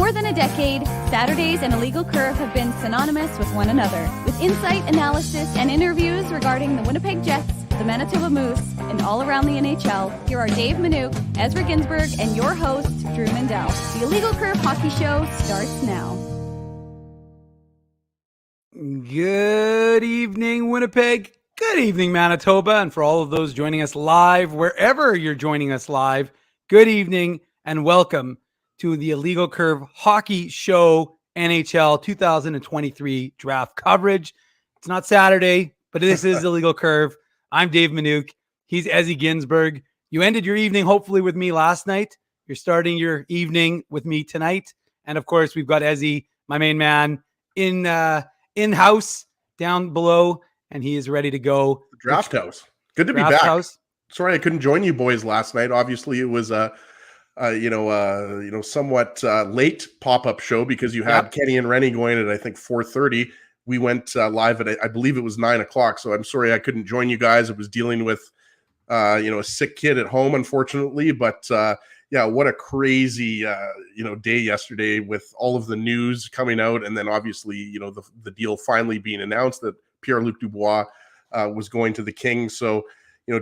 more than a decade, Saturdays and Illegal Curve have been synonymous with one another. With insight, analysis, and interviews regarding the Winnipeg Jets, the Manitoba Moose, and all around the NHL, here are Dave Minuk, Ezra Ginsburg, and your host, Drew Mandel. The Illegal Curve Hockey Show starts now. Good evening, Winnipeg. Good evening, Manitoba. And for all of those joining us live, wherever you're joining us live, good evening and welcome to the Illegal Curve Hockey Show NHL 2023 draft coverage. It's not Saturday, but this is Illegal Curve. I'm Dave Minuk. He's Ezzy Ginsburg. You ended your evening, hopefully, with me last night. You're starting your evening with me tonight. And of course, we've got Ezzy, my main man, in-house down below, and he is ready to go. The draft house. Good to be back. House. Sorry I couldn't join you boys last night. Obviously, it was somewhat late pop-up show because you had Kenny and Rennie going at, I think, 4:30. We went live at, I believe it was 9 o'clock. So I'm sorry I couldn't join you guys. I was dealing with, a sick kid at home, unfortunately. But what a crazy, day yesterday with all of the news coming out. And then obviously, the deal finally being announced that Pierre-Luc Dubois was going to the Kings. So,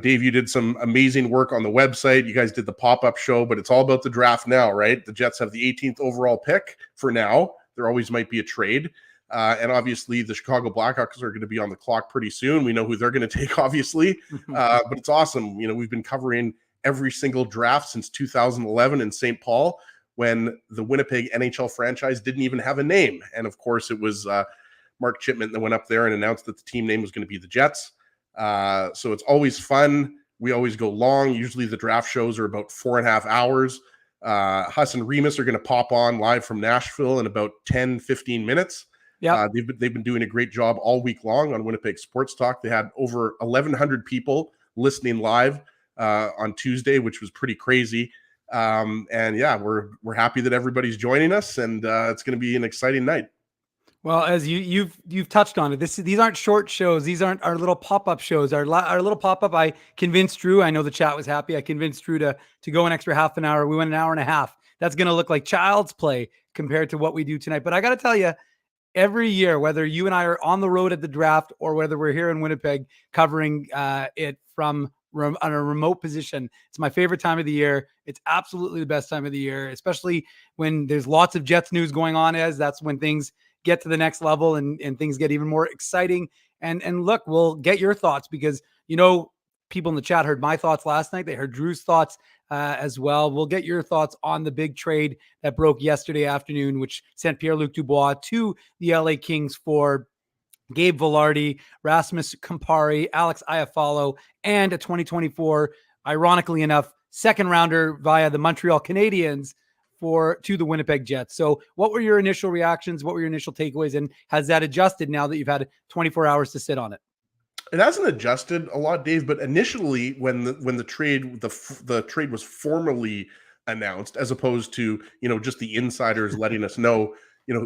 Dave, you did some amazing work on the website. You guys did the pop-up show, but it's all about the draft now, right? The Jets have the 18th overall pick for now. There always might be a trade. And obviously the Chicago Blackhawks are going to be on the clock pretty soon. We know who they're going to take, obviously. But it's awesome. We've been covering every single draft since 2011 in St. Paul when the Winnipeg NHL franchise didn't even have a name. And of course it was Mark Chipman that went up there and announced that the team name was going to be the Jets. So it's always fun. We always go long. Usually the draft shows are about 4.5 hours. Huss and Remus are going to pop on live from Nashville in about 10-15 minutes. Yeah, they've been doing a great job all week long on Winnipeg Sports Talk. They had over 1,100 people listening live on Tuesday, which was pretty crazy. We're happy that everybody's joining us, and it's going to be an exciting night. Well, as you've touched on it, these aren't short shows. These aren't our little pop-up shows. Our little pop-up, I convinced Drew. I know the chat was happy. I convinced Drew to go an extra half an hour. We went an hour and a half. That's going to look like child's play compared to what we do tonight. But I got to tell you, every year, whether you and I are on the road at the draft or whether we're here in Winnipeg covering it from on a remote position, it's my favorite time of the year. It's absolutely the best time of the year, especially when there's lots of Jets news going on. That's when things get to the next level and things get even more exciting. And look, we'll get your thoughts because, people in the chat heard my thoughts last night. They heard Drew's thoughts as well. We'll get your thoughts on the big trade that broke yesterday afternoon, which sent Pierre-Luc Dubois to the LA Kings for Gabe Vilardi, Rasmus Campari, Alex Iafallo, and a 2024, ironically enough, second rounder via the Montreal Canadiens to the Winnipeg Jets. So what were your initial reactions? What were your initial takeaways? And has that adjusted now that you've had 24 hours to sit on it? It hasn't adjusted a lot, Dave, but initially when the trade was formally announced, as opposed to, just the insiders letting us know,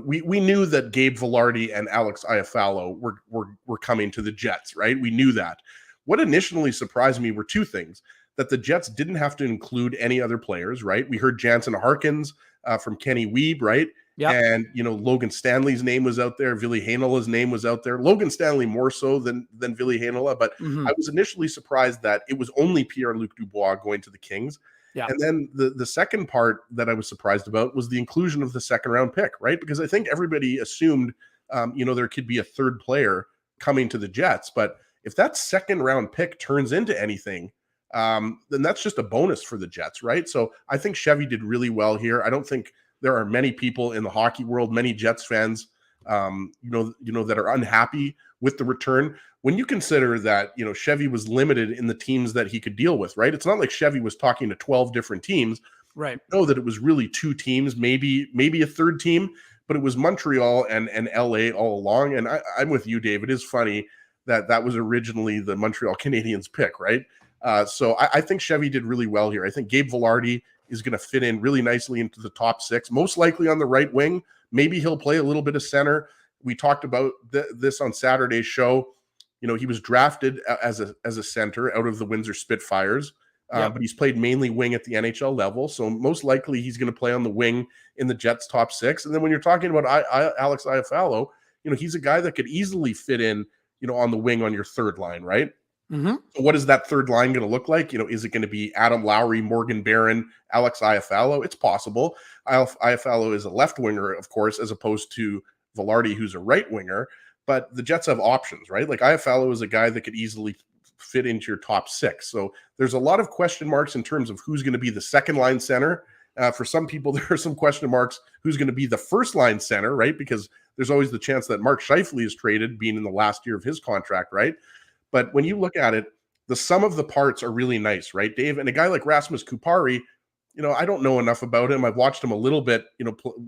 we knew that Gabe Vilardi and Alex Iafallo were coming to the Jets, right? We knew that. What initially surprised me were two things: that the Jets didn't have to include any other players, right? We heard Jansen Harkins from Kenny Wiebe, right? Yeah. And, Logan Stanley's name was out there. Ville Heinola's name was out there. Logan Stanley more so than Ville Heinola. But I was initially surprised that it was only Pierre-Luc Dubois going to the Kings. Yeah. And then the second part that I was surprised about was the inclusion of the second round pick, right? Because I think everybody assumed, there could be a third player coming to the Jets. But if that second round pick turns into anything, then that's just a bonus for the Jets, right? So I think Chevy did really well here. I don't think there are many people in the hockey world, many Jets fans, that are unhappy with the return. When you consider that, Chevy was limited in the teams that he could deal with, right? It's not like Chevy was talking to 12 different teams. Right. Know that it was really two teams, maybe a third team, but it was Montreal and LA all along. And I'm with you, Dave. It is funny that was originally the Montreal Canadiens pick, right? So I think Chevy did really well here. I think Gabe Vilardi is going to fit in really nicely into the top six, most likely on the right wing. Maybe he'll play a little bit of center. We talked about this on Saturday's show. He was drafted as a center out of the Windsor Spitfires. Yep. but he's played mainly wing at the NHL level. So most likely he's going to play on the wing in the Jets' top six. And then when you're talking about Alex Iafallo, he's a guy that could easily fit in, on the wing on your third line, right? Mm-hmm. So what is that third line going to look like? Is it going to be Adam Lowry, Morgan Barron, Alex Iafallo? It's possible. Iafallo is a left winger, of course, as opposed to Velarde, who's a right winger. But the Jets have options, right? Like Iafallo is a guy that could easily fit into your top six. So there's a lot of question marks in terms of who's going to be the second line center. For some people, there are some question marks who's going to be the first line center, right? Because there's always the chance that Mark Scheifele is traded, being in the last year of his contract, right? But when you look at it, the sum of the parts are really nice, right, Dave? And a guy like Rasmus Kupari, I don't know enough about him. I've watched him a little bit,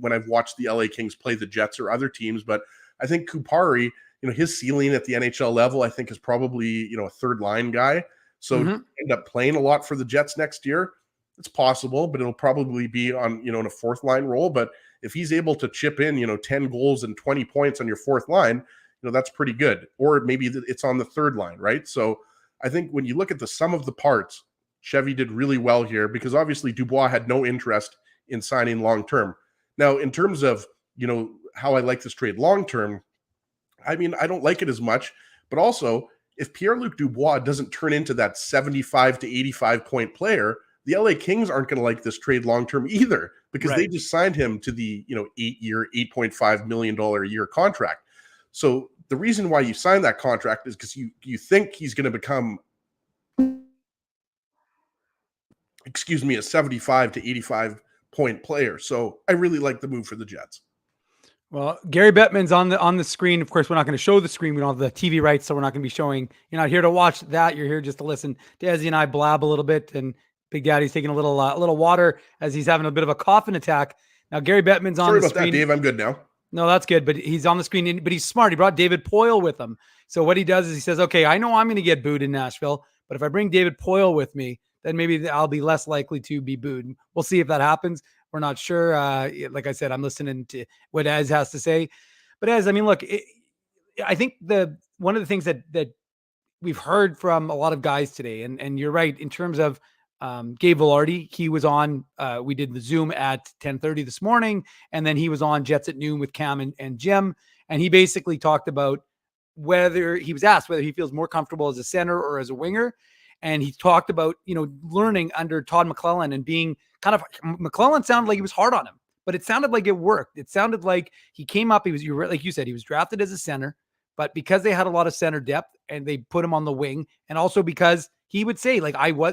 when I've watched the LA Kings play the Jets or other teams. But I think Kupari, his ceiling at the NHL level, I think is probably, a third line guy. So end up playing a lot for the Jets next year. It's possible, but it'll probably be on, in a fourth line role. But if he's able to chip in, 10 goals and 20 points on your fourth line, that's pretty good. Or maybe it's on the third line, right? So I think when you look at the sum of the parts, Chevy did really well here because obviously Dubois had no interest in signing long-term. Now, in terms of, how I like this trade long-term, I mean, I don't like it as much, but also if Pierre-Luc Dubois doesn't turn into that 75 to 85 point player, the LA Kings aren't going to like this trade long-term either because they just signed him to the, 8-year, $8.5 million a year contract. So the reason why you sign that contract is because you think he's going to become, a 75 to 85 point player. So I really like the move for the Jets. Well, Gary Bettman's on the screen. Of course, we're not going to show the screen. We don't have the TV rights, so we're not going to be showing. You're not here to watch that. You're here just to listen to Ezzy and I blab a little bit. And Big Daddy's taking a little water as he's having a bit of a coughing attack. Now, Gary Bettman's on the screen. Sorry about that, Dave. I'm good now. No, that's good. But he's on the screen, but he's smart. He brought David Poile with him. So what he does is he says, okay, I know I'm going to get booed in Nashville, but if I bring David Poile with me, then maybe I'll be less likely to be booed. We'll see if that happens. We're not sure. Like I said, I'm listening to what Ez has to say. But Ez, I mean, look, I think one of the things that we've heard from a lot of guys today, and you're right, in terms of Gabe Velarde, he was on, we did the Zoom at 10:30 this morning, and then he was on Jets at Noon with Cam and Jim, and he basically talked about he was asked whether he feels more comfortable as a center or as a winger. And he talked about, learning under Todd McClellan and being McClellan sounded like he was hard on him, but it sounded like it worked. It sounded like he came up, like you said, he was drafted as a center, but because they had a lot of center depth and they put him on the wing, and also because he would say,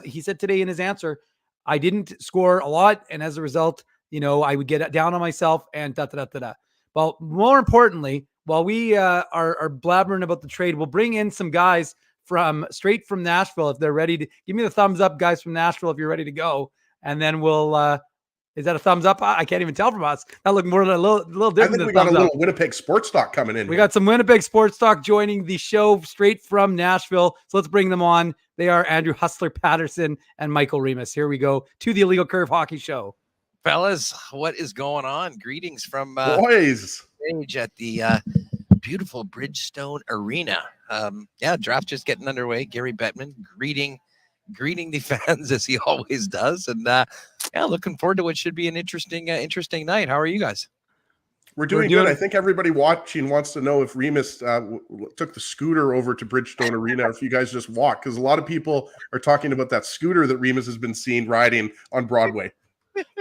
he said today in his answer, I didn't score a lot. And as a result, I would get down on myself and da-da-da-da-da. Well, more importantly, while we are blabbering about the trade, we'll bring in some guys straight from Nashville if they're ready to give me the thumbs up, guys from Nashville, if you're ready to go. And then we'll is that a thumbs up? I can't even tell from us. That looked more a little different. I think we got a little Winnipeg sports talk coming in. We got some Winnipeg sports talk joining the show straight from Nashville. So let's bring them on. They are Andrew Hustler Patterson and Michael Remus. Here we go to the Illegal Curve Hockey Show. Fellas, what is going on? Greetings from boys at the beautiful Bridgestone Arena. Draft just getting underway. Gary Bettman greeting the fans as he always does, and looking forward to what should be an interesting night. How are you guys? We're doing good. I think everybody watching wants to know if Remus took the scooter over to Bridgestone Arena, or if you guys just walk, because a lot of people are talking about that scooter that Remus has been seen riding on Broadway.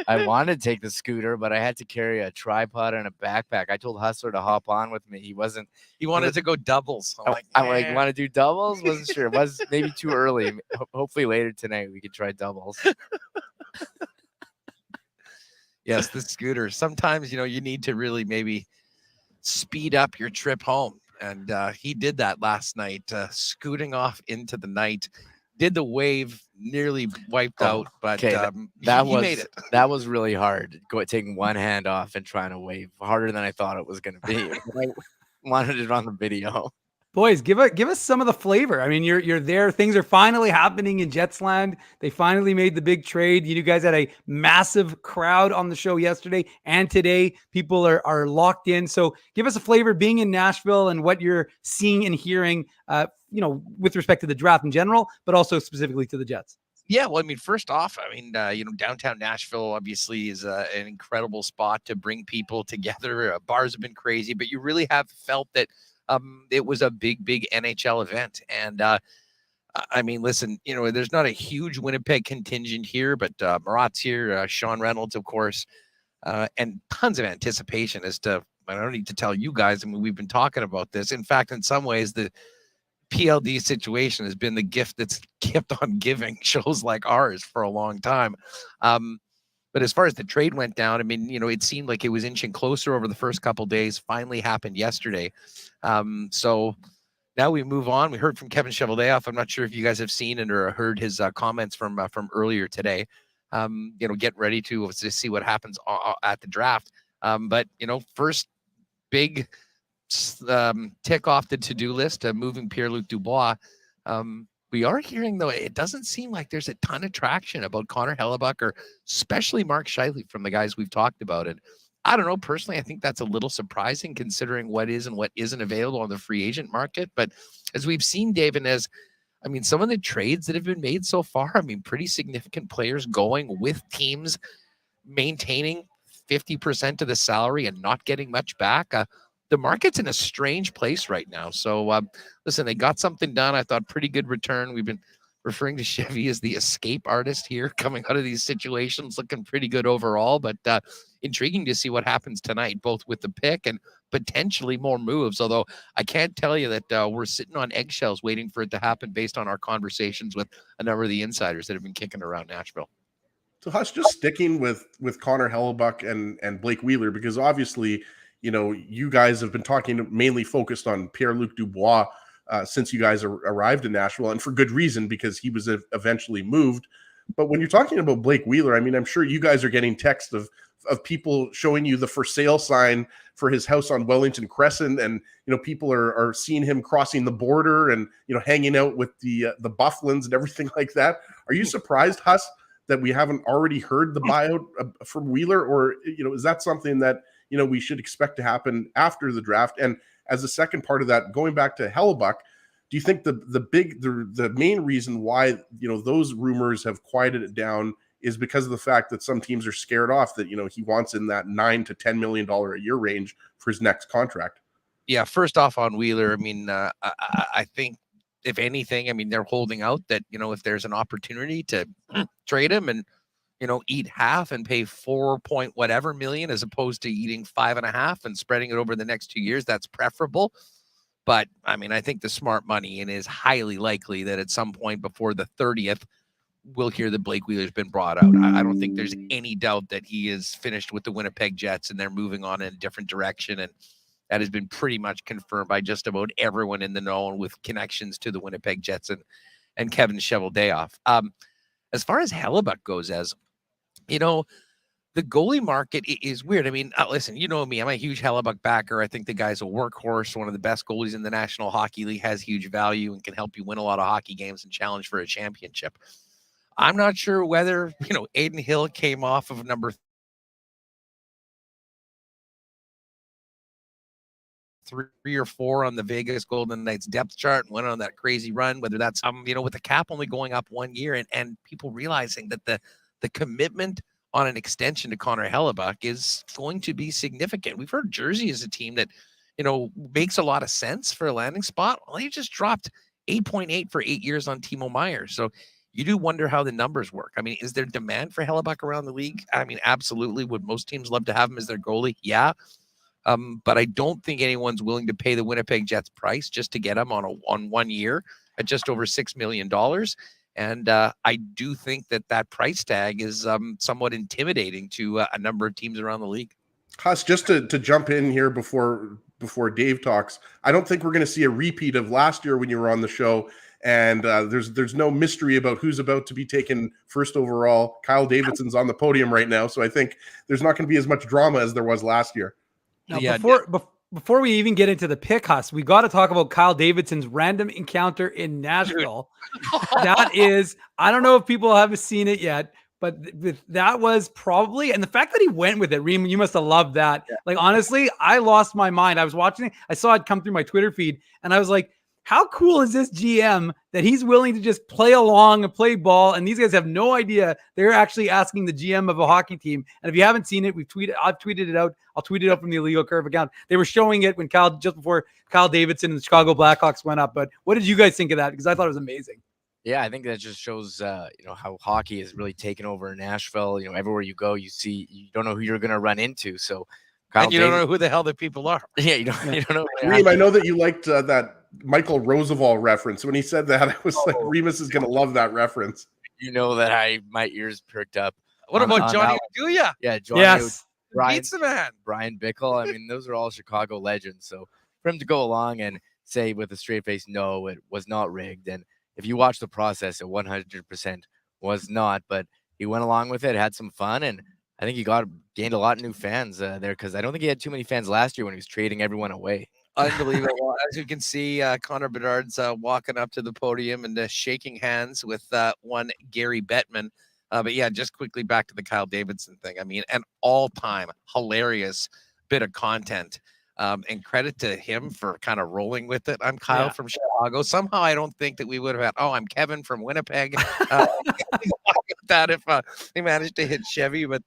I wanted to take the scooter, but I had to carry a tripod and a backpack. I told Hustler to hop on with me. He wanted to go doubles. I'm like, want to do doubles? Wasn't sure. It was maybe too early. Hopefully later tonight we could try doubles. Yes, the scooter. Sometimes, you need to really maybe speed up your trip home. And he did that last night, scooting off into the night. Did the wave, nearly wiped out, but he made it. That was really hard. Taking one hand off and trying to wave, harder than I thought it was going to be. I wanted it on the video. Boys, give us some of the flavor. I mean, you're there. Things are finally happening in Jetsland. They finally made the big trade. You guys had a massive crowd on the show yesterday and today. People are locked in. So give us a flavor being in Nashville and what you're seeing and hearing, with respect to the draft in general, but also specifically to the Jets. Yeah, well, I mean, first off, I mean, downtown Nashville obviously is an incredible spot to bring people together. Bars have been crazy, but you really have felt that it was a big NHL event. And I mean, listen, there's not a huge Winnipeg contingent here, but Marat's here, Sean Reynolds, of course, and tons of anticipation as to. I don't need to tell you guys. I mean, we've been talking about this. In fact, in some ways, the PLD situation has been the gift that's kept on giving shows like ours for a long time. But as far as the trade went down, I mean, it seemed like it was inching closer over the first couple of days. Finally happened yesterday. So now we move on. We heard from Kevin Cheveldayoff. I'm not sure if you guys have seen it or heard his comments from earlier today. Get ready to see what happens at the draft. But first big tick off the to-do list of moving Pierre-Luc Dubois. We are hearing, though, it doesn't seem like there's a ton of traction about Connor Hellebuck or especially Mark Scheifele from the guys we've talked about. And I don't know, personally, I think that's a little surprising considering what is and what isn't available on the free agent market. But as we've seen, David, some of the trades that have been made so far, pretty significant players going with teams maintaining 50% of the salary and not getting much back. The market's in a strange place right now. So, listen, they got something done. I thought pretty good return. We've been referring to Chevy as the escape artist here, coming out of these situations, looking pretty good overall. But intriguing to see what happens tonight, both with the pick and potentially more moves. Although I can't tell you that we're sitting on eggshells waiting for it to happen based on our conversations with a number of the insiders that have been kicking around Nashville. So Huss, just sticking with Connor Hellebuck and Blake Wheeler, because obviously, you guys have been talking mainly focused on Pierre-Luc Dubois since you guys arrived in Nashville, and for good reason, because he was eventually moved. But when you're talking about Blake Wheeler, I'm sure you guys are getting texts of people showing you the for sale sign for his house on Wellington Crescent, and people are seeing him crossing the border and hanging out with the Bufflins and everything like that. Are you surprised, Huss, that we haven't already heard the buyout from Wheeler, or is that something that we should expect to happen after the draft? And as a second part of that, going back to Hellebuck, do you think the main reason why those rumors have quieted it down is because of the fact that some teams are scared off that he wants in that $9 to $10 million a year range for his next contract? Yeah, first off on Wheeler, I think if anything, they're holding out that if there's an opportunity to trade him and eat half and pay 4 point whatever million as opposed to eating 5.5 and spreading it over the next 2 years, that's preferable. But I think the smart money, and is highly likely that at some point before the 30th, we'll hear that Blake Wheeler's been brought out. I don't think there's any doubt that he is finished with the Winnipeg Jets and they're moving on in a different direction. And that has been pretty much confirmed by just about everyone in the know and with connections to the Winnipeg Jets and Kevin Cheveldayoff. As far as Hellebuck goes, the goalie market is weird. Listen, me, I'm a huge Hellebuck backer. I think the guy's a workhorse, one of the best goalies in the National Hockey League, has huge value and can help you win a lot of hockey games and challenge for a championship. I'm not sure whether, Aiden Hill came off of number 3 or 4 on the Vegas Golden Knights depth chart and went on that crazy run, whether that's, with the cap only going up 1 year and people realizing that the commitment on an extension to Connor Hellebuck is going to be significant. We've heard Jersey is a team that, makes a lot of sense for a landing spot. Well, they just dropped 8.8 for 8 years on Timo Meier. So you do wonder how the numbers work. Is there demand for Hellebuck around the league? Absolutely. Would most teams love to have him as their goalie? Yeah. But I don't think anyone's willing to pay the Winnipeg Jets price just to get him on 1 year at just over $6 million. And I do think that price tag is somewhat intimidating to a number of teams around the league. Huss, just to jump in here before Dave talks, I don't think we're going to see a repeat of last year when you were on the show. And there's no mystery about who's about to be taken first overall. Kyle Davidson's on the podium right now, so I think there's not going to be as much drama as there was last year. Now, before we even get into the pick, Huss, we got to talk about Kyle Davidson's random encounter in Nashville. That is, I don't know if people haven't seen it yet, but that was probably, and the fact that he went with it, Reem, you must have loved that. Yeah. Honestly, I lost my mind. I was watching it. I saw it come through my Twitter feed, and I was like, How cool is this GM that he's willing to just play along and play ball? And these guys have no idea they're actually asking the GM of a hockey team. And if you haven't seen it, I've tweeted it out. I'll tweet it out from the Illegal Curve account. They were showing it when just before Kyle Davidson and the Chicago Blackhawks went up. But what did you guys think of that? Because I thought it was amazing. Yeah, I think that just shows, how hockey is really taken over in Nashville. Everywhere you go, you don't know who you're going to run into. So, and you don't know who the hell the people are. Yeah, you don't know. Reem, I know that you liked that Michael Roosevelt reference. When he said that, I was like, Remus is going to love that reference. You know that my ears perked up. What about Johnny Oduya? Yeah, Johnny. Yes. Pizza Man. Brian Bickle. I mean, those are all Chicago legends. So for him to go along and say with a straight face, no, it was not rigged. And if you watch the process, it 100% was not. But he went along with it, had some fun, and I think he gained a lot of new fans there, because I don't think he had too many fans last year when he was trading everyone away. Unbelievable. As you can see, Connor Bedard's walking up to the podium and shaking hands with one Gary Bettman. But yeah, just quickly back to the Kyle Davidson thing. I mean, an all-time hilarious bit of content. And credit to him for kind of rolling with it. I'm Kyle from Chicago. Somehow I don't think that we would have had, I'm Kevin from Winnipeg. That if they managed to hit Chevy. But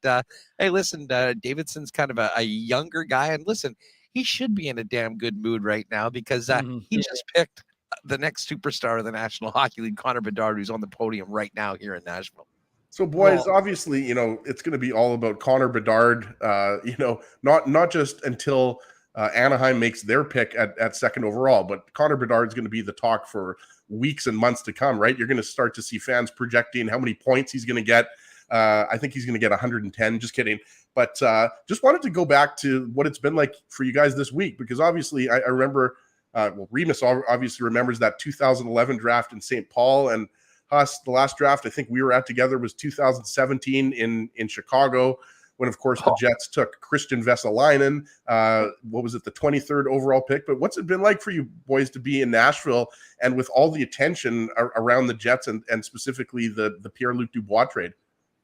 hey, listen, Davidson's kind of a younger guy. And listen, he should be in a damn good mood right now, because he just picked the next superstar of the National Hockey League, Connor Bedard, who's on the podium right now here in Nashville. So, boys, obviously, it's going to be all about Connor Bedard, not just until Anaheim makes their pick at second overall, but Connor Bedard is going to be the talk for weeks and months to come, right? You're going to start to see fans projecting how many points he's going to get. I think he's going to get 110. Just kidding. But just wanted to go back to what it's been like for you guys this week, because obviously I remember, Remus obviously remembers that 2011 draft in St. Paul, and us, the last draft I think we were at together was 2017 in Chicago, when, of course, the Jets took Christian Vesalainen. What was it, the 23rd overall pick? But what's it been like for you boys to be in Nashville and with all the attention around the Jets and specifically the Pierre-Luc Dubois trade?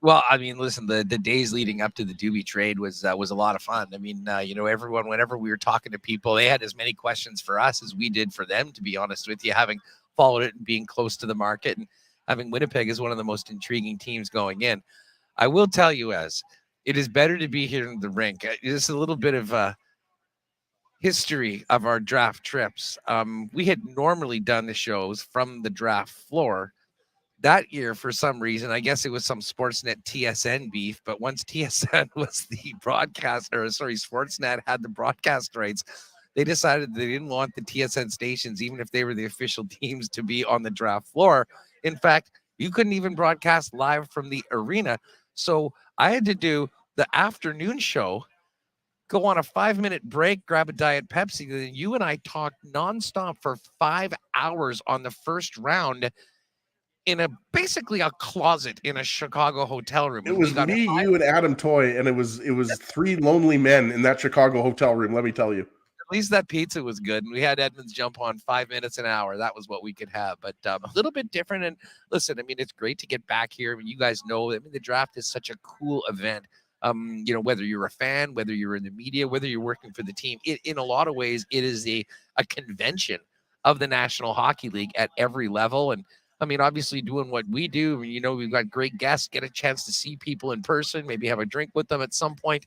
Well, I mean, listen, the days leading up to the Doobie trade was a lot of fun. I mean, everyone, whenever we were talking to people, they had as many questions for us as we did for them, to be honest with you, having followed it and being close to the market and having Winnipeg as one of the most intriguing teams going in. I will tell you, it is better to be here in the rink. Just a little bit of history of our draft trips. We had normally done the shows from the draft floor. That year, for some reason, I guess it was some Sportsnet TSN beef, but once TSN was the broadcaster, Sportsnet had the broadcast rights, they decided they didn't want the TSN stations, even if they were the official teams, to be on the draft floor. In fact, you couldn't even broadcast live from the arena. So I had to do the afternoon show, go on a 5-minute break, grab a Diet Pepsi. Then you and I talked nonstop for 5 hours on the first round in basically a closet in a Chicago hotel room. It was me, you, and Adam Toy, and it was 3 lonely men in that Chicago hotel room, let me tell you. At least that pizza was good, and we had Edmonds jump on 5 minutes an hour. That was what we could have, but a little bit different. And listen, I mean, it's great to get back here. I mean, you guys know, I mean, the draft is such a cool event. Whether you're a fan, whether you're in the media, whether you're working for the team, in a lot of ways, it is a convention of the National Hockey League at every level. And I mean, obviously doing what we do, we've got great guests, get a chance to see people in person, maybe have a drink with them at some point.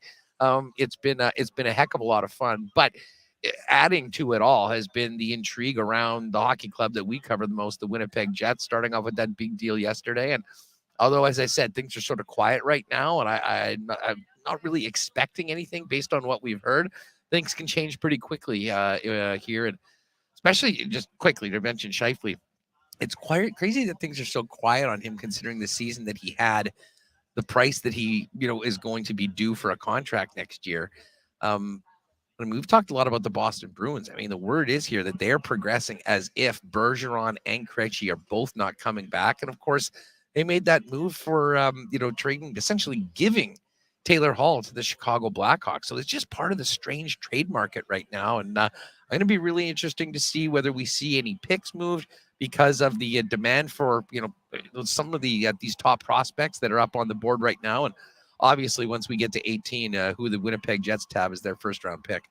It's been a heck of a lot of fun, but adding to it all has been the intrigue around the hockey club that we cover the most, the Winnipeg Jets, starting off with that big deal yesterday. And although, as I said, things are sort of quiet right now, and I'm not really expecting anything based on what we've heard, things can change pretty quickly here. And especially just quickly to mention Scheifele, it's quite crazy that things are so quiet on him, considering the season that he had, the price that he, is going to be due for a contract next year. I mean, we've talked a lot about the Boston Bruins. I mean, the word is here that they're progressing as if Bergeron and Krejci are both not coming back. And of course, they made that move for, trading, essentially giving Taylor Hall to the Chicago Blackhawks. So it's just part of the strange trade market right now. And going to be really interesting to see whether we see any picks moved because of the demand for, some of the these top prospects that are up on the board right now. And obviously, once we get to 18, who the Winnipeg Jets have as their first round pick.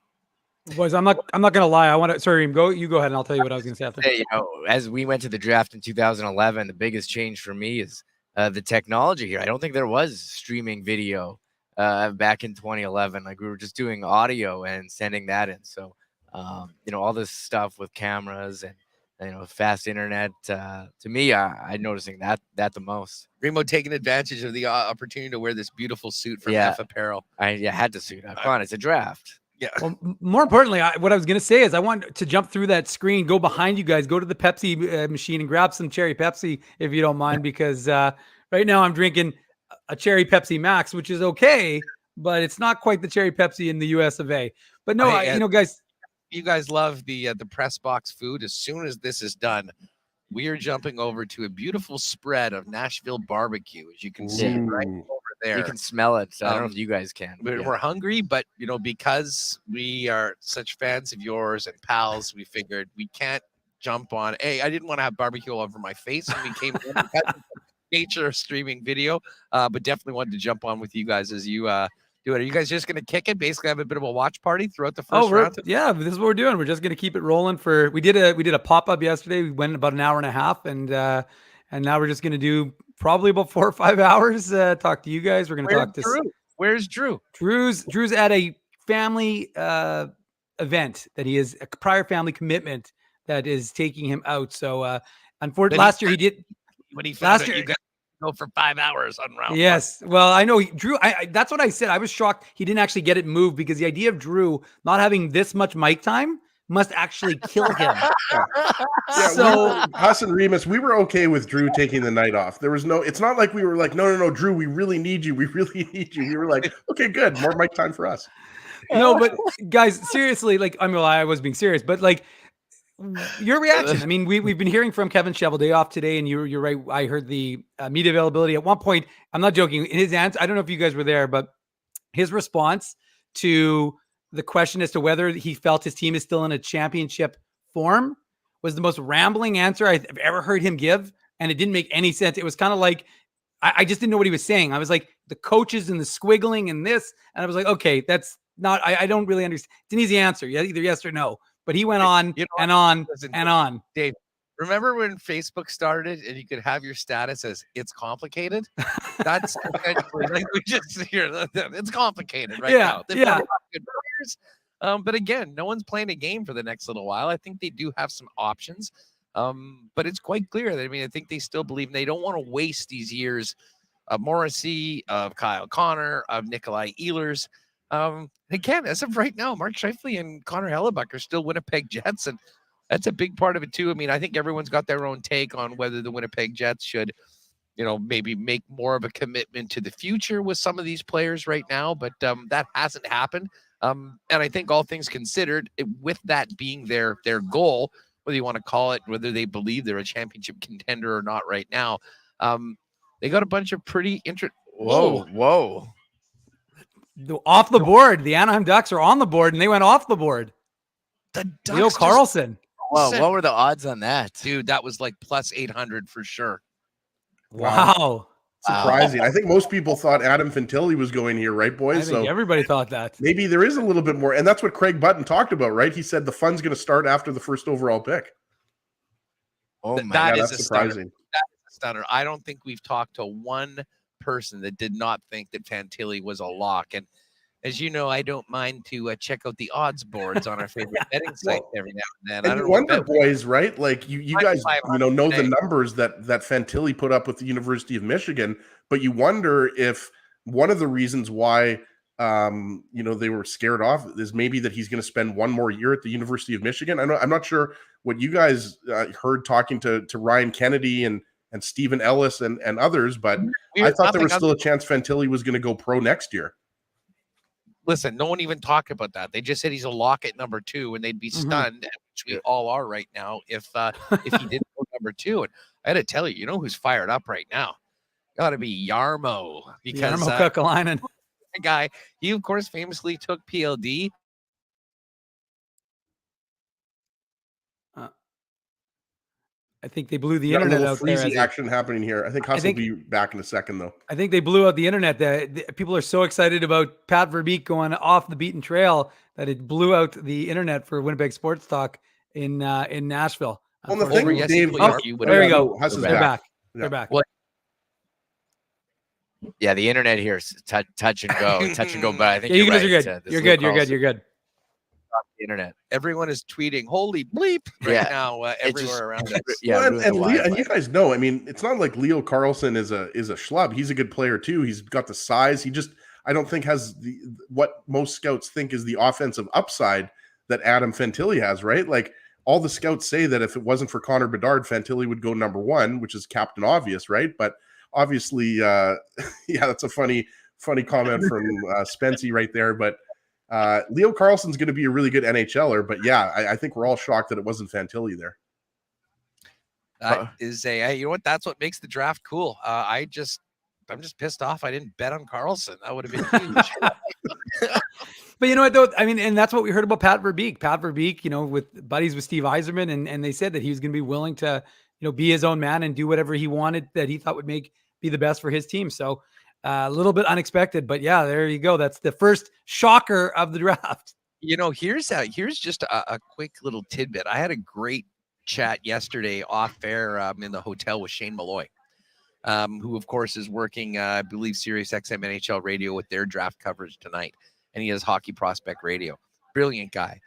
Boys, I'm not gonna lie. I want to. Sorry, you go ahead, and I'll tell you what I was gonna say after. Hey, as we went to the draft in 2011, the biggest change for me is the technology here. I don't think there was streaming video back in 2011. Like we were just doing audio and sending that in. So, all this stuff with cameras and fast internet. To me, I'm noticing that the most. Remo taking advantage of the opportunity to wear this beautiful suit from F Apparel. I had to suit up on. It's a draft. Yeah. Well, more importantly, what I was going to say is I want to jump through that screen, go behind you guys, go to the Pepsi machine and grab some cherry Pepsi, if you don't mind, because right now I'm drinking a cherry Pepsi Max, which is okay, but it's not quite the cherry Pepsi in the US of A. But no, guys. You guys love the press box food. As soon as this is done, we are jumping over to a beautiful spread of Nashville barbecue, as you can see right over there. You can smell it. I don't know if you guys can. We're hungry, but because we are such fans of yours and pals, we figured we can't jump on. Hey, I didn't want to have barbecue all over my face when we came in. Nature streaming video, but definitely wanted to jump on with you guys as you do it. Are you guys just going to kick it? Basically have a bit of a watch party throughout the first round? Yeah, this is what we're doing. We're just going to keep it rolling we did a pop-up yesterday. We went about an hour and a half, and now we're just going to do probably about 4 or 5 hours, talk to you guys. We're going to talk to Drew. Where's Drew? Drew's at a family event that he is a prior family commitment that is taking him out. So unfortunately last year he did when he found out you guys go for 5 hours on round yes. one. Well, I know Drew. That's what I said. I was shocked he didn't actually get it moved because the idea of Drew not having this much mic time must actually kill him. So us and Remus, we were okay with Drew taking the night off. There was it's not like we were like, no, Drew, we really need you. We really need you. We were like, okay, good. More mic time for us. No, but guys, seriously, I was being serious, but your reaction. I mean, we've been hearing from Kevin Cheveldayoff off today, and you're right. I heard the media availability at one point. I'm not joking. In his answer, I don't know if you guys were there, but his response to the question as to whether he felt his team is still in a championship form was the most rambling answer I've ever heard him give, and it didn't make any sense. It was kind of like I just didn't know what he was saying. I was like the coaches and the squiggling and this, and I was like, okay, that's not. I don't really understand. It's an easy answer. Yeah, either yes or no. But he went on and on and on. Dave, remember when Facebook started and you could have your status as "it's complicated"? That's essentially we just hear it's complicated right now. They've got good players, but again, no one's playing a game for the next little while. I think they do have some options, but it's quite clear that I think they still believe they don't want to waste these years of Morrissey, of Kyle Connor, of Nikolai Ehlers. Again, as of right now, Mark Scheifele and Connor Hellebuck are still Winnipeg Jets, and that's a big part of it too. I think everyone's got their own take on whether the Winnipeg Jets should, maybe make more of a commitment to the future with some of these players right now, but that hasn't happened. And I think all things considered, with that being their goal, whether you want to call it, whether they believe they're a championship contender or not right now, they got a bunch of pretty interesting. Whoa. Off the board. The Anaheim Ducks are on the board, and they went off the board. The Ducks. Leo Carlson. Wow, what were the odds on that? Dude, that was like plus 800 for sure. Wow. Surprising. I think most people thought Adam Fantilli was going here, right, boys? I think everybody thought that. Maybe there is a little bit more. And that's what Craig Button talked about, right? He said the fund's going to start after the first overall pick. Oh, my God. That's surprising. That is a stunner. I don't think we've talked to one person that did not think that Fantilli was a lock. And as you know, I don't mind to check out the odds boards on our favorite betting site every now and then. And you wonder, boys, right? Like you guys, know the numbers that Fantilli put up with the University of Michigan, but you wonder if one of the reasons why they were scared off is maybe that he's going to spend one more year at the University of Michigan. I'm not sure what you guys heard talking to Ryan Kennedy and Stephen Ellis and others, but I thought there was still a chance Fantilli was going to go pro next year. Listen, no one even talked about that. They just said he's a lock at number 2, and they'd be stunned, which we all are right now, if he didn't go number 2. And I got to tell you, who's fired up right now? Got to be Jarmo, because Jarmo Kekalainen. Guy, he of course famously took PLD. I think they blew the Got a internet little out there. freezy action happening here. I think Huss will be back in a second, though. I think they blew out the internet. People are so excited about Pat Verbeek going off the beaten trail that it blew out the internet for Winnipeg Sports Talk in Nashville. Well, the thing, Dave, there we go. Huss is They're back. Yeah. They're back. Well, yeah, the internet here is touch and go, touch and go. But I think you you're guys right. are good. You're good. You're good. You're good. The internet. Everyone is tweeting "Holy bleep" right now everywhere around us. Yeah, and you guys know, I mean, it's not like Leo Carlsson is a schlub. He's a good player too. He's got the size. He just, I don't think has what most scouts think is the offensive upside that Adam Fantilli has. Right, like all the scouts say that if it wasn't for Connor Bedard, Fantilli would go number one, which is Captain Obvious, right? But obviously, yeah, that's a funny comment from Spency right there, but. Leo Carlsson's going to be a really good NHLer, but yeah, I think we're all shocked that it wasn't Fantilli there. You know what? That's what makes the draft cool. I'm just pissed off I didn't bet on Carlsson. That would have been huge. But you know what, though? I mean, and that's what we heard about Pat Verbeek. Pat Verbeek, with buddies with Steve Yzerman, and they said that he was going to be willing to, be his own man and do whatever he wanted that he thought would be the best for his team. So a little bit unexpected, but yeah, there you go. That's the first shocker of the draft. Here's just a quick little tidbit. I had a great chat yesterday off air in the hotel with Shane Malloy, who of course is working, I believe, Sirius XM NHL radio with their draft coverage tonight, and he has Hockey Prospect Radio. Brilliant guy.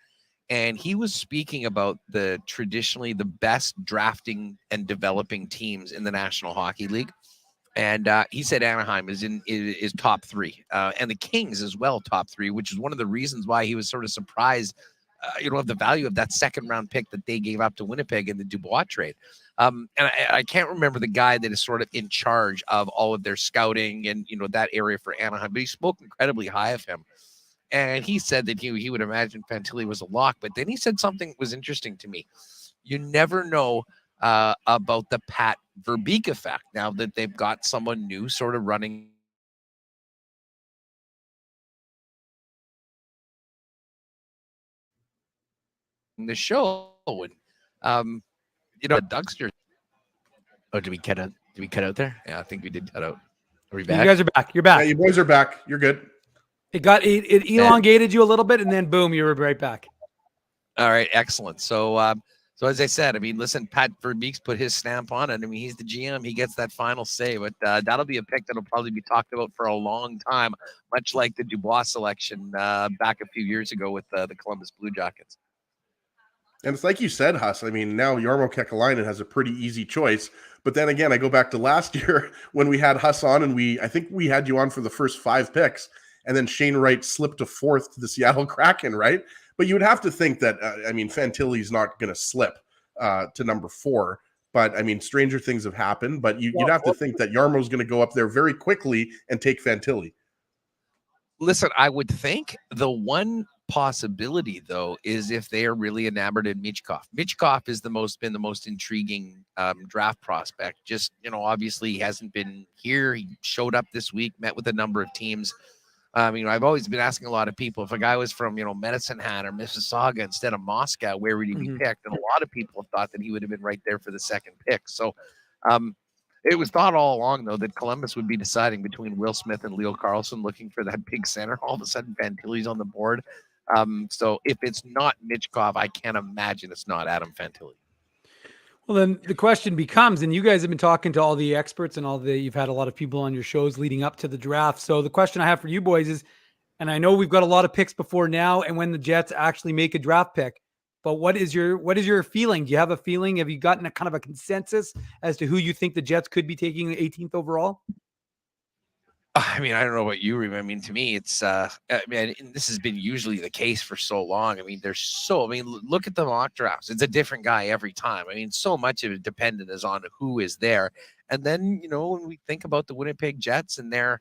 And he was speaking about traditionally the best drafting and developing teams in the National Hockey League. And he said Anaheim is top three, and the Kings as well, top three, which is one of the reasons why he was sort of surprised, of the value of that second round pick that they gave up to Winnipeg in the Dubois trade. And I can't remember the guy that is sort of in charge of all of their scouting and, that area for Anaheim, but he spoke incredibly high of him. And he said that he would imagine Fantilli was a lock, but then he said something that was interesting to me. You never know about the Pat Verbeek effect now that they've got someone new sort of running the show. And Dougster. Oh, did we cut out there? Yeah, I think we did cut out. Are we back? You guys are back. You're back. Yeah, you boys are back. You're good. It elongated you a little bit, and then boom, you were right back. All right, excellent. So as I said, I mean, listen, Pat Verbeek's put his stamp on it. I mean, he's the GM. He gets that final say, but that'll be a pick that'll probably be talked about for a long time, much like the Dubois selection back a few years ago with the Columbus Blue Jackets. And it's like you said, Huss. I mean, now Jarmo Kekalainen has a pretty easy choice. But then again, I go back to last year when we had Huss on, and I think we had you on for the first 5 picks, and then Shane Wright slipped to 4th to the Seattle Kraken, right? But you would have to think that, Fantilli's not going to slip to number 4. But, I mean, stranger things have happened. But you'd have to think that Jarmo's going to go up there very quickly and take Fantilli. Listen, I would think the one possibility, though, is if they are really enamored in Michkov. Michkov has been the most intriguing draft prospect. Just, obviously he hasn't been here. He showed up this week, met with a number of teams. I've always been asking a lot of people, if a guy was from, Medicine Hat or Mississauga instead of Moscow, where would he be picked? And a lot of people have thought that he would have been right there for the second pick. So it was thought all along, though, that Columbus would be deciding between Will Smith and Leo Carlsson, looking for that big center. All of a sudden, Fantilli's on the board. So if it's not Michkov, I can't imagine it's not Adam Fantilli. Well, then the question becomes, and you guys have been talking to all the experts and you've had a lot of people on your shows leading up to the draft. So the question I have for you boys is, and I know we've got a lot of picks before now and when the Jets actually make a draft pick, but what is your feeling? Do you have a feeling? Have you gotten a kind of a consensus as to who you think the Jets could be taking the 18th overall? I mean, I don't know about you. I mean, to me, it's, this has been usually the case for so long. I mean, look at the mock drafts. It's a different guy every time. I mean, so much of it dependent is on who is there. And then, when we think about the Winnipeg Jets and their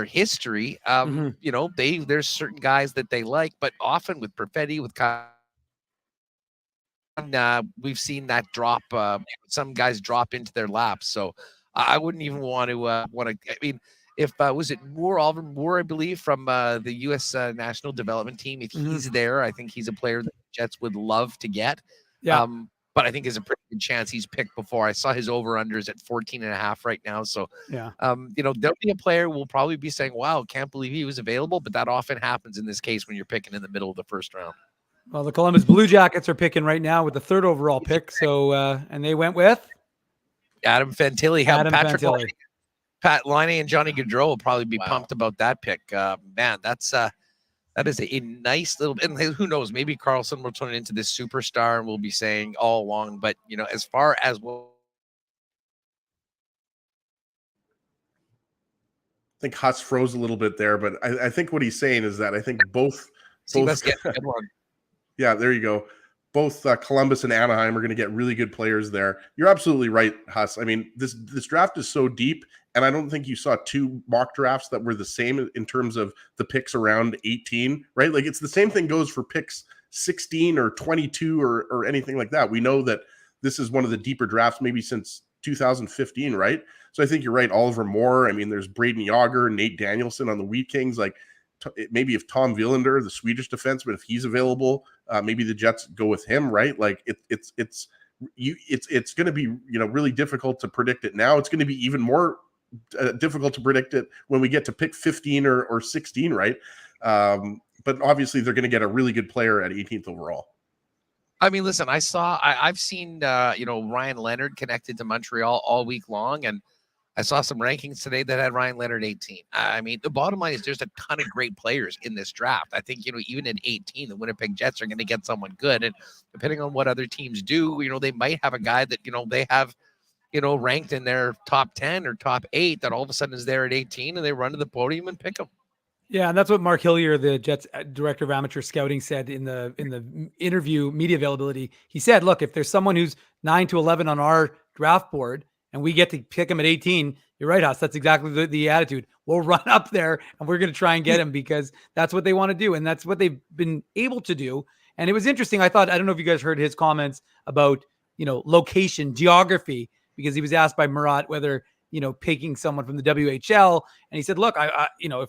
history, there's certain guys that they like, but often with Perfetti, with we've seen that drop, some guys drop into their laps. So I wouldn't even want to. I mean, if was it Oliver Moore, I believe, from the U.S. National Development Team. If he's there, I think he's a player that the Jets would love to get. Yeah. but I think there's a pretty good chance he's picked before. I saw his over-unders at 14.5 right now. So, Yeah. There'll be a player who will probably be saying, wow, can't believe he was available. But that often happens in this case when you're picking in the middle of the first round. Well, the Columbus Blue Jackets are picking right now with the 3rd overall pick. So, and they went with Adam Fantilli. Adam Patrick Fantilli. Pat Laine and Johnny Gaudreau will probably be pumped about that pick. Man, that is a nice little, and who knows, maybe Carlson will turn into this superstar and we'll be saying all along. But, as far as I think Huss froze a little bit there, but I think what he's saying is that I think both get a good one. Yeah, there you go. Both Columbus and Anaheim are going to get really good players there. You're absolutely right, Huss. I mean, this draft is so deep, and I don't think you saw 2 mock drafts that were the same in terms of the picks around 18, right? Like, it's the same thing goes for picks 16 or 22 or anything like that. We know that this is one of the deeper drafts maybe since 2015, right? So I think you're right. Oliver Moore. I mean, there's Braden Yager, Nate Danielson on the Wheat Kings. Like, maybe if Tom Wielander, the Swedish defenseman, if he's available, maybe the Jets go with him, right? Like it's going to be really difficult to predict it now. It's going to be even more difficult to predict it when we get to pick 15 or 16, right? But obviously they're going to get a really good player at 18th overall. I mean, listen, I've seen Ryan Leonard connected to Montreal all week long, and I saw some rankings today that had Ryan Leonard 18. I mean, the bottom line is there's a ton of great players in this draft. I think, even at 18, the Winnipeg Jets are going to get someone good. And depending on what other teams do, they might have a guy that, they have, ranked in their top 10 or top 8 that all of a sudden is there at 18 and they run to the podium and pick him. Yeah, and that's what Mark Hillier, the Jets director of amateur scouting, said in the interview, media availability. He said, look, if there's someone who's 9 to 11 on our draft board, and we get to pick him at 18, you're right, Huss. That's exactly the attitude. We'll run up there and we're going to try and get him because that's what they want to do. And that's what they've been able to do. And it was interesting. I don't know if you guys heard his comments about, location, geography, because he was asked by Murat whether, picking someone from the WHL. And he said, look,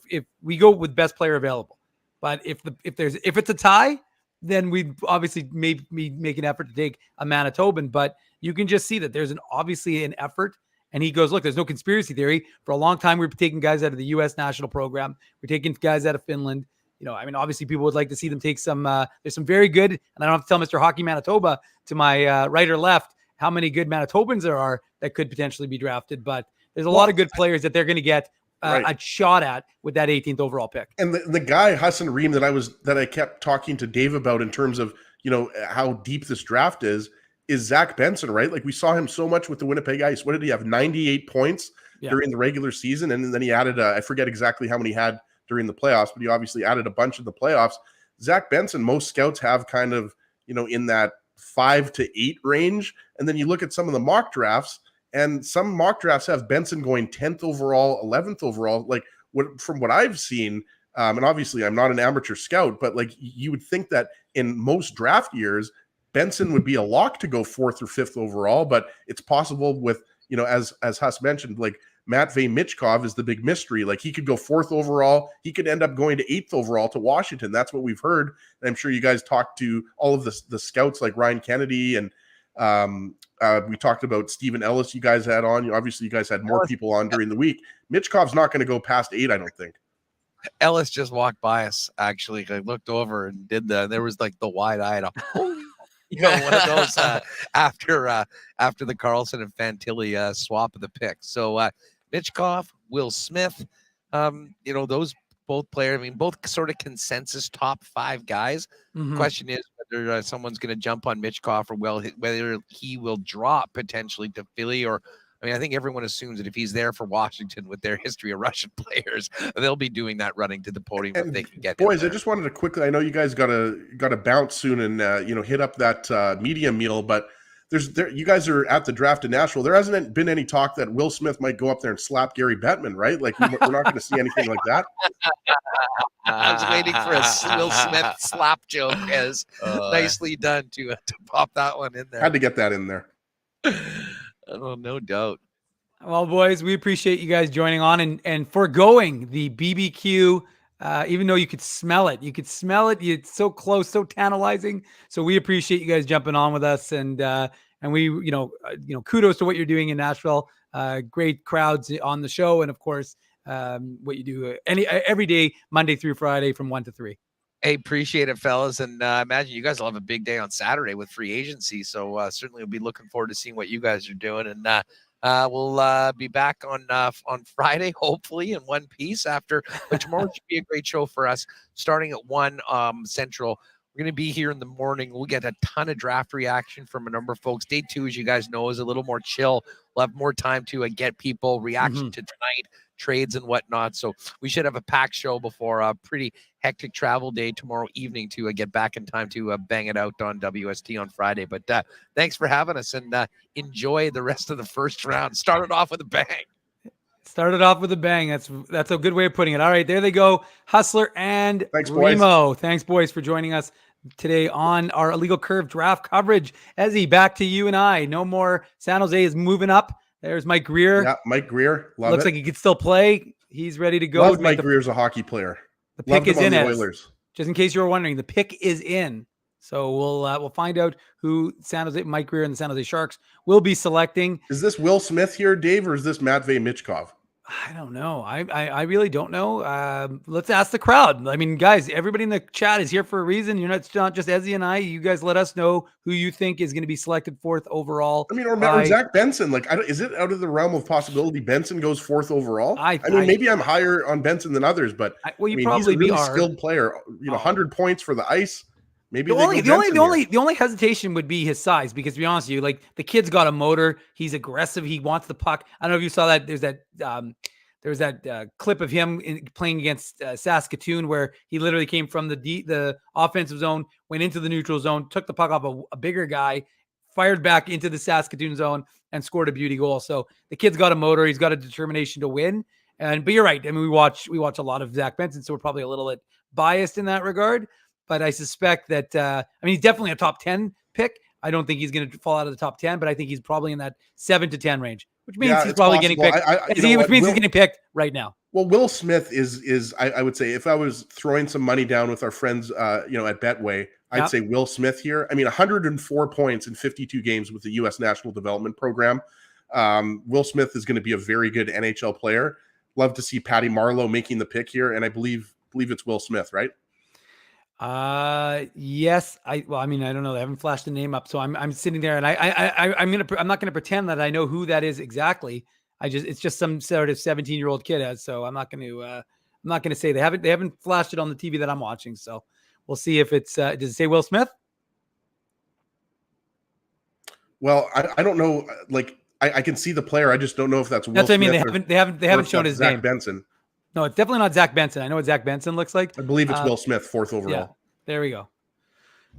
if we go with best player available, but if it's a tie, then we obviously may make an effort to take a Manitoban, but you can just see that there's obviously an effort. And he goes, look, there's no conspiracy theory. For a long time, we were taking guys out of the U.S. national program. We're taking guys out of Finland. Obviously people would like to see them take some, there's some very good, and I don't have to tell Mr. Hockey Manitoba to my right or left how many good Manitobans there are that could potentially be drafted. But there's a lot of good players that they're going to get a shot at with that 18th overall pick. And the guy, Hassan Reem, that I kept talking to Dave about in terms of, how deep this draft is Zach Benson, right? Like, we saw him so much with the Winnipeg Ice. What did he have? 98 points during the regular season. And then he added, I forget exactly how many he had during the playoffs, but he obviously added a bunch in the playoffs. Zach Benson, most scouts have kind of, in that 5 to 8 range. And then you look at some of the mock drafts, and some mock drafts have Benson going 10th overall, 11th overall. Like, from what I've seen, and obviously I'm not an amateur scout, but like, you would think that in most draft years, Benson would be a lock to go 4th or 5th overall, but it's possible with, as Huss mentioned, like Matvei Michkov is the big mystery. Like, he could go 4th overall. He could end up going to 8th overall to Washington. That's what we've heard. And I'm sure you guys talked to all of the scouts like Ryan Kennedy, and we talked about Stephen Ellis you guys had on. Obviously, you guys had more people on during the week. Michkov's not going to go past 8, I don't think. Ellis just walked by us, actually. I looked over and there was like the wide-eyed, one of those after the Carlson and Fantilli swap of the pick. So Michkov, Will Smith, those both players, both sort of consensus top 5 guys. Mm-hmm. Question is whether someone's going to jump on Michkov or whether he will drop potentially to Philly or. I think everyone assumes that if he's there for Washington with their history of Russian players, they'll be doing that running to the podium if they can get boys. I just wanted to quickly. I know you guys got to bounce soon and hit up that media meal, but you guys are at the draft in Nashville. There hasn't been any talk that Will Smith might go up there and slap Gary Bettman, right? Like, we're not going to see anything like that. I was waiting for a Will Smith slap joke. As nicely done to pop that one in there. Had to get that in there. Oh, no doubt. Well, boys, we appreciate you guys joining on and foregoing the BBQ even though you could smell it. It's so close, so tantalizing. So we appreciate you guys jumping on with us, and we, kudos to what you're doing in Nashville. Great crowds on the show, and of course, what you do every day, Monday through Friday from 1 to 3. Hey, appreciate it, fellas. And I imagine you guys will have a big day on Saturday with free agency. So certainly we'll be looking forward to seeing what you guys are doing. And we'll be back on Friday, hopefully in one piece after. But tomorrow should be a great show for us, starting at 1 Central. We're going to be here in the morning. We'll get a ton of draft reaction from a number of folks. Day 2, as you guys know, is a little more chill. We'll have more time to get people reaction to tonight, trades and whatnot. So we should have a packed show before a pretty hectic travel day tomorrow evening to get back in time to bang it out on WST on Friday. But thanks for having us, and enjoy the rest of the first round. Started off with a bang. Started off with a bang. That's a good way of putting it. All right, there they go. Hustler and Thanks, Remo. boys. Thanks, boys, for joining us today on our Illegal Curve draft coverage. Ezzy, back to you and I. No more. San Jose is moving up. There's Mike Greer. Yeah, Mike Greer. Looks like he could still play. He's ready to go. Love Mike Greer's a hockey player. The pick is in. Oilers. Just in case you were wondering, the pick is in. So we'll find out who Mike Greer and the San Jose Sharks will be selecting. Is this Will Smith here, Dave, or is this Matvei Michkov? I don't know. I really don't know. Let's ask the crowd. I mean, guys, everybody in the chat is here for a reason. You're not just Ezzy and I. You guys let us know who you think is going to be selected 4th overall. I mean, or Zach Benson. Like, is it out of the realm of possibility Benson goes 4th overall? I mean, maybe I'm higher on Benson than others, but probably he's a really skilled player. 100 points for the ice. Maybe the only hesitation would be his size, because to be honest with you, like, the kid's got a motor. He's aggressive. He wants the puck. I don't know if you saw that. There's that clip of him playing against Saskatoon, where he literally came from the offensive zone, went into the neutral zone, took the puck off a bigger guy, fired back into the Saskatoon zone, and scored a beauty goal. So the kid's got a motor. He's got a determination to win. But you're right. I mean, we watch a lot of Zach Benson, so we're probably a little bit biased in that regard. But I suspect that, he's definitely a top 10 pick. I don't think he's going to fall out of the top 10, but I think he's probably in that 7 to 10 range, which means he's probably getting picked. Which means he's getting picked right now. Well, Will Smith is I would say, if I was throwing some money down with our friends, at Betway, I'd say Will Smith here. I mean, 104 points in 52 games with the U.S. National Development Program. Will Smith is going to be a very good NHL player. Love to see Patty Marleau making the pick here, and I believe it's Will Smith, right? Yes. I don't know. They haven't flashed the name up, so I'm sitting there, and I'm not gonna pretend that I know who that is exactly. It's just some sort of 17-year-old kid. So I'm not gonna say they haven't flashed it on the TV that I'm watching. So we'll see if it's does it say Will Smith? Well, I don't know. Like, I can see the player. I just don't know if that's Will That's what Smith. I mean. They haven't shown his name. Benson. No, it's definitely not Zach Benson. I know what Zach Benson looks like. I believe it's Will Smith, 4th overall. Yeah, there we go.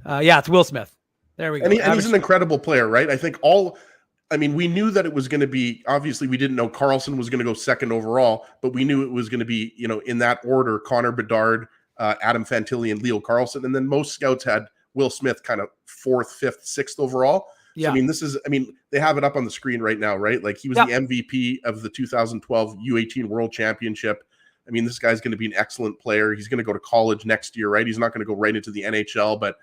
It's Will Smith. There we go. And he's an incredible player, right? I think we knew that it was going to be, obviously we didn't know Carlson was going to go 2nd overall, but we knew it was going to be, in that order, Connor Bedard, Adam Fantilli, and Leo Carlson. And then most scouts had Will Smith kind of 4th, 5th, 6th overall. Yeah. So, they have it up on the screen right now, right? Like, he was the MVP of the 2012 U18 World Championship. This guy's going to be an excellent player. He's going to go to college next year, right? He's not going to go right into the NHL. But,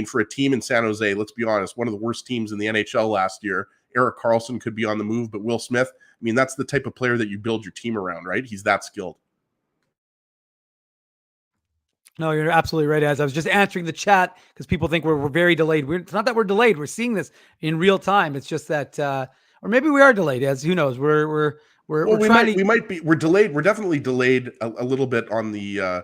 for a team in San Jose, let's be honest, one of the worst teams in the NHL last year, Erik Karlsson could be on the move, but Will Smith, that's the type of player that you build your team around, right? He's that skilled. No, you're absolutely right, Az. I was just answering the chat because people think we're very delayed. It's not that we're delayed. We're seeing this in real time. It's just that, or maybe we are delayed, Az. Who knows? We're delayed. We're definitely delayed a little bit on the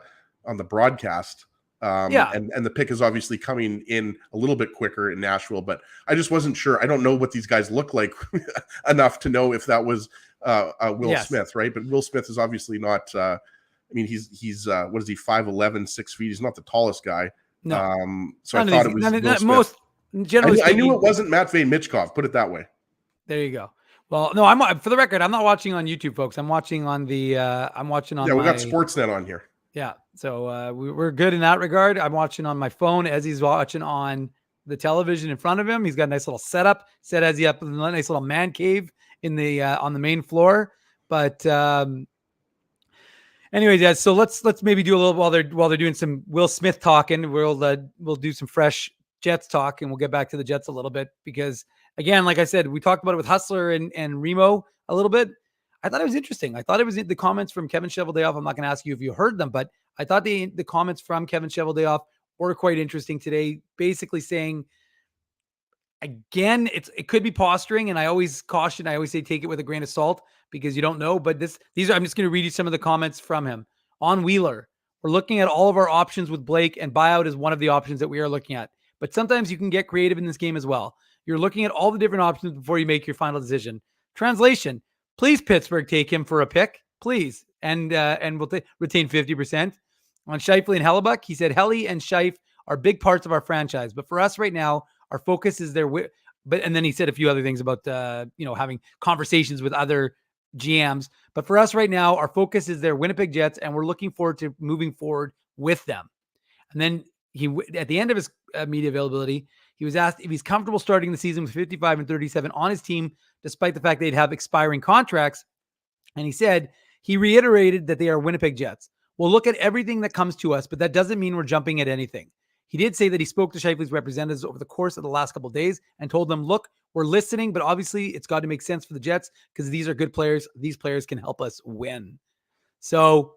broadcast. And the pick is obviously coming in a little bit quicker in Nashville, but I just wasn't sure. I don't know what these guys look like enough to know if that was Will Smith, right? But Will Smith is obviously not. He's what is he? 5'11", 6 feet. He's not the tallest guy. No. So I thought it was Will Smith. I knew it wasn't Matvei Michkov. Put it that way. There you go. Well, no, for the record, I'm not watching on YouTube, folks. I'm watching on the. We got Sportsnet on here. Yeah, so we're good in that regard. I'm watching on my phone as he's watching on the television in front of him. He's got a nice little setup. Set Ezzy up in a nice little man cave in the on the main floor. But Anyways, yeah. So let's maybe do a little while they're doing some Will Smith talking. We'll do some fresh Jets talk, and we'll get back to the Jets a little bit because again, like I said, we talked about it with Hustler and Remo a little bit. I thought it was interesting. I thought it was the comments from Kevin Cheveldayoff. I'm not going to ask you if you heard them, but I thought the comments from Kevin Cheveldayoff were quite interesting today. Basically saying, again, it could be posturing, and I always caution. I always say take it with a grain of salt because you don't know. But these are. I'm just going to read you some of the comments from him on Wheeler. We're looking at all of our options with Blake, and buyout is one of the options that we are looking at. But sometimes you can get creative in this game as well. You're looking at all the different options before you make your final decision. Translation: please, Pittsburgh, take him for a pick, please, and we'll retain 50%. On Scheifele and Hellebuck, he said Helly and Scheif are big parts of our franchise, but for us right now, our focus is their. And then he said a few other things about having conversations with other GMs. But for us right now, our focus is their Winnipeg Jets, and we're looking forward to moving forward with them. And then at the end of his media availability, he was asked if he's comfortable starting the season with 55 and 37 on his team, despite the fact they'd have expiring contracts. And he said he reiterated that they are Winnipeg Jets. We'll look at everything that comes to us, but that doesn't mean we're jumping at anything. He did say that he spoke to Scheifele's representatives over the course of the last couple of days and told them, look, we're listening, but obviously it's got to make sense for the Jets because these are good players. These players can help us win. So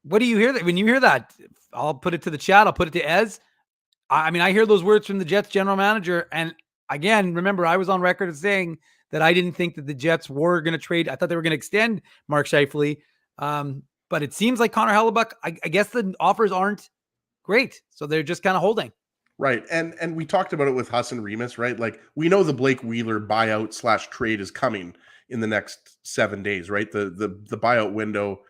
what do you hear? When you hear that, I'll put it to the chat. I'll put it to Ez. I mean, I hear those words from the Jets general manager. And again, remember, I was on record as saying that I didn't think that the Jets were going to trade. I thought they were going to extend Mark Scheifele. But it seems like Connor Hellebuck, I guess the offers aren't great. So they're just kind of holding. Right. And we talked about it with Huss and Remus, right? Like we know the Blake Wheeler buyout / trade is coming in the next 7 days, right? The buyout window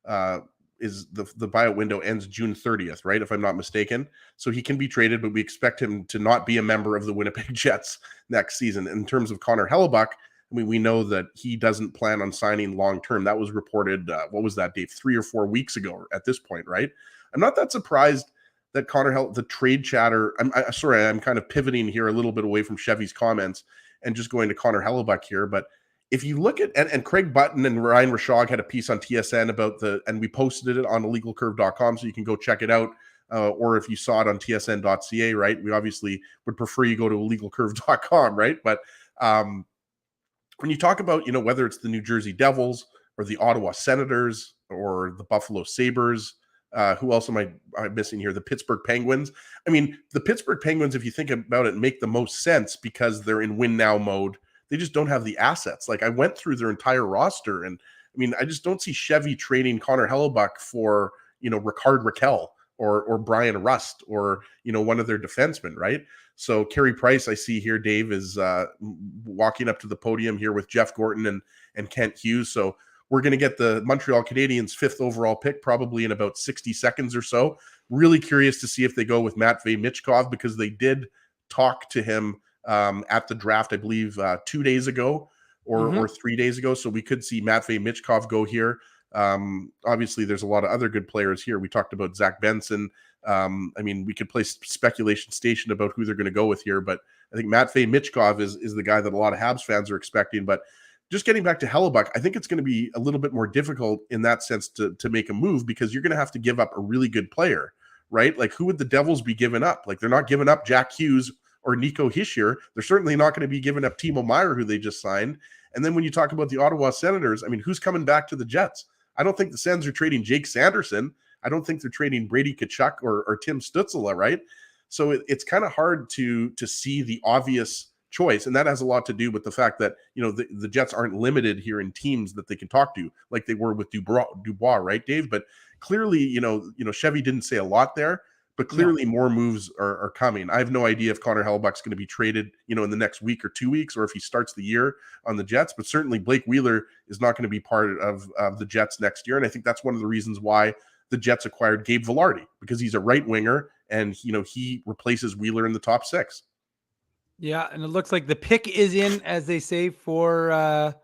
the buyout window ends June 30th, right? If I'm not mistaken. So he can be traded, but we expect him to not be a member of the Winnipeg Jets next season. In terms of Connor Hellebuck, I mean, we know that he doesn't plan on signing long-term. That was reported, what was that, Dave? 3 or 4 weeks ago at this point, right? I'm not that surprised that the trade chatter, I'm kind of pivoting here a little bit away from Chevy's comments and just going to Connor Hellebuck here. But if you look at, and Craig Button and Ryan Rashog had a piece on TSN about and we posted it on illegalcurve.com, so you can go check it out. Or if you saw it on tsn.ca, right? We obviously would prefer you go to illegalcurve.com, right? But when you talk about, whether it's the New Jersey Devils or the Ottawa Senators or the Buffalo Sabres, who else am I missing here? The Pittsburgh Penguins. I mean, the Pittsburgh Penguins, if you think about it, make the most sense because they're in win now mode. They just don't have the assets. Like I went through their entire roster, and I mean, I just don't see Chevy trading Connor Hellebuck for, Ricard Raquel or Brian Rust or, one of their defensemen, right? So Carey Price, I see here, Dave, is walking up to the podium here with Jeff Gorton and Kent Hughes. So we're going to get the Montreal Canadiens' 5th overall pick probably in about 60 seconds or so. Really curious to see if they go with Matvei Michkov because they did talk to him at the draft, I believe, 2 days ago or 3 days ago. So we could see Matvei Michkov go here. Obviously, there's a lot of other good players here. We talked about Zach Benson. I mean, we could play speculation station about who they're going to go with here, but I think Matvei Michkov is the guy that a lot of Habs fans are expecting. But just getting back to Hellebuck, I think it's going to be a little bit more difficult in that sense to make a move because you're going to have to give up a really good player, right? Like who would the Devils be giving up? Like they're not giving up Jack Hughes or Nico Hischier. They're certainly not going to be giving up Timo Meier, who they just signed. And then when you talk about the Ottawa Senators, I mean, who's coming back to the Jets? I don't think the Sens are trading Jake Sanderson. I don't think they're trading Brady Tkachuk or Tim Stützle, right? So it's kind of hard to see the obvious choice. And that has a lot to do with the fact that, the Jets aren't limited here in teams that they can talk to like they were with Dubois, right, Dave? But clearly, Chevy didn't say a lot there, but clearly more moves are coming. I have no idea if Connor Hellebuck's going to be traded, in the next week or 2 weeks, or if he starts the year on the Jets, but certainly Blake Wheeler is not going to be part of the Jets next year. And I think that's one of the reasons why the Jets acquired Gabe Vilardi, because he's a right winger and, he replaces Wheeler in the top 6. Yeah, and it looks like the pick is in, as they say, for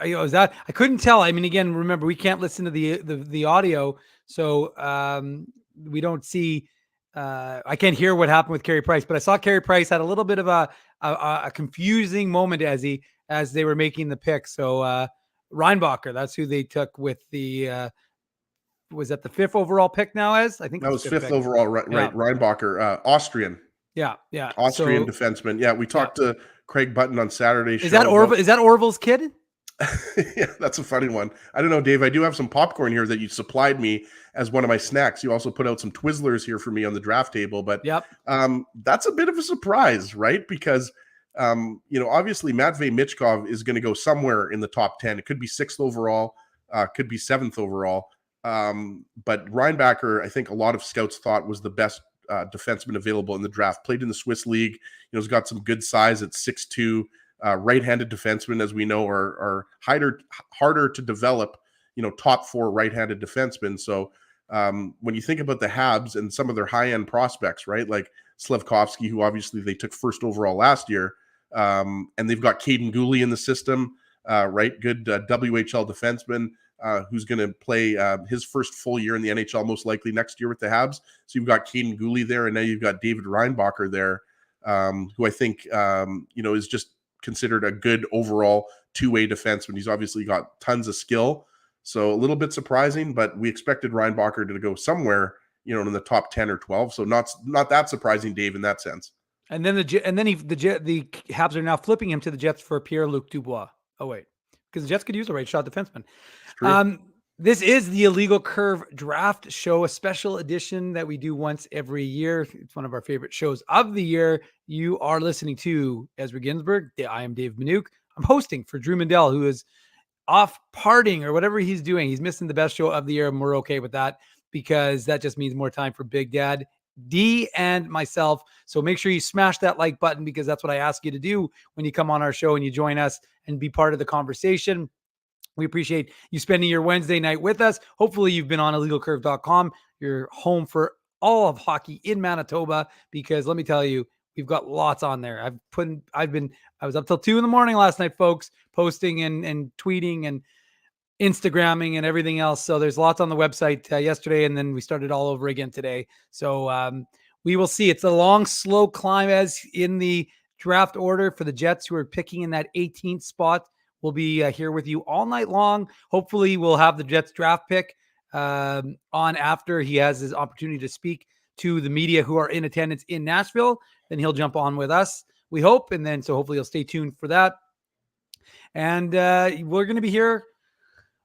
is that I couldn't tell. I mean, again, remember we can't listen to the audio, so we don't see. I can't hear what happened with Carey Price, but I saw Carey Price had a little bit of a confusing moment as they were making the pick. So Reinbacher, that's who they took with the was that the 5th overall pick now, Ez? I think That it's was 5th 5th pick. overall, right? Yeah. Reinbacher, Austrian So, defenseman. Yeah, we talked to Craig Button on Saturday's show. Is that Orville's kid? Yeah, that's a funny one. I don't know, Dave. I do have some popcorn here that you supplied me as one of my snacks. You also put out some Twizzlers here for me on the draft table, but that's a bit of a surprise, right? Because obviously Matvei Michkov is going to go somewhere in the top 10. It could be 6th overall, could be 7th overall. But Reinbacher, I think a lot of scouts thought was the best defenseman available in the draft. Played in the Swiss League. He's got some good size at 6'2". Right-handed defensemen, as we know, are harder to develop, top 4 right-handed defensemen. So when you think about the Habs and some of their high-end prospects, right, like Slafkovsky, who obviously they took 1st overall last year, and they've got Caden Gooley in the system, right, good WHL defenseman who's going to play his first full year in the NHL most likely next year with the Habs. So you've got Caden Gooley there, and now you've got David Reinbacher there, who I think, is just considered a good overall two-way defenseman. He's obviously got tons of skill, so a little bit surprising, but we expected Reinbacher to go somewhere, in the top 10 or 12. So not that surprising, Dave, in that sense. And then the Habs are now flipping him to the Jets for Pierre-Luc Dubois. Oh wait, because the Jets could use a right shot defenseman. This is the Illegal Curve Draft Show, a special edition that we do once every year. It's one of our favorite shows of the year. You are listening to Ezra Ginsburg. I am Dave Minuk. I'm hosting for Drew Mandel, who is off partying or whatever he's doing. He's missing the best show of the year, and we're okay with that because that just means more time for Big Dad D and myself. So make sure you smash that like button because that's what I ask you to do when you come on our show and you join us and be part of the conversation. We appreciate you spending your Wednesday night with us. Hopefully you've been on illegalcurve.com. You're home for all of hockey in Manitoba because let me tell you, we've got lots on there. I was up till 2 a.m. last night, folks, posting and tweeting and Instagramming and everything else. So there's lots on the website yesterday, and then we started all over again today. So we will see. It's a long, slow climb as in the draft order for the Jets, who are picking in that 18th spot. We'll be here with you all night long. Hopefully we'll have the Jets draft pick on after he has his opportunity to speak to the media who are in attendance in Nashville. Then he'll jump on with us, we hope. And then so hopefully you'll stay tuned for that. And we're going to be here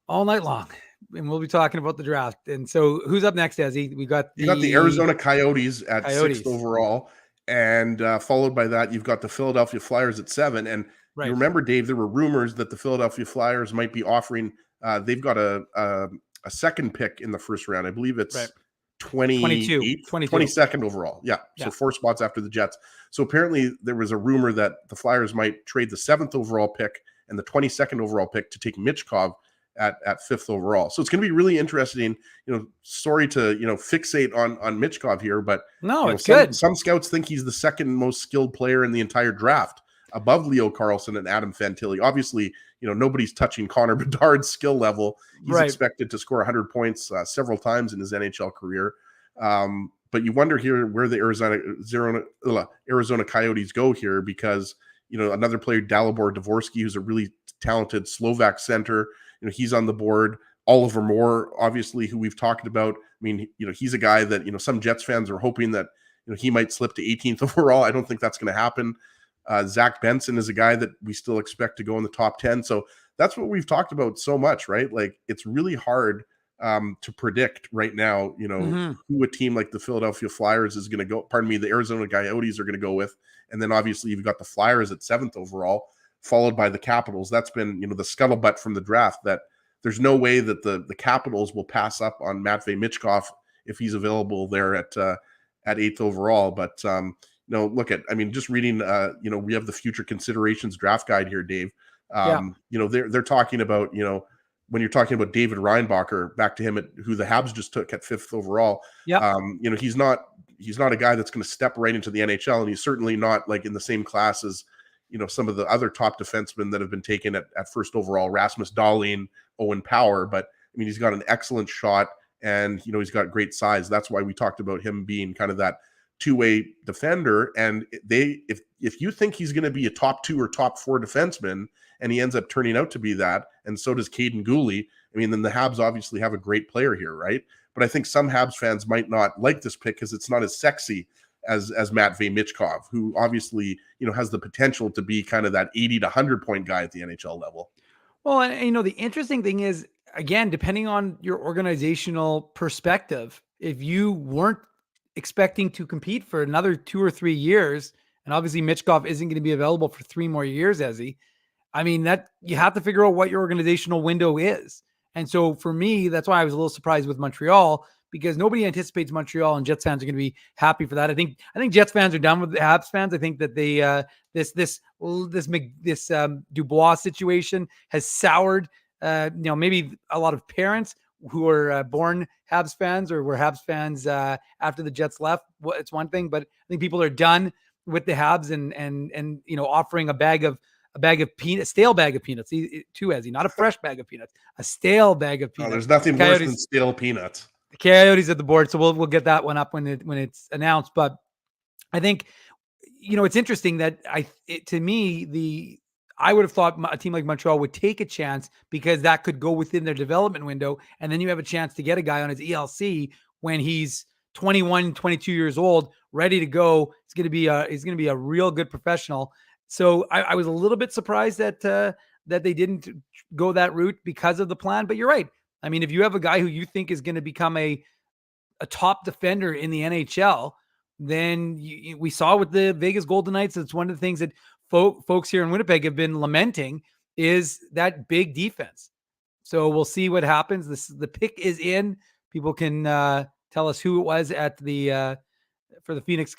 all night long, and we'll be talking about the draft. And so who's up next, Ezzy? You got the Arizona Coyotes at 6th overall. And followed by that, you've got the Philadelphia Flyers at 7. And you remember, Dave, there were rumors that the Philadelphia Flyers might be offering, they've got a second pick in the first round. I believe it's 22nd overall. Yeah. So 4 spots after the Jets. So apparently there was a rumor that the Flyers might trade the 7th overall pick and the 22nd overall pick to take Michkov at 5th overall. So it's going to be really interesting. Sorry to, fixate on Michkov here, but it's good. Some scouts think he's the second most skilled player in the entire draft, above Leo Carlson and Adam Fantilli. Obviously, nobody's touching Connor Bedard's skill level. He's expected to score 100 points several times in his NHL career. But you wonder here where the Arizona Coyotes go here because, another player, Dalibor Dvorsky, who's a really talented Slovak center, he's on the board. Oliver Moore, obviously, who we've talked about. I mean, he's a guy that, some Jets fans are hoping that, he might slip to 18th overall. I don't think that's going to happen. Zach Benson is a guy that we still expect to go in the top 10. So that's what we've talked about so much, right? Like, it's really hard to predict right now, who a team like the Philadelphia Flyers is going to go, the Arizona Coyotes are going to go with. And then obviously you've got the Flyers at 7th overall, followed by the Capitals. That's been, the scuttlebutt from the draft that there's no way that the Capitals will pass up on Matvei Michkov if he's available there at 8th overall. But, just reading, we have the future considerations draft guide here, Dave. They're talking about, when you're talking about David Reinbacher, back to him who the Habs just took at 5th overall. He's not a guy that's going to step right into the NHL, and he's certainly not like in the same class as, some of the other top defensemen that have been taken at 1st overall, Rasmus Dahlin, Owen Power. But I mean, he's got an excellent shot and, he's got great size. That's why we talked about him being kind of that two-way defender. And if you think he's going to be a top 2 or top 4 defenseman, and he ends up turning out to be that, and so does Caden Gooley, I mean, then the Habs obviously have a great player here, right? But I think some Habs fans might not like this pick because it's not as sexy as Matvei Michkov, who obviously, has the potential to be kind of that 80 to 100-point guy at the NHL level. Well, and the interesting thing is, again, depending on your organizational perspective, if you weren't expecting to compete for another 2 or 3 years, and obviously Michkov isn't going to be available for 3 more years, Ezzy, I mean, that you have to figure out what your organizational window is. And so for me, that's why I was a little surprised with Montreal, because nobody anticipates Montreal, and Jets fans are going to be happy for that. I think Jets fans are done with the Habs fans. I think that they this Dubois situation has soured maybe a lot of parents who are born Habs fans or were Habs fans after the Jets left. Well, it's one thing, but I think people are done with the Habs and offering a peanuts, stale bag of peanuts too, Ezzy, not a fresh bag of peanuts, a stale bag of peanuts. There's nothing worse than stale peanuts. The Coyotes at the board, so we'll get that one up when it's announced. But I think it's interesting that I would have thought a team like Montreal would take a chance because that could go within their development window, and then you have a chance to get a guy on his ELC when he's 21, 22 years old, ready to go. He's going to be a real good professional. So I was a little bit surprised that they didn't go that route because of the plan. But you're right. I mean, if you have a guy who you think is going to become a top defender in the NHL, then we saw with the Vegas Golden Knights, it's one of the things that folks here in Winnipeg have been lamenting is that big defense. So we'll see what happens. The pick is in. People can tell us who it was at for the Phoenix,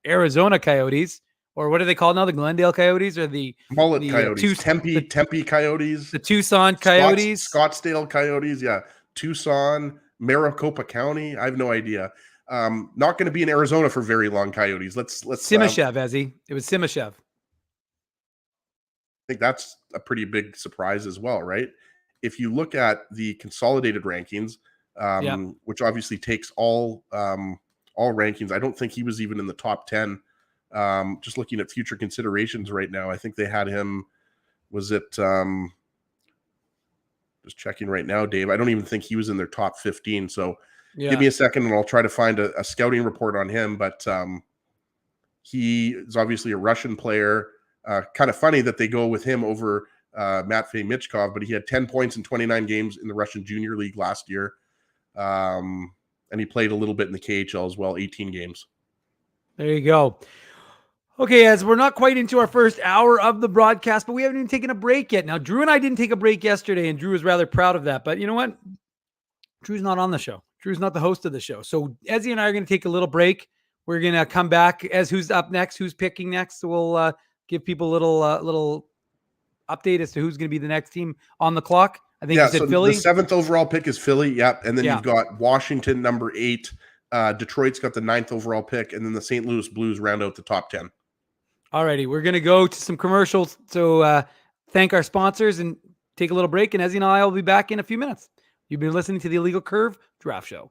Arizona Coyotes. Or what are they called now? The Glendale Coyotes or the Mullet Coyotes, Tempe Coyotes, the Tucson Coyotes, Scottsdale Coyotes. Yeah. Tucson, Maricopa County. I have no idea. Not going to be in Arizona for very long, Coyotes. Let's Simashev, Ezzy. It was Simashev. I think that's a pretty big surprise as well, right? If you look at the consolidated rankings, which obviously takes all rankings, I don't think he was even in the top 10. Just looking at future considerations right now, I think they had him, just checking right now, Dave, I don't even think he was in their top 15. So give me a second and I'll try to find a scouting report on him. But he is obviously a Russian player. Kind of funny that they go with him over Matvei Michkov, but he had 10 points in 29 games in the Russian Junior League last year. And he played a little bit in the KHL as well, 18 games. There you go. Okay, as we're not quite into our first hour of the broadcast, but we haven't even taken a break yet. Now, Drew and I didn't take a break yesterday, and Drew was rather proud of that. But you know what? Drew's not on the show. Drew's not the host of the show. So Ezzy and I are going to take a little break. We're going to come back as who's up next, who's picking next. So we'll give people a little update as to who's going to be the next team on the clock. I think you said Philly. The 7th overall pick is Philly. Yep. And then you've got Washington, number 8. Detroit's got the 9th overall pick, and then the St. Louis Blues round out the top 10. All righty, we're going to go to some commercials. So thank our sponsors and take a little break. And Ezzy and I will be back in a few minutes. You've been listening to the Illegal Curve Draft Show.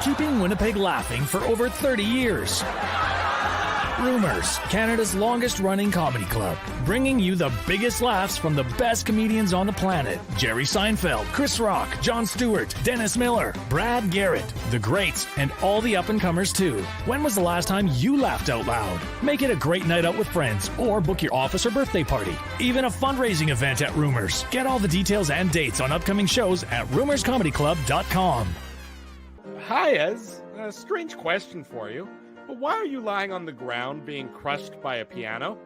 Keeping Winnipeg laughing for over 30 years. Rumors, Canada's longest-running comedy club, bringing you the biggest laughs from the best comedians on the planet. Jerry Seinfeld, Chris Rock, Jon Stewart, Dennis Miller, Brad Garrett, the greats, and all the up-and-comers too. When was the last time you laughed out loud? Make it a great night out with friends, or book your office or birthday party. Even a fundraising event at Rumors. Get all the details and dates on upcoming shows at rumorscomedyclub.com. Hi, Ez. A strange question for you. But why are you lying on the ground being crushed by a piano?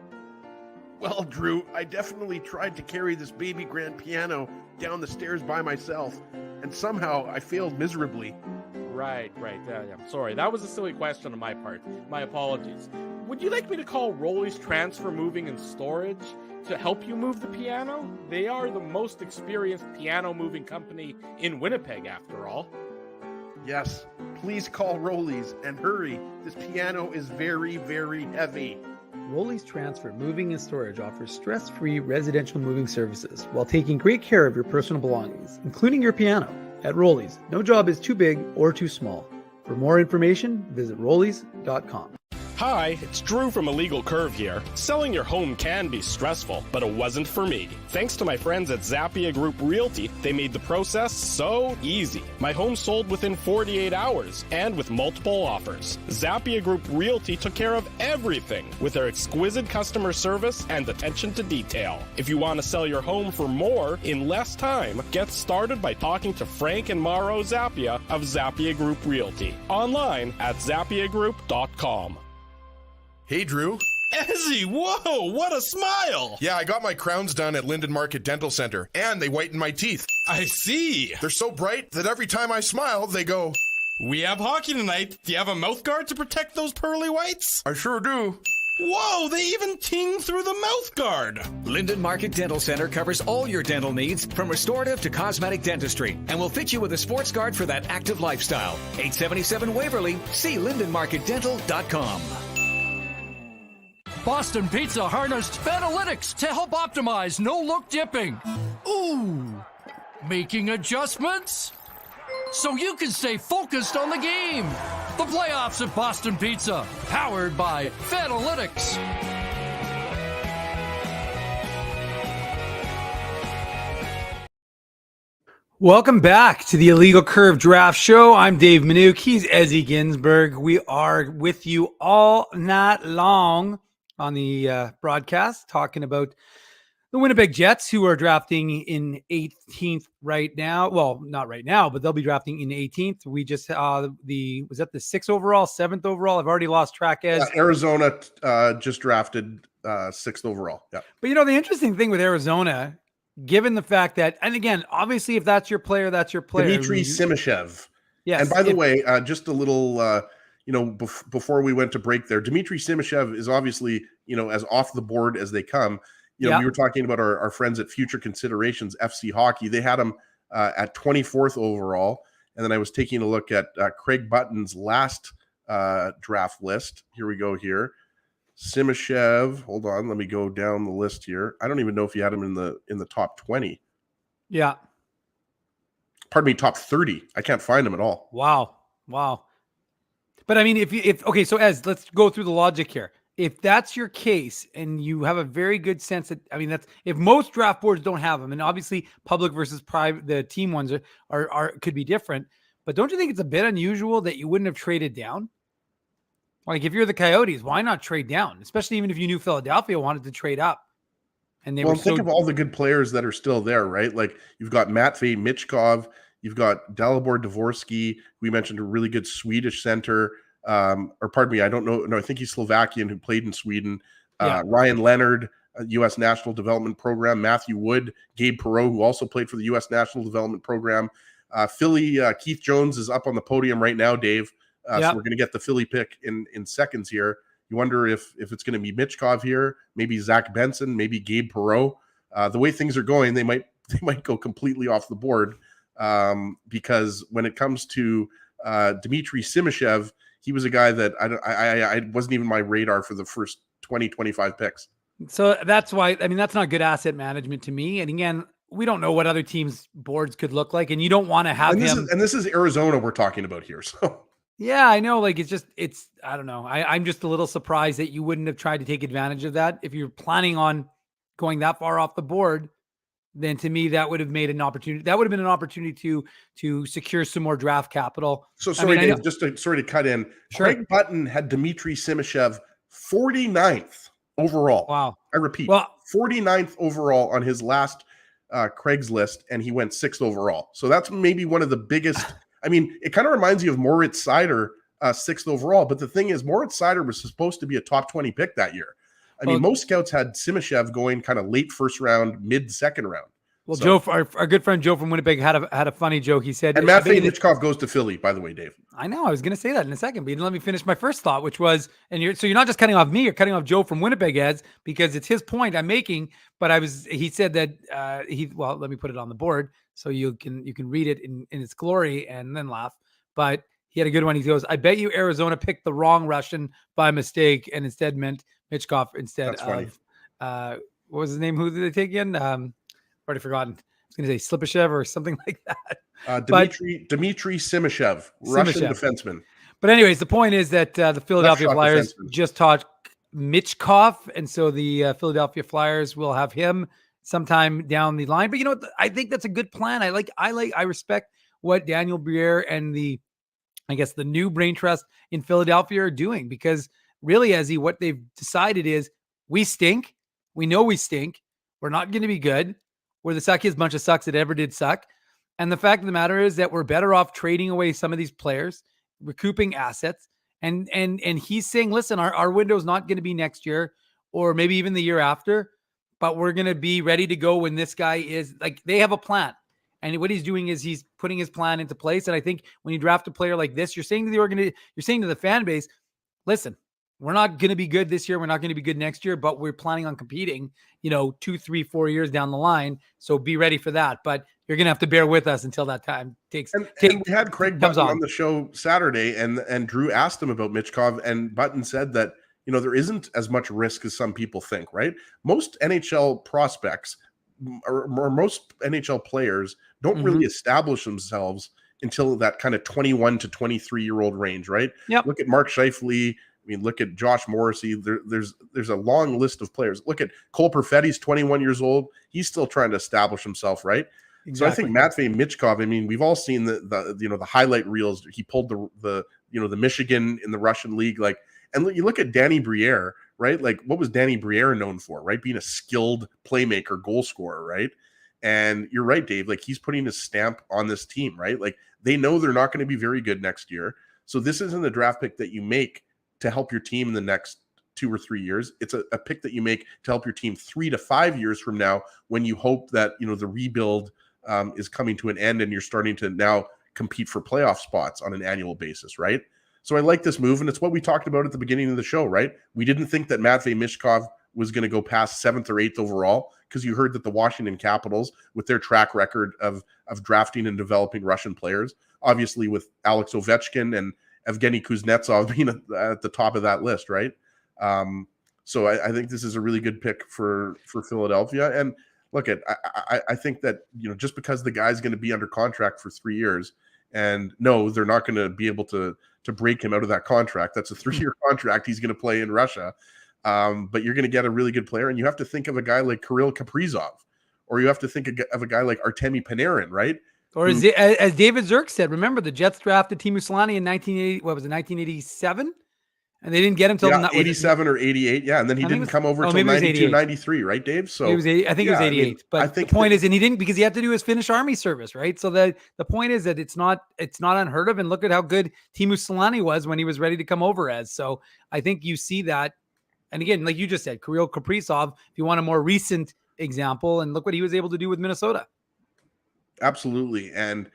Well, Drew, I definitely tried to carry this baby grand piano down the stairs by myself, and somehow I failed miserably. Right. Yeah, I'm sorry. That was a silly question on my part. My apologies. Would you like me to call Rolly's Transfer Moving and Storage to help you move the piano? They are the most experienced piano moving company in Winnipeg, after all. Yes, please call Rolly's and hurry. This piano is very, very heavy. Rolly's Transfer Moving and Storage offers stress-free residential moving services while taking great care of your personal belongings, including your piano. At Rolly's, no job is too big or too small. For more information, visit rollies.com. Hi, it's Drew from Illegal Curve here. Selling your home can be stressful, but it wasn't for me. Thanks to my friends at Zappia Group Realty, they made the process so easy. My home sold within 48 hours and with multiple offers. Zappia Group Realty took care of everything with their exquisite customer service and attention to detail. If you want to sell your home for more in less time, get started by talking to Frank and Mauro Zappia of Zappia Group Realty. Online at zappiagroup.com. Hey, Drew. Ezzy, whoa, what a smile! Yeah, I got my crowns done at Linden Market Dental Center, and they whiten my teeth. I see. They're so bright that every time I smile, they go... We have hockey tonight. Do you have a mouth guard to protect those pearly whites? I sure do. Whoa, they even ting through the mouth guard. Linden Market Dental Center covers all your dental needs from restorative to cosmetic dentistry and will fit you with a sports guard for that active lifestyle. 877 Waverly. See lindenmarketdental.com. Boston Pizza harnessed Fanalytics to help optimize no-look dipping. Ooh, making adjustments so you can stay focused on the game. The playoffs at Boston Pizza, powered by Fanalytics. Welcome back to the Illegal Curve Draft Show. I'm Dave Minuk. He's Ezzy Ginsburg. We are with you all night long on the broadcast, talking about the Winnipeg Jets, who are drafting in 18th right now. Well, not right now, but they'll be drafting in 18th. We just was that the 6th overall, 7th overall? I've already lost track. As Arizona just drafted 6th overall. Yeah. But the interesting thing with Arizona, given the fact that, and again, obviously, if that's your player, that's your player. Dmitry Simashev. Yes. And by the way, just a little, before we went to break there, Dmitry Simashev is obviously, as off the board as they come. We were talking about our friends at Future Considerations, FC Hockey. They had him at 24th overall. And then I was taking a look at Craig Button's last draft list. Here we go here. Simashev, hold on, let me go down the list here. I don't even know if he had him in the top 20. Yeah. Pardon me, top 30. I can't find him at all. Wow. But I mean, okay, so let's go through the logic here. If that's your case and you have a very good sense that, that's if most draft boards don't have them, and obviously public versus private, the team ones are could be different, but don't you think it's a bit unusual that you wouldn't have traded down? Like if you're the Coyotes, why not trade down? Especially even if you knew Philadelphia wanted to trade up. And think of all the good players that are still there, right? Like you've got Matvei Michkov, you've got Dalibor Dvorsky. We mentioned a really good Swedish center. Or pardon me, I don't know. No, I think he's Slovakian who played in Sweden. Ryan Leonard, U.S. National Development Program. Matthew Wood, Gabe Perreault, who also played for the U.S. National Development Program. Philly, Keith Jones is up on the podium right now, Dave. So we're going to get the Philly pick in seconds here. You wonder if it's going to be Michkov here, maybe Zach Benson, maybe Gabe Perreault. The way things are going, they might go completely off the board because when it comes to Dmitry Simashev, he was a guy that I wasn't even my radar for the first 20, 25 picks. So that's why, that's not good asset management to me. And again, we don't know what other teams' boards could look like, and you don't want to have him. This is Arizona we're talking about here. So yeah, I know. Like it's I don't know. I'm just a little surprised that you wouldn't have tried to take advantage of that. If you're planning on going that far off the board, then to me that would have made an opportunity. That would have been an opportunity to secure some more draft capital. So sorry, Dave, just to cut in. Sure. Craig Button had Dmitry Simashev 49th overall. Wow. I repeat, 49th overall on his last Craig's list, and he went 6th overall. So that's maybe one of the biggest. It kind of reminds you of Moritz Seider, 6th overall. But the thing is, Moritz Seider was supposed to be a top 20 pick that year. Most scouts had Simashev going kind of late first round, mid second round. Well, so, Joe, our good friend Joe from Winnipeg had a funny joke. He said, and Matvei Michkov goes to Philly, by the way, Dave. I know. I was going to say that in a second, but you didn't let me finish my first thought, which was, you're not just cutting off me, you're cutting off Joe from Winnipeg ads because it's his point I'm making. But he said that let me put it on the board so you can read it in its glory and then laugh. But he had a good one. He goes, I bet you Arizona picked the wrong Russian by mistake and instead meant Michkov instead of what was his name? Who did they take in? Already forgotten. I was going to say Slipashev or something like that. Dmitry Simashev, Russian defenseman. But anyways, the point is that the Philadelphia shot Flyers defenseman. just taught Michkov, and so the Philadelphia Flyers will have him sometime down the line. But you know what? I think that's a good plan. I respect what Daniel Briere and the new brain trust in Philadelphia are doing, because really, Ezzy, what they've decided is we stink. We know we stink. We're not going to be good. We're the suckiest bunch of sucks that ever did suck. And the fact of the matter is that we're better off trading away some of these players, recouping assets. And he's saying, listen, our window is not going to be next year or maybe even the year after, but we're going to be ready to go when this guy is like, they have a plan. And what he's doing is he's putting his plan into place. And I think when you draft a player like this, you're saying to you're saying to the fan base, listen, we're not going to be good this year. We're not going to be good next year, but we're planning on competing, 2, 3, 4 years down the line. So be ready for that. But you're going to have to bear with us until that time takes. And we had Craig Button on the show Saturday, and Drew asked him about Michkov, and Button said that, there isn't as much risk as some people think, right? Most NHL prospects or most NHL players don't really establish themselves until that kind of 21 to 23-year-old range, right? Yep. Look at Mark Scheifele. Look at Josh Morrissey. There's a long list of players. Look at Cole Perfetti's 21 years old. He's still trying to establish himself, right? Exactly. So I think Matvei Michkov, we've all seen the highlight reels. He pulled the Michigan in the Russian league, and you look at Danny Briere, right? Like, what was Danny Briere known for, right? Being a skilled playmaker, goal scorer, right? And you're right, Dave. Like, he's putting his stamp on this team, right? Like, they know they're not going to be very good next year. So this isn't a draft pick that you make to help your team in the next 2 or 3 years. It's a pick that you make to help your team 3 to 5 years from now, when you hope that, the rebuild is coming to an end and you're starting to now compete for playoff spots on an annual basis, right? So I like this move, and it's what we talked about at the beginning of the show, right? We didn't think that Matvei Michkov was going to go past 7th or 8th overall, because you heard that the Washington Capitals, with their track record of drafting and developing Russian players, obviously with Alex Ovechkin and Evgeny Kuznetsov being at the top of that list, right? So I think this is a really good pick for Philadelphia. And look, I think that, just because the guy's going to be under contract for 3 years, and no, they're not going to be able to break him out of that contract. That's a 3-year contract he's going to play in Russia. But you're going to get a really good player, and you have to think of a guy like Kirill Kaprizov, or you have to think of a guy like Artemi Panarin, right? Or as David Zirk said, remember the Jets drafted Teemu Selanne in 1987? And they didn't get him till 87 or 88. Yeah. And then he didn't come over until 92, 93, right, Dave? So I think it was 88. But I think the point is, and he didn't, because he had to do his Finnish army service, right? So the point is that it's not unheard of. And look at how good Teemu Selanne was when he was ready to come over as. So I think you see that. And again, like you just said, Kirill Kaprizov, if you want a more recent example, and look what he was able to do with Minnesota. Absolutely. And,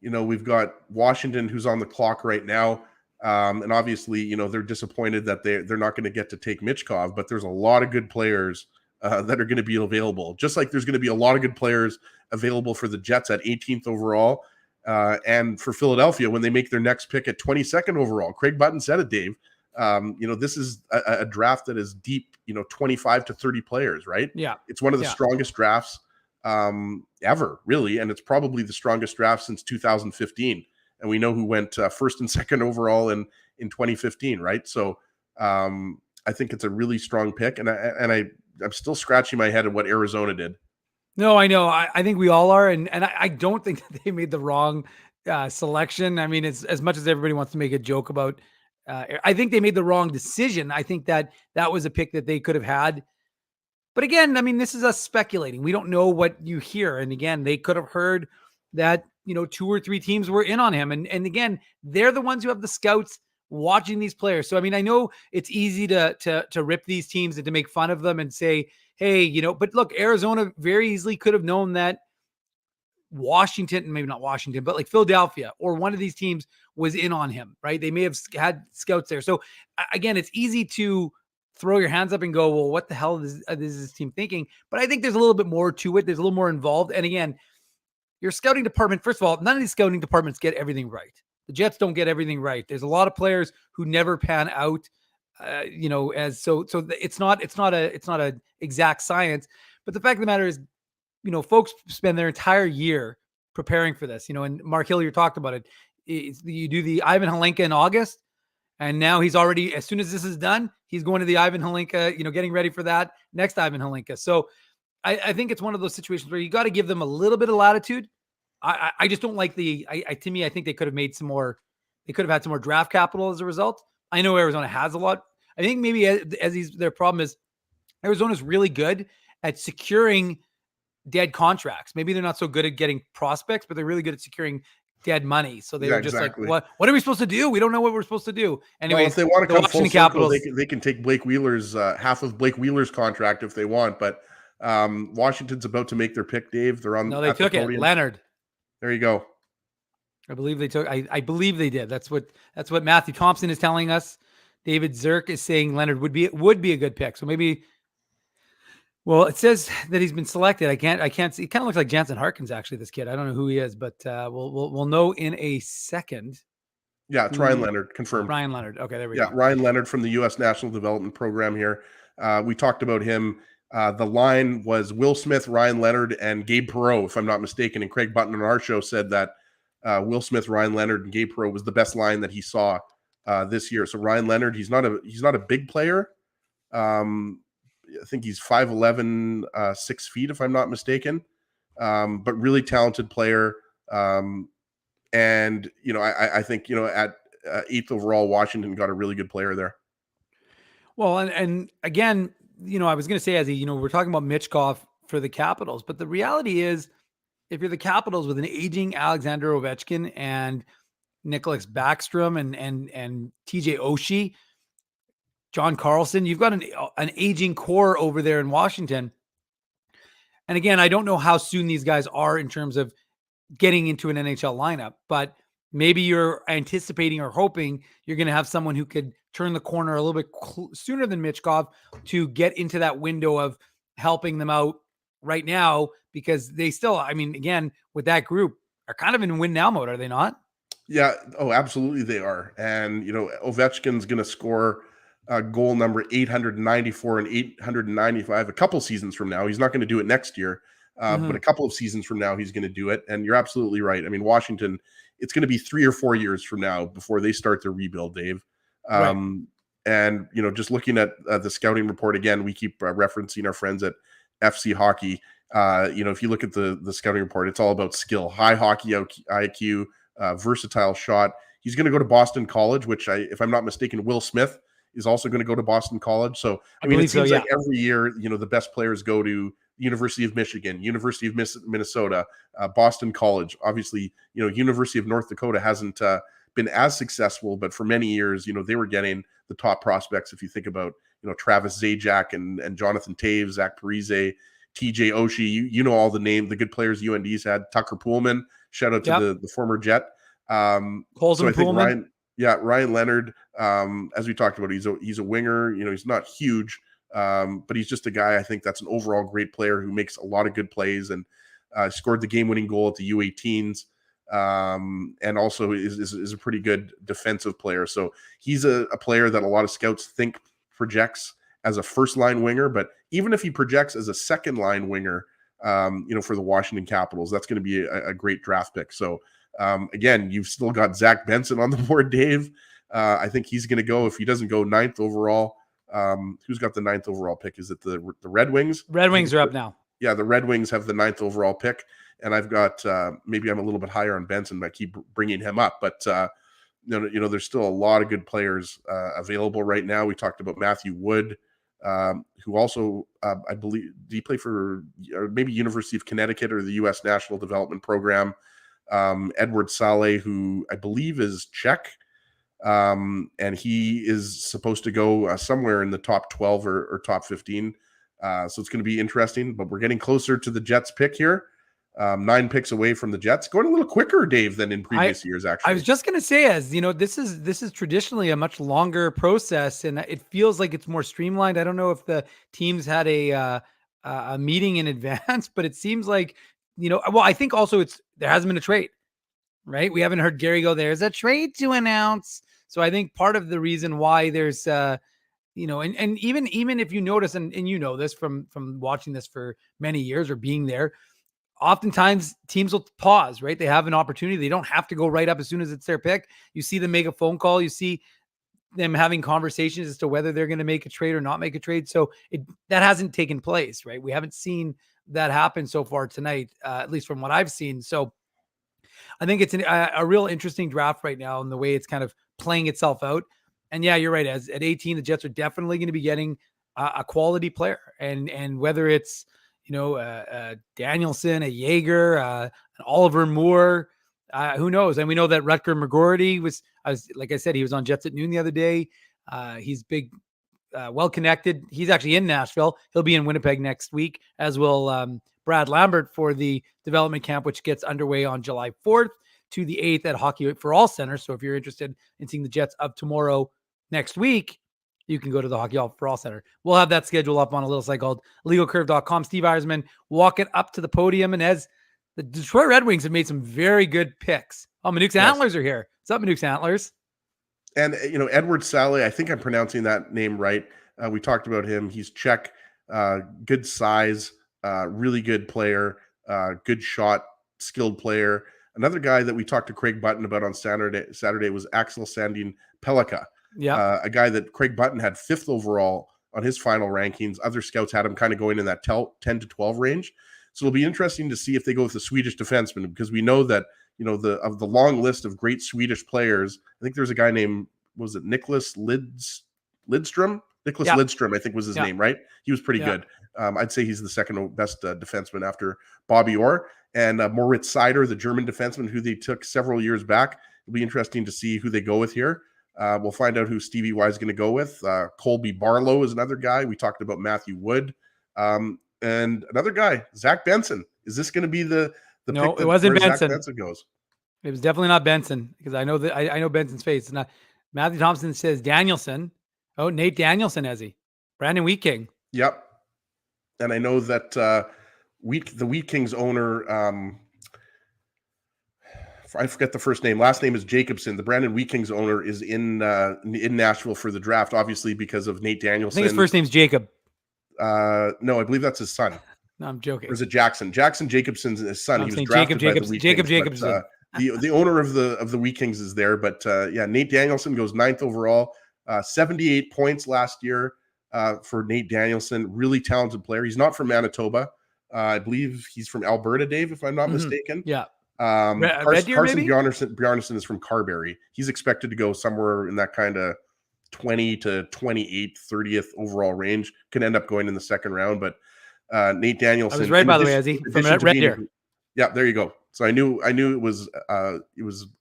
we've got Washington, who's on the clock right now. And obviously, they're disappointed that they're not going to get to take Michkov, but there's a lot of good players that are going to be available. Just like there's going to be a lot of good players available for the Jets at 18th overall, and for Philadelphia when they make their next pick at 22nd overall. Craig Button said it, Dave. This is a draft that is deep, 25 to 30 players, right? Yeah. It's one of the strongest drafts ever, really. And it's probably the strongest draft since 2015. And we know who went first and second overall in 2015, right? So I think it's a really strong pick. And I'm still scratching my head at what Arizona did. No, I know. I think we all are. And I don't think that they made the wrong selection. I mean, it's as much as everybody wants to make a joke about, I think they made the wrong decision. I think that was a pick that they could have had. But again, I mean, this is us speculating. We don't know what you hear. And again, they could have heard that, 2 or 3 teams were in on him. And again, they're the ones who have the scouts watching these players. So, I mean, I know it's easy to rip these teams and to make fun of them and say, hey, but look, Arizona very easily could have known that Washington, maybe not Washington, but like Philadelphia or one of these teams was in on him, right? They may have had scouts there. So again, it's easy to throw your hands up and go, well, what the hell is this team thinking? But I think there's a little bit more to it. There's a little more involved. And again, your scouting department, first of all, none of these scouting departments get everything right. The Jets don't get everything right. There's a lot of players who never pan out, so it's not a exact science. But the fact of the matter is, folks spend their entire year preparing for this, and Mark Hillier talked about it. You do the Ivan Halenka in August, and now he's already, as soon as this is done, he's going to the Ivan Halenka, getting ready for that next Ivan Halenka. So I think it's one of those situations where you got to give them a little bit of latitude. I just don't like to me, I think they could have made some more, they could have had some more draft capital as a result. I know Arizona has a lot. I think maybe their problem is Arizona's really good at securing dead contracts. Maybe they're not so good at getting prospects, but they're really good at securing dead money. So they were just exactly. like, what are we supposed to do? We don't know what we're supposed to do. Anyway, if they want to come full circle, they can take Blake Wheeler's half of Blake Wheeler's contract if they want. But Washington's about to make their pick, Dave. They're on. No, they took it. Leonard. There you go. I believe they took. I believe they did. That's what Matthew Thompson is telling us. David Zirk is saying Leonard would be a good pick. So maybe. Well, it says that he's been selected. I can't see. It kind of looks like Jansen Harkins, actually, this kid. I don't know who he is, but we'll know in a second. Yeah, it's Ryan Leonard, confirmed. Ryan Leonard. Okay, there we go. Yeah, Ryan Leonard from the U.S. National Development Program here. We talked about him. The line was Will Smith, Ryan Leonard, and Gabe Perreault, if I'm not mistaken. And Craig Button on our show said that Will Smith, Ryan Leonard, and Gabe Perreault was the best line that he saw this year. So Ryan Leonard, he's not a big player. I think he's 5'11", 6 feet, if I'm not mistaken, but really talented player. And, I think, at 8th overall, Washington got a really good player there. Well, and again, I was going to say, we're talking about Michkov for the Capitals, but the reality is if you're the Capitals with an aging Alexander Ovechkin and Nicholas Backstrom and TJ Oshie, John Carlson, you've got an aging core over there in Washington. And again, I don't know how soon these guys are in terms of getting into an NHL lineup, but maybe you're anticipating or hoping you're going to have someone who could turn the corner a little bit sooner than Michkov to get into that window of helping them out right now, because they still, again, with that group, are kind of in win now mode, are they not? Yeah. Oh, absolutely they are. And, Ovechkin's going to score goal number 894 and 895 a couple seasons from now. He's not going to do it next year, but a couple of seasons from now, he's going to do it. And you're absolutely right. Washington, it's going to be 3 or 4 years from now before they start their rebuild, Dave. Right. And, just looking at the scouting report, again, we keep referencing our friends at FC Hockey. If you look at the scouting report, it's all about skill, high hockey IQ, versatile shot. He's going to go to Boston College, which if I'm not mistaken, Will Smith is also going to go to Boston College. So, it seems like every year, the best players go to University of Michigan, University of Minnesota, Boston College. Obviously, University of North Dakota hasn't been as successful, but for many years, they were getting the top prospects. If you think about, Travis Zajac and Jonathan Taves, Zach Parise, TJ Oshie, all the good players UND's had. Tucker Poolman, shout out to the former Jet. Colson Poolman. Ryan Leonard, as we talked about, he's a winger. He's not huge, but he's just a guy, I think, that's an overall great player who makes a lot of good plays and scored the game-winning goal at the U18s, and also is a pretty good defensive player. So he's a player that a lot of scouts think projects as a first-line winger, but even if he projects as a second-line winger, for the Washington Capitals, that's going to be a great draft pick. So again, you've still got Zach Benson on the board, Dave. I think he's going to go, if he doesn't go 9th overall. Who's got the 9th overall pick? Is it the Red Wings? Red Wings are up now. Yeah, the Red Wings have the 9th overall pick. And I've got, maybe I'm a little bit higher on Benson, but I keep bringing him up. But, there's still a lot of good players available right now. We talked about Matthew Wood, who also, I believe, did he play for maybe University of Connecticut or the U.S. National Development Program? Edward Saleh, who I believe is Czech, and he is supposed to go somewhere in the top 12 or top 15. So it's going to be interesting, but we're getting closer to the Jets pick here. 9 picks away from the Jets, going a little quicker, Dave, than in previous years. Actually, I was just going to say, this is traditionally a much longer process, and it feels like it's more streamlined. I don't know if the teams had a meeting in advance, but it seems like, well, I think also there hasn't been a trade, right? We haven't heard Gary go, there's a trade to announce. So I think part of the reason why there's, and even if you notice, and this from watching this for many years or being there, oftentimes teams will pause, right? They have an opportunity. They don't have to go right up as soon as it's their pick. You see them make a phone call. You see them having conversations as to whether they're going to make a trade or not make a trade. So that hasn't taken place, right? We haven't seen that happen so far tonight, at least from what I've seen. So I think it's a real interesting draft right now in the way it's kind of playing itself out. And yeah, you're right. As at 18, the Jets are definitely going to be getting a quality player, and whether it's Danielson, a Jaeger, an Oliver Moore, who knows? And we know that Rutger McGroarty like I said, he was on Jets at Noon the other day. He's big, well connected. He's actually in Nashville. He'll be in Winnipeg next week, as will Brad Lambert for the development camp, which gets underway on July 4th to the 8th at Hockey for All Center. So if you're interested in seeing the Jets of tomorrow next week, you can go to the Hockey for All Center. We'll have that schedule up on a little site called legalcurve.com. Steve Eisman walking up to the podium, and as the Detroit Red Wings have made some very good picks. Oh, Minuk's Antlers are here. What's up, Minuk's Antlers? And, Edward Saleh, I think I'm pronouncing that name right. We talked about him. He's Czech, good size, really good player, good shot, skilled player. Another guy that we talked to Craig Button about on Saturday was Axel Sandin Pellikka. Yeah, a guy that Craig Button had 5th overall on his final rankings. Other scouts had him kind of going in that 10 to 12 range. So it'll be interesting to see if they go with the Swedish defenseman, because we know that, of the long list of great Swedish players, I think there's a guy named, was it Nicholas Lidstrom? Nicholas Lidstrom, I think was his name, right? He was pretty good. I'd say he's the second best defenseman after Bobby Orr. And Moritz Seider, the German defenseman who they took several years back. It'll be interesting to see who they go with here. We'll find out who Stevie Y is going to go with. Colby Barlow is another guy. We talked about Matthew Wood. And another guy, Zach Benson. Is this going to be the no, pick it wasn't Benson. Zach Benson goes? It was definitely not Benson, because I know that I know Benson's face. It's not. Matthew Thompson says Danielson. Oh, Nate Danielson, has he? Brandon Wheat King. Yep. And I know that the Wheat King's owner, I forget the first name. Last name is Jacobson. The Brandon Wheat King's owner is in Nashville for the draft, obviously because of Nate Danielson. I think his first name's Jacob. No, I believe that's his son. No, I'm joking. Or is it Jackson? Jackson Jacobson's his son. No, he was drafted by the Wheat Kings. Jacobson. The owner of the Wheat Kings is there, but Nate Danielson goes 9th overall, 78 points last year for Nate Danielson. Really talented player. He's not from Manitoba. I believe he's from Alberta, Dave, if I'm not mistaken. Yeah. Red Deer, Carson maybe? Bjarnason is from Carberry. He's expected to go somewhere in that kind of 20 to 28, 30th overall range. Could end up going in the second round, but Nate Danielson. I was right, by the way, Ezzy, from Red Deer. Yeah, there you go. So I knew it was a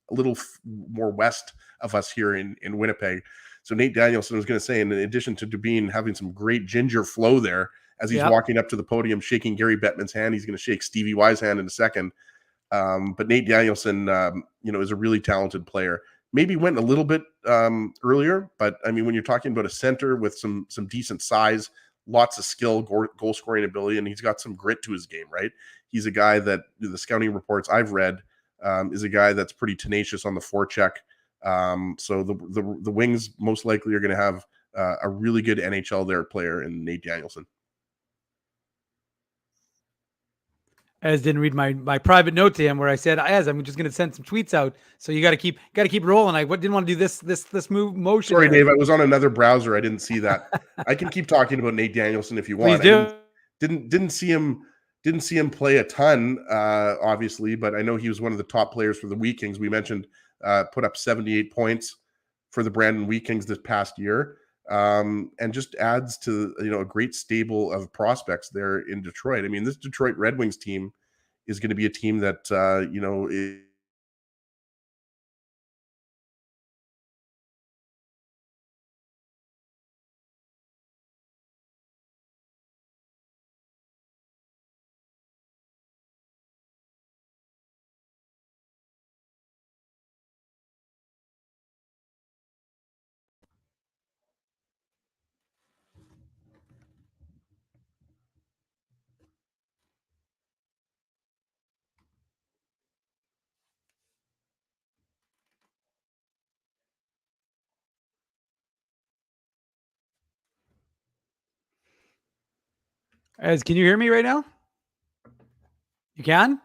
little more west of us here in Winnipeg. So Nate Danielson was going to say, in addition to Dubin having some great ginger flow there as he's walking up to the podium, shaking Gary Bettman's hand, he's going to shake Stevie Y's hand in a second. But Nate Danielson, is a really talented player. Maybe went a little bit earlier, but I mean, when you're talking about a center with some decent size, lots of skill, goal scoring ability, and he's got some grit to his game, right? He's a guy that the scouting reports I've read is a guy that's pretty tenacious on the forecheck. So the Wings most likely are going to have a really good NHL player in Nate Danielson. Ez didn't read my private note to him where I said, Ez, I'm just going to send some tweets out. So you got to keep rolling. I didn't want to do this motion. Sorry, Dave. I was on another browser. I didn't see that. I can keep talking about Nate Danielson if you want. Please do. Didn't see him play a ton, obviously, but I know he was one of the top players for the Wheat Kings. We mentioned put up 78 points for the Brandon Wheat Kings this past year, and just adds to a great stable of prospects there in Detroit. I mean, this Detroit Red Wings team is going to be a team that Ez, can you hear me right now? You can?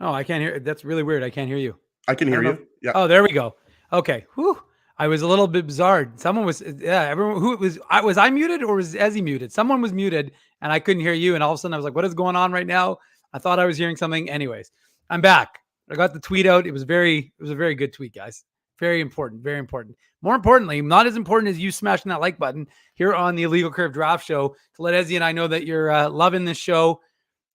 Oh, I can't hear. That's really weird. I can't hear you. I can hear don't you. know. Yeah. Oh, there we go. Okay. Whew. I was a little bit bizarre. Someone was, everyone who was I muted or was Ezzy muted? Someone was muted and I couldn't hear you. And all of a sudden I was like, what is going on right now? I thought I was hearing something. Anyways, I'm back. I got the tweet out. It was a very good tweet, guys. Very important. Very important. More importantly, not as important as you smashing that like button here on the Illegal Curve Draft Show to let Ezzy and I know that you're loving this show.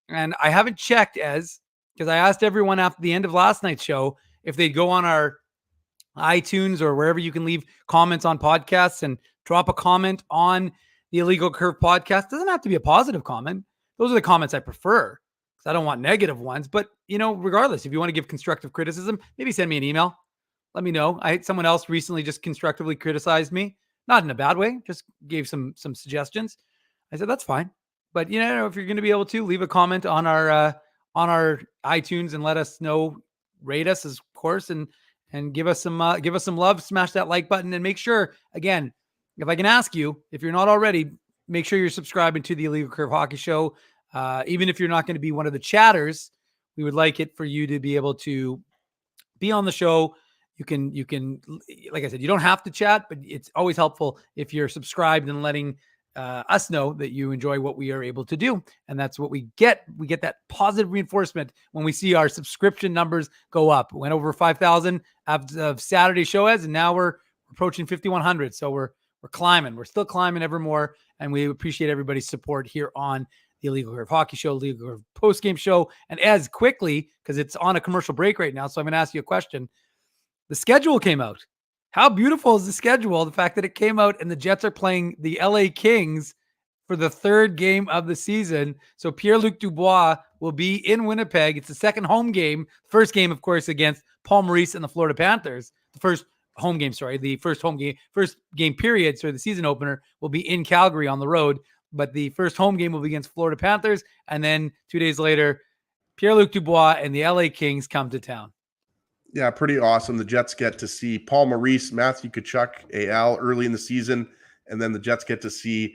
And I haven't checked, Ez, because I asked everyone after the end of last night's show if they'd go on our iTunes or wherever you can leave comments on podcasts and drop a comment on the Illegal Curve podcast. Doesn't have to be a positive comment. Those are the comments I prefer because I don't want negative ones. But, regardless, if you want to give constructive criticism, maybe send me an email. Let me know. I had someone else recently just constructively criticized me, not in a bad way, just gave some suggestions. I said, that's fine. But, if you're going to be able to leave a comment on our iTunes and let us know, rate us, of course, and give us some love, smash that like button, and make sure, again, if I can ask you, if you're not already, make sure you're subscribing to the Illegal Curve Hockey Show. Even if you're not going to be one of the chatters, we would like it for you to be able to be on the show. You can, like I said, you don't have to chat, but it's always helpful if you're subscribed and letting us know that you enjoy what we are able to do. And that's what we get. We get that positive reinforcement when we see our subscription numbers go up. We went over 5,000 of Saturday show ads, and now we're approaching 5,100. So we're climbing. We're still climbing ever more. And we appreciate everybody's support here on the Illegal Curve Hockey Show, Illegal Curve Postgame Show. And as quickly, because it's on a commercial break right now, so I'm going to ask you a question. The schedule came out. How beautiful is the schedule? The fact that it came out and the Jets are playing the LA Kings for the third game of the season. So Pierre-Luc Dubois will be in Winnipeg. It's the second home game. First game, of course, against Paul Maurice and the Florida Panthers. The first game period. So the season opener will be in Calgary on the road. But the first home game will be against Florida Panthers. And then 2 days later, Pierre-Luc Dubois and the LA Kings come to town. Yeah, pretty awesome. The Jets get to see Paul Maurice, Matthew Tkachuk, AL early in the season, and then the Jets get to see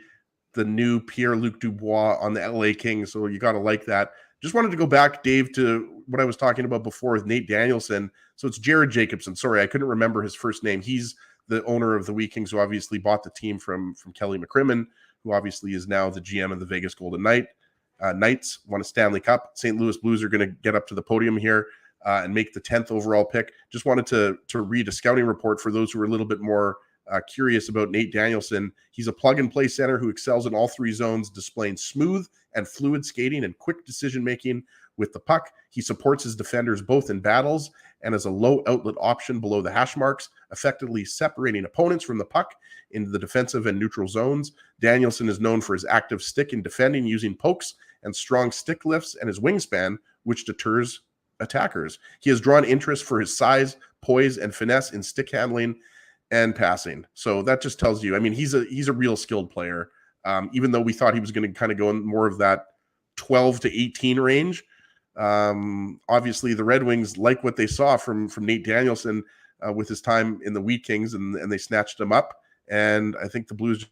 the new Pierre-Luc Dubois on the LA Kings. So you got to like that. Just wanted to go back, Dave, to what I was talking about before with Nate Danielson. So it's Jared Jacobson. Sorry, I couldn't remember his first name. He's the owner of the Wheat Kings, who obviously bought the team from Kelly McCrimmon, who obviously is now the GM of the Vegas Golden Knights. Won a Stanley Cup. St. Louis Blues are going to get up to the podium here and make the 10th overall pick. Just wanted to read a scouting report for those who are a little bit more curious about Nate Danielson. He's a plug-and-play center who excels in all three zones, displaying smooth and fluid skating and quick decision-making with the puck. He supports his defenders both in battles and as a low outlet option below the hash marks, effectively separating opponents from the puck into the defensive and neutral zones. Danielson is known for his active stick in defending using pokes and strong stick lifts and his wingspan, which deters attackers. He has drawn interest for his size, poise, and finesse in stick handling and passing. So that just tells you, I mean, he's a real skilled player. Even though we thought he was going to kind of go in more of that 12 to 18 range. Obviously the Red Wings like what they saw from Nate Danielson with his time in the Wheat Kings, and they snatched him up. And I think the Blues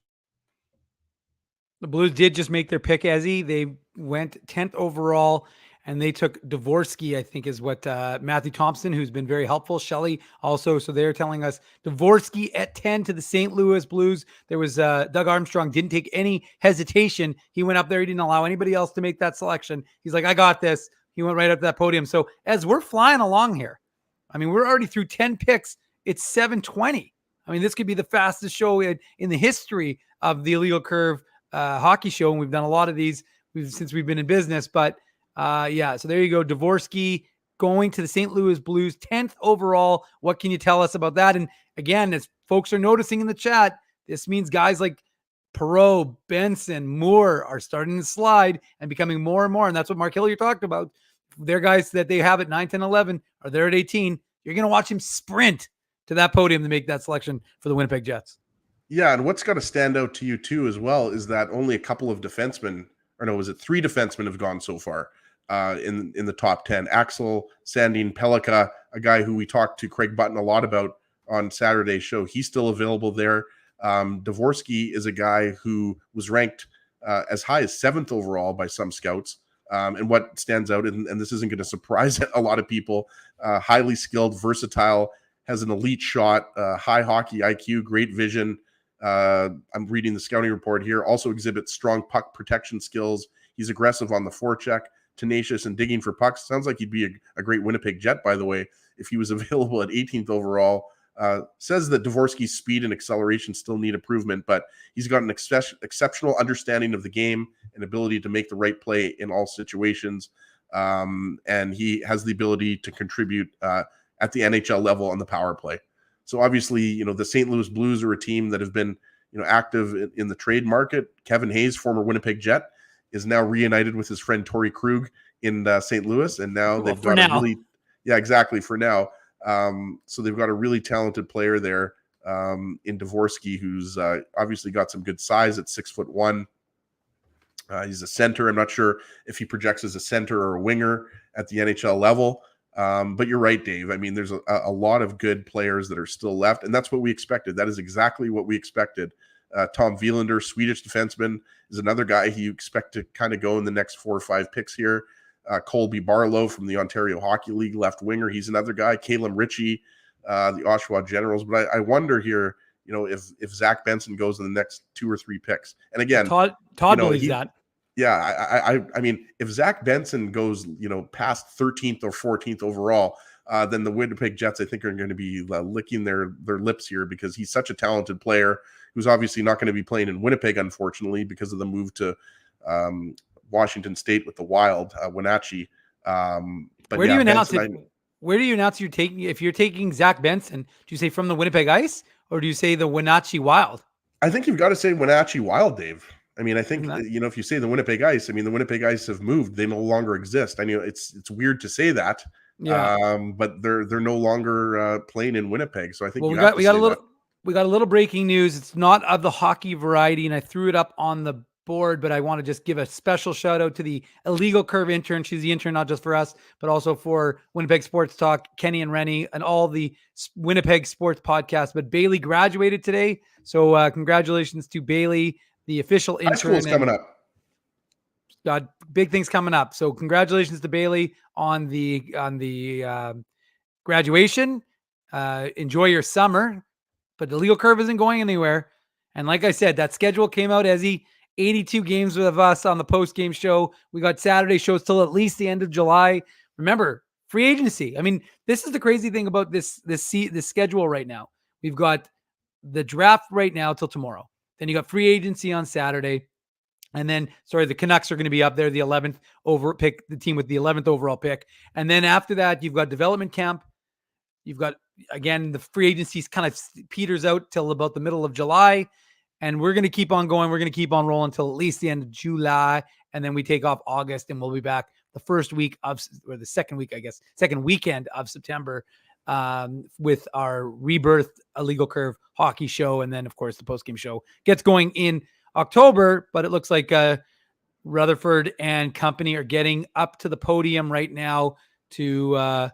did just make their pick, Ezzy. They went 10th overall. And they took Dvorsky, I think is what Matthew Thompson, who's been very helpful. Shelley also. So they're telling us Dvorsky at 10 to the St. Louis Blues. There was Doug Armstrong, didn't take any hesitation. He went up there. He didn't allow anybody else to make that selection. He's like, I got this. He went right up to that podium. So as we're flying along here, I mean, we're already through 10 picks. It's 7:20. I mean, this could be the fastest show in the history of the Illegal Curve Hockey Show. And we've done a lot of these since we've been in business. But so there you go. Dvorsky going to the St. Louis Blues, 10th overall. What can you tell us about that? And again, as folks are noticing in the chat, this means guys like Perreault, Benson, Moore are starting to slide and becoming more and more. And that's what Mark Hillier talked about. They're guys that they have at 9, 10, 11 are there at 18. You're going to watch him sprint to that podium to make that selection for the Winnipeg Jets. Yeah, and what's got to stand out to you too as well is that only a couple of defensemen, or no, was it 3 defensemen have gone so far in the top 10. Axel Sandin Pellikka, a guy who we talked to Craig Button a lot about on Saturday's show. He's still available there. Dvorsky is a guy who was ranked as high as 7th overall by some scouts. And what stands out, and this isn't going to surprise a lot of people, highly skilled, versatile, has an elite shot, high hockey IQ, great vision. I'm reading the scouting report here. Also exhibits strong puck protection skills. He's aggressive on the forecheck, tenacious and digging for pucks. Sounds like he'd be a great Winnipeg Jet, by the way, if he was available at 18th overall. Says that Dvorsky's speed and acceleration still need improvement, but he's got an exceptional understanding of the game and ability to make the right play in all situations. And he has the ability to contribute at the NHL level on the power play. So obviously, the St. Louis Blues are a team that have been, active in the trade market. Kevin Hayes, former Winnipeg Jet, is now reunited with his friend Torrey Krug in St. Louis, and now they've got a really, exactly, for now. So they've got a really talented player there in Dvorsky, who's obviously got some good size at 6'1". He's a center. I'm not sure if he projects as a center or a winger at the NHL level. But you're right, Dave. I mean, there's a lot of good players that are still left, and that's what we expected. That is exactly what we expected. Tom Wielander, Swedish defenseman, is another guy who you expect to kind of go in the next 4 or 5 picks here. Colby Barlow from the Ontario Hockey League, left winger. He's another guy. Caleb Ritchie, the Oshawa Generals. But I wonder here, if Zach Benson goes in the next 2 or 3 picks. And again, Todd believes that. Yeah, I mean, if Zach Benson goes, past 13th or 14th overall, then the Winnipeg Jets, I think, are going to be licking their lips here, because he's such a talented player who's obviously not going to be playing in Winnipeg, unfortunately, because of the move to Washington State with the Wild, Wenatchee. But where do you announce it? Where do you announce you're taking? If you're taking Zach Benson, do you say from the Winnipeg Ice, or do you say the Wenatchee Wild? I think you've got to say Wenatchee Wild, Dave. I mean, I think, if you say the Winnipeg Ice, I mean, the Winnipeg Ice have moved. They no longer exist. I know it's weird to say that, but they're no longer playing in Winnipeg. So I think we got a little breaking news. It's not of the hockey variety, and I threw it up on the board, but I want to just give a special shout out to the Illegal Curve intern. She's the intern not just for us, but also for Winnipeg Sports Talk, Kenny and Rennie, and all the Winnipeg sports podcasts. But Bailey graduated today, so congratulations to Bailey, the official intern. High school's coming up. Got big things coming up. So congratulations to Bailey on the graduation. Enjoy your summer, but the Legal Curve isn't going anywhere. And like I said, that schedule came out, Ezzy. 82 games with us on the post-game show. We got Saturday shows till at least the end of July. Remember, free agency. I mean, this is the crazy thing about this schedule right now. We've got the draft right now till tomorrow. Then you got free agency on Saturday. And then, the Canucks are going to be up there, the 11th over pick, the team with the 11th overall pick. And then after that, you've got development camp. You've got, again, the free agency kind of peters out till about the middle of July. And we're going to keep on going. We're going to keep on rolling until at least the end of July. And then we take off August, and we'll be back the second weekend of September with our Rebirth Illegal Curve hockey show. And then, of course, the postgame show gets going in October. But it looks like Rutherford and company are getting up to the podium right now to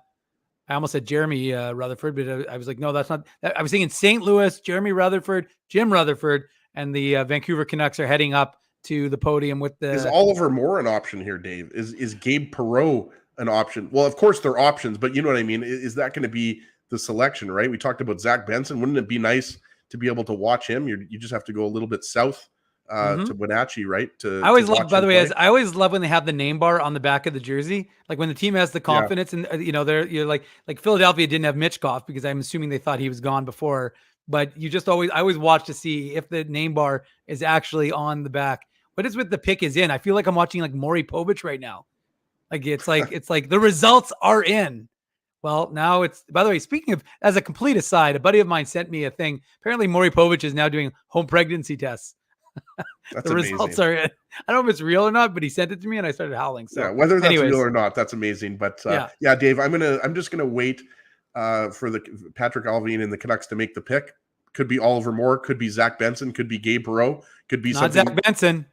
I almost said Jeremy Rutherford, but I was like, no, that's not. I was thinking St. Louis, Jeremy Rutherford, Jim Rutherford, and the Vancouver Canucks are heading up to the podium with the. Is Oliver Moore an option here, Dave? Is Gabe Perreault an option? Well, of course they're options, but you know what I mean. Is that going to be the selection? Right? We talked about Zach Benson. Wouldn't it be nice to be able to watch him? You just have to go a little bit south to Wenatchee, right? I always love, by the way, I always love when they have the name bar on the back of the jersey. Like when the team has the confidence, and you're like Philadelphia didn't have Mitchkov because I'm assuming they thought he was gone before. But I always watch to see if the name bar is actually on the back. What is with the pick is in? I feel like I'm watching like Maury Povich right now. Like it's like the results are in. Well, now it's, by the way, speaking of, as a complete aside, a buddy of mine sent me a thing. Apparently Maury Povich is now doing home pregnancy tests. That's the amazing. Results are in. I don't know if it's real or not, but he sent it to me and I started howling. So whether that's real or not, that's amazing. But Dave, I'm just gonna wait for the Patrick Allvin and the Canucks to make the pick. Could be Oliver Moore, could be Zach Benson, could be Gabe Perreault, could be not Zach Benson.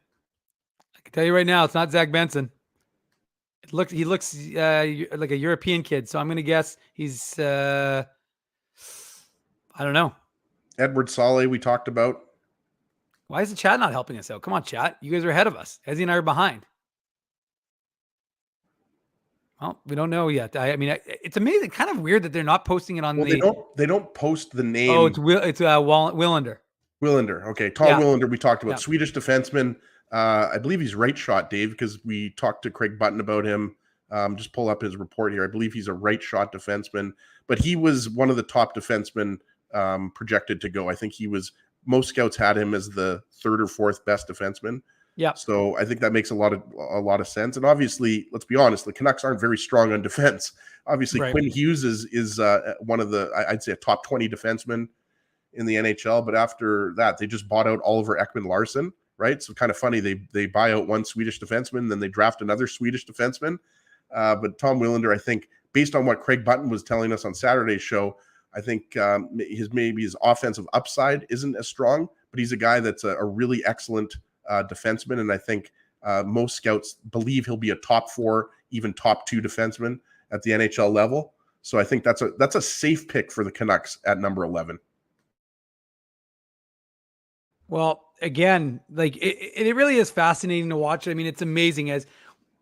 I can tell you right now, it's not Zach Benson. He looks like a European kid, so I'm gonna guess he's I don't know. Edward Saleh, we talked about. Why is the chat not helping us out? Come on, chat. You guys are ahead of us. Ezzy and I are behind. Well, we don't know yet. I mean, it's amazing. Kind of weird that they're not posting it on Well, they don't post the name. Oh, it's Willander. Willander. Okay, Tom Yeah. Willander. We talked about Yeah. Swedish defenseman. I believe he's right shot, Dave, because we talked to Craig Button about him. Just pull up his report here. I believe he's a right shot defenseman, but he was one of the top defensemen projected to go. I think most scouts had him as the third or fourth best defenseman. Yeah. So I think that makes a lot of sense. And obviously, let's be honest, the Canucks aren't very strong on defense. Obviously, Right. Quinn Hughes is one of I'd say a top 20 defenseman in the NHL. But after that, they just bought out Oliver Ekman-Larsson, right? So kind of funny. They buy out one Swedish defenseman, then they draft another Swedish defenseman. But Tom Willander, I think, based on what Craig Button was telling us on Saturday's show, I think his offensive upside isn't as strong, but he's a guy that's a really excellent defenseman, and I think most scouts believe he'll be a top 4, even top 2 defenseman at the NHL level. So I think that's a safe pick for the Canucks at number 11. Well, again, like it really is fascinating to watch. I mean, it's amazing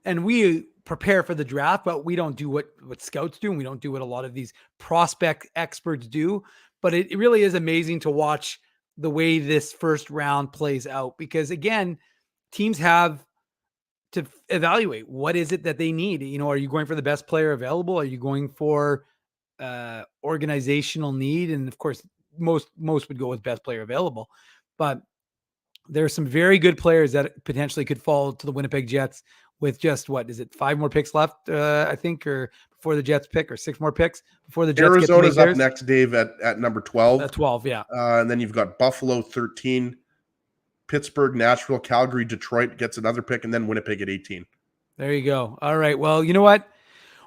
and we prepare for the draft, but we don't do what scouts do, and we don't do what a lot of these prospect experts do. But it really is amazing to watch the way this first round plays out, because again, teams have to evaluate what is it that they need. You know, are you going for the best player available? Are you going for organizational need? And of course, most would go with best player available, but there are some very good players that potentially could fall to the Winnipeg Jets with just 5 more picks left, I think, or before the Jets pick, or 6 more picks before the Jets Arizona's get to up next, Dave, at number 12. 12, yeah. And then you've got Buffalo 13, Pittsburgh, Nashville, Calgary, Detroit gets another pick, and then Winnipeg at 18. There you go. All right. Well, you know what?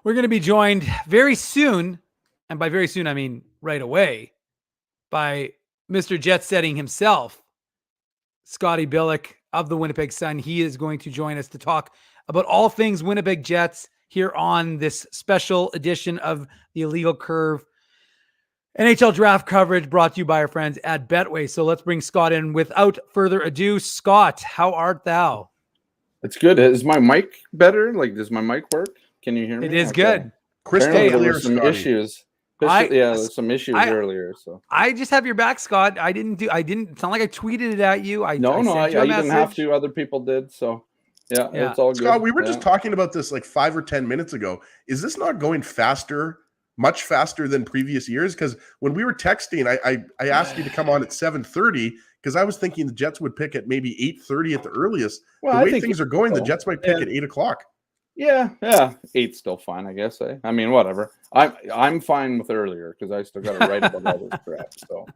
We're going to be joined very soon, and by very soon, I mean right away, by Mr. Jet Setting himself, Scotty Billick of the Winnipeg Sun. He is going to join us to talk about all things Winnipeg Jets here on this special edition of the Illegal Curve NHL Draft coverage, brought to you by our friends at Betway. So let's bring Scott in without further ado. Scott, how art thou? It's good. Is my mic better? Like, does my mic work? Can you hear me? It is good. Crystal clear, some Scotty. issues. There's some issues earlier. So I just have your back, Scott. I didn't. It's not like I tweeted it at you. I you didn't have to. Other people did. So yeah. It's all good. Scott, we were just talking about this like 5 or 10 minutes ago. Is this not going faster, much faster than previous years? Because when we were texting, I asked you to come on at 7:30 because I was thinking the Jets would pick at maybe 8:30 at the earliest. Well, the way things are going, the Jets might pick at 8 o'clock. Yeah, 8's still fine, I guess. I mean, whatever. I'm fine with earlier because I still got to write about all this crap. So,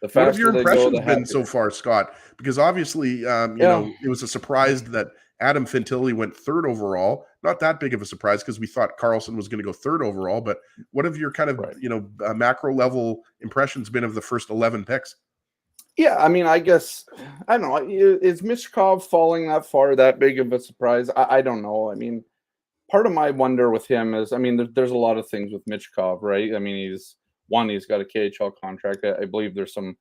what have your impressions been so far, Scott? Because obviously, you know, it was a surprise that Adam Fantilli went 3rd overall. Not that big of a surprise because we thought Carlson was going to go 3rd overall. But what have your kind of macro level impressions been of the first 11 picks? Yeah, I mean, I guess I don't know. Is Michkov falling that far that big of a surprise? I don't know. I mean, part of my wonder with him is, I mean, there's a lot of things with Michkov, right? I mean, he's got a KHL contract. I believe there's some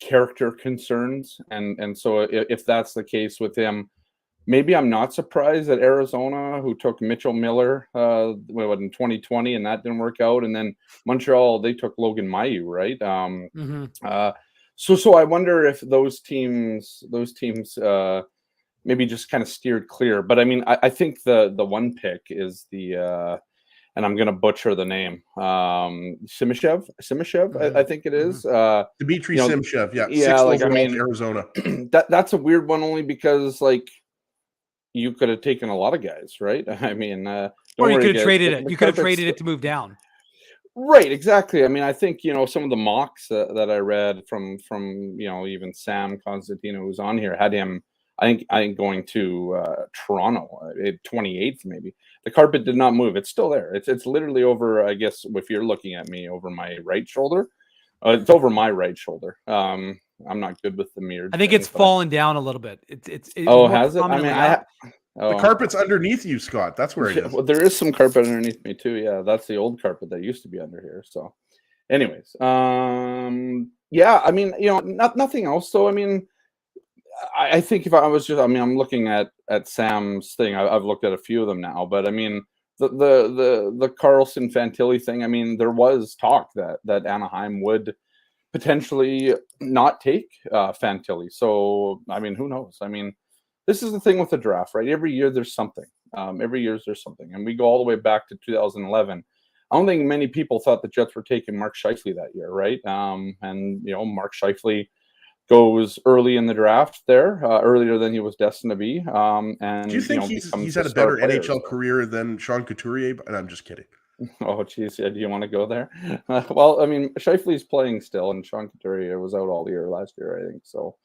character concerns, and so if that's the case with him, maybe I'm not surprised that Arizona, who took Mitchell Miller in 2020, and that didn't work out, and then Montreal, they took Logan Mailloux, right? So I wonder if those teams maybe just kind of steered clear. But I mean, I think the one pick is the and I'm going to butcher the name, Simishev, I think it is. Dmitry Simishev, yeah, 6th overall, Arizona. That's a weird one, only because like you could have taken a lot of guys, right? I mean, or you could have traded it. You could have traded it to move down. Right, exactly. I mean, I think, you know, some of the mocks that I read from you know, even Sam Constantino, who's on here, had him, I think going to Toronto, 28th maybe. The carpet did not move. It's still there. It's literally over, I guess, if you're looking at me, over my right shoulder. It's over my right shoulder. I'm not good with the mirror. I think it's fallen down a little bit. Has it? I mean, the carpet's underneath you, Scott. That's where it is. Well, there is some carpet underneath me too. Yeah, that's the old carpet that used to be under here. So, anyways, yeah. I mean, you know, nothing else. So, I mean, I think if I was just, I mean, I'm looking at Sam's thing. I've looked at a few of them now, but I mean, the Carlson Fantilli thing. I mean, there was talk that Anaheim would potentially not take Fantilli. So I mean, who knows? I mean, this is the thing with the draft, right? Every year there's something. Every year there's something, and we go all the way back to 2011. I don't think many people thought the Jets were taking Mark Scheifele that year, right? And Mark Scheifele goes early in the draft there, earlier than he was destined to be. And do you think he's had a better NHL career than Sean Couturier? And I'm just kidding. Oh, geez. Yeah, do you want to go there? Well, I mean, Scheifele's playing still, and Sean Couturier was out all year last year, I think. So,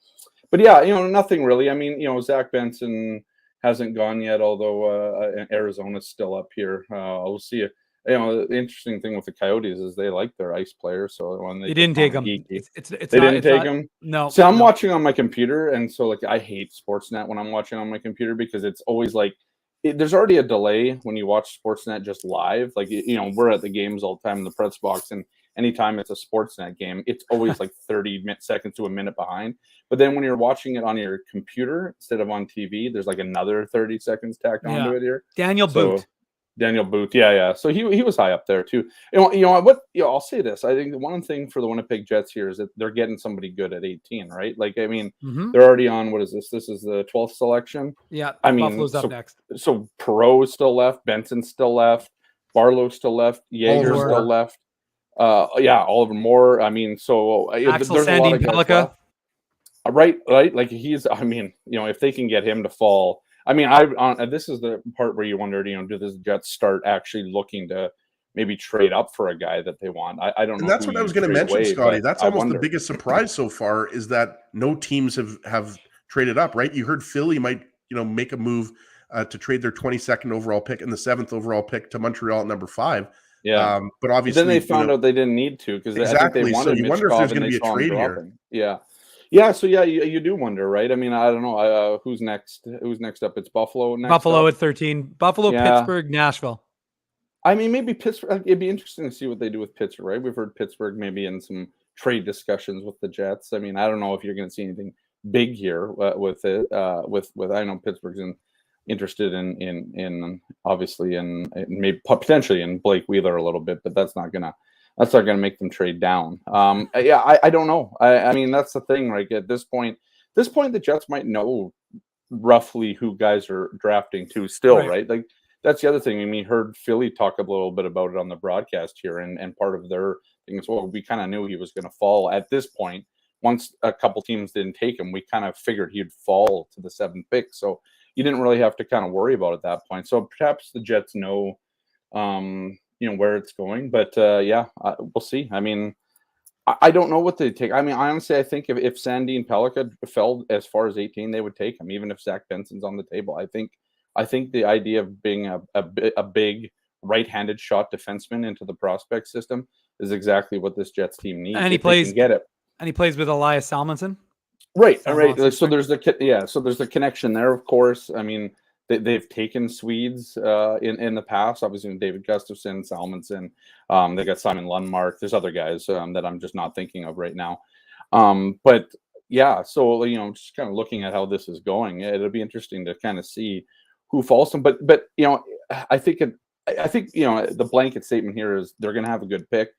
but yeah, nothing really. I mean, Zach Benson hasn't gone yet, although Arizona's still up here. We'll see. The interesting thing with the Coyotes is they like their ice players. So when they didn't take them, they didn't take them. No. So I'm watching on my computer, and so I hate Sportsnet when I'm watching on my computer because it's always there's already a delay when you watch Sportsnet just live. We're at the games all the time in the press box, and anytime it's a Sportsnet game, it's always 30 seconds to a minute behind. But then when you're watching it on your computer instead of on TV, there's another 30 seconds tacked onto it here. Daniel Booth. Yeah. So he was high up there too. I'll say this. I think the one thing for the Winnipeg Jets here is that they're getting somebody good at 18, right? They're already on, what is this? This is the 12th selection. Yeah. I mean, Buffalo's up next. So Perreault is still left, Benson's still left, Barlow still left, Jaeger's still left. Oliver Moore. I mean, so Axel Sandin Pellikka. Right. If they can get him to fall. I mean, this is the part where you wondered, do the Jets start actually looking to maybe trade up for a guy that they want? I don't know. And that's what I was going to mention, Scotty. That's almost the biggest surprise so far is that no teams have traded up, right? You heard Philly might, make a move to trade their 22nd overall pick and the 7th overall pick to Montreal at number 5. Yeah. But obviously then they found out they didn't need to because exactly. I think they wanted so you wonder if there's going to be a trade here. Dropping. Yeah. Yeah, so you do wonder, right? I mean, I don't know who's next. Who's next up? It's Buffalo. Buffalo at 13. Buffalo, Pittsburgh, Nashville. I mean, maybe Pittsburgh. It'd be interesting to see what they do with Pittsburgh, right? We've heard Pittsburgh maybe in some trade discussions with the Jets. I mean, I don't know if you're going to see anything big here with it. With I know Pittsburgh's interested in obviously in maybe potentially in Blake Wheeler a little bit, but that's not gonna make them trade down. I don't know. I mean, that's the thing, right? At this point, the Jets might know roughly who guys are drafting to still, right? That's the other thing. I mean, heard Philly talk a little bit about it on the broadcast here, and part of their thing is, well, we kind of knew he was going to fall at this point. Once a couple teams didn't take him, we kind of figured he'd fall to the 7th pick. So you didn't really have to kind of worry about it at that point. So perhaps the Jets know, where it's going, but we'll see. I mean, I don't know what they take. I mean, honestly, I think if Sandin Pellikka fell as far as 18, they would take him, even if Zach Benson's on the table. I think the idea of being a big right-handed shot defenseman into the prospect system is exactly what this Jets team needs. And he plays with Elias Salmonson. Right. All right. So there's the connection there, of course. I mean, they've taken Swedes in the past, obviously David Gustafsson, Salmonson. They got Simon Lundmark. There's other guys that I'm just not thinking of right now. But yeah, so just kind of looking at how this is going, it'll be interesting to kind of see who falls to them. But I think the blanket statement here is they're going to have a good pick.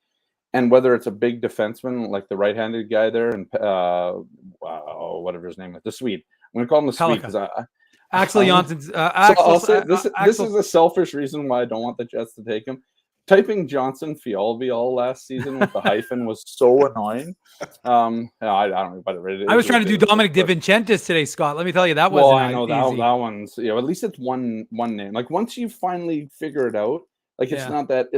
And whether it's a big defenseman like the right-handed guy there and whatever his name is, the Swede. I'm going to call him the Swede because Axel Jansson's. So I'll say this is a selfish reason why I don't want the Jets to take him. Typing Johnson Fialbi all last season with the hyphen was so annoying. I don't know, but I was trying to do Dominic DiVincentis today, Scott. Let me tell you, that wasn't I know that one's at least it's one name. Like once you finally figure it out. It's not that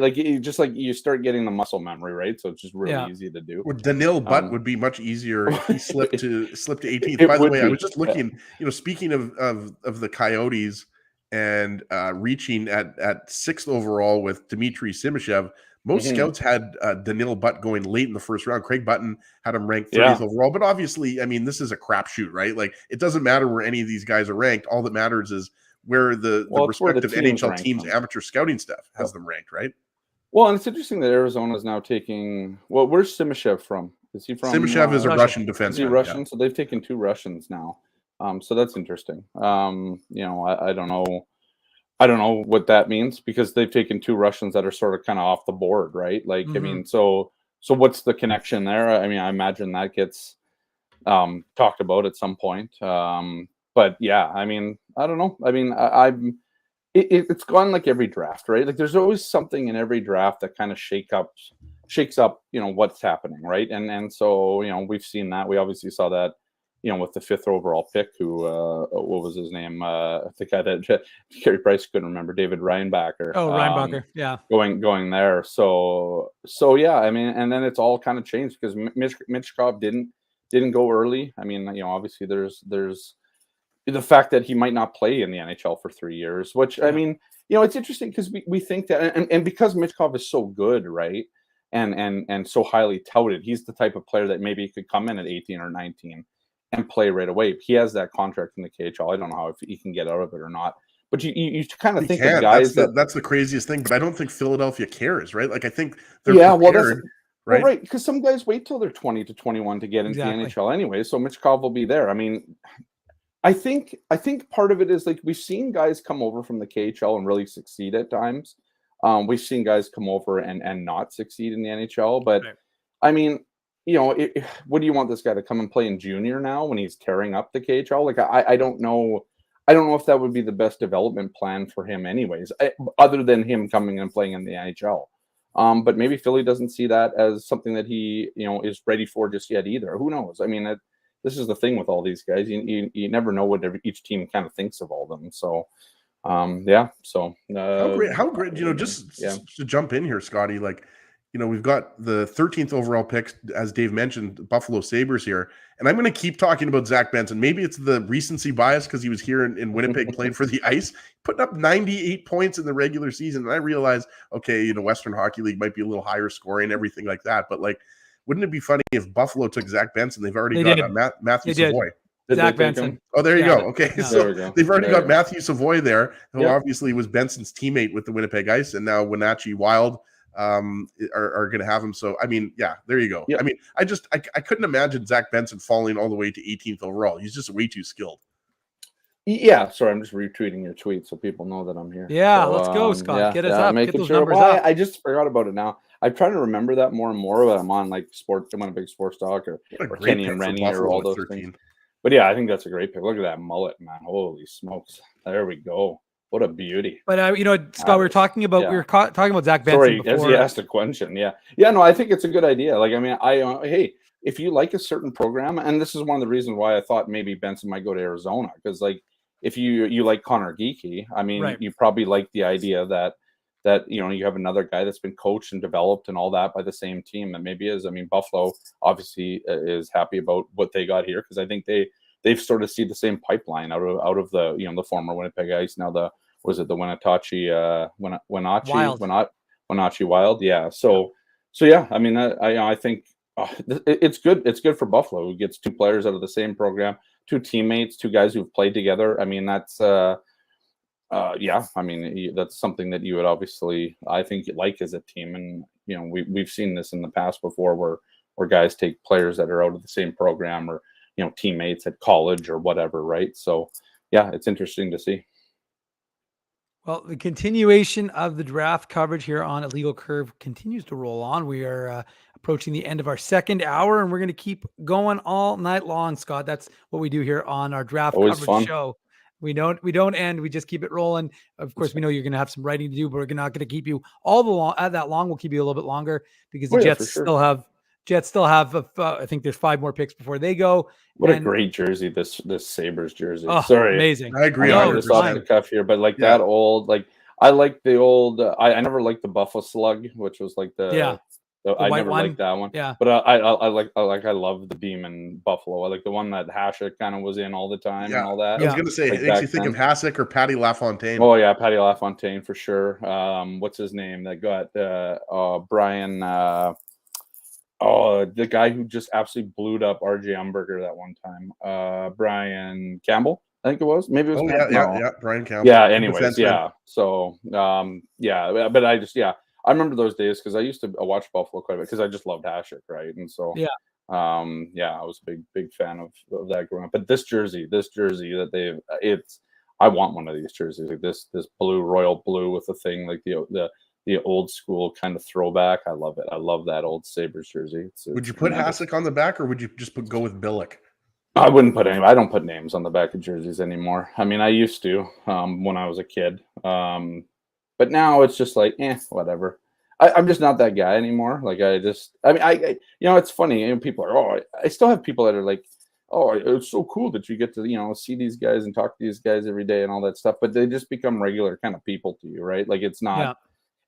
you start getting the muscle memory, right? So it's just really easy to do. Well, Daniil Butt would be much easier if he slipped to 18th. By the way, I was just looking, speaking of the Coyotes and reaching at 6th overall with Dmitry Simashev, most scouts had Daniil Butt going late in the first round. Craig Button had him ranked 30th overall. But obviously, I mean, this is a crapshoot, right? Like, it doesn't matter where any of these guys are ranked. All that matters is where the respective NHL teams' amateur scouting staff has them ranked, right? Well, and it's interesting that Arizona is now taking. Well, where's Simashev from? Is he from? Simashev is a Russian defenseman. Is he Russian? Yeah. So they've taken 2 Russians now. So that's interesting. I don't know. I don't know what that means because they've taken 2 Russians that are sort of kind of off the board, right? Like, I mean, so what's the connection there? I mean, I imagine that gets talked about at some point. But yeah, I mean, I don't know. I mean, it's gone like every draft, right? Like there's always something in every draft that kind of shakes up, what's happening, right? And so, we've seen that. We obviously saw that, with the 5th overall pick, who what was his name? The guy that Carey Price couldn't remember, David Reinbacher. Oh, Reinbacher, yeah. Going there. So yeah, I mean, and then it's all kind of changed because Mitch Cobb didn't go early. I mean, obviously there's the fact that he might not play in the NHL for 3 years, which I mean, it's interesting because we think that, and because Michkov is so good, right, and so highly touted, he's the type of player that maybe could come in at 18 or 19 and play right away. He has that contract in the KHL. I don't know how if he can get out of it or not, but you kind of think of guys that's the craziest thing. But I don't think Philadelphia cares, right? Like I think they're prepared. Right? Well, right, because some guys wait till they're 20 to 21 to get into the NHL anyway. So Michkov will be there. I mean, I think part of it is like we've seen guys come over from the KHL and really succeed at times. We've seen guys come over and not succeed in the NHL. But I mean, what do you want this guy to come and play in junior now when he's tearing up the KHL? Like I don't know. I don't know if that would be the best development plan for him, anyways, other than him coming and playing in the NHL. But maybe Philly doesn't see that as something that he, is ready for just yet either. Who knows? I mean, this is the thing with all these guys. You never know what each team kind of thinks of all of them. So, yeah. So how great, just to jump in here, Scotty, like, we've got the 13th overall pick, as Dave mentioned, Buffalo Sabres here. And I'm going to keep talking about Zach Benson. Maybe it's the recency bias because he was here in Winnipeg playing for the Ice, putting up 98 points in the regular season. And I realized, okay, Western Hockey League might be a little higher scoring, everything like that. But like, wouldn't it be funny if Buffalo took Zach Benson? They've already got Matthew Savoy. Zach Benson. Oh, there you go. Okay, yeah. So they've already got Matthew Savoy there, who obviously was Benson's teammate with the Winnipeg Ice, and now Wenatchee Wild are going to have him. So I mean, yeah, there you go. I mean, I couldn't imagine Zach Benson falling all the way to 18th overall. He's just way too skilled. Yeah, sorry, I'm just retweeting your tweet so people know that I'm here. Yeah, so, let's go, Scott. Get us up. Get those numbers up. I just forgot about it now. I'm trying to remember that more and more, but I'm on like I'm on a big sports talk or Kenny and Rennie or all those things. But yeah, I think that's a great pick. Look at that mullet, man. Holy smokes. There we go. What a beauty. But Scott, we were talking about talking about Zach Benson before. Sorry, he asked a question. Yeah, no, I think it's a good idea. Like, I mean, hey, if you like a certain program, and this is one of the reasons why I thought maybe Benson might go to Arizona, because like if you like Connor Geekie, I mean, you probably like the idea that you have another guy that's been coached and developed and all that by the same team that maybe is. I mean, Buffalo obviously is happy about what they got here because I think they've sort of seen the same pipeline out of the the former Winnipeg Ice, now the Wenatchee Wild. Yeah. So yeah, I mean, I think it's good. It's good for Buffalo, who gets 2 players out of the same program, 2 teammates, 2 guys who've played together. I mean, that's yeah. I mean, that's something that you would obviously, I think, like as a team, and we've seen this in the past before, where guys take players that are out of the same program or teammates at college or whatever, right? So yeah, it's interesting to see. Well, the continuation of the draft coverage here on Illegal Curve continues to roll on. We are approaching the end of our second hour, and we're going to keep going all night long, Scott. That's what we do here on our draft coverage show. We don't end. We just keep it rolling. Of course, we know you're going to have some writing to do, but we're not going to keep you that long. We'll keep you a little bit longer because the Jets still have I think there's 5 more picks before they go. What a great jersey, this Sabres jersey. Oh, sorry, amazing. I agree. I'm just off the cuff here, but like that old, like I like the old. I never liked the Buffalo Slug, which was like the I never liked that one. Yeah, but I love the Demon Buffalo. I like the one that Hasek kind of was in all the time and all that. I was gonna say, it makes you think of Hasek or Patty LaFontaine. Oh yeah, Patty LaFontaine for sure. What's his name that got Brian? The guy who just absolutely blew up RJ Umberger that one time. Brian Campbell, I think it was. Maybe it was. Brian Campbell. Yeah. Anyways, yeah. So, but I remember those days because I used to watch Buffalo quite a bit because I just loved Hasek, right? And so, I was a big fan of that growing up. But this jersey that I want one of these jerseys, like this blue, royal blue with the thing, like the old school kind of throwback. I love it. I love that old Sabres jersey. Would you put Hasek on the back, or would you just go with Billick? I wouldn't put I don't put names on the back of jerseys anymore. I mean, I used to when I was a kid, but now it's just like, whatever. I'm just not that guy anymore. Like I it's funny. People are, I still have people that are like, oh, it's so cool that you get to, see these guys and talk to these guys every day and all that stuff. But they just become regular kind of people to you, right? Like it's not. Yeah.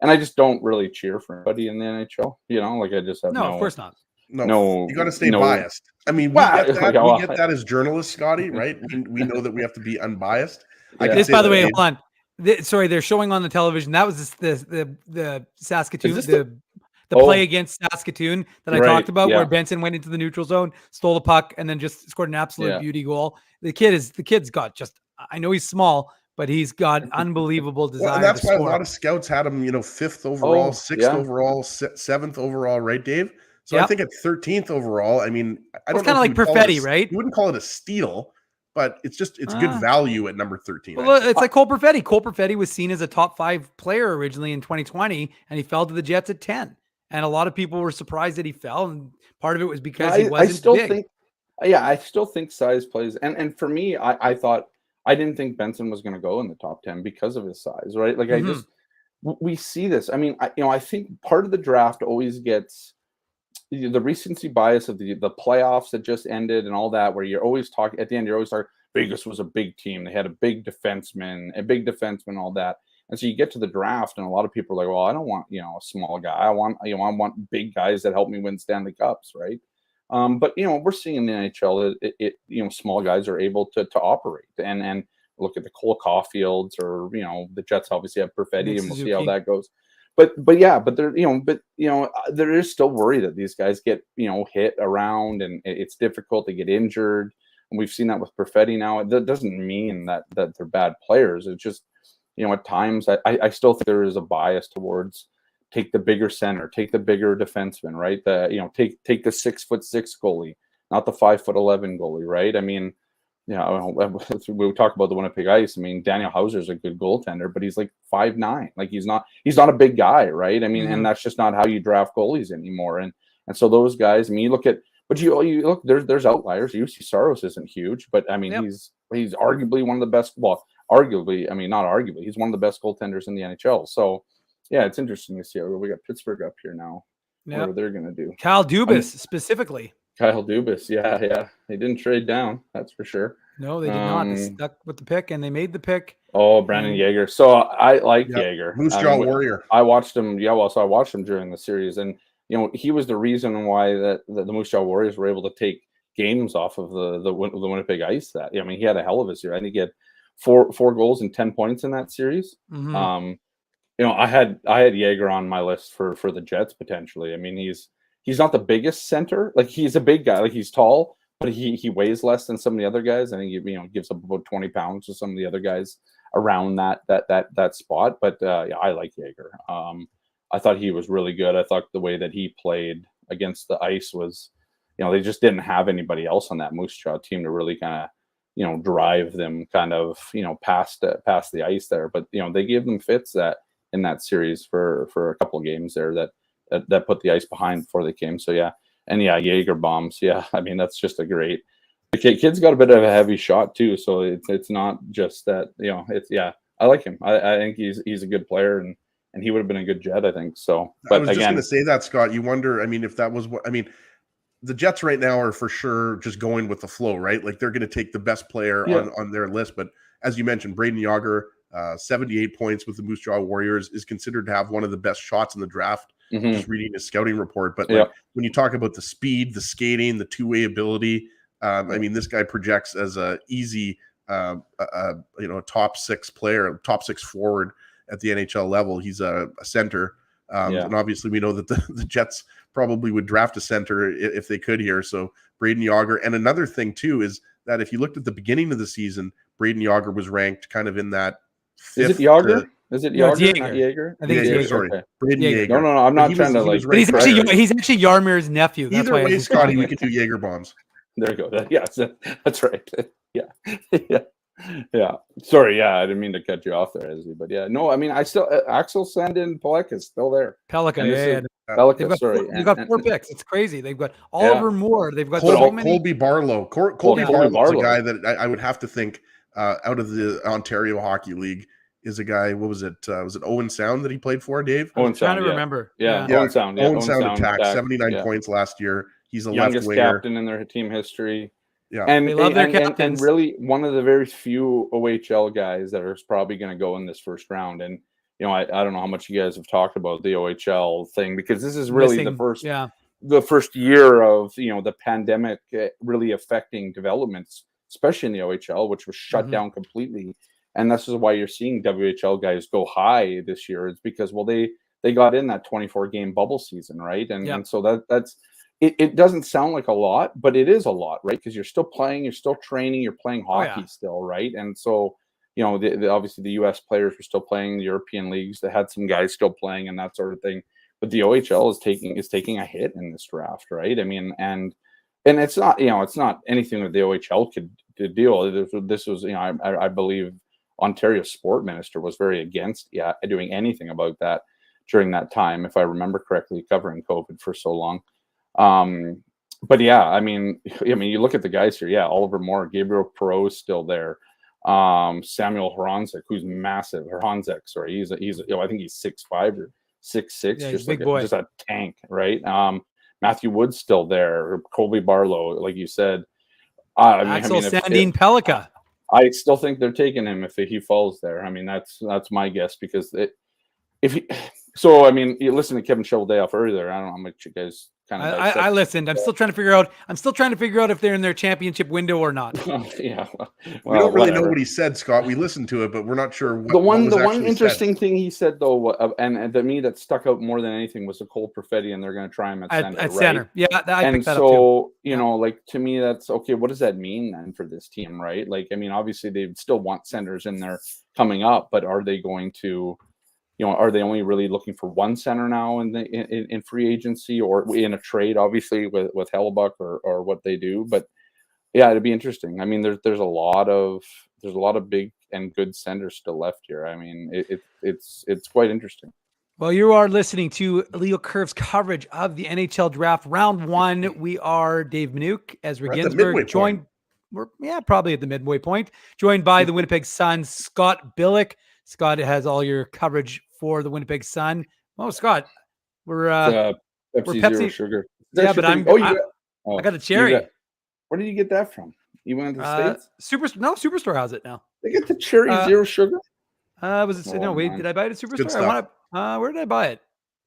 And I just don't really cheer for anybody in the NHL. Like I just have no, of course not. No, you got to stay biased. I mean, we get that as journalists, Scotty, right? We know that we have to be unbiased. This, by the way, hold on. Sorry, they're showing on the television. That was the Saskatoon, the play against Saskatoon that I talked about, where Benson went into the neutral zone, stole the puck, and then just scored an absolute beauty goal. The kid's got just. I know he's small, but he's got unbelievable desire. Well, and that's why a lot of scouts had him, 5th overall, 6th overall, 7th overall, right, Dave? So I think at 13th overall, I mean, I don't know. It's kind of like Perfetti, right? You wouldn't call it a steal, but it's good value at number 13. Well, it's like Cole Perfetti. Cole Perfetti was seen as a top 5 player originally in 2020, and he fell to the Jets at 10. And a lot of people were surprised that he fell, and part of it was because he wasn't big. I still think size plays. And for me, I didn't think Benson was going to go in the top 10 because of his size, right? Like we see this. I mean, I think part of the draft always gets the recency bias of the playoffs that just ended and all that, where you're always talking at the end, you're always talking, Vegas was a big team. They had a big defenseman, all that. And so you get to the draft and a lot of people are like, well, I don't want, a small guy. I want big guys that help me win Stanley Cups. Right. But we're seeing in the NHL that small guys are able to operate and look at the Cole Caulfields or, the Jets obviously have Perfetti and we'll see how that goes. But there is still worry that these guys get, hit around and it's difficult to get injured. And we've seen that with Perfetti now. That doesn't mean that they're bad players. It's just, at times I still think there is a bias towards take the bigger center, take the bigger defenseman, right? Take the 6'6" goalie, not the 5'11" goalie, right? I mean, we talk about the Winnipeg Ice. I mean, Daniel Hauser's a good goaltender, but he's like 5'9". Like he's not a big guy, right? I mean, and that's just not how you draft goalies anymore. And so those guys, I mean, you look at, but you look, there's outliers. UC Saros isn't huge, but I mean, he's arguably one of the best. Well, arguably, I mean, not arguably, he's one of the best goaltenders in the NHL. So yeah, it's interesting to see. We got Pittsburgh up here now. What are they going to do? Kyle Dubas specifically. Kyle Dubas, yeah. They didn't trade down, that's for sure. No, they did not. They stuck with the pick, and they made the pick. Oh, Brandon Yeager. So I like Yeager. Moose Jaw Warrior. I watched him. Yeah, well, so I watched him during the series, and he was the reason why the Moose Jaw Warriors were able to take games off of the Winnipeg Ice. I mean, he had a hell of a series. I think he had four goals and 10 points in that series. Mm-hmm. I had Yeager on my list for the Jets potentially. I mean, he's not the biggest center. Like he's a big guy. Like he's tall, but he weighs less than some of the other guys. I think he gives up about 20 pounds to some of the other guys around that spot. But I like Yeager. I thought he was really good. I thought the way that he played against the Ice was, they just didn't have anybody else on that Moose Jaw team to really kind of, drive them kind of, past the ice there. But, they gave them fits that in that series for a couple of games there that put the ice behind before they came. So, yeah. And, Yeager bombs. Yeah, I mean, that's just a great – the kid's got a bit of a heavy shot too. So it's not just that, I like him. I think he's a good player and he would have been a good Jet, I think. So, but I was just going to say that, Scott. You wonder, I mean, if that was what – I mean, the Jets right now are for sure just going with the flow, right? Like they're going to take the best player on their list. But as you mentioned, Braden Yager, 78 points with the Moose Jaw Warriors, is considered to have one of the best shots in the draft. Mm-hmm. Just reading his scouting report. But when you talk about the speed, the skating, the two-way ability, I mean, this guy projects as a easy, a top 6 player, top 6 forward at the NHL level. He's a center. And obviously we know that the Jets probably would draft a center if they could here. So Braden Yager. And another thing too is that if you looked at the beginning of the season, Braden Yager was ranked kind of in that 5th. Is it Yager? Is it Yager? Not Yeager? I think it's Yeager. Sorry. Okay. Braden Yeager. No. I'm not trying to like. But he's actually Yarmir's nephew. That's Either why way, Scotty, we can do Yeager bombs. There you go. Yes, that's right. Yeah. Yeah. Sorry. Yeah, I didn't mean to cut you off there, Ezzy. But yeah, no. I mean, I still Axel Sandin Pelech is still there. Pelika, yeah. Pelika, sorry. They've got 4 picks. It's crazy. They've got Oliver Moore. They've got Colby Barlow. Colby Barlow is a guy that I would have to think out of the Ontario Hockey League is a guy. What was it? Was it Owen Sound that he played for, Dave? I'm trying to remember. Yeah. Owen Sound. Yeah. Owen Sound attack. 79 points last year. He's a youngest left winger. captain in their team history. Yeah, and they love their captains. And really one of the very few OHL guys that are probably going to go in this first round. And I don't know how much you guys have talked about the OHL thing, because this is really the first year of the pandemic really affecting developments, especially in the OHL, which was shut down completely. And this is why you're seeing WHL guys go high this year. It's because they got in that 24 game bubble season, right? And so that's. It doesn't sound like a lot, but it is a lot, right? Because you're still playing, you're still training, you're playing hockey still, right? And so, obviously the U.S. players were still playing, the European leagues, they had some guys still playing and that sort of thing. But the OHL is taking a hit in this draft, right? I mean, and it's not, it's not anything that the OHL could deal. This was, I believe Ontario's sport minister was very against doing anything about that during that time, if I remember correctly, covering COVID for so long. But yeah, I mean, you look at the guys here. Yeah, Oliver Moore, Gabriel Perreault is still there. Samuel Horonzek, who's massive. Horonzek, sorry, he's I think he's 6'5" or 6'6", just big boy, just a tank, right? Matthew Wood's still there. Colby Barlow, like you said. Axel Sandin Pelika. I still think they're taking him if he falls there. I mean, that's my guess, because So, I mean, you listened to Kevin Shoveldayoff earlier. I don't know how much you guys kind of. I listened. I'm still trying to figure out. If they're in their championship window or not. Yeah, we don't really know what he said, Scott. We listened to it, but we're not sure. The one interesting thing he said, though, and to me that stuck out more than anything, was the Cole Perfetti, and they're going to try him at center. At center, yeah. I and picked that so up too. Like, to me, that's okay. What does that mean then for this team, right? Like, I mean, obviously they still want centers in there coming up, but are they going to? Are they only really looking for one center now in free agency, or in a trade, obviously with Hellebuck or what they do? But yeah, it'd be interesting. I mean, there's a lot of big and good centers still left here. I mean, it's quite interesting. Well, you are listening to Illegal Curve's coverage of the NHL Draft Round 1. We are Dave Minuk, Ezra Ginsburg, joined. We're probably at the midway point, joined by the Winnipeg Sun, Scott Billick. Scott has all your coverage for the Winnipeg Sun. Oh, Scott, we're Pepsi Zero Sugar. Yeah, but I got a cherry. Where did you get that from? You went to the States? Superstore has it now. They get the cherry Zero Sugar. Did I buy it at Superstore? Where did I buy it?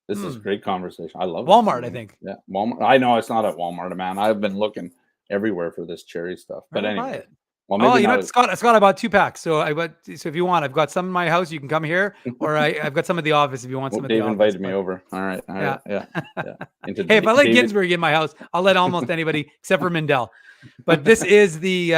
This is a great conversation. I love Walmart, I think. Yeah, Walmart. I know it's not at Walmart, man. I've been looking everywhere for this cherry stuff. But anyway. Buy it? Well, you know what, Scott, I bought 2 packs. So if you want, I've got some in my house. You can come here, or I've got some at the office if you want some. Dave invited me over. All right. Yeah. Hey, if I let Ginsburg in my house, I'll let almost anybody except for Mindell. But this is the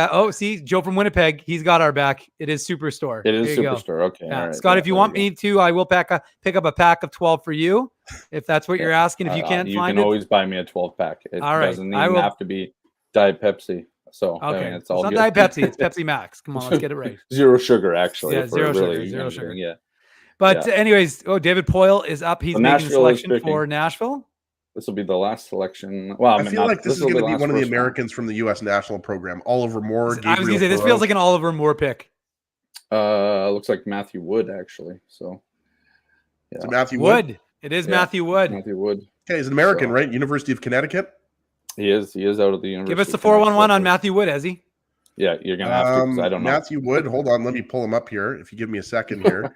Joe from Winnipeg. He's got our back. It is Superstore. It is Superstore. Okay. Yeah. Right. Scott, if you want me to, I will pick up a pack of 12 for you, if that's what you're asking. If you can't find it, you can always buy me a 12-pack. It doesn't even have to be Diet Pepsi. So okay, I mean, it's not Diet Pepsi, it's Pepsi Max. Come on, let's get it right. Zero sugar, actually. Yeah, zero sugar. Yeah. But anyways, David Poyle is up. He's making a selection for Nashville. This will be the last selection. Well, I feel like this is going to be one of the Americans from the U.S. national program. Oliver Moore. I was going to say, this feels like an Oliver Moore pick. Looks like Matthew Wood, actually. So, yeah. Matthew Wood. It is Matthew Wood. Matthew Wood. Okay, he's an American, right? University of Connecticut. He is out of the university. Give us the 411 on Matthew Wood, Ezzy. Yeah, you're gonna have to, because I don't know. Matthew Wood. Hold on, let me pull him up here. If you give me a second here.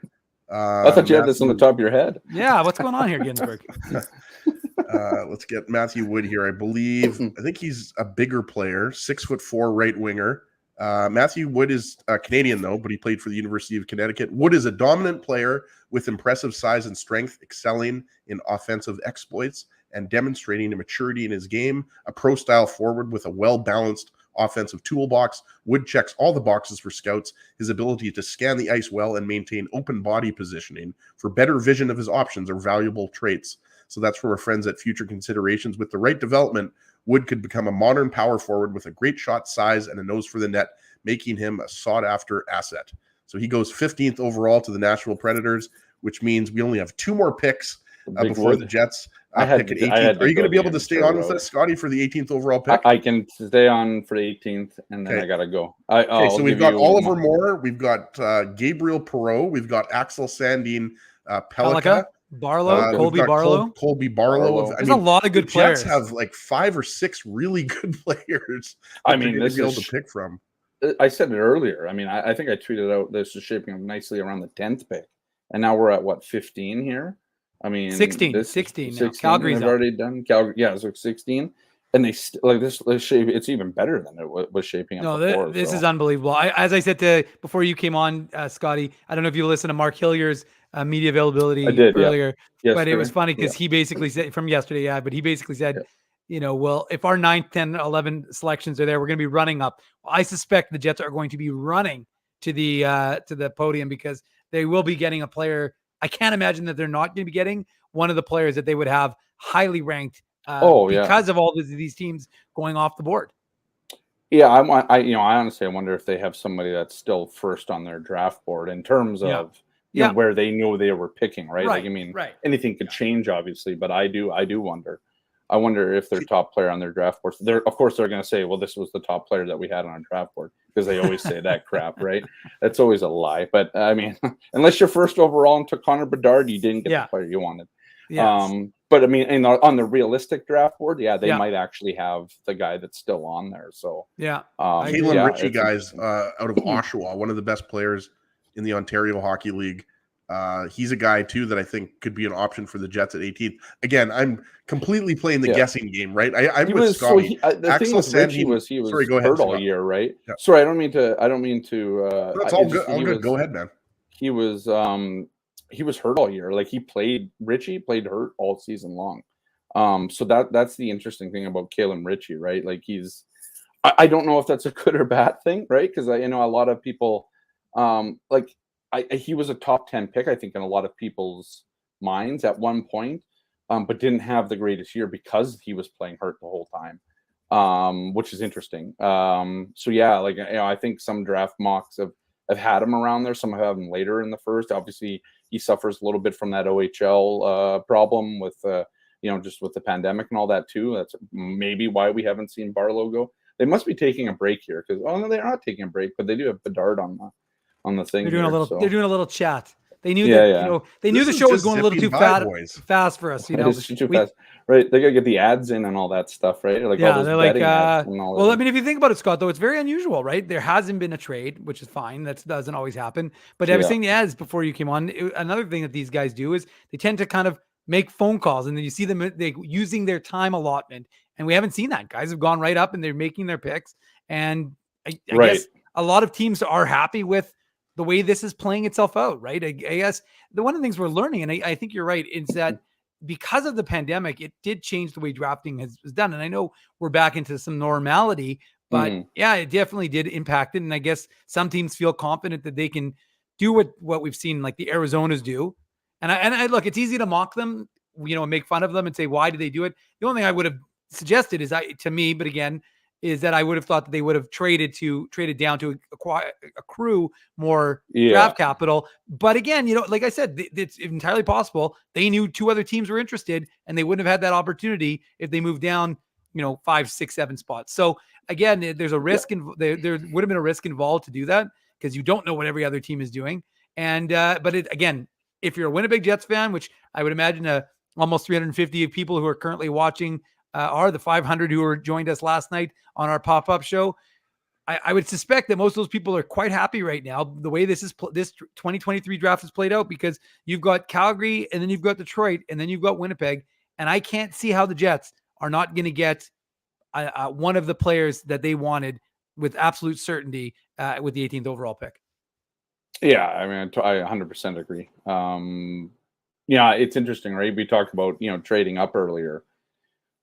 I thought you had this on the top of your head. Yeah, what's going on here, Ginsburg? Let's get Matthew Wood here. I think he's a bigger player, 6'4" right winger. Matthew Wood is Canadian though, but he played for the University of Connecticut. Wood is a dominant player with impressive size and strength, excelling in offensive exploits and demonstrating a maturity in his game, a pro-style forward with a well-balanced offensive toolbox. Wood checks all the boxes for scouts. His ability to scan the ice well and maintain open body positioning for better vision of his options are valuable traits. So that's from our friends at Future Considerations. With the right development, Wood could become a modern power forward with a great shot size and a nose for the net, making him a sought-after asset. So he goes 15th overall to the Nashville Predators, which means we only have 2 more picks before the Jets pick at 18th. Are you going to be able to stay on with us, Scotty, for the 18th overall pick? I can stay on for the 18th, and then I got to go. Okay, so we've got Oliver Moore, we've got Gabriel Perreault, we've got Axel Sandin Pellikka, Barlow, Colby Barlow. Colby Barlow. There's a lot of good players. Jets have like 5 or 6 really good players. I mean, this be able to pick from. I said it earlier. I mean, I think I tweeted out this is shaping up nicely around the 10th pick, and now we're at what, 15 here. I mean, 16. 16 Calgary's already done. Calgary, yeah, so 16, and they like this shape. It's even better than it was shaping up. No, before, this is unbelievable. As I said before you came on, Scotty, I don't know if you listened to Mark Hillier's media availability earlier, but it was funny because he basically said from yesterday, but he basically said, well, if our 9th, 10, 11 selections are there, we're going to be running up. I suspect the Jets are going to be running to the podium because they will be getting a player. I can't imagine that they're not going to be getting one of the players that they would have highly ranked because of all these teams going off the board. Yeah, I honestly wonder if they have somebody that's still first on their draft board in terms of where they know they were picking, right? Like, I mean, anything could change, obviously, but I do wonder. I wonder if their top player on their draft board. Of course, they're going to say, "Well, this was the top player that we had on our draft board," because they always say that crap, right? That's always a lie. But I mean, unless you're first overall and took Connor Bedard, you didn't get the player you wanted. Yes. But I mean, on the realistic draft board, they might actually have the guy that's still on there. So Kalen Ritchie, guys, out of Oshawa, one of the best players in the Ontario Hockey League. He's a guy too that I think could be an option for the Jets at 18th. Again, I'm completely playing the guessing game, right? I'm with Scotty. Axel Sandin was hurt all year, right? Yeah. Sorry, I don't mean to. That's all good. All good. Go ahead, man. He was hurt all year. Like Ritchie played hurt all season long. So that's the interesting thing about Kalen Ritchie, right? Like I don't know if that's a good or bad thing, right? Because I know a lot of people he was a top 10 pick, I think, in a lot of people's minds at one point, but didn't have the greatest year because he was playing hurt the whole time, which is interesting. I think some draft mocks have had him around there. Some have him later in the first. Obviously, he suffers a little bit from that OHL problem with, just with the pandemic and all that too. That's maybe why we haven't seen Barlow go. They must be taking a break here because, no, they're not taking a break, but they do have Bedard on the thing. They're doing a little chat. They knew that they knew the show was going a little too fast for us. It's too fast, right? They gotta get the ads in and all that stuff, right? Like they're like, I mean, if you think about it, Scott, though, it's very unusual, right? There hasn't been a trade, which is fine. That doesn't always happen. But I was saying the ads before you came on. Another thing that these guys do is they tend to kind of make phone calls, and then you see them using their time allotment, and we haven't seen that. Guys have gone right up and they're making their picks, and I guess a lot of teams are happy with the way this is playing itself out, right? I guess one of the things we're learning, and I think you're right, is that because of the pandemic, it did change the way drafting is done. And I know we're back into some normality, but it definitely did impact it. And I guess some teams feel confident that they can do what we've seen, like the Arizonas do. And I look, it's easy to mock them, and make fun of them and say, why did they do it? The only thing I would have suggested is that I would have thought that they would have traded down to accrue more draft capital. But again, like I said, it's entirely possible they knew 2 other teams were interested and they wouldn't have had that opportunity if they moved down, 5, 6, 7 spots. So again, there's a risk. There would have been a risk involved to do that because you don't know what every other team is doing. And, but again, if you're a Winnipeg Jets fan, which I would imagine almost 350 people who are currently watching are the 500 who were joined us last night on our pop-up show. I would suspect that most of those people are quite happy right now the way this 2023 draft is played out, because you've got Calgary and then you've got Detroit and then you've got Winnipeg, and I can't see how the Jets are not going to get one of the players that they wanted with absolute certainty with the 18th overall pick. Yeah, I mean, I 100% agree. It's interesting, right? We talked about trading up earlier.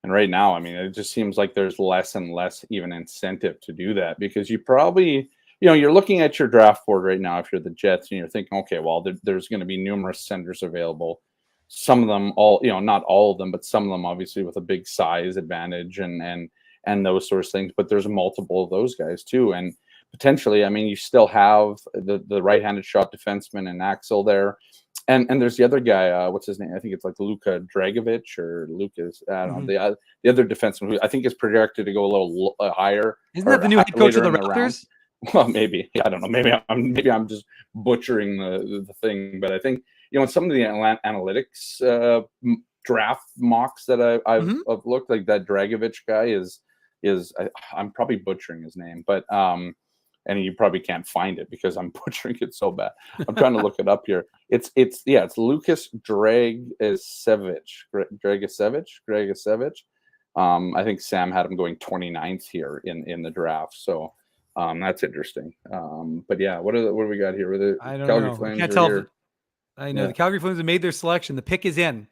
And right now, I mean, it just seems like there's less and less even incentive to do that, because you probably, you're looking at your draft board right now if you're the Jets and you're thinking, okay, well, there's going to be numerous centers available. Some of them not all of them, but some of them obviously with a big size advantage and those sorts of things. But there's multiple of those guys too. potentially, I mean, you still have the right-handed shot defenseman and Axel there. And there's the other guy, what's his name? I think it's like Luka Dragovic or Lucas. I don't know. The other defenseman who I think is projected to go a little higher. Isn't that the new head coach of the Raptors? Well, maybe. I don't know. Maybe I'm just butchering the thing. But I think, in some of the analytics draft mocks that I've looked, like that Dragovic guy I'm probably butchering his name, but and you probably can't find it because I'm butchering it so bad. I'm trying to look it up here. It's Lucas Dragicevic. I think Sam had him going 29th here in the draft. So that's interesting. But yeah, what do we got here? I don't know. Flames can't tell. Here. I know the Calgary Flames have made their selection. The pick is in.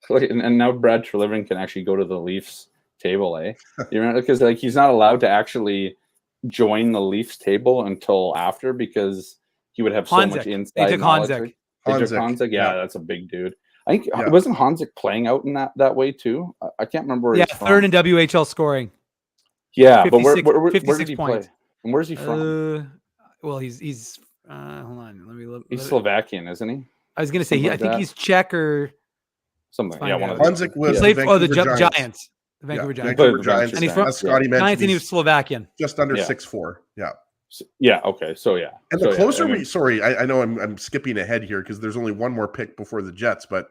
And now Brad Treliving can actually go to the Leafs table, because he's not allowed to actually join the Leafs table until after, because he would have so much inside They took knowledge. Honzek. Yeah, that's a big dude. I think wasn't Honzek playing out in that way too? I can't remember where he's from. Third in WHL scoring. Yeah, but where did he play? And where's he from? Well, he's hold on, let me look. He's Slovakian, isn't he? I was gonna say I think he's Czech or something. Yeah, one of Honzek was the Giants. The Vancouver Giants. And he's from Scotty mentioned. Giants, and he was Slovakian. Just under 6'4". Yeah. Yeah. Okay. So yeah. And the closer I know I'm skipping ahead here because there's only one more pick before the Jets, but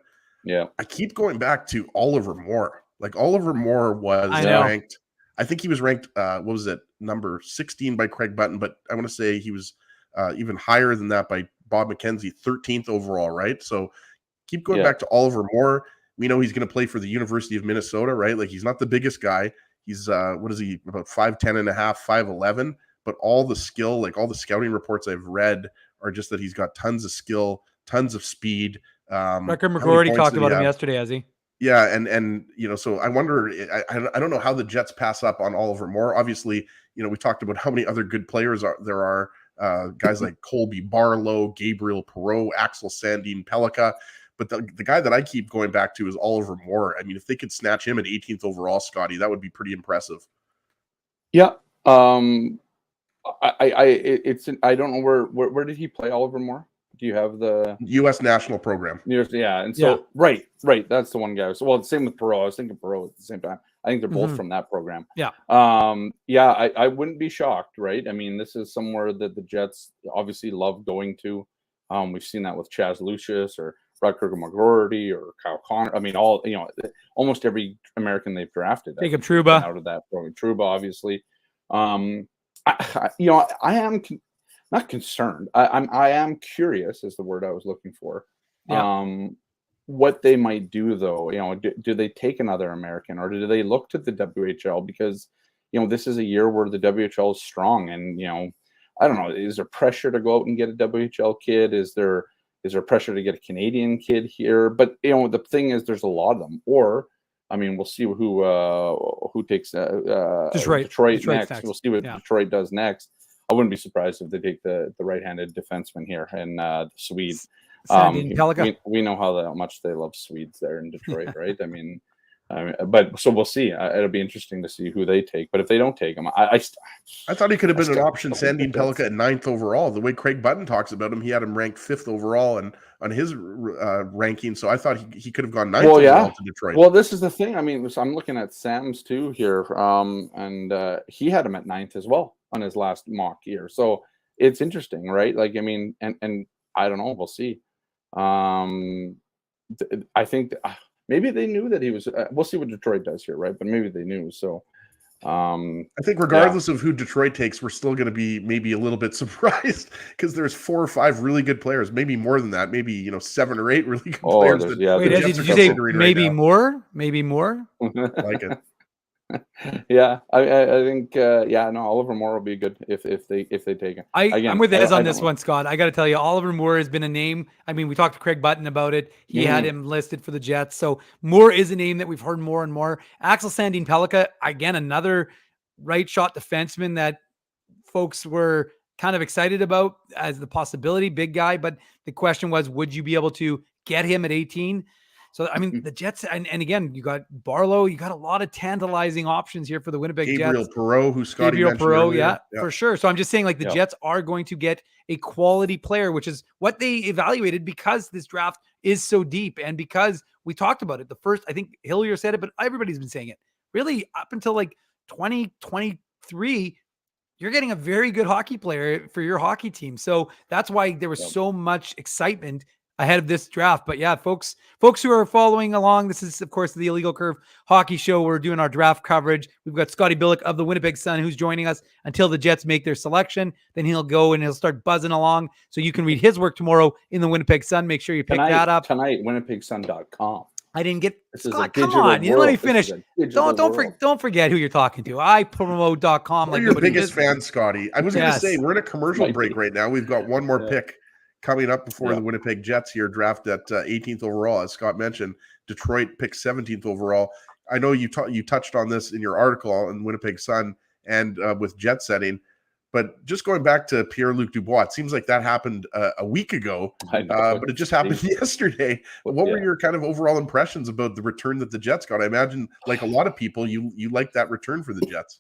I keep going back to Oliver Moore. Like Oliver Moore was ranked. I think he was ranked. What was it? Number 16 by Craig Button, but I want to say he was even higher than that by Bob McKenzie, 13th overall. Right. So keep going back to Oliver Moore. We know he's going to play for the University of Minnesota, right? Like he's not the biggest guy. He's what is he, about 5'10 and a half, 5'11, but all the skill, like all the scouting reports I've read are just that he's got tons of skill, tons of speed. Record McGroarty talked about him yesterday, has he? Yeah, and so I wonder, I don't know how the Jets pass up on Oliver Moore. Obviously, we talked about how many other good players there are, guys like Colby Barlow, Gabriel Perreault, Axel Sandin Pellikka. But the guy that I keep going back to is Oliver Moore. I mean, if they could snatch him at 18th overall, Scotty, that would be pretty impressive. Yeah. I don't know where did he play, Oliver Moore? Do you have the U.S. national program? Yeah, and so right, that's the one guy. So same with Perreault. I was thinking Perreault at the same time. I think they're both from that program. Yeah. I wouldn't be shocked, right? I mean, this is somewhere that the Jets obviously love going to. We've seen that with Chaz Lucius or Rutger McGroarty or Kyle Connor. I mean, almost every American they've drafted. Jacob Trouba out of that program. Trouba, obviously. I am not concerned. I am curious is the word I was looking for. Yeah. What they might do though, do they take another American or do they look to the WHL because this is a year where the WHL is strong and I don't know, is there pressure to go out and get a WHL kid? Is there pressure to get a Canadian kid here? But the thing is, there's a lot of them. Or, I mean, we'll see who takes Detroit next. We'll see what Detroit does next. I wouldn't be surprised if they take the right-handed defenseman here and the Swede. We know how much they love Swedes there in Detroit, right? I mean, but so we'll see. It'll be interesting to see who they take. But if they don't take him, I thought he could have been an option. Sandin Pellikka at 9th overall. The way Craig Button talks about him, he had him ranked 5th overall and on his ranking. So I thought he could have gone 9th overall to Detroit. Well, this is the thing. I mean, so I'm looking at Sam's too here, and he had him at 9th as well on his last mock year. So it's interesting, right? Like, I mean, and I don't know. We'll see. I think. Maybe they knew that he was. We'll see what Detroit does here, right? But maybe they knew. So, I think regardless of who Detroit takes, we're still going to be maybe a little bit surprised because there's 4 or 5 really good players, maybe more than that, maybe 7 or 8 really good players. Wait, did you say maybe more? Maybe more? I like it. Yeah, I think Oliver Moore will be good if they take him. I'm with Ez on this one, Scott. I got to tell you, Oliver Moore has been a name. I mean, we talked to Craig Button about it. He had him listed for the Jets, so Moore is a name that we've heard more and more. Axel Sandin Pellikka, again, another right shot defenseman that folks were kind of excited about as the possibility, big guy. But the question was, would you be able to get him at 18? So, I mean, the Jets, and again, you got Barlow, you got a lot of tantalizing options here for the Winnipeg Gabriel Jets. Perreault, who Scotty mentioned earlier. Yeah, for sure. So I'm just saying, like, the Jets are going to get a quality player, which is what they evaluated because this draft is so deep. And because we talked about it, I think Hillier said it, but everybody's been saying it. Really, up until like 2023, you're getting a very good hockey player for your hockey team. So that's why there was so much excitement ahead of this draft. But yeah, folks who are following along, this is, of course, the Illegal Curve Hockey Show. We're doing our draft coverage. We've got Scotty Billick of the Winnipeg Sun, who's joining us until the Jets make their selection. Then he'll go and he'll start buzzing along. So you can read his work tomorrow in the Winnipeg Sun. Make sure you pick that up. Tonight, winnipegsun.com. I didn't get Scott, come on. You let me finish. Don't forget who you're talking to. ipromo.com. We're your biggest fan, Scotty. I was going to say, we're in a commercial break right now. We've got one more pick coming up before the Winnipeg Jets here draft at 18th overall. As Scott mentioned, Detroit picked 17th overall. I know you touched on this in your article in Winnipeg Sun and with jet setting, but just going back to Pierre-Luc Dubois, it seems like that happened a week ago, but it just happened yesterday. What were your kind of overall impressions about the return that the Jets got? I imagine, like a lot of people, you like that return for the Jets.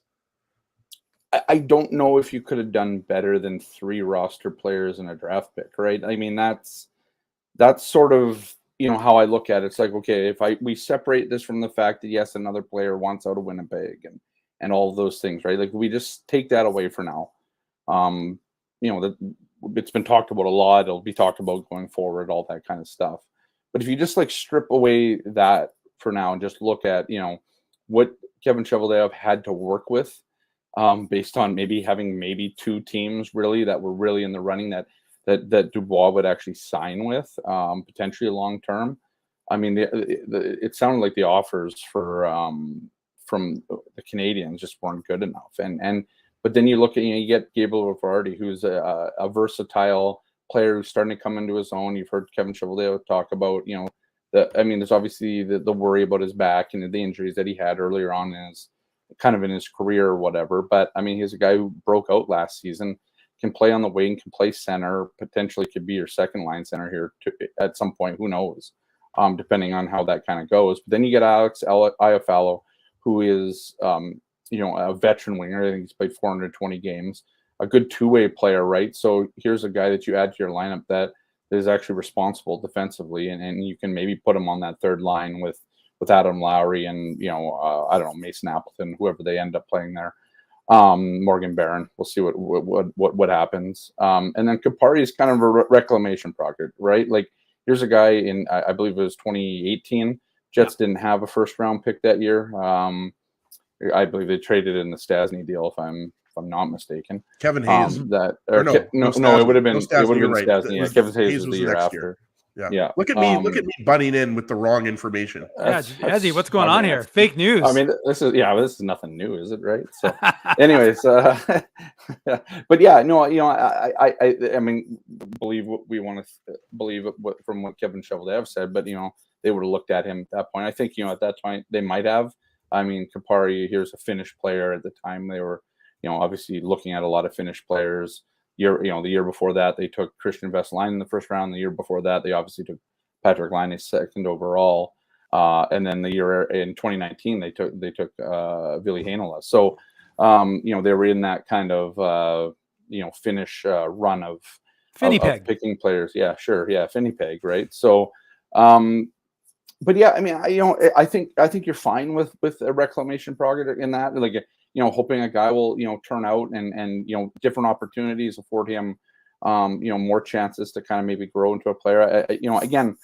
I don't know if you could have done better than 3 roster players and a draft pick, right? I mean, that's sort of, how I look at it. It's like, okay, if we separate this from the fact that, yes, another player wants out of Winnipeg and all of those things, right? Like, we just take that away for now. That it's been talked about a lot. It'll be talked about going forward, all that kind of stuff. But if you just like strip away that for now and just look at, what Kevin Cheveldayoff had to work with, based on having 2 teams really that were really in the running that Dubois would actually sign with, potentially long term. I mean, it sounded like the offers from the Canadians just weren't good enough. But then you look at, you get Gabriel Vardy, who's a versatile player who's starting to come into his own. You've heard Kevin Cheveldayoff talk about, there's obviously the worry about his back and the injuries that he had earlier on in his career or whatever. But I mean, he's a guy who broke out last season, can play on the wing, can play center, potentially could be your second line center here at some point. Who knows? Depending on how that kind of goes. But then you get Alex Iafallo, who is, a veteran winger. I think he's played 420 games, a good two-way player, right? So here's a guy that you add to your lineup that is actually responsible defensively, and you can maybe put him on that third line with Adam Lowry and, I don't know, Mason Appleton, whoever they end up playing there. Morgan Barron. We'll see what happens. And then Kupari is kind of a reclamation project, right? Like, here's a guy in, I believe it was 2018. Jets didn't have a first round pick that year. I believe they traded in the Stasny deal, if I'm not mistaken. Kevin Hayes. It would have been Stasny. Yeah, Kevin Hayes was the year after. Yeah. Look at me butting in with the wrong information. Ezzy, what's going on here? Fake news. I mean, this is nothing new, is it? Right. So, anyways, but yeah, no, I mean, believe what we want to believe from what Kevin Cheveldayoff said, but they would have looked at him at that point. I think at that point they might have. I mean, Kupari, here's a Finnish player at the time. They were, obviously looking at a lot of Finnish players. The year before that, they took Christian Vesalainen in the first round. The year before that, they obviously took Patrick Laine second overall. And then the year in 2019, they took Ville Heinola. So, they were in that kind of, Finnish run of picking players. Yeah, sure. Yeah, Winnipeg, right? So, but yeah, I mean, I think you're fine with a reclamation project in that, like, hoping a guy will, turn out and different opportunities afford him, more chances to kind of maybe grow into a player. Again,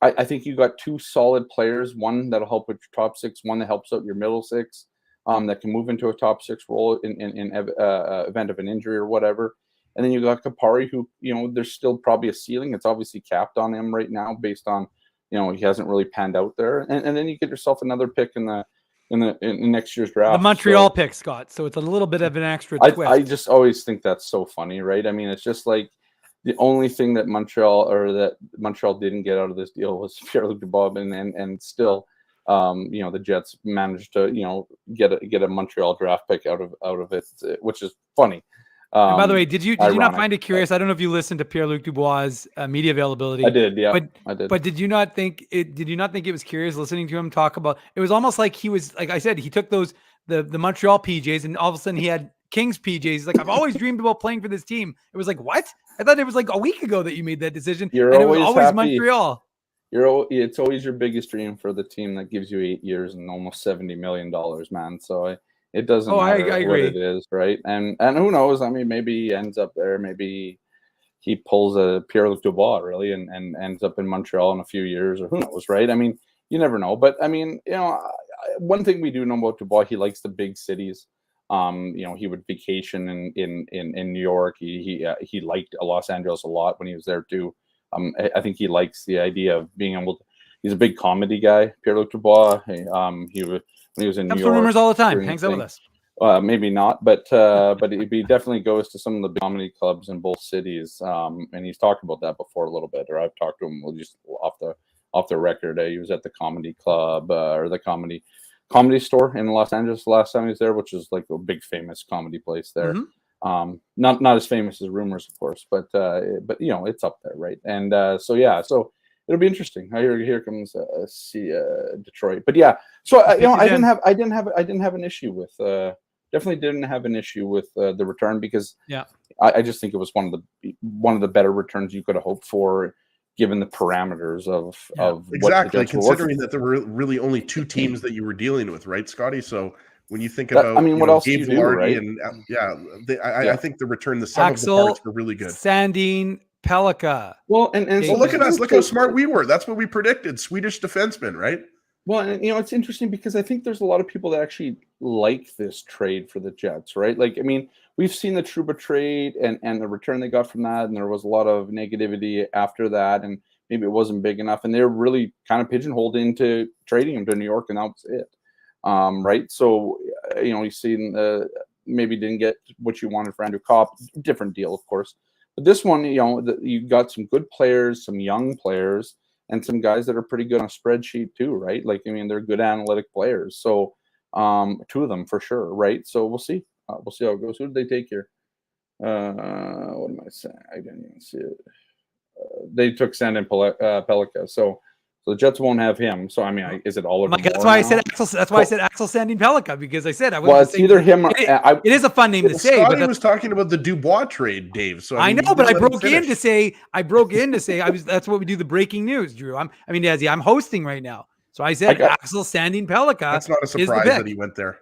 I think you got 2 solid players, one that'll help with your top 6, one that helps out your middle 6, that can move into a top 6 role in event of an injury or whatever. And then you got Kupari, who, there's still probably a ceiling. It's obviously capped on him right now based on, he hasn't really panned out there. And then you get yourself another pick in next year's draft. The Montreal pick, Scott. So it's a little bit of an extra twist. I just always think that's so funny, right? I mean, it's just like the only thing that Montreal didn't get out of this deal was Pierre-Luc Dubois, and still, the Jets managed to, get a Montreal draft pick out of it, which is funny. And by the way, did you not ironic, find it curious? I don't know if you listened to Pierre-Luc Dubois' media availability. I did, yeah, but, I did. But did you not think it was curious listening to him talk about? It was almost like he was, like I said, he took the Montreal PJs, and all of a sudden he had Kings PJs. He's like, I've always dreamed about playing for this team. It was like, what? I thought it was like a week ago that you made that decision. You're and it was always happy. Montreal. It's always your biggest dream for the team that gives you 8 years and almost $70 million, man. So it doesn't matter I what agree. it is, right? And who knows? I mean, maybe he ends up there. Maybe he pulls a Pierre-Luc Dubois, really, and ends up in Montreal in a few years, or who knows, right? I mean, you never know. But I mean, one thing we do know about Dubois, he likes the big cities. He would vacation in New York. He liked Los Angeles a lot when he was there too. I think he likes the idea of being able to. He's a big comedy guy, Pierre-Luc Dubois. When he was in New York, rumors all the time. Hangs out with us. Maybe not, but he definitely goes to some of the big comedy clubs in both cities. And he's talked about that before a little bit, or I've talked to him just off the record. He was at the comedy club or the comedy store in Los Angeles the last time he was there, which is like a big famous comedy place there. Mm-hmm. Not as famous as Rumors, of course, but it's up there, right? And so it'll be interesting. Here comes Detroit, but yeah. So I didn't have an issue with definitely didn't have an issue with the return, because I just think it was one of the better returns you could have hoped for, given the parameters of exactly, what the considering that there were really only 2 teams that you were dealing with, right, Scotty? So when you think about, what else Gabe do you do, Lardy, right? and I think the return, the sum Axel of the parts were really good. Sandin Pellikka. Well, and look at us, look how smart we were. That's what we predicted. Swedish defenseman, right? Well, and it's interesting because I think there's a lot of people that actually like this trade for the Jets, right? Like, I mean, we've seen the Trouba trade and the return they got from that, and there was a lot of negativity after that, and maybe it wasn't big enough, and they're really kind of pigeonholed into trading him to New York, and that was it, right? So, you've seen maybe didn't get what you wanted for Andrew Kopp, different deal, of course, but this one, you got some good players, some young players, and some guys that are pretty good on a spreadsheet too, right? Like, I mean, they're good analytic players. So 2 of them for sure, right? So we'll see. We'll see how it goes. Who did they take here? What am I saying? I didn't even see it. They took Sandin Pellikka. So the Jets won't have him. So I mean, is it Oliver? That's why I said Axel. That's why I said Axel Sandin Pellikka, because I said I was. Well, it's either him or it is a fun name to say. Scotty but was talking about the Dubois trade, Dave. So I know, but I broke in to say that's what we do, the breaking news, Drew. I'm hosting right now, so I said Axel Sandin Pellikka. That's not a surprise that he went there.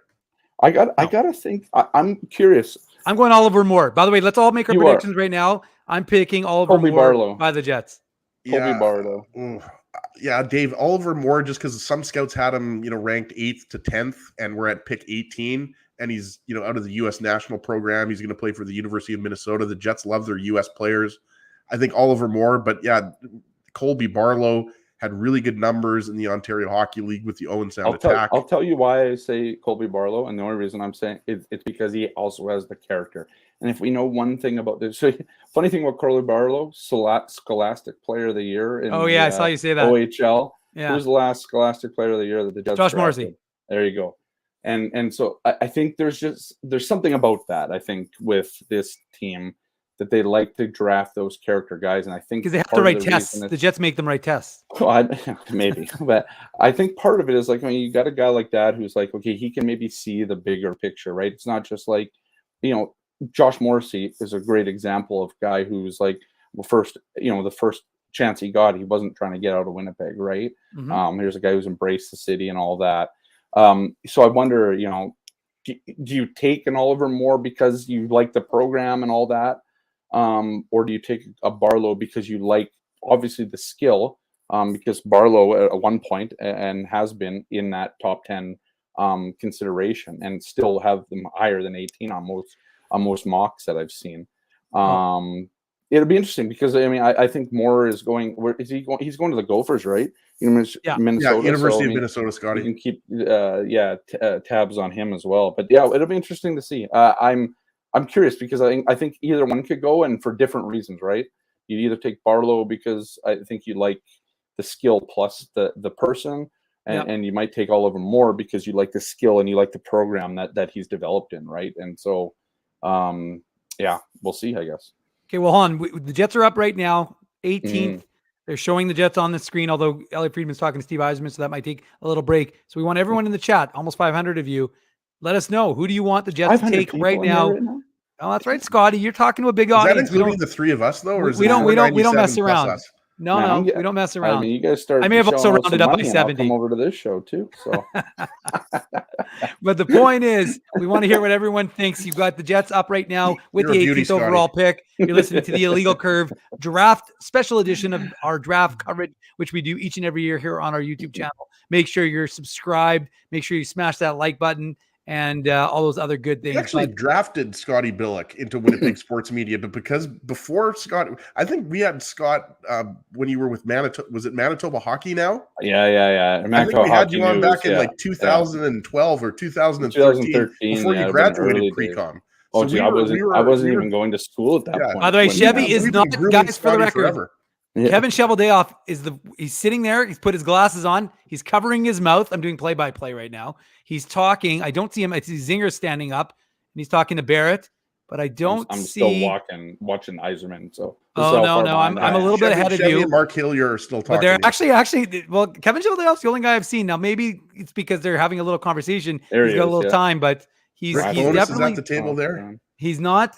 I gotta think. I'm curious. I'm going Oliver Moore. By the way, let's all make our predictions right now. I'm picking Oliver Moore Barlow by the Jets. Colby Barlow. Yeah, Dave, Oliver Moore, just because some scouts had him, ranked 8th to 10th, and we're at pick 18, and he's, out of the U.S. national program. He's going to play for the University of Minnesota. The Jets love their U.S. players. I think Oliver Moore, but yeah, Colby Barlow had really good numbers in the Ontario Hockey League with the Owen Sound attack. I'll tell you why I say Colby Barlow, and the only reason I'm saying it's because he also has the character. And if we know one thing about this, so funny thing about Colby Barlow, Scholastic Player of the Year. I saw you say that. OHL. Yeah. Who was the last Scholastic Player of the Year that the Jets Josh drafted? Morrissey. There you go. And so I think there's something about that. I think with this team that they like to draft those character guys, and I think because they have to write tests. The Jets make them write tests. Well, maybe, but I think part of it is like, you got a guy like that who's like, okay, he can maybe see the bigger picture, right? It's not just like, Josh Morrissey is a great example of a guy who's like, the first chance he got, he wasn't trying to get out of Winnipeg, right? Mm-hmm. Here's a guy who's embraced the city and all that. So I wonder, do you take an Oliver Moore because you like the program and all that? Or do you take a Barlow because you like, obviously, the skill, because Barlow at one point and has been in that top 10 consideration and still have them higher than 18 on most mocks that I've seen. It'll be interesting because I think Moore is going. Where is he going? He's going to the Gophers, right? Minnesota. University of Minnesota, Scotty. You can keep tabs on him as well. But yeah, it'll be interesting to see. I'm curious because I think either one could go, and for different reasons, right? You'd either take Barlow because I think you like the skill plus the person, and you might take Oliver Moore because you like the skill and you like the program that he's developed in, right? And so Yeah, we'll see, I guess. Okay, well, hold on. The Jets are up right now, 18th. They're showing the Jets on the screen, although Elliot Friedman's talking to Steve Eiserman, so that might take a little break. So we want everyone in the chat, almost 500 of you. Let us know. Who do you want the Jets to take right now? Oh, that's right, Scotty. You're talking to a big audience. Is that including the three of us, though? Or is we don't mess around. Us? No, we don't mess around. I mean, you guys start. I may have also rounded up by 70. I'll come over to this show too. So, but the point is, we want to hear what everyone thinks. You've got the Jets up right now with the 18th overall pick. You're listening to the Illegal Curve Draft special edition of our draft coverage, which we do each and every year here on our YouTube channel. Make sure you're subscribed. Make sure you smash that like button. And all those other good things. We actually drafted Scotty Billick into Winnipeg sports media, but because before Scott, I think we had Scott when you were with Manitoba. Was it Manitoba Hockey now? Yeah. I think we had you on back in like 2012 or 2013 before you graduated pre-com. Oh, so I wasn't even going to school at that point. By the way, Chevy is not, guys, for the record. Forever. Yeah. Kevin Cheveldayoff he's sitting there. He's put his glasses on. He's covering his mouth. I'm doing play-by-play right now. He's talking. I don't see him. I see Zinger standing up and he's talking to Barrett, but I don't I'm see. Still watching Eiserman. So no. I'm a little bit ahead of you. And Mark Hillier are still talking. But they're actually, well, Kevin Cheveldayoff's the only guy I've seen. Now maybe it's because they're having a little conversation. He's got a little time, but he's definitely at the table there. He's not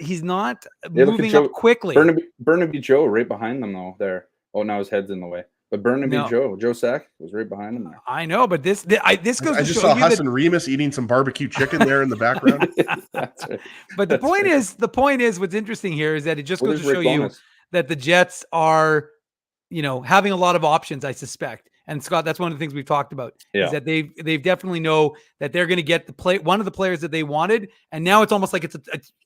moving up quickly. Burnaby Joe right behind them though. There. Oh, now his head's in the way. But Burnaby Joe Sack was right behind him there. I know, but this goes. I just saw Hassan Remus eating some barbecue chicken there in the background. That's right. But the point is, what's interesting here is that it just goes to show you that the Jets are, having a lot of options. I suspect, and Scott, that's one of the things we've talked about is that they've definitely know that they're going to get one of the players that they wanted, and now it's almost like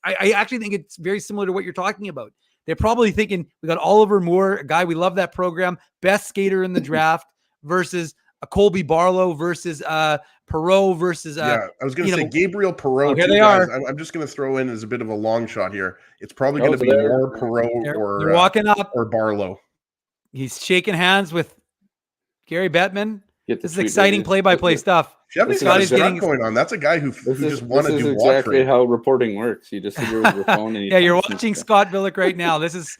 I actually think it's very similar to what you're talking about. They're probably thinking we got Oliver Moore, a guy we love that program, best skater in the draft, versus a Colby Barlow versus Perreault versus I was going to say Gabriel Perreault. Okay, they are. I'm just going to throw in as a bit of a long shot here. It's probably going to be more Perreault or walking up or Barlow. He's shaking hands with Gary Bettman. This is exciting play-by-play stuff. Chevy's got his going on. That's a guy who just wanted to do exactly how reporting works. You just sit here with your phone and you're watching Scott Billick right now. This is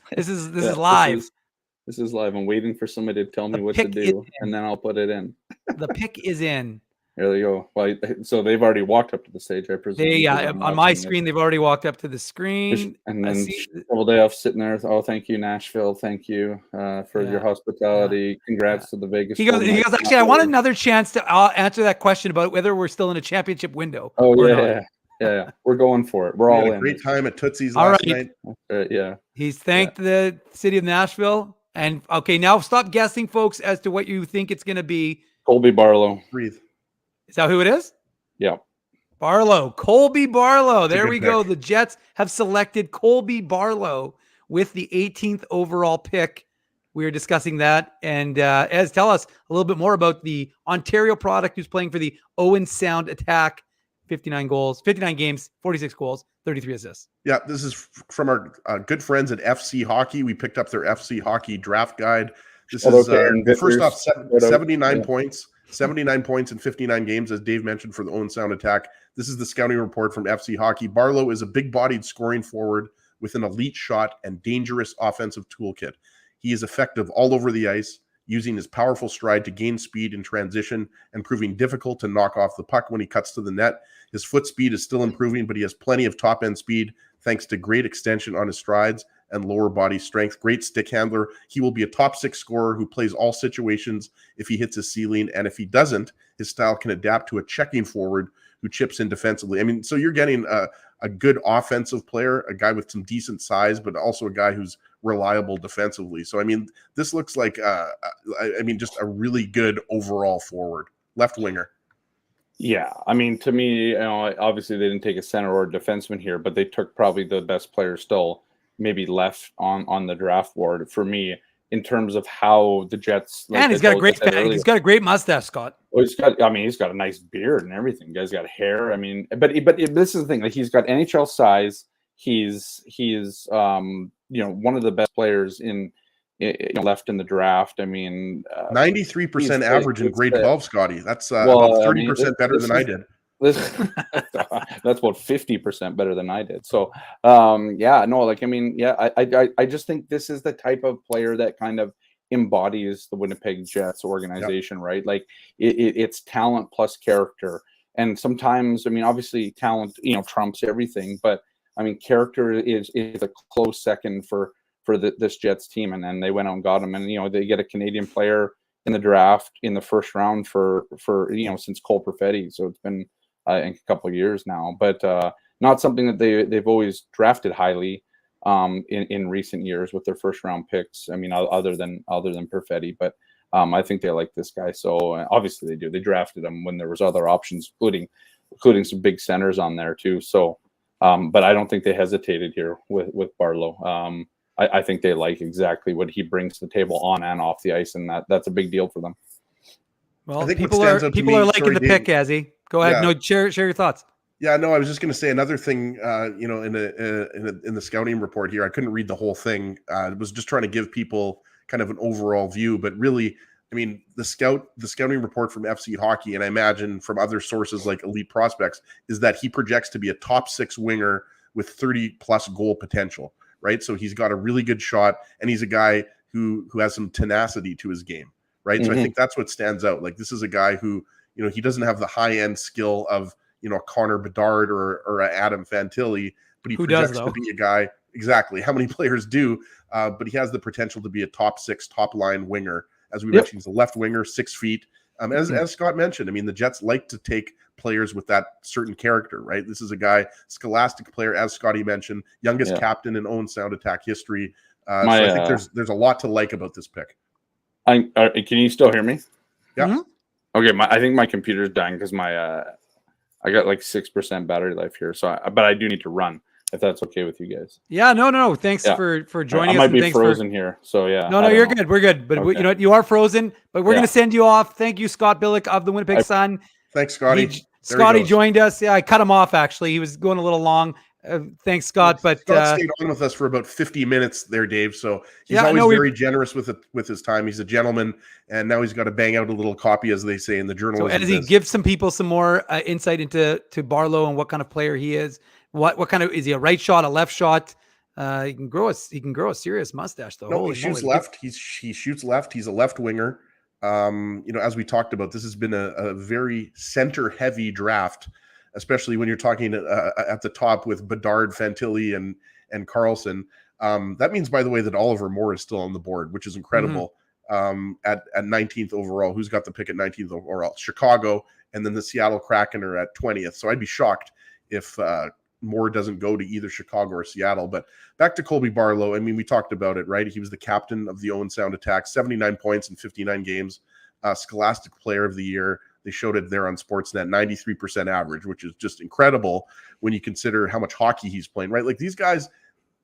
live. This is live. I'm waiting for somebody to tell me what to do, and then I'll put it in. The pick is in. There they go. Well, so they've already walked up to the stage, I presume. On my screen, they've already walked up to the screen. And then Cheveldayoff sitting there. Oh, thank you, Nashville. Thank you for your hospitality. Congrats to the Vegas. He goes, actually, I want another chance to answer that question about whether we're still in a championship window. Oh, yeah. We're going for it. We're all in. Great time at Tootsie's last night. Yeah. He's thanked the city of Nashville. And okay, now stop guessing, folks, as to what you think it's going to be. Colby Barlow. Breathe. Is that who it is? Yeah. Barlow. Colby Barlow. There we go. The Jets have selected Colby Barlow with the 18th overall pick. We were discussing that. And Ez, tell us a little bit more about the Ontario product who's playing for the Owen Sound Attack. 59 games, 46 goals, 33 assists. Yeah, this is from our good friends at FC Hockey. We picked up their FC Hockey draft guide. This is first off 79 points. 79 points in 59 games, as Dave mentioned, for the Owen Sound Attack. This is the scouting report from FC Hockey. Barlow is a big-bodied scoring forward with an elite shot and dangerous offensive toolkit. He is effective all over the ice, using his powerful stride to gain speed in transition and proving difficult to knock off the puck when he cuts to the net. His foot speed is still improving, but he has plenty of top-end speed thanks to great extension on his strides and lower body strength. Great stick handler. He will be a top six scorer who plays all situations if he hits his ceiling. And if he doesn't, his style can adapt to a checking forward who chips in defensively. I mean, so you're getting a good offensive player, a guy with some decent size, but also a guy who's reliable defensively. So, I mean, this looks like, just a really good overall forward, left winger. Yeah, I mean, to me, obviously they didn't take a center or a defenseman here, but they took probably the best player still maybe left on the draft board for me in terms of how the Jets. And he's got a great mustache, Scott. Well, he's got a nice beard and everything. The guy's got hair. I mean, but this is the thing. Like, he's got NHL size. He's one of the best players in left in the draft. I mean, 93% average in grade 12, Scotty. That's about 30% better than I did. That's about 50% better than I did. So, I just think this is the type of player that kind of embodies the Winnipeg Jets organization, right? Like it's talent plus character. And sometimes, I mean, obviously talent, trumps everything, but I mean, character is a close second for this Jets team. And then they went out and got him, and, they get a Canadian player in the draft in the first round for since Cole Perfetti. So it's been, I think, a couple of years now, but not something that they've always drafted highly in recent years with their first round picks. I mean, other than Perfetti, but I think they like this guy. So obviously they do. They drafted him when there was other options, including some big centers on there too. So, but I don't think they hesitated here with Barlow. I think they like exactly what he brings to the table on and off the ice, and that's a big deal for them. Well, people are liking the pick, Azzy. Go ahead. Yeah. No, share your thoughts. Yeah, no, I was just going to say another thing. In the scouting report here, I couldn't read the whole thing. I was just trying to give people kind of an overall view, but really, I mean, the scouting report from FC Hockey, and I imagine from other sources like Elite Prospects, is that he projects to be a top 6 winger with 30+ goal potential. Right, so he's got a really good shot, and he's a guy who has some tenacity to his game. Right, so I think that's what stands out. Like, this is a guy who, he doesn't have the high end skill of Connor Bedard or Adam Fantilli, but he projects to be a guy. Exactly, how many players do? But he has the potential to be a top 6, top line winger. As we mentioned, he's a left winger, 6 feet. As Scott mentioned, I mean, the Jets like to take players with that certain character, right? This is a guy, scholastic player, as Scotty mentioned, youngest captain in Owen Sound Attack history. So I think there's a lot to like about this pick. Can you still hear me? Yeah. Mm-hmm. Okay. I think my computer's dying because I got like 6% battery life here. So, but I do need to run, if that's okay with you guys. Yeah, no. Thanks for joining us. I might be frozen here. So yeah. No, you're good. We're good. But you know what? You are frozen, but we're going to send you off. Thank you, Scott Billick of the Winnipeg Sun. Thanks, Scotty. Scotty joined us. Yeah, I cut him off, actually. He was going a little long. Thanks, Scott. But Scott stayed on with us for about 50 minutes there, Dave. So he's always very generous with his time. He's a gentleman, and now he's got to bang out a little copy, as they say in the journalism. So as he gives some people some more insight into Barlow and what kind of player he is. What kind of, is he a right shot, a left shot? He can grow a serious mustache though. No, he shoots left. He shoots left. He's a left winger. As we talked about, this has been a very center-heavy draft, especially when you're talking at the top with Bedard, Fantilli, and Carlson. That means, by the way, that Oliver Moore is still on the board, which is incredible. At 19th overall. Who's got the pick at 19th overall? Chicago, and then the Seattle Kraken are at 20th. So I'd be shocked if Moore doesn't go to either Chicago or Seattle. But back to Colby Barlow. I mean, we talked about it, right? He was the captain of the Owen Sound Attack, 79 points in 59 games, Scholastic Player of the Year. They showed it there on Sportsnet, 93% average, which is just incredible when you consider how much hockey he's playing, right? Like these guys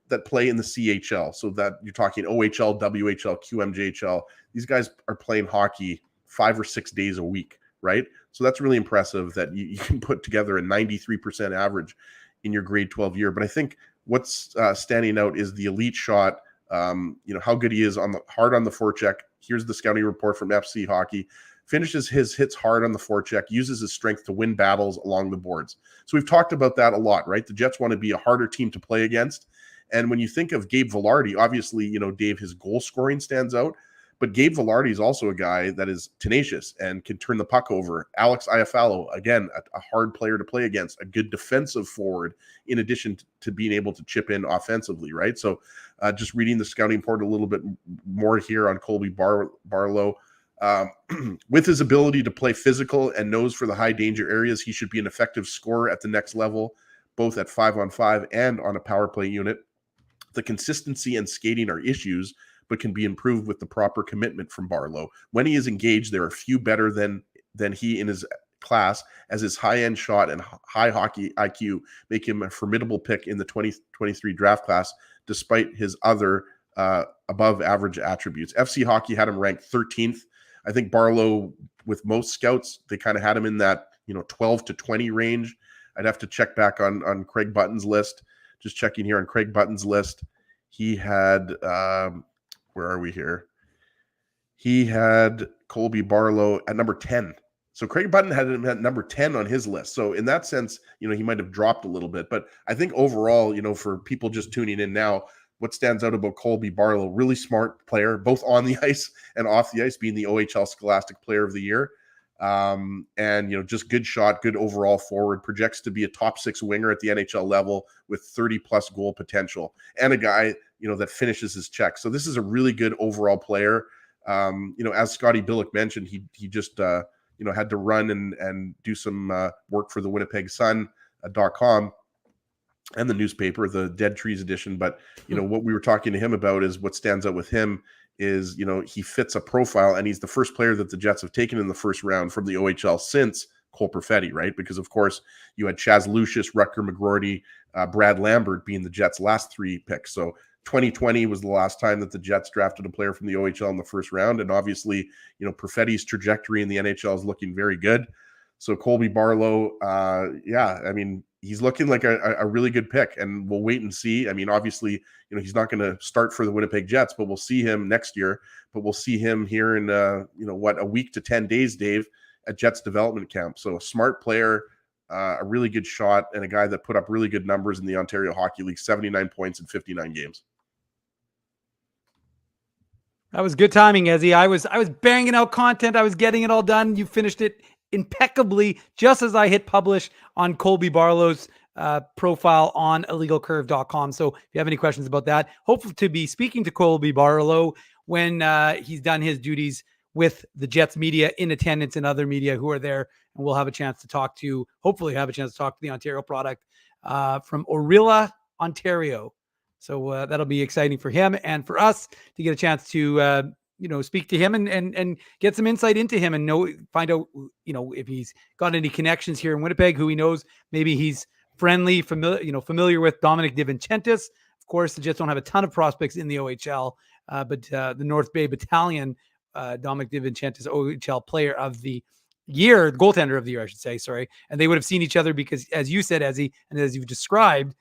that play in the CHL, so that you're talking OHL, WHL, QMJHL, these guys are playing hockey 5 or 6 days a week, right? So that's really impressive that you can put together a 93% average in your grade 12 year. But I think what's standing out is the elite shot, how good he is hard on the forecheck. Here's the scouting report from FC Hockey. Finishes his hits hard on the forecheck, uses his strength to win battles along the boards. So we've talked about that a lot, right? The Jets want to be a harder team to play against. And when you think of Gabe Vilardi, obviously, Dave, his goal scoring stands out. But Gabe Vilardi is also a guy that is tenacious and can turn the puck over. Alex Iafallo, again, a hard player to play against, a good defensive forward, in addition to being able to chip in offensively, right? So just reading the scouting report a little bit more here on Colby Barlow. With his ability to play physical and nose for the high danger areas, he should be an effective scorer at the next level, both at 5-on-5 and on a power play unit. The consistency and skating are issues, but can be improved with the proper commitment from Barlow. When he is engaged, there are few better than he in his class, as his high-end shot and high hockey IQ make him a formidable pick in the 2023 draft class, despite his other above-average attributes. FC Hockey had him ranked 13th. I think Barlow, with most scouts, they kind of had him in that 12 to 20 range. I'd have to check back on Craig Button's list. Just checking here on Craig Button's list. He had... where are we here? He had Colby Barlow at number 10. So Craig Button had him at number 10 on his list. So in that sense, he might have dropped a little bit. But I think overall, for people just tuning in now, what stands out about Colby Barlow, really smart player, both on the ice and off the ice, being the OHL Scholastic Player of the Year. And just good shot, good overall forward, projects to be a top 6 winger at the NHL level with 30 plus goal potential, and a guy, that finishes his check. So this is a really good overall player. As Scotty Billick mentioned, he just, had to run and do some work for the Winnipeg Sun.com and the newspaper, the Dead Trees edition. But, what we were talking to him about is what stands out with him is, he fits a profile, and he's the first player that the Jets have taken in the first round from the OHL since Cole Perfetti, right? Because, of course, you had Chaz Lucius, Rutger McGroarty, Brad Lambert being the Jets' last 3 picks. So 2020 was the last time that the Jets drafted a player from the OHL in the first round. And obviously, Perfetti's trajectory in the NHL is looking very good. So Colby Barlow, he's looking like a really good pick, and we'll wait and see. I mean, obviously, he's not going to start for the Winnipeg Jets, but we'll see him next year. But we'll see him here in, a week to 10 days, Dave, at Jets development camp. So a smart player, a really good shot, and a guy that put up really good numbers in the Ontario Hockey League, 79 points in 59 games. That was good timing, Ezzy. I was banging out content. I was getting it all done. You finished it impeccably just as I hit publish on Colby Barlow's profile on illegalcurve.com. So if you have any questions about that, hopefully to be speaking to Colby Barlow when he's done his duties with the Jets media in attendance and other media who are there. And we'll have a chance to talk to, hopefully have a chance to talk to the Ontario product from Orilla, Ontario. So that'll be exciting for him and for us to get a chance to, speak to him and get some insight into him and find out, if he's got any connections here in Winnipeg, who he knows. Maybe he's familiar with Dominic DiVincentis. Of course, the Jets don't have a ton of prospects in the OHL, but the North Bay Battalion, Dominic DiVincentis, OHL Player of the Year, goaltender of the year, I should say. Sorry, and they would have seen each other because, as you said, Ezzy, and as you've described,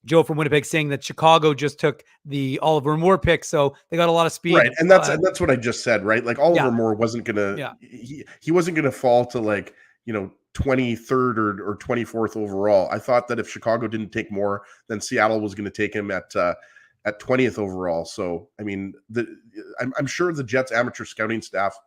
Joe from Winnipeg saying that Chicago just took the Oliver Moore pick, so they got a lot of speed. Right, and that's what I just said, right? Like Oliver Moore wasn't gonna, he wasn't gonna fall to 23rd or 24th overall. I thought that if Chicago didn't take Moore, then Seattle was going to take him at 20th overall. So I mean, I'm sure the Jets amateur scouting staff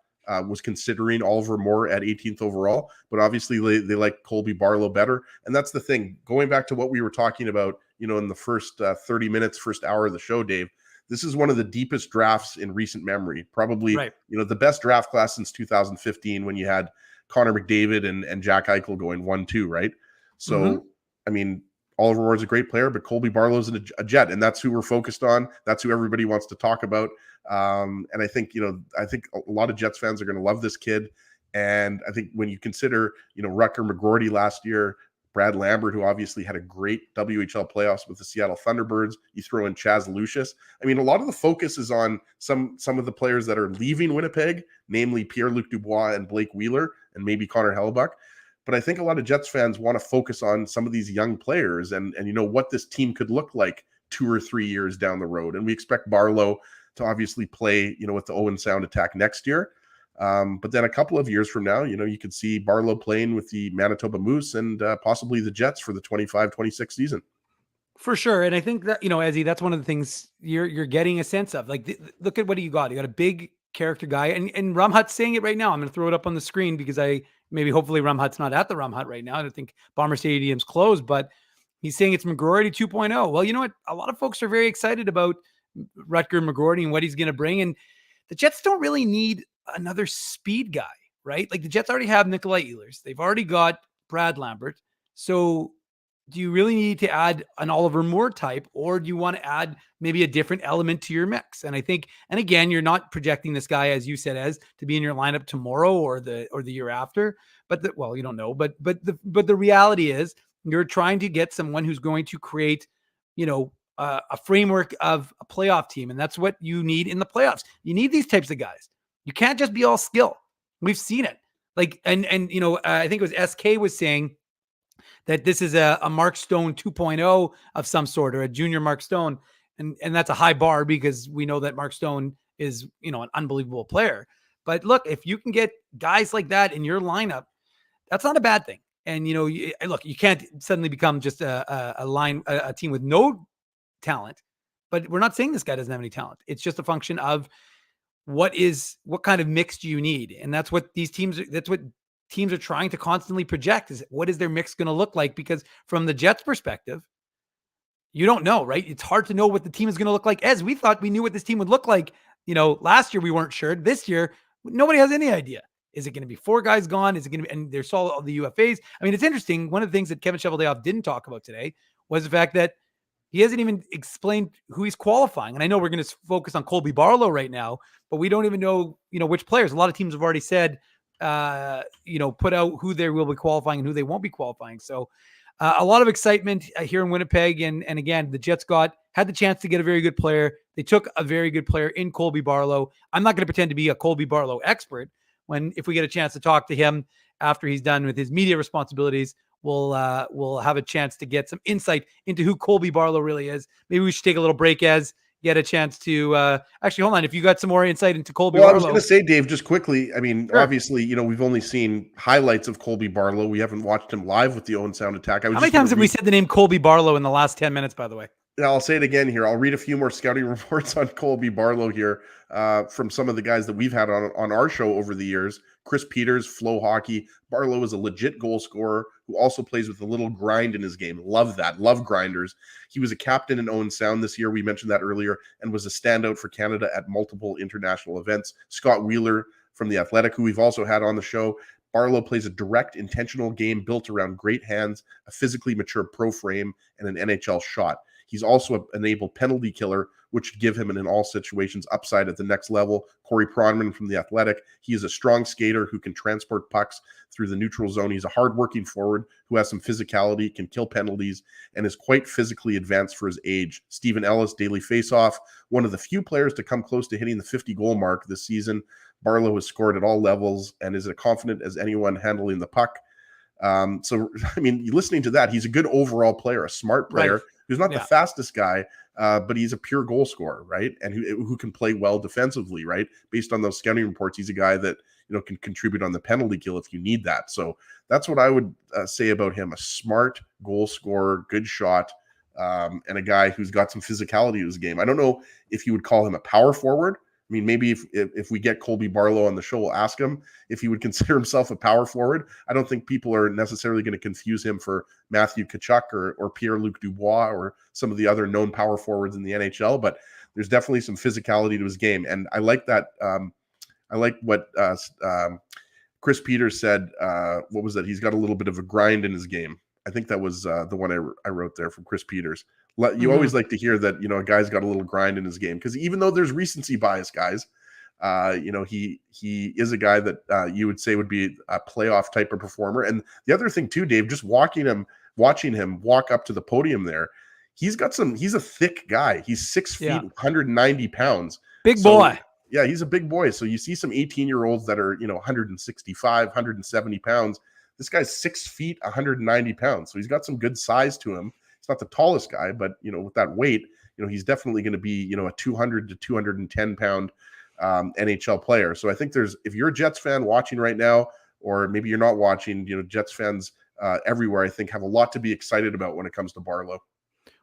was considering Oliver Moore at 18th overall, but obviously they like Colby Barlow better. And that's the thing. Going back to what we were talking about, in the first 30 minutes, first hour of the show, Dave, this is one of the deepest drafts in recent memory. Probably, the best draft class since 2015 when you had Connor McDavid and Jack Eichel going 1-2, right? So, I mean, Oliver Moore is a great player, but Colby Barlow's a Jet, and that's who we're focused on. That's who everybody wants to talk about. And I think, a lot of Jets fans are going to love this kid. And I think when you consider, Rutger McGroarty last year, Brad Lambert, who obviously had a great WHL playoffs with the Seattle Thunderbirds, you throw in Chaz Lucius. I mean, a lot of the focus is on some of the players that are leaving Winnipeg, namely Pierre-Luc Dubois and Blake Wheeler, and maybe Connor Hellebuck. But I think a lot of Jets fans want to focus on some of these young players and what this team could look like 2 or 3 years down the road. And we expect Barlow to obviously play, with the Owen Sound attack next year. But then a couple of years from now, you could see Barlow playing with the Manitoba Moose and possibly the Jets for the 25-26 season. For sure. And I think that, Ezzy, that's one of the things you're getting a sense of. Like, look at what you got. You got a big character guy, and Rumhut's saying it right now. I'm going to throw it up on the screen because hopefully Rumhut's not at the Rumhut right now. I don't think Bomber Stadium's closed, but he's saying it's McGroarty 2.0. Well, you know what? A lot of folks are very excited about Rutger McGroarty and what he's going to bring. And the Jets don't really need another speed guy, right? Like, the Jets already have Nikolai Ehlers. They've already got Brad Lambert. So do you really need to add an Oliver Moore type, or do you want to add maybe a different element to your mix? And I think, and again, you're not projecting this guy, as you said, as to be in your lineup tomorrow or the year after, but you don't know, but the reality is you're trying to get someone who's going to create, a framework of a playoff team. And that's what you need in the playoffs. You need these types of guys. You can't just be all skill. We've seen it. Like, and I think it was SK was saying that this is a Mark Stone 2.0 of some sort, or a junior Mark Stone. And that's a high bar because we know that Mark Stone is, an unbelievable player. But look, if you can get guys like that in your lineup, that's not a bad thing. And, look, you can't suddenly become just a team with no talent, but we're not saying this guy doesn't have any talent. It's just a function of what kind of mix do you need? And that's what teams are trying to constantly project, is what is their mix going to look like? Because from the Jets perspective, you don't know, right? It's hard to know what the team is going to look like. As we thought we knew what this team would look like, last year we weren't sure. This year, nobody has any idea. Is it going to be 4 guys gone? Is it going to be, and there's all the UFAs. I mean, it's interesting. One of the things that Kevin Cheveldayoff didn't talk about today was the fact that he hasn't even explained who he's qualifying. And I know we're going to focus on Colby Barlow right now, but we don't even know, which players. A lot of teams have already said, put out who they will be qualifying and who they won't be qualifying. So a lot of excitement here in Winnipeg. And again, the Jets had the chance to get a very good player. They took a very good player in Colby Barlow. I'm not going to pretend to be a Colby Barlow expert. If we get a chance to talk to him after he's done with his media responsibilities, we'll have a chance to get some insight into who Colby Barlow really is. Maybe we should take a little break, get a chance to actually hold on. If you got some more insight into Colby Barlow. I was going to say, Dave, just quickly. I mean, sure. Obviously, we've only seen highlights of Colby Barlow. We haven't watched him live with the Owen Sound Attack. How many times have we said the name Colby Barlow in the last 10 minutes, by the way? I'll say it again here. I'll read a few more scouting reports on Colby Barlow here from some of the guys that we've had on our show over the years. Chris Peters, Flow Hockey. Barlow is a legit goal scorer who also plays with a little grind in his game. Love that. Love grinders. He was a captain in Owen Sound this year. We mentioned that earlier, and was a standout for Canada at multiple international events. Scott Wheeler from The Athletic, who we've also had on the show. Barlow plays a direct, intentional game built around great hands, a physically mature pro frame, and an NHL shot. He's also an able penalty killer, which would give him in all situations upside at the next level. Corey Pronman from The Athletic. He is a strong skater who can transport pucks through the neutral zone. He's a hardworking forward who has some physicality, can kill penalties, and is quite physically advanced for his age. Stephen Ellis, Daily Faceoff, one of the few players to come close to hitting the 50-goal mark this season. Barlow has scored at all levels and is as confident as anyone handling the puck. So, I mean, listening to that, he's a good overall player, a smart player. Right. Who's not the fastest guy, but he's a pure goal scorer, right? And who can play well defensively, right? Based on those scouting reports, he's a guy that can contribute on the penalty kill if you need that. So that's what I would say about him: a smart goal scorer, good shot, and a guy who's got some physicality to his game. I don't know if you would call him a power forward. I mean, maybe if we get Colby Barlow on the show, we'll ask him if he would consider himself a power forward. I don't think people are necessarily going to confuse him for Matthew Tkachuk or Pierre-Luc Dubois or some of the other known power forwards in the NHL, but there's definitely some physicality to his game. And I like that. I like what Chris Peters said. What was that? He's got a little bit of a grind in his game. I think that was the one I wrote there from Chris Peters. You always like to hear that, a guy's got a little grind in his game, because even though there's recency bias, guys, he is a guy that you would say would be a playoff type of performer. And the other thing too, Dave, just watching him walk up to the podium there, he's a thick guy. He's 6 feet, 190 pounds. Big boy. Yeah, he's a big boy. So you see some 18-year-olds that are, 165, 170 pounds. This guy's 6 feet, 190 pounds. So he's got some good size to him. He's not the tallest guy, but, with that weight, he's definitely going to be, a 200 to 210 pound NHL player. So I think if you're a Jets fan watching right now, or maybe you're not watching, Jets fans everywhere, I think have a lot to be excited about when it comes to Barlow.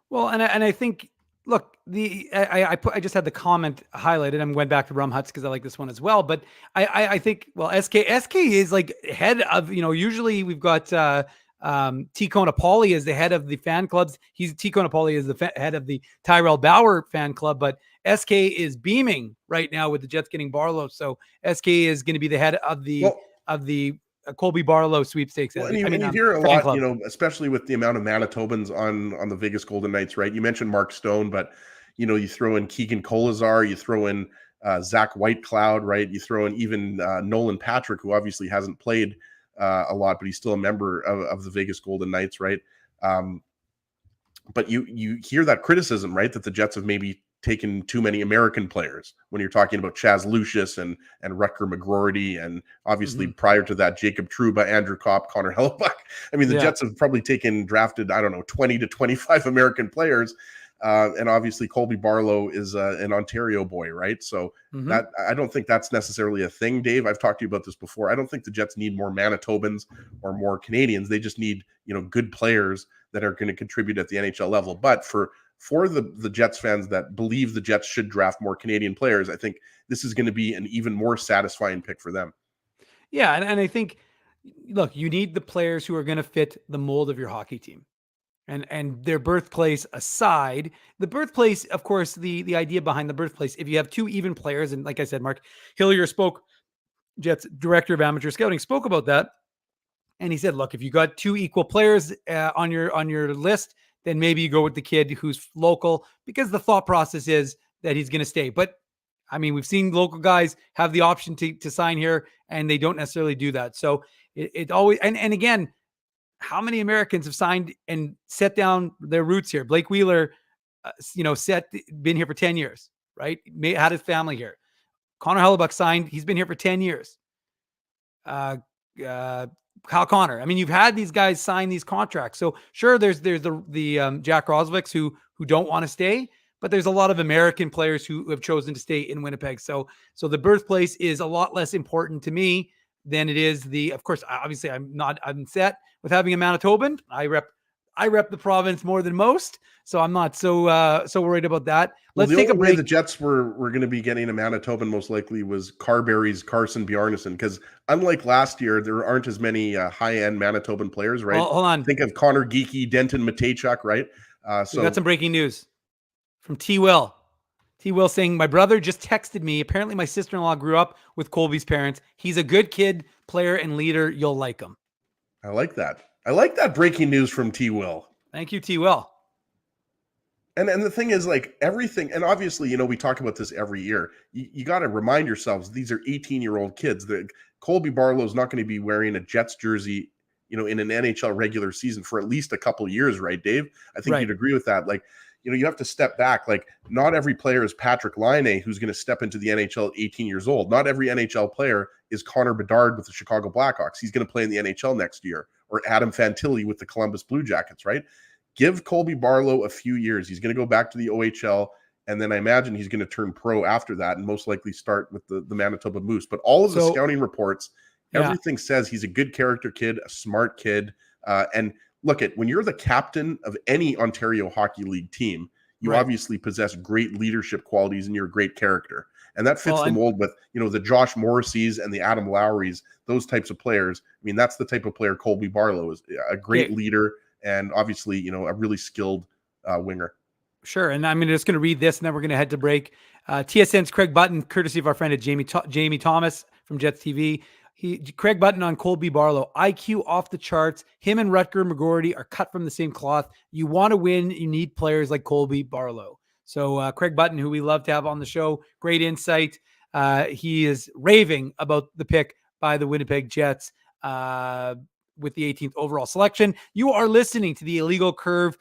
Well, and I think, look, I just had the comment highlighted and went back to Rum Huts because I like this one as well. But I think, well, SK is like head of, usually we've got T. Conapoli is the head of the fan clubs. T. Conapoli is the head of the Tyrell Bauer fan club, but SK is beaming right now with the Jets getting Barlow. So SK is going to be the head of the Colby Barlow sweepstakes. Well, and you hear a lot, especially with the amount of Manitobans on the Vegas Golden Knights, right? You mentioned Mark Stone, but you throw in Keegan Kolazar, you throw in Zach Whitecloud, right? You throw in even Nolan Patrick, who obviously hasn't played a lot, but he's still a member of the Vegas Golden Knights, right? But you hear that criticism, right? That the Jets have maybe taken too many American players when you're talking about Chaz Lucius and Rutger McGroarty, and obviously prior to that, Jacob Trouba, Andrew Kopp, Connor Hellebuck. I mean, the Jets have probably drafted, I don't know, 20 to 25 American players. And obviously Colby Barlow is an Ontario boy, right? So that I don't think that's necessarily a thing, Dave. I've talked to you about this before. I don't think the Jets need more Manitobans or more Canadians. They just need, good players that are going to contribute at the NHL level. But for the Jets fans that believe the Jets should draft more Canadian players, I think this is going to be an even more satisfying pick for them. Yeah, and I think, look, you need the players who are going to fit the mold of your hockey team. And their birthplace aside, the birthplace, of course, the idea behind the birthplace, if you have two even players, and like I said, Mark Hillier Jets director of amateur scouting, spoke about that. And he said, look, if you got two equal players on your list, then maybe you go with the kid who's local, because the thought process is that he's going to stay. But I mean, we've seen local guys have the option to sign here, and they don't necessarily do that. So it always, and again, how many Americans have signed and set down their roots here? Blake Wheeler, been here for 10 years, right? Had his family here. Connor Hellebuck signed. He's been here for 10 years. Kyle Connor. I mean, you've had these guys sign these contracts. So sure, there's the Jack Roswicks who don't want to stay, but there's a lot of American players who have chosen to stay in Winnipeg. So the birthplace is a lot less important to me than it is of course, obviously I'm set with having a Manitoban. I rep the province more than most, so I'm not so worried about that. Let's take a break. The Jets were going to be getting a Manitoban most likely was Carberry's Carson Bjarnason, because unlike last year, there aren't as many high-end Manitoban players, right? Hold on. Think of Connor Geekie, Denton Matejchuk, right? We got some breaking news from T-Will. T-Will saying, my brother just texted me. Apparently my sister-in-law grew up with Colby's parents. He's a good kid, player, and leader. You'll like him. I like that. I like that breaking news from T-Will. Thank you, T-Will. And the thing is, like, everything, and obviously, we talk about this every year. You got to remind yourselves, these are 18-year-old kids. Colby Barlow is not going to be wearing a Jets jersey, in an NHL regular season for at least a couple years, right, Dave? I think you'd agree with that. Like, you have to step back. Like, not every player is Patrick Laine, who's going to step into the NHL at 18 years old. Not every NHL player is Connor Bedard with the Chicago Blackhawks. He's going to play in the NHL next year. Or Adam Fantilli with the Columbus Blue Jackets, right? Give Colby Barlow a few years. He's going to go back to the OHL, and then I imagine he's going to turn pro after that and most likely start with the Manitoba Moose. But all of the scouting reports, everything says he's a good character kid, a smart kid. And look, when you're the captain of any Ontario Hockey League team, you obviously possess great leadership qualities and you're a great character. And that fits the mold with, the Josh Morrisseys and the Adam Lowrys, those types of players. I mean, that's the type of player Colby Barlow is, a great leader and obviously, a really skilled winger. Sure. And I'm just going to read this and then we're going to head to break. TSN's Craig Button, courtesy of our friend at Jamie Thomas from Jets TV. Craig Button on Colby Barlow, IQ off the charts. Him and Rutger McGorty are cut from the same cloth. You want to win, you need players like Colby Barlow. So Craig Button, who we love to have on the show, great insight. He is raving about the pick by the Winnipeg Jets with the 18th overall selection. You are listening to the Illegal Curve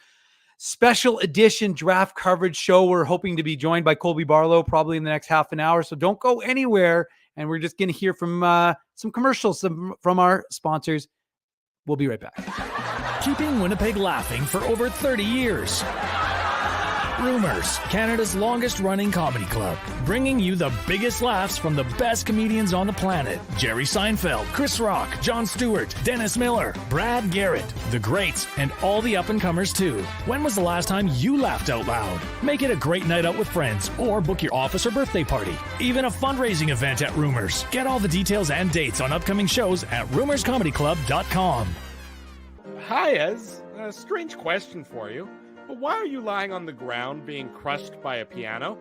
special edition draft coverage show. We're hoping to be joined by Colby Barlow probably in the next half an hour. So don't go anywhere. And we're just going to hear from some commercials from our sponsors. We'll be right back. Keeping Winnipeg laughing for over 30 years. Rumors, Canada's longest running comedy club, bringing you the biggest laughs from the best comedians on the planet. Jerry Seinfeld, Chris Rock, Jon Stewart, Dennis Miller, Brad Garrett, the greats, and all the up-and-comers too. When was the last time you laughed out loud? Make it a great night out with friends or book your office or birthday party. Even a fundraising event at Rumors. Get all the details and dates on upcoming shows at rumorscomedyclub.com. Hi, Ez. A strange question for you. But why are you lying on the ground being crushed by a piano?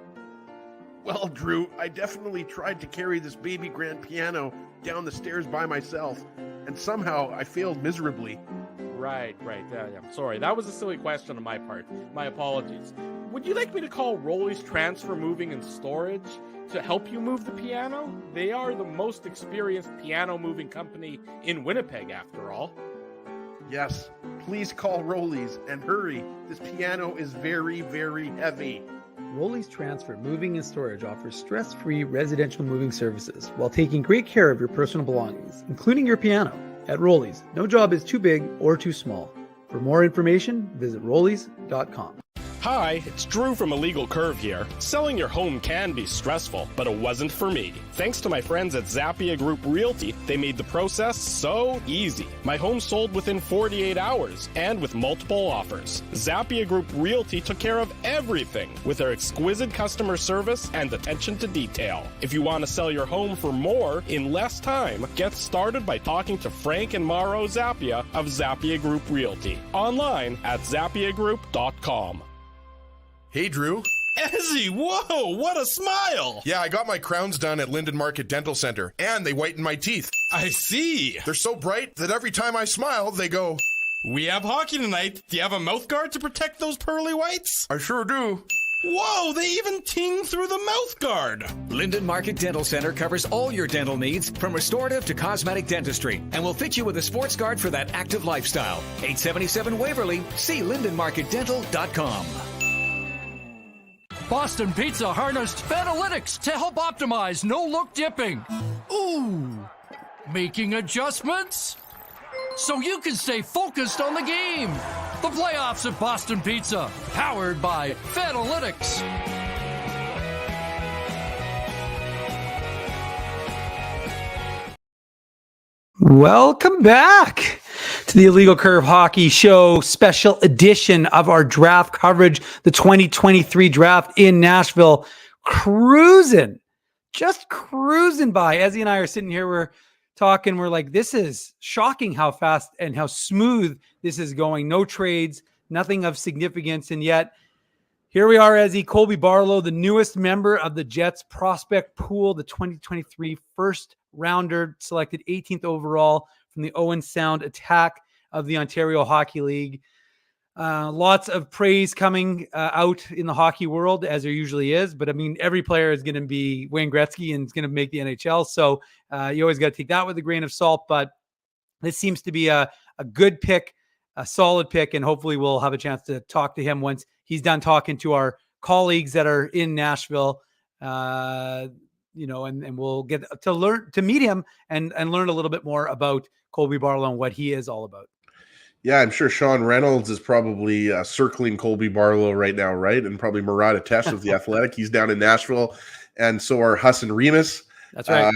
Well, Drew, I definitely tried to carry this baby grand piano down the stairs by myself, and somehow I failed miserably. Right. Yeah, I'm sorry. That was a silly question on my part. My apologies. Would you like me to call Rolly's Transfer Moving and Storage to help you move the piano? They are the most experienced piano moving company in Winnipeg, after all. Yes, please call Rolly's and hurry. This piano is very, very heavy. Rolly's Transfer Moving and Storage offers stress-free residential moving services while taking great care of your personal belongings, including your piano. At Rolly's, no job is too big or too small. For more information, visit Rolly's.com. Hi, it's Drew from Illegal Curve here. Selling your home can be stressful, but it wasn't for me. Thanks to my friends at Zappia Group Realty, they made the process so easy. My home sold within 48 hours and with multiple offers. Zappia Group Realty took care of everything with their exquisite customer service and attention to detail. If you want to sell your home for more in less time, get started by talking to Frank and Mauro Zappia of Zappia Group Realty. Online at zappiagroup.com. Hey, Drew. Ezzy, whoa, what a smile! Yeah, I got my crowns done at Linden Market Dental Center, and they whiten my teeth. I see. They're so bright that every time I smile, they go... We have hockey tonight. Do you have a mouth guard to protect those pearly whites? I sure do. Whoa, they even ting through the mouth guard. Linden Market Dental Center covers all your dental needs from restorative to cosmetic dentistry and will fit you with a sports guard for that active lifestyle. 877 Waverly. See lindenmarketdental.com. Boston Pizza harnessed Fanalytics to help optimize no-look dipping. Ooh, making adjustments so you can stay focused on the game. The playoffs at Boston Pizza, powered by Fanalytics. Welcome back to the Illegal Curve Hockey Show special edition of our draft coverage, the 2023 draft in Nashville. Just cruising by. Ezzy and I are sitting here, we're talking, we're like, this is shocking how fast and how smooth this is going. No trades, nothing of significance, and yet here we are, Ezzy. Colby Barlow, the newest member of the Jets prospect pool, the 2023 first rounder, selected 18th overall from the Owen Sound Attack of the Ontario Hockey League. Lots of praise coming out in the hockey world, as there usually is. But I mean, every player is going to be Wayne Gretzky and is going to make the NHL. So you always got to take that with a grain of salt. But this seems to be a good pick, a solid pick. And hopefully we'll have a chance to talk to him once he's done talking to our colleagues that are in Nashville. And we'll get to meet him and learn a little bit more about Colby Barlow and what he is all about. Yeah, I'm sure Sean Reynolds is probably circling Colby Barlow right now, right? And probably Murat Atesh of The Athletic. He's down in Nashville. And so are Huss and Remus. That's right.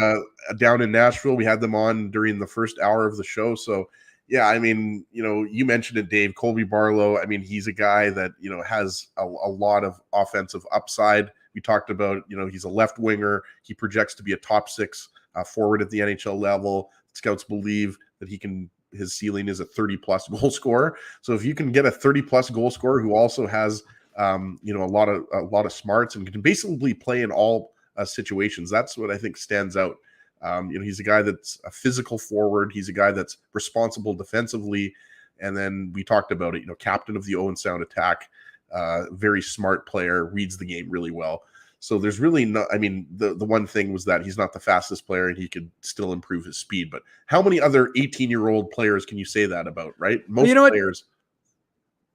Down in Nashville. We had them on during the first hour of the show. So, yeah, I mean, you mentioned it, Dave. Colby Barlow, I mean, he's a guy that, has a lot of offensive upside. We talked about, he's a left winger. He projects to be a top six forward at the NHL level. Scouts believe that his ceiling is a 30-plus goal scorer. So if you can get a 30-plus goal scorer who also has, a lot of smarts and can basically play in all situations, that's what I think stands out. He's a guy that's a physical forward. He's a guy that's responsible defensively. And then we talked about it, captain of the Owen Sound Attack, very smart player, reads the game really well. So there's really no, I mean, the one thing was that he's not the fastest player and he could still improve his speed. But how many other 18-year-old players can you say that about, right? Most players.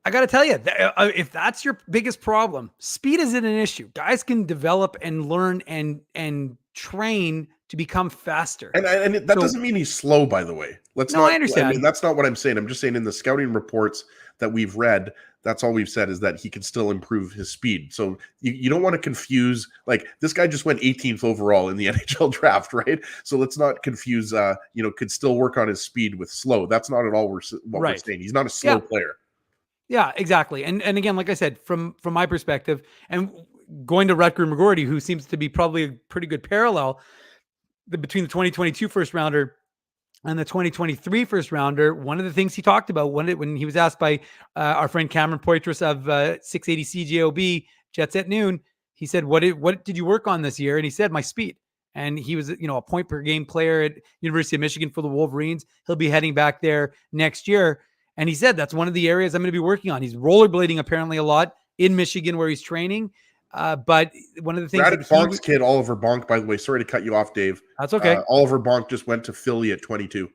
I got to tell you, if that's your biggest problem, speed isn't an issue. Guys can develop and learn and train to become faster. And that doesn't mean he's slow, by the way. I understand. I mean, that's not what I'm saying. I'm just saying in the scouting reports that we've read, that's all we've said is that he can still improve his speed. So you don't want to confuse, like, this guy just went 18th overall in the NHL draft, right? So let's not confuse, could still work on his speed with slow. That's not at all we're saying. He's not a slow player. Yeah, exactly. And again, like I said, from my perspective, and going to Rutger McGorty, who seems to be probably a pretty good parallel between the 2022 first rounder and the 2023 first rounder, one of the things he talked about when he was asked by our friend Cameron Poitras of 680 CJOB Jets at Noon, he said, what did you work on this year? And he said, my speed. And he was, a point per game player at University of Michigan for the Wolverines. He'll be heading back there next year. And he said, that's one of the areas I'm going to be working on. He's rollerblading apparently a lot in Michigan where he's training. But one of the things, Braddock Bonk's kid, Oliver Bonk, by the way, sorry to cut you off, Dave. That's okay. Oliver Bonk just went to Philly at 22.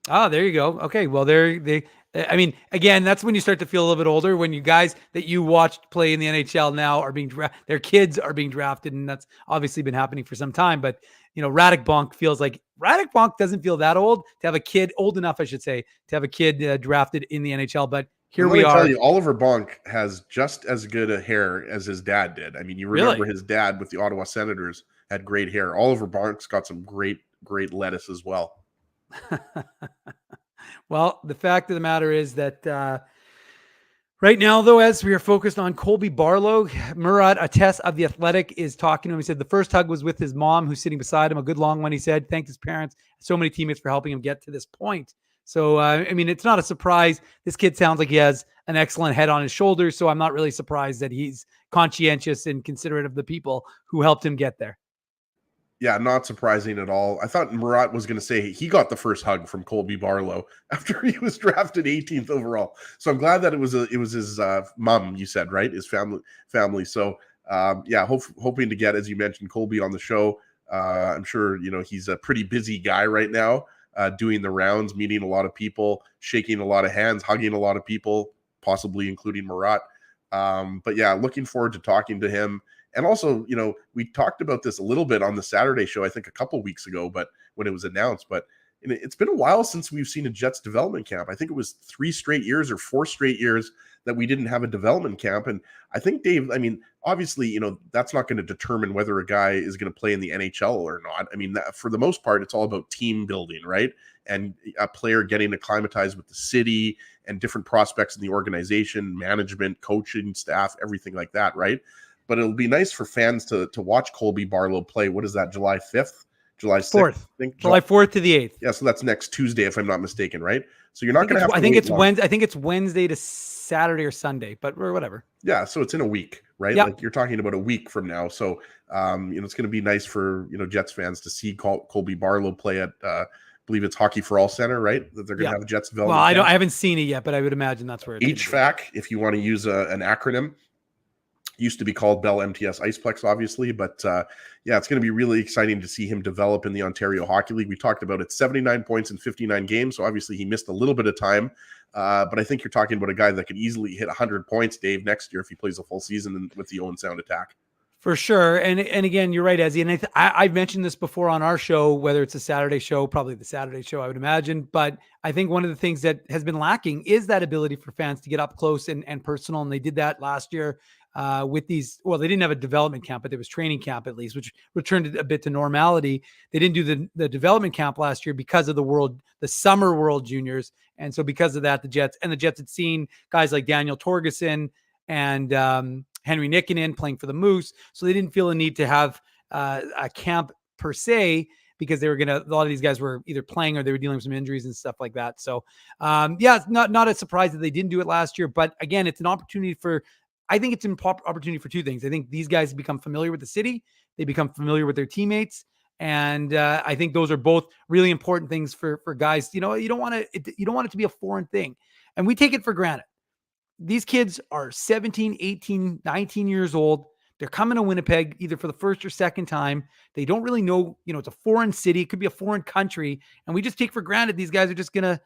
Oh, there you go. Okay. Well, I mean, again, that's when you start to feel a little bit older, when you guys that you watched play in the NHL now are being their kids are being drafted. And that's obviously been happening for some time, but Radek Bonk doesn't feel that old to have a kid, old enough, I should say, to have a kid drafted in the NHL, but here And we let me are. tell you, Oliver Bonk has just as good a hair as his dad did. I mean, you remember his dad with the Ottawa Senators had great hair. Oliver Bonk's got some great lettuce as well. Well, the fact of the matter is that right now, though, as we are focused on Colby Barlow, Murat Ates of The Athletic is talking to him. He said the first hug was with his mom, who's sitting beside him, a good long one. He said, thanked his parents, so many teammates for helping him get to this point. So, I mean, it's not a surprise. This kid sounds like he has an excellent head on his shoulders. So I'm not really surprised that he's conscientious and considerate of the people who helped him get there. Yeah, not surprising at all. I thought Murat was going to say he got the first hug from Colby Barlow after he was drafted 18th overall. So I'm glad that it was his mom. You said, right? His family. So yeah, hoping to get, as you mentioned, Colby on the show. I'm sure he's a pretty busy guy right now, doing the rounds, meeting a lot of people, shaking a lot of hands, hugging a lot of people, possibly including Murat. But yeah, looking forward to talking to him. And also, we talked about this a little bit on the Saturday show, I think a couple weeks ago, but when it was announced, but it's been a while since we've seen a Jets development camp. I think it was 3 straight years or 4 straight years that we didn't have a development camp. And I think, Dave, I mean, obviously, that's not going to determine whether a guy is going to play in the NHL or not. I mean, for the most part, it's all about team building, right? And a player getting acclimatized with the city and different prospects in the organization, management, coaching staff, everything like that, right? But it'll be nice for fans to watch Colby Barlow play. What is that, July 5th? July 6th? 4th. I think. July 4th to the 8th. Yeah, so that's next Tuesday, if I'm not mistaken, right? So you're not going to have to I think wait it's long. Wednesday. I think it's Wednesday to Saturday or Sunday, but or whatever. Yeah, so it's in a week, right? Yep. Like you're talking about a week from now. So it's going to be nice for Jets fans to see Colby Barlow play at I believe it's Hockey for All Center, right? That they're going to have a Jets development. Well, I haven't seen it yet, but I would imagine that's where it's HVAC, if you want to use an acronym. Used to be called Bell MTS Iceplex, obviously, but yeah, it's going to be really exciting to see him develop in the Ontario Hockey League. We talked about it, 79 points in 59 games, so obviously he missed a little bit of time, but I think you're talking about a guy that could easily hit 100 points, Dave, next year if he plays a full season with the Owen Sound attack. For sure. And again, you're right, Ezzy. And I've mentioned this before on our show, whether it's a Saturday show, probably the Saturday show, I would imagine. But I think one of the things that has been lacking is that ability for fans to get up close and personal. And they did that last year with these. Well, they didn't have a development camp, but there was training camp at least, which returned it a bit to normality. They didn't do the development camp last year because of the summer World Juniors. And so because of that, the Jets had seen guys like Daniel Torgerson and Henry Nikkinen playing for the Moose. So they didn't feel a need to have a camp per se, because a lot of these guys were either playing or they were dealing with some injuries and stuff like that. So yeah, it's not a surprise that they didn't do it last year, but again, it's an opportunity I think it's an opportunity for 2 things. I think these guys become familiar with the city. They become familiar with their teammates. And I think those are both really important things for guys. You don't want it to be a foreign thing. And we take it for granted. These kids are 17, 18, 19 years old. They're coming to Winnipeg either for the first or second time. They don't really know, it's a foreign city. It could be a foreign country. And we just take for granted these guys are just going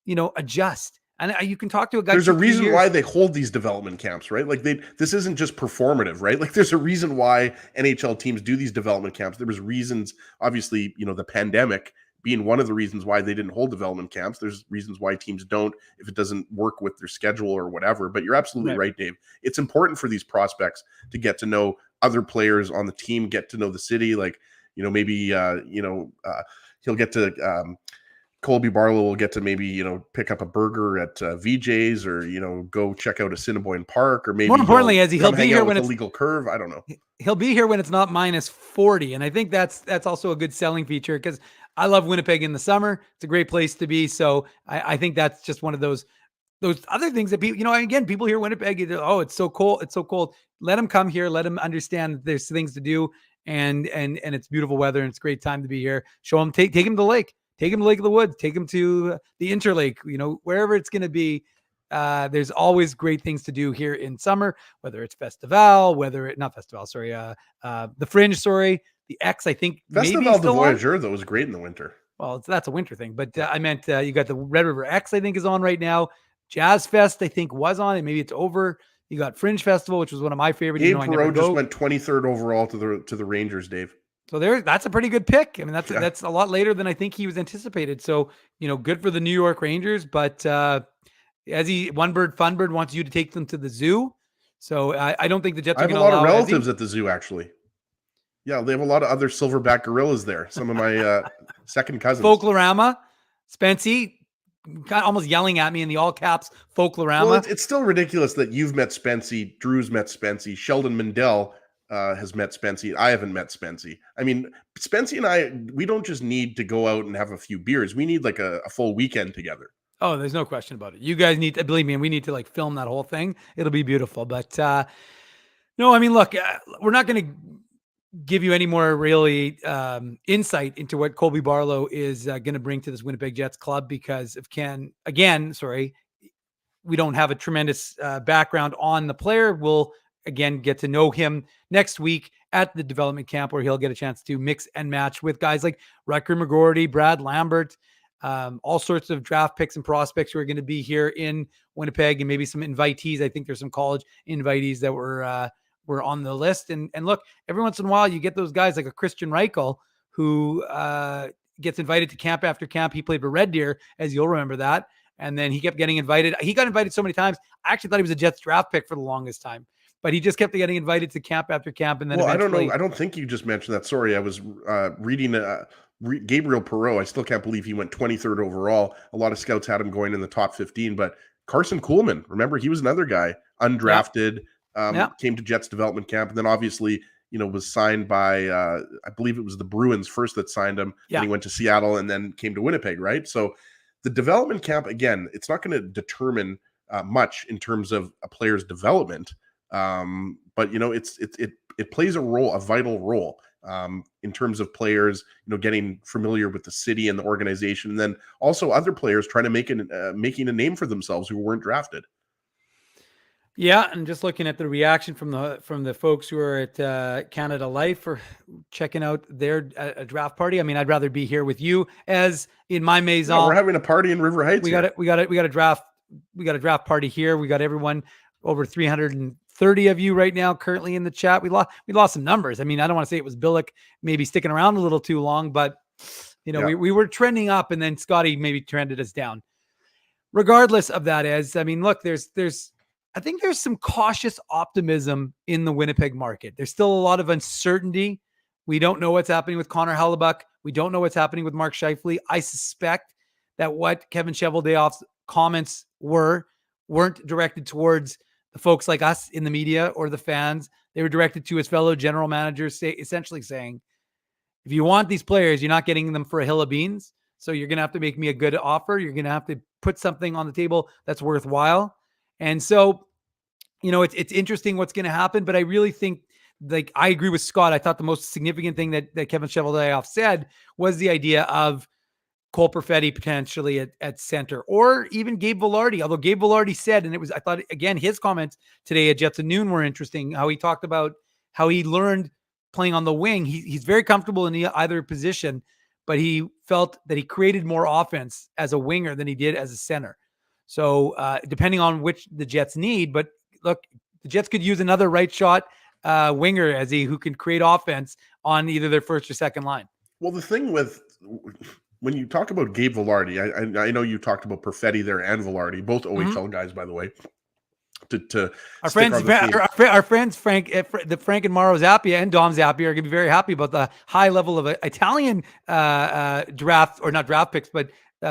to, adjust. And you can talk to a guy. There's a reason why they hold these development camps, right? Like this isn't just performative, right? Like there's a reason why NHL teams do these development camps. There was reasons, obviously, the pandemic being one of the reasons why they didn't hold development camps. There's reasons why teams don't, if it doesn't work with their schedule or whatever. But you're absolutely right, Dave. It's important for these prospects to get to know other players on the team, get to know the city. Like, maybe, he'll get to, Colby Barlow will get to maybe, pick up a burger at VJ's or, go check out Assiniboine Park, or maybe more importantly, Ezzy, he'll be here when it's legal curve. I don't know. He'll be here when it's not minus 40. And I think that's also a good selling feature, because I love Winnipeg in the summer. It's a great place to be. So I think that's just one of those other things that people, again, people hear Winnipeg, oh, it's so cold. It's so cold. Let them come here. Let them understand that there's things to do, and it's beautiful weather, and it's a great time to be here. Show them, take them to the lake, take them to Lake of the Woods, take them to the Interlake, wherever it's going to be. There's always great things to do here in summer, whether it's Festival, the Fringe, the X, I think. Festival de Voyageur, though, was great in the winter. Well, that's a winter thing, but I meant you got the Red River X, I think, is on right now. Jazz Fest, I think, was on, and maybe it's over. You got Fringe Festival, which was one of my favorites. Gabe Perreault just went 23rd overall to the Rangers, Dave. So that's a pretty good pick. I mean, that's a lot later than I think he was anticipated. So, good for the New York Rangers, but One Bird Fun Bird wants you to take them to the zoo. So I don't think the Jets I are have going a to lot allow of relatives at the zoo, actually. Yeah, they have a lot of other silverback gorillas there. Some of my second cousins. Folklorama, Spency, kind of almost yelling at me in the all caps Folklorama. Well, it's still ridiculous that you've met Spency, Drew's met Spency, Sheldon Mandel has met Spency. I haven't met Spency. I mean, Spency and I, we don't just need to go out and have a few beers. We need like a full weekend together. Oh, there's no question about it. You guys need to, believe me, and we need to like film that whole thing. It'll be beautiful. But no, I mean, look, we're not going to give you any more really insight into what Colby Barlow is going to bring to this Winnipeg Jets club because of we don't have a tremendous background on the player. We'll again get to know him next week at the development camp where he'll get a chance to mix and match with guys like Rutger McGorty, Brad Lambert, all sorts of draft picks and prospects who are going to be here in Winnipeg, and maybe some invitees. I think there's some college invitees that were on the list. And look, every once in a while you get those guys like a Christian Reichel who gets invited to camp after camp. He played for Red Deer, as you'll remember that. And then he kept getting invited. He got invited so many times. I actually thought he was a Jets draft pick for the longest time, but he just kept getting invited to camp after camp. And then I don't know. I don't think you just mentioned that. Sorry. I was reading Gabriel Perreault. I still can't believe he went 23rd overall. A lot of scouts had him going in the top 15, but Carson Kuhlman, remember, he was another guy, undrafted, came to Jets development camp. And then obviously, was signed by, I believe it was the Bruins first that signed him. And he went to Seattle and then came to Winnipeg. Right. So the development camp, again, it's not going to determine much in terms of a player's development. But it plays a vital role in terms of players, getting familiar with the city and the organization, and then also other players trying to making a name for themselves who weren't drafted. Yeah, and just looking at the reaction from the folks who are at Canada Life for checking out their draft party. I mean, I'd rather be here with you as in my maison. No, we're having a party in River Heights. We got a draft party here. We got everyone over 330 of you right now currently in the chat. We lost some numbers. I mean, I don't want to say it was Billick maybe sticking around a little too long, but we were trending up and then Scotty maybe trended us down. Regardless of that, I mean, look, I think there's some cautious optimism in the Winnipeg market. There's still a lot of uncertainty. We don't know what's happening with Connor Hellebuck. We don't know what's happening with Mark Scheifele. I suspect that what Kevin Cheveldayoff's comments weren't directed towards the folks like us in the media or the fans. They were directed to his fellow general managers, essentially saying, if you want these players, you're not getting them for a hill of beans. So you're going to have to make me a good offer. You're going to have to put something on the table that's worthwhile. And so, it's interesting what's going to happen, but I really think, like, I agree with Scott. I thought the most significant thing that Kevin Cheveldayoff said was the idea of Cole Perfetti potentially at center, or even Gabe Vilardi. Although Gabe Vilardi said, and I thought, again, his comments today at Jets at Noon were interesting, how he talked about how he learned playing on the wing. He's very comfortable in either position, but he felt that he created more offense as a winger than he did as a center. So depending on which the Jets need, but look, the Jets could use another right shot winger who can create offense on either their first or second line. Well, the thing when you talk about Gabe Vilardi, I know you talked about Perfetti there and Vilardi, both OHL guys, by the way. Our friends Frank and Mauro Zappia and Dom Zappia are going to be very happy about the high level of Italian draft, or not draft picks, but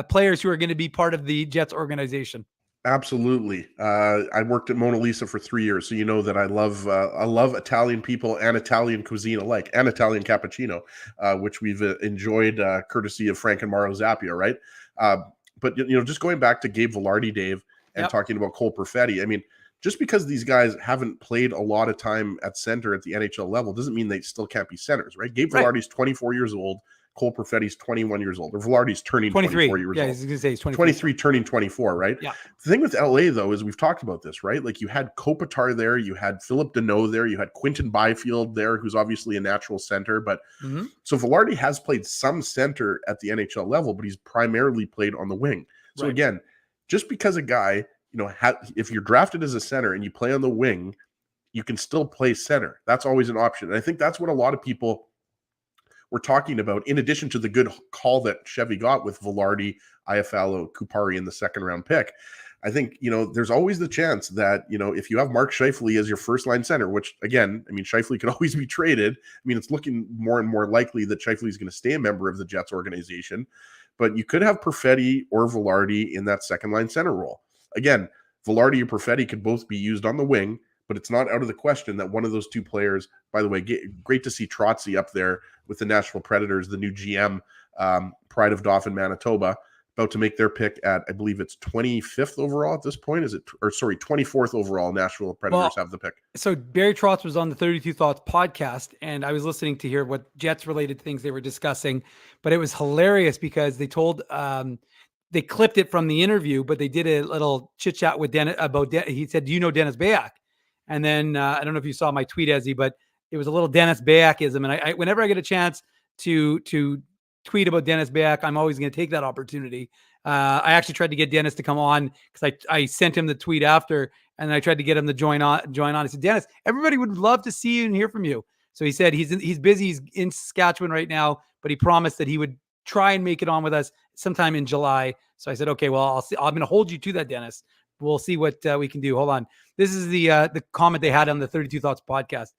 players who are going to be part of the Jets organization. Absolutely. I worked at Mona Lisa for 3 years, so you know that I love Italian people and Italian cuisine alike, and Italian cappuccino, which we've enjoyed courtesy of Frank and Mauro Zappia, right? But just going back to Gabe Vilardi, Dave, and talking about Cole Perfetti, I mean, just because these guys haven't played a lot of time at center at the NHL level doesn't mean they still can't be centers, right? Gabe Vilardi's 24 years old. Cole Perfetti's 21 years old, or Vilardi's turning 24 years old. Yeah, he's going to say he's 23 turning 24, right? Yeah. The thing with LA, though, is we've talked about this, right? Like, you had Kopitar there, you had Philip Deneau there, you had Quinton Byfield there, who's obviously a natural center. But so Vilardi has played some center at the NHL level, but he's primarily played on the wing. So again, just because a guy, if you're drafted as a center and you play on the wing, you can still play center. That's always an option. And I think that's what a lot of people we're talking about, in addition to the good call that Chevy got with Vilardi, Iafallo, Kupari in the second round pick. I think, there's always the chance that, if you have Mark Scheifele as your first line center, which again, I mean, Scheifele could always be traded. I mean, it's looking more and more likely that Scheifele is going to stay a member of the Jets organization, but you could have Perfetti or Velarde in that second line center role. Again, Velarde or Perfetti could both be used on the wing, but it's not out of the question that one of those two players, by the way, great to see Trotzy up there with the Nashville Predators, the new GM, Pride of Dauphin, Manitoba, about to make their pick at, I believe it's 25th overall at this point. 24th overall. Nashville Predators have the pick. So Barry Trotz was on the 32 Thoughts podcast, and I was listening to hear what Jets related things they were discussing, but it was hilarious because they told, they clipped it from the interview, but they did a little chit chat with Dennis about, he said, do you know Dennis Bayak? And then, I don't know if you saw my tweet, Ezzy, but it was a little Dennis Bayakism. And I whenever I get a chance to tweet about Dennis Bayak, I'm always going to take that opportunity. I actually tried to get Dennis to come on because I sent him the tweet after, and I tried to get him to join on. I said, Dennis, everybody would love to see you and hear from you. So he said he's busy. He's in Saskatchewan right now, but he promised that he would try and make it on with us sometime in July. So I said, okay, well, I'll see. I'm going to hold you to that, Dennis. We'll see what we can do. Hold on. This is the comment they had on the 32 Thoughts podcast.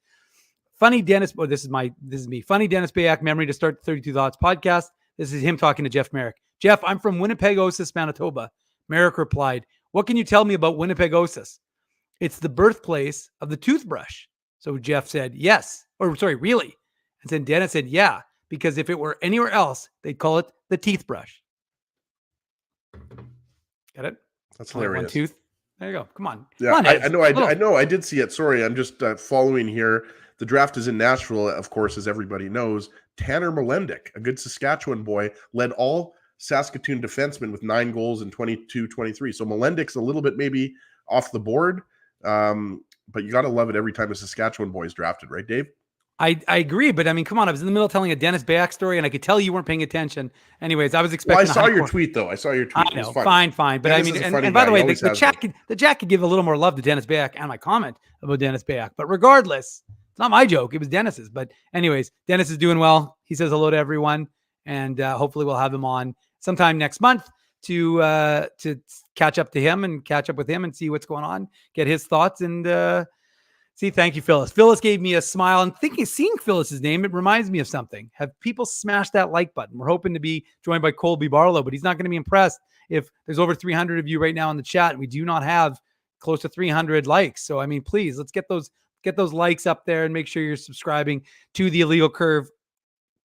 Funny Dennis. Oh, this is me. Funny Dennis Bayak memory to start the 32 Thoughts podcast. This is him talking to Jeff Merrick. Jeff, I'm from Winnipeg, Manitoba. Merrick replied, what can you tell me about Winnipeg? It's the birthplace of the toothbrush. So Jeff said, yes. Or sorry, really? And then Dennis said, yeah, because if it were anywhere else, they'd call it the teeth brush. Get it? That's hilarious. One tooth. There you go. Come on. Yeah, Come on, I know. I did see it. Sorry, I'm just following here. The draft is in Nashville, of course, as everybody knows. Tanner Molendyk, a good Saskatchewan boy, led all Saskatoon defensemen with 9 goals in 22-23. So Molendyk's a little bit maybe off the board, but you got to love it every time a Saskatchewan boy is drafted, right, Dave? I agree, but I mean, come on. I was in the middle of telling a Dennis Bayak story, and I could tell you weren't paying attention. Anyways, I was expecting. Well, I saw your tweet, though. I know. Fine. But Dennis I mean, and by the way, the chat could give a little more love to Dennis Bayak and my comment about Dennis Bayak. But regardless, it's not my joke. It was Dennis's. But anyways, Dennis is doing well. He says hello to everyone, and hopefully we'll have him on sometime next month to catch up to him and catch up with him and see what's going on, get his thoughts, and see. Thank you, Phyllis. Phyllis gave me a smile. And seeing Phyllis's name, it reminds me of something. Have people smash that like button? We're hoping to be joined by Colby Barlow, but he's not going to be impressed if there's over 300 of you right now in the chat, and we do not have close to 300 likes. So, I mean, please, let's get those likes up there and make sure you're subscribing to the Illegal Curve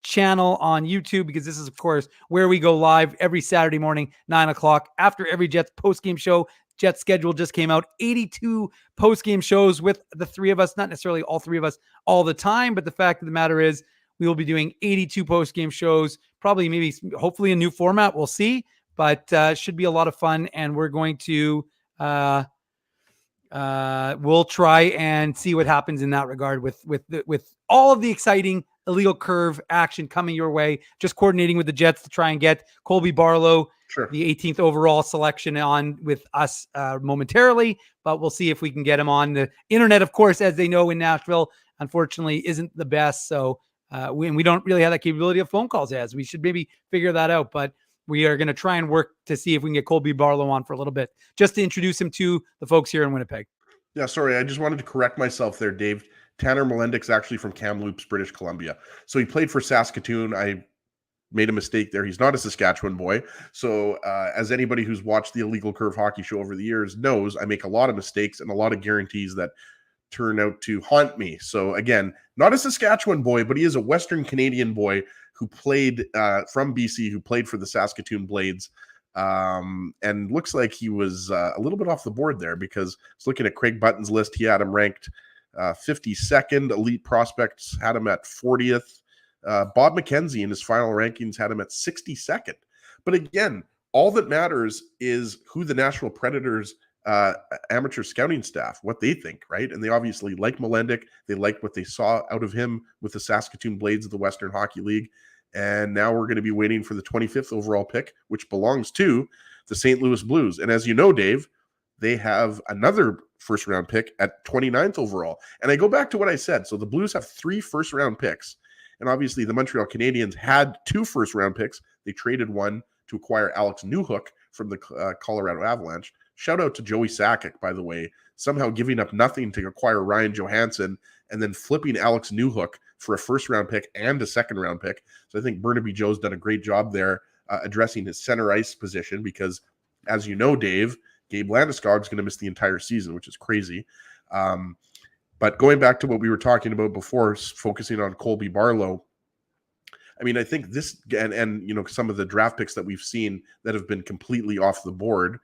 channel on YouTube, because this is, of course, where we go live every Saturday morning, 9:00 after every Jets postgame show. Jets schedule just came out, 82 post-game shows with the three of us, not necessarily all three of us all the time, but the fact of the matter is we will be doing 82 post-game shows, probably maybe hopefully a new format. We'll see, but should be a lot of fun. And we're going to, we'll try and see what happens in that regard with all of the exciting Illegal Curve action coming your way. Just coordinating with the Jets to try and get Colby Barlow, the 18th overall selection, on with us momentarily, but we'll see if we can get him on. The internet, of course, as they know in Nashville, unfortunately isn't the best. So we don't really have that capability of phone calls as we should maybe figure that out, but we are going to try and work to see if we can get Colby Barlow on for a little bit, just to introduce him to the folks here in Winnipeg. Yeah, sorry. I just wanted to correct myself there, Dave. Tanner Molendyk's actually from Kamloops, British Columbia. So he played for Saskatoon. I made a mistake there. He's not a Saskatchewan boy. So as anybody who's watched the Illegal Curve hockey show over the years knows, I make a lot of mistakes and a lot of guarantees that turn out to haunt me. So again, not a Saskatchewan boy, but he is a Western Canadian boy who played from BC, who played for the Saskatoon Blades. And looks like he was a little bit off the board there, because I was looking at Craig Button's list. He had him ranked 52nd. Elite Prospects had him at 40th. Bob McKenzie in his final rankings had him at 62nd. But again, all that matters is who the Nashville Predators amateur scouting staff, what they think, right? And they obviously like Molendyk. They liked what they saw out of him with the Saskatoon Blades of the Western Hockey League. And now we're going to be waiting for the 25th overall pick, which belongs to the St. Louis Blues. And as you know, Dave, they have another first-round pick at 29th overall. And I go back to what I said. So the Blues have 3 first-round picks. And obviously the Montreal Canadiens had 2 first-round picks. They traded one to acquire Alex Newhook from the Colorado Avalanche. Shout out to Joey Sakic, by the way, somehow giving up nothing to acquire Ryan Johansson and then flipping Alex Newhook for a first-round pick and a second-round pick. So I think Burnaby Joe's done a great job there addressing his center ice position because, as you know, Dave, Gabe Landeskog is going to miss the entire season, which is crazy. But going back to what we were talking about before, focusing on Colby Barlow, I mean, I think this and you know, some of the draft picks that we've seen that have been completely off the board,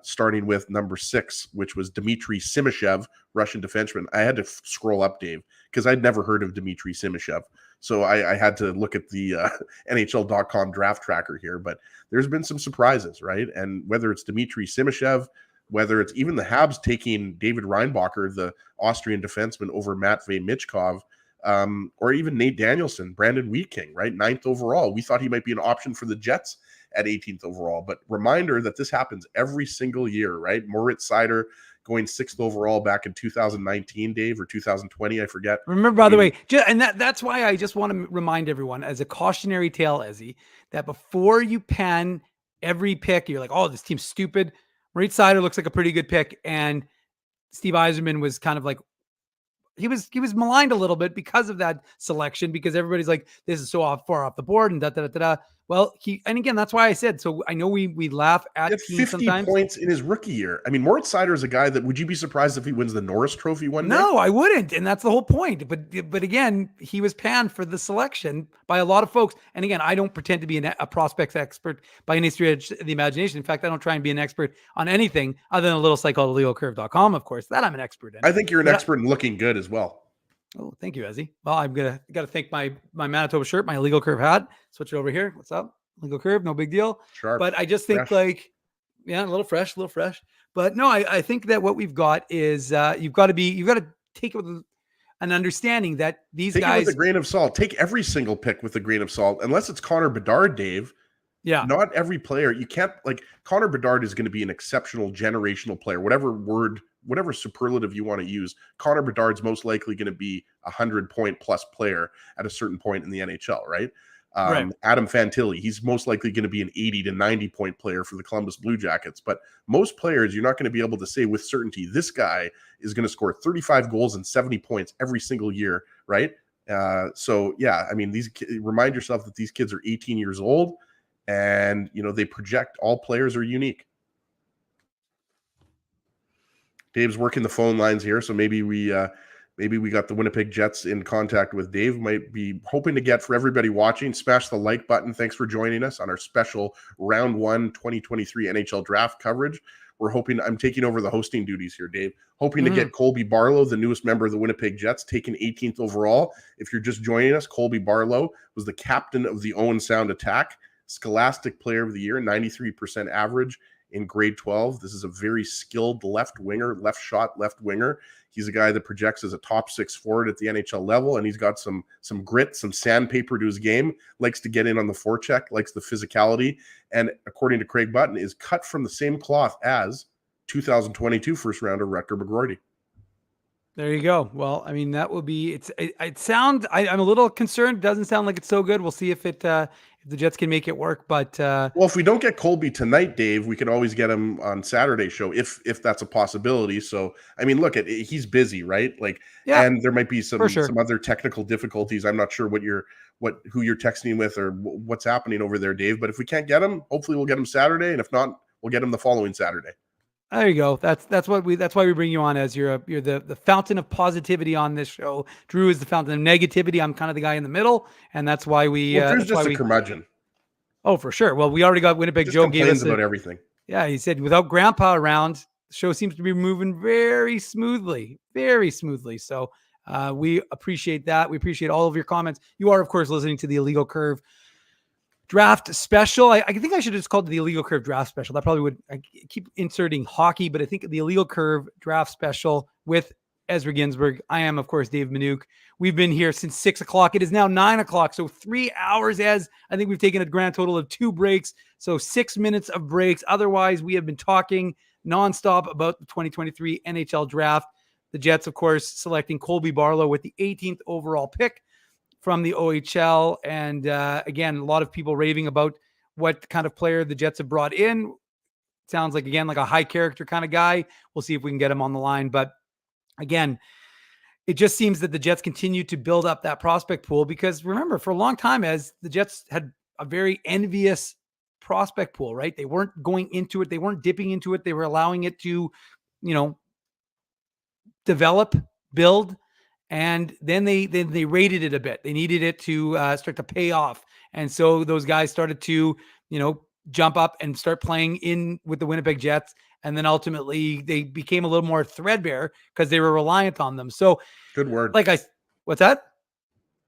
starting with number 6, which was Dmitry Simashev, Russian defenseman. I had to scroll up, Dave, because I'd never heard of Dmitry Simashev. So I had to look at the NHL.com draft tracker here, but there's been some surprises, right? And whether it's Dmitry Simashev, whether it's even the Habs taking David Reinbacher, the Austrian defenseman, over Matvei Michkov, or even Nate Danielson, Brandon Wheatking, right? 9th overall. We thought he might be an option for the Jets at 18th overall. But reminder that this happens every single year, right? Moritz Seider going 6th overall back in 2019, Dave, or 2020, I forget. Remember, by the way, and that's why I just want to remind everyone as a cautionary tale, Ezzy, that before you pan every pick, you're like, oh, this team's stupid. Moritz Seider looks like a pretty good pick. And Steve Yzerman was kind of like, he was maligned a little bit because of that selection, because everybody's like, this is so far off the board and da. Well, and again, that's why I said, so I know we laugh at teams 50 sometimes. Points in his rookie year. I mean, Moritz Seider is a guy that, would you be surprised if he wins the Norris Trophy one day? No, I wouldn't. And that's the whole point. But again, he was panned for the selection by a lot of folks. And again, I don't pretend to be a prospects expert by any stretch of the imagination. In fact, I don't try and be an expert on anything other than a little site called illegalcurve.com, of course, that I'm an expert in. I think you're an expert in looking good as well. Oh, thank you, Ezzy. Well, I'm got to thank my Manitoba shirt, my Illegal Curve hat. Switch it over here. What's up? Legal Curve, no big deal. Sharp. But I just think a little fresh. But no, I think that what we've got is you've got to take it with an understanding that these guys it with a grain of salt. Take every single pick with a grain of salt, unless it's Connor Bedard, Dave. Yeah. Not every player. You can't, like, Connor Bedard is going to be an exceptional generational player. Whatever superlative you want to use, Connor Bedard's most likely going to be 100-point plus player at a certain point in the NHL, right? Right. Adam Fantilli, he's most likely going to be an 80 to 90-point player for the Columbus Blue Jackets. But most players, you're not going to be able to say with certainty, this guy is going to score 35 goals and 70 points every single year, right? So, yeah, I mean, remind yourself that these kids are 18 years old, and, you know, they project. All players are unique. Dave's working the phone lines here, so maybe we got the Winnipeg Jets in contact with Dave. Might be hoping to get, for everybody watching, smash the like button. Thanks for joining us on our special Round 1 2023 NHL Draft coverage. I'm taking over the hosting duties here, Dave. Hoping to get Colby Barlow, the newest member of the Winnipeg Jets, taken 18th overall. If you're just joining us, Colby Barlow was the captain of the Owen Sound Attack, Scholastic Player of the Year, 93% average in grade 12. This is a very skilled left shot left winger. He's a guy that projects as a top 6 forward at the NHL level, and he's got some grit, some sandpaper to his game, likes to get in on the forecheck, likes the physicality, and according to Craig Button, is cut from the same cloth as 2022 first rounder Rutger McGroarty. There you go. Well, I mean, that will be, I'm a little concerned. It doesn't sound like it's so good. We'll see if the Jets can make it work. But well, if we don't get Colby tonight, Dave, we can always get him on Saturday's show if that's a possibility. So, I mean, look, he's busy, right? Like, yeah, and there might be some other technical difficulties. I'm not sure who you're texting with or what's happening over there, Dave. But if we can't get him, hopefully we'll get him Saturday, and if not, we'll get him the following Saturday. There you go. That's why we bring you on, as you're the fountain of positivity on this show. Drew is the fountain of negativity. I'm kind of the guy in the middle, and that's why we. Drew's just a curmudgeon. Oh, for sure. Well, we already got Winnipeg Joe gave us about everything. Yeah, he said without Grandpa around, the show seems to be moving very smoothly. So we appreciate that. We appreciate all of your comments. You are, of course, listening to the Illegal Curve Draft Special. I think I should have just called it the Illegal Curve Draft Special. That probably would. I keep inserting hockey, but I think the Illegal Curve Draft Special with Ezra Ginsburg. I am, of course, Dave Minuk. We've been here since 6 o'clock. It is now 9 o'clock. So 3 hours, as I think we've taken a grand total of 2 breaks. So 6 minutes of breaks. Otherwise, we have been talking nonstop about the 2023 NHL Draft. The Jets, of course, selecting Colby Barlow with the 18th overall pick from the OHL. And again, a lot of people raving about what kind of player the Jets have brought in. Sounds like, again, like a high character kind of guy. We'll see if we can get him on the line. But again, it just seems that the Jets continue to build up that prospect pool, because remember, for a long time, as the Jets had a very envious prospect pool, right? They weren't going into it. They weren't dipping into it. They were allowing it to, develop, build. And then they rated it a bit. They needed it to start to pay off. And so those guys started to, jump up and start playing in with the Winnipeg Jets. And then ultimately they became a little more threadbare because they were reliant on them. So good word. What's that?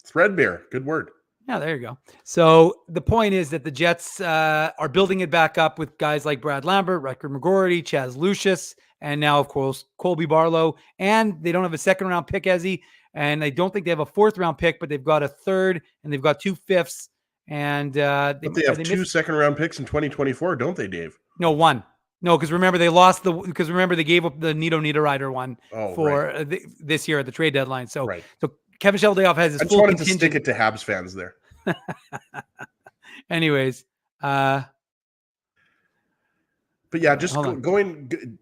Threadbare. Good word. Yeah, there you go. So the point is that the Jets are building it back up with guys like Brad Lambert, Rutger McGroarty, Chaz Lucius, and now, of course, Colby Barlow. And they don't have a second-round pick, Ezzy, and I don't think they have a fourth-round pick, but they've got a third, and they've got 2 fifths. And they have 2 second-round picks in 2024, don't they, Dave? No, 1. No, because remember they lost because they gave up the Nito Niederreiter one this year at the trade deadline. So, so Kevin Sheldayoff has his full contingent. To stick it to Habs fans there. Anyways, but yeah, just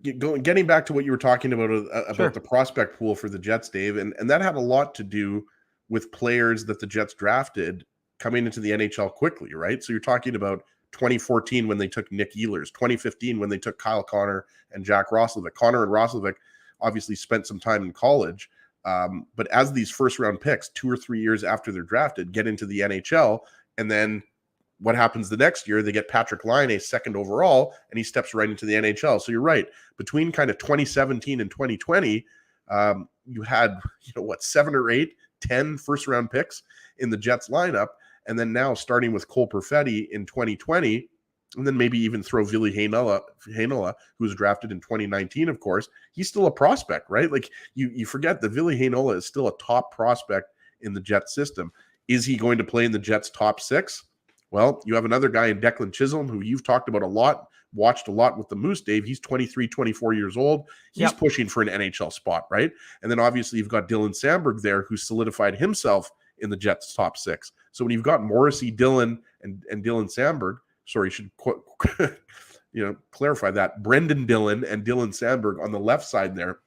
getting back to what you were talking about the prospect pool for the Jets, Dave, and that had a lot to do with players that the Jets drafted coming into the NHL quickly, right? So you're talking about 2014 when they took Nick Ehlers, 2015 when they took Kyle Connor and Jack Roslovic. Connor and Roslovic obviously spent some time in college, but as these first-round picks, 2 or 3 years after they're drafted, get into the NHL, and then what happens the next year? They get Patrick Laine, second overall, and he steps right into the NHL. So you're right. Between kind of 2017 and 2020, you had 7 or 8, 10 first-round picks in the Jets lineup. And then now starting with Cole Perfetti in 2020, and then maybe even throw Ville Heinola, who was drafted in 2019, of course, he's still a prospect, right? Like you forget that Ville Heinola is still a top prospect in the Jets system. Is he going to play in the Jets top 6? Well, you have another guy in Declan Chisholm, who you've talked about a lot, watched a lot with the Moose, Dave. He's 23, 24 years old. He's pushing for an NHL spot, right? And then obviously you've got Dylan Samberg there, who solidified himself in the Jets top 6. So when you've got Morrissey, Dylan, and Dylan Samberg, sorry, should clarify that, Brendan Dillon and Dylan Samberg on the left side there,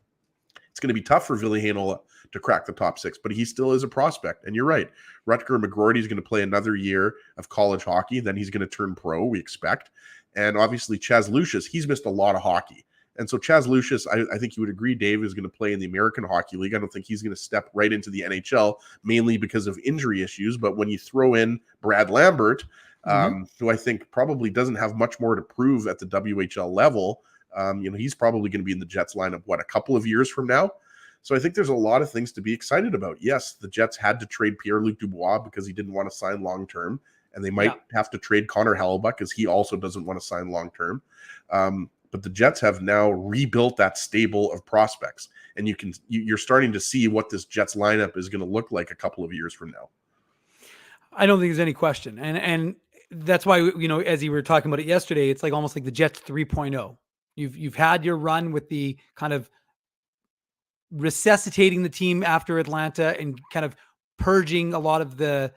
it's going to be tough for Ville Heinola to crack the top 6, but he still is a prospect. And you're right, Rutger McGroarty is going to play another year of college hockey, then he's going to turn pro, we expect. And obviously Chaz Lucius, he's missed a lot of hockey. And so Chaz Lucius, I think you would agree, Dave, is going to play in the American Hockey League. I don't think he's going to step right into the NHL, mainly because of injury issues. But when you throw in Brad Lambert, who I think probably doesn't have much more to prove at the WHL level, he's probably going to be in the Jets lineup, a couple of years from now? So I think there's a lot of things to be excited about. Yes, the Jets had to trade Pierre-Luc Dubois because he didn't want to sign long-term. And they might have to trade Connor Hellebuyck because he also doesn't want to sign long-term. But the Jets have now rebuilt that stable of prospects, and you're starting to see what this Jets lineup is going to look like a couple of years from now. I don't think there's any question, and that's why as you were talking about it yesterday, it's like almost like the Jets 3.0. You've had your run with the kind of resuscitating the team after Atlanta and kind of purging a lot of the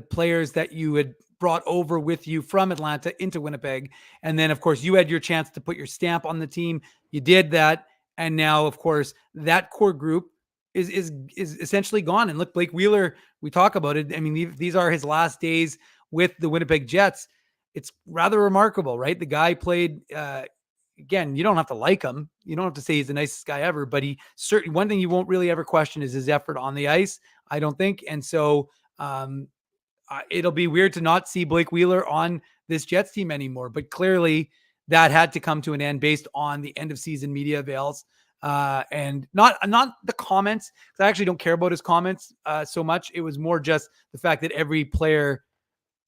players that you had brought over with you from Atlanta into Winnipeg. And then, of course, you had your chance to put your stamp on the team. You did that. And now, of course, that core group is essentially gone. And look, Blake Wheeler, we talk about it. I mean, these are his last days with the Winnipeg Jets. It's rather remarkable, right? The guy played, again, you don't have to like him. You don't have to say he's the nicest guy ever, but he certainly, one thing you won't really ever question is his effort on the ice, I don't think. And so, it'll be weird to not see Blake Wheeler on this Jets team anymore, but clearly that had to come to an end based on the end of season media avails, and not the comments, because I actually don't care about his comments so much. It was more just the fact that every player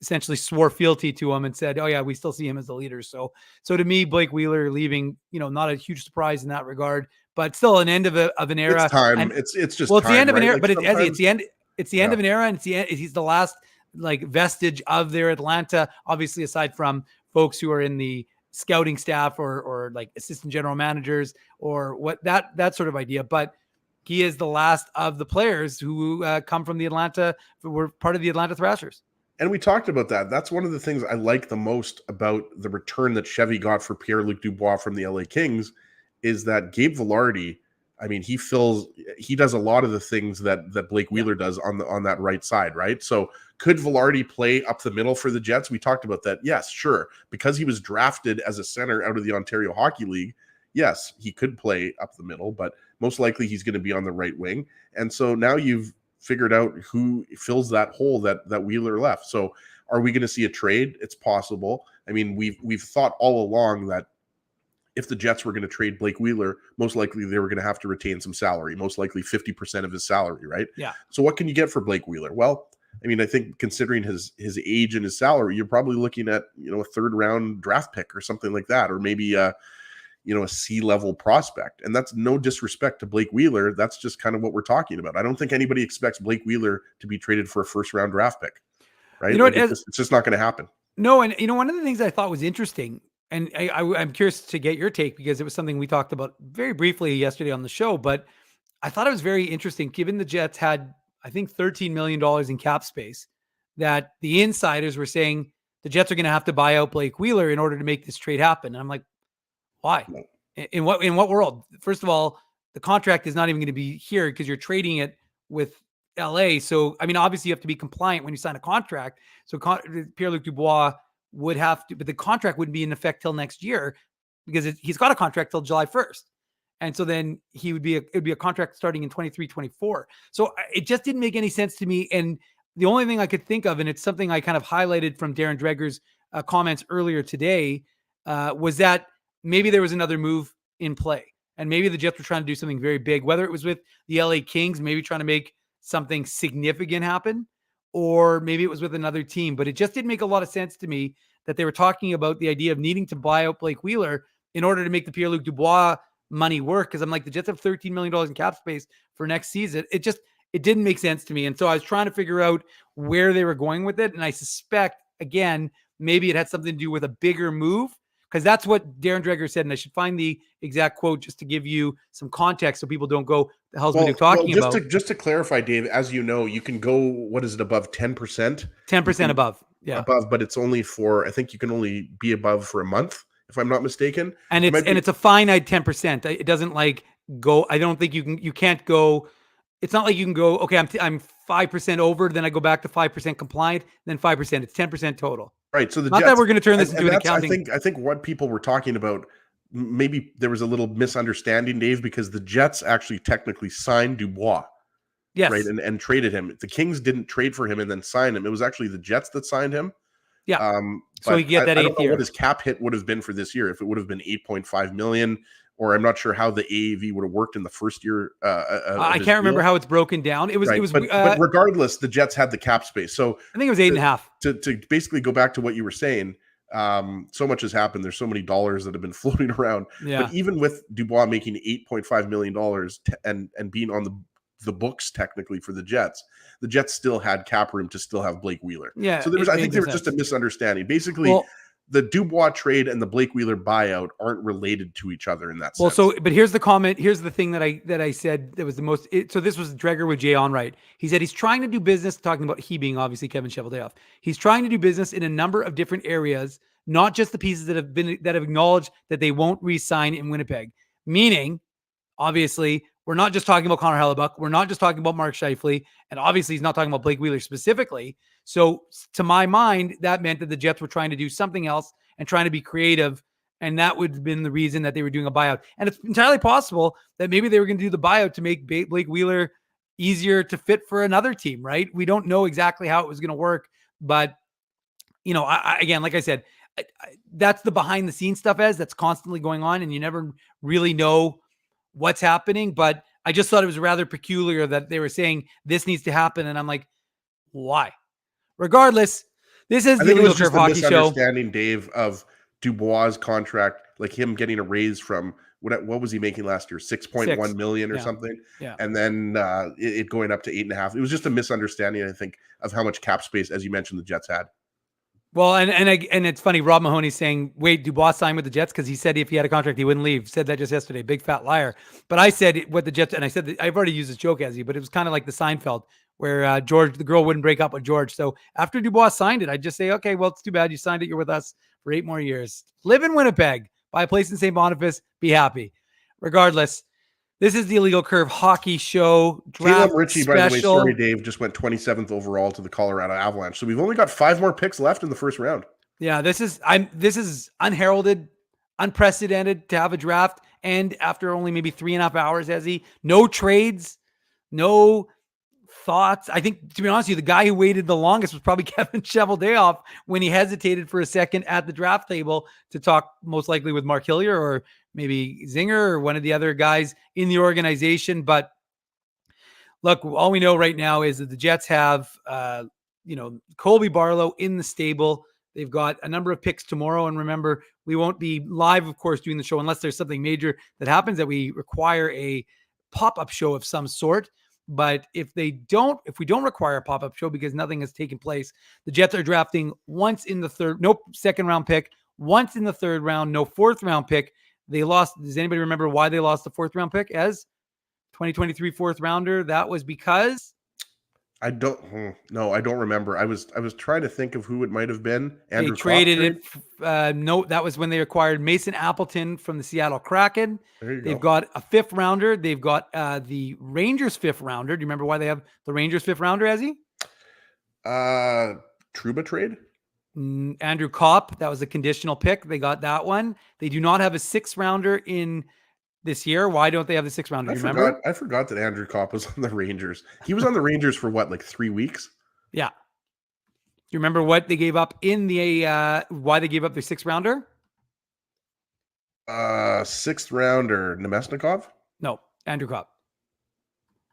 essentially swore fealty to him and said, "Oh yeah, we still see him as the leader." So to me, Blake Wheeler leaving, not a huge surprise in that regard, but still an end of an era. It's time. And, it's just well, it's time, the end of an right? era, Like but it's the end. It's the end Yeah. of an era, and he's the last vestige of their Atlanta, obviously, aside from folks who are in the scouting staff or like assistant general managers or what that sort of idea. But he is the last of the players who come from the Atlanta, were part of the Atlanta Thrashers. And we talked about that. That's one of the things I like the most about the return that Chevy got for Pierre-Luc Dubois from the LA Kings is that Gabe Vilardi, I mean, he does a lot of the things that Blake Wheeler does on that right side, right? So could Vilardi play up the middle for the Jets? We talked about that. Yes, sure. Because he was drafted as a center out of the Ontario Hockey League, yes, he could play up the middle, but most likely he's going to be on the right wing. And so now you've figured out who fills that hole that Wheeler left. So are we going to see a trade? It's possible. I mean, we've thought all along that if the Jets were going to trade Blake Wheeler, most likely they were going to have to retain some salary, most likely 50% of his salary, right? Yeah. So what can you get for Blake Wheeler? Well, I mean, I think considering his age and his salary, you're probably looking at, a third round draft pick or something like that, or maybe a C-level prospect. And that's no disrespect to Blake Wheeler. That's just kind of what we're talking about. I don't think anybody expects Blake Wheeler to be traded for a first round draft pick, right? It's just not going to happen. No. And one of the things I thought was interesting, and I'm curious to get your take because it was something we talked about very briefly yesterday on the show, but I thought it was very interesting given the Jets had, I think, $13 million in cap space, that the insiders were saying the Jets are going to have to buy out Blake Wheeler in order to make this trade happen. And I'm like, why? In what world? First of all, the contract is not even going to be here because you're trading it with LA. So, I mean, obviously you have to be compliant when you sign a contract. So Pierre-Luc Dubois would have to, but the contract wouldn't be in effect till next year because he's got a contract till July 1st. And so then it would be a contract starting in 23, 24. So it just didn't make any sense to me. And the only thing I could think of, and it's something I kind of highlighted from Darren Dreger's comments earlier today, was that maybe there was another move in play. And maybe the Jets were trying to do something very big, whether it was with the LA Kings, maybe trying to make something significant happen, or maybe it was with another team. But it just didn't make a lot of sense to me that they were talking about the idea of needing to buy out Blake Wheeler in order to make the Pierre-Luc Dubois money work. Because I'm like, the Jets have $13 million in cap space for next season. It didn't make sense to me. And so I was trying to figure out where they were going with it. And I suspect, again, maybe it had something to do with a bigger move, because that's what Darren Dreger said. And I should find the exact quote just to give you some context so people don't go, the hell's Minuk talking about? Just to clarify, Dave, as you know, you can go, what is it, above 10%? 10% above. Yeah. Above, but it's only for, I think you can only be above for a month, if I'm not mistaken. And it's a finite 10%. It doesn't like go, I don't think you can't go, it's not like you can go, okay, I'm 5% over, then I go back to 5% compliant, then 5%. It's 10% total. Right. So not Jets, that we're going to turn this into an accounting. I think what people were talking about, maybe there was a little misunderstanding, Dave, because the Jets actually technically signed Dubois. Yes. Right. And traded him. The Kings didn't trade for him and then sign him. It was actually the Jets that signed him. Yeah. So you get that. I don't know what his cap hit would have been for this year. If it would have been 8.5 million, or I'm not sure how the AAV would have worked in the first year. I can't remember how it's broken down. It was, right. But regardless, the Jets had the cap space. So I think it was 8.5. To basically go back to what you were saying, so much has happened. There's so many dollars that have been floating around. Yeah. But even with Dubois making $8.5 million and being on the books technically for the Jets still had cap room to still have Blake Wheeler. Yeah. So I think there was just a misunderstanding. Basically, the Dubois trade and the Blake Wheeler buyout aren't related to each other in that sense. Well, but here's the comment. Here's the thing that I said that was the most. So this was Dreger with Jay Onright. He said he's trying to do business, talking about he being obviously Kevin Cheveldayoff. He's trying to do business in a number of different areas, not just the pieces that have acknowledged that they won't re-sign in Winnipeg. Meaning, obviously, we're not just talking about Connor Hellebuck. We're not just talking about Mark Scheifele. And obviously, he's not talking about Blake Wheeler specifically. So to my mind, that meant that the Jets were trying to do something else and trying to be creative. And that would have been the reason that they were doing a buyout. And it's entirely possible that maybe they were going to do the buyout to make Blake Wheeler easier to fit for another team, right? We don't know exactly how it was going to work. But, again, like I said, that's the behind the scenes stuff that's constantly going on. And you never really know what's happening, but I just thought it was rather peculiar that they were saying this needs to happen. And I'm like, why? Regardless, this is the Illegal Curve Hockey Show. Misunderstanding, Dave, of Dubois' contract, like him getting a raise from what was he making last year? 6.1 million or something. Yeah. And then it going up to 8.5. It was just a misunderstanding, I think, of how much cap space, as you mentioned, the Jets had. Well, and it's funny. Rob Mahoney's saying, wait, Dubois signed with the Jets because he said if he had a contract, he wouldn't leave. Said that just yesterday. Big fat liar. But I said what the Jets, and I said that I've already used this joke, Ezzy, but it was kind of like the Seinfeld, where George, the girl, wouldn't break up with George. So after Dubois signed it, I'd just say, okay, well, it's too bad you signed it. You're with us for 8 more years. Live in Winnipeg, buy a place in St. Boniface, be happy. Regardless, this is the Illegal Curve Hockey Show draft Caleb Ritchie, special. by the way, sorry, Dave, just went 27th overall to the Colorado Avalanche. So we've only got 5 more picks left in the first round. Yeah, this is unheralded, unprecedented to have a draft. And after only maybe 3.5 hours, no trades, no thoughts. I think, to be honest with you, the guy who waited the longest was probably Kevin Cheveldayoff when he hesitated for a second at the draft table to talk most likely with Mark Hillier or maybe Zinger or one of the other guys in the organization. But look, all we know right now is that the Jets have, Colby Barlow in the stable. They've got a number of picks tomorrow. And remember, we won't be live, of course, doing the show unless there's something major that happens that we require a pop-up show of some sort. But if we don't require a pop-up show because nothing has taken place, the Jets are drafting once in the second round pick, once in the third round, no fourth round pick. They lost. Does anybody remember why they lost the fourth round pick as 2023 fourth rounder? That was because I don't remember. I was trying to think of who it might have been. Andrew they traded it. No, that was when they acquired Mason Appleton from the Seattle Kraken. They've got a 5th rounder. They've got the Rangers 5th rounder. Do you remember why they have the Rangers 5th rounder, Ezzy? Trouba trade? Andrew Kopp. That was a conditional pick. They got that one. They do not have a 6th rounder in this year. Why don't they have the 6th rounder? Remember? I forgot that Andrew Kopp was on the Rangers. He was on the Rangers for what, like 3 weeks? Yeah. Do you remember what they gave up in the why they gave up their 6th rounder? 6th rounder, Nemesnikov? No, Andrew Kopp.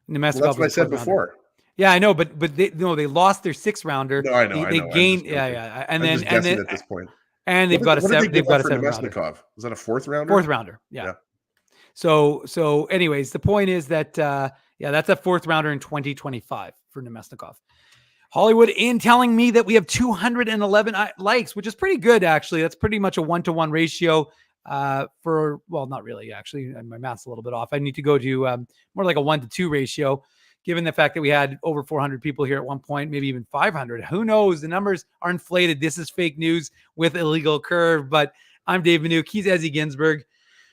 Nemesnikov. Well, that's what I said before. Rounder. Yeah, I know, but they lost their 6th rounder. No, I know. They gained, and then at this point, and they've got a 7. They've got a 7 rounder. Was that a 4th rounder? 4th rounder. Yeah. So anyways, the point is that, that's a 4th rounder in 2025 for Nemesnikov. Hollywood in telling me that we have 211 likes, which is pretty good, actually. That's pretty much a 1-to-1 ratio not really, actually. My math's a little bit off. I need to go to more like a 1-to-2 ratio, given the fact that we had over 400 people here at one point, maybe even 500. Who knows? The numbers are inflated. This is fake news with Illegal Curve, but I'm Dave Minuk. He's Ezzy Ginsburg.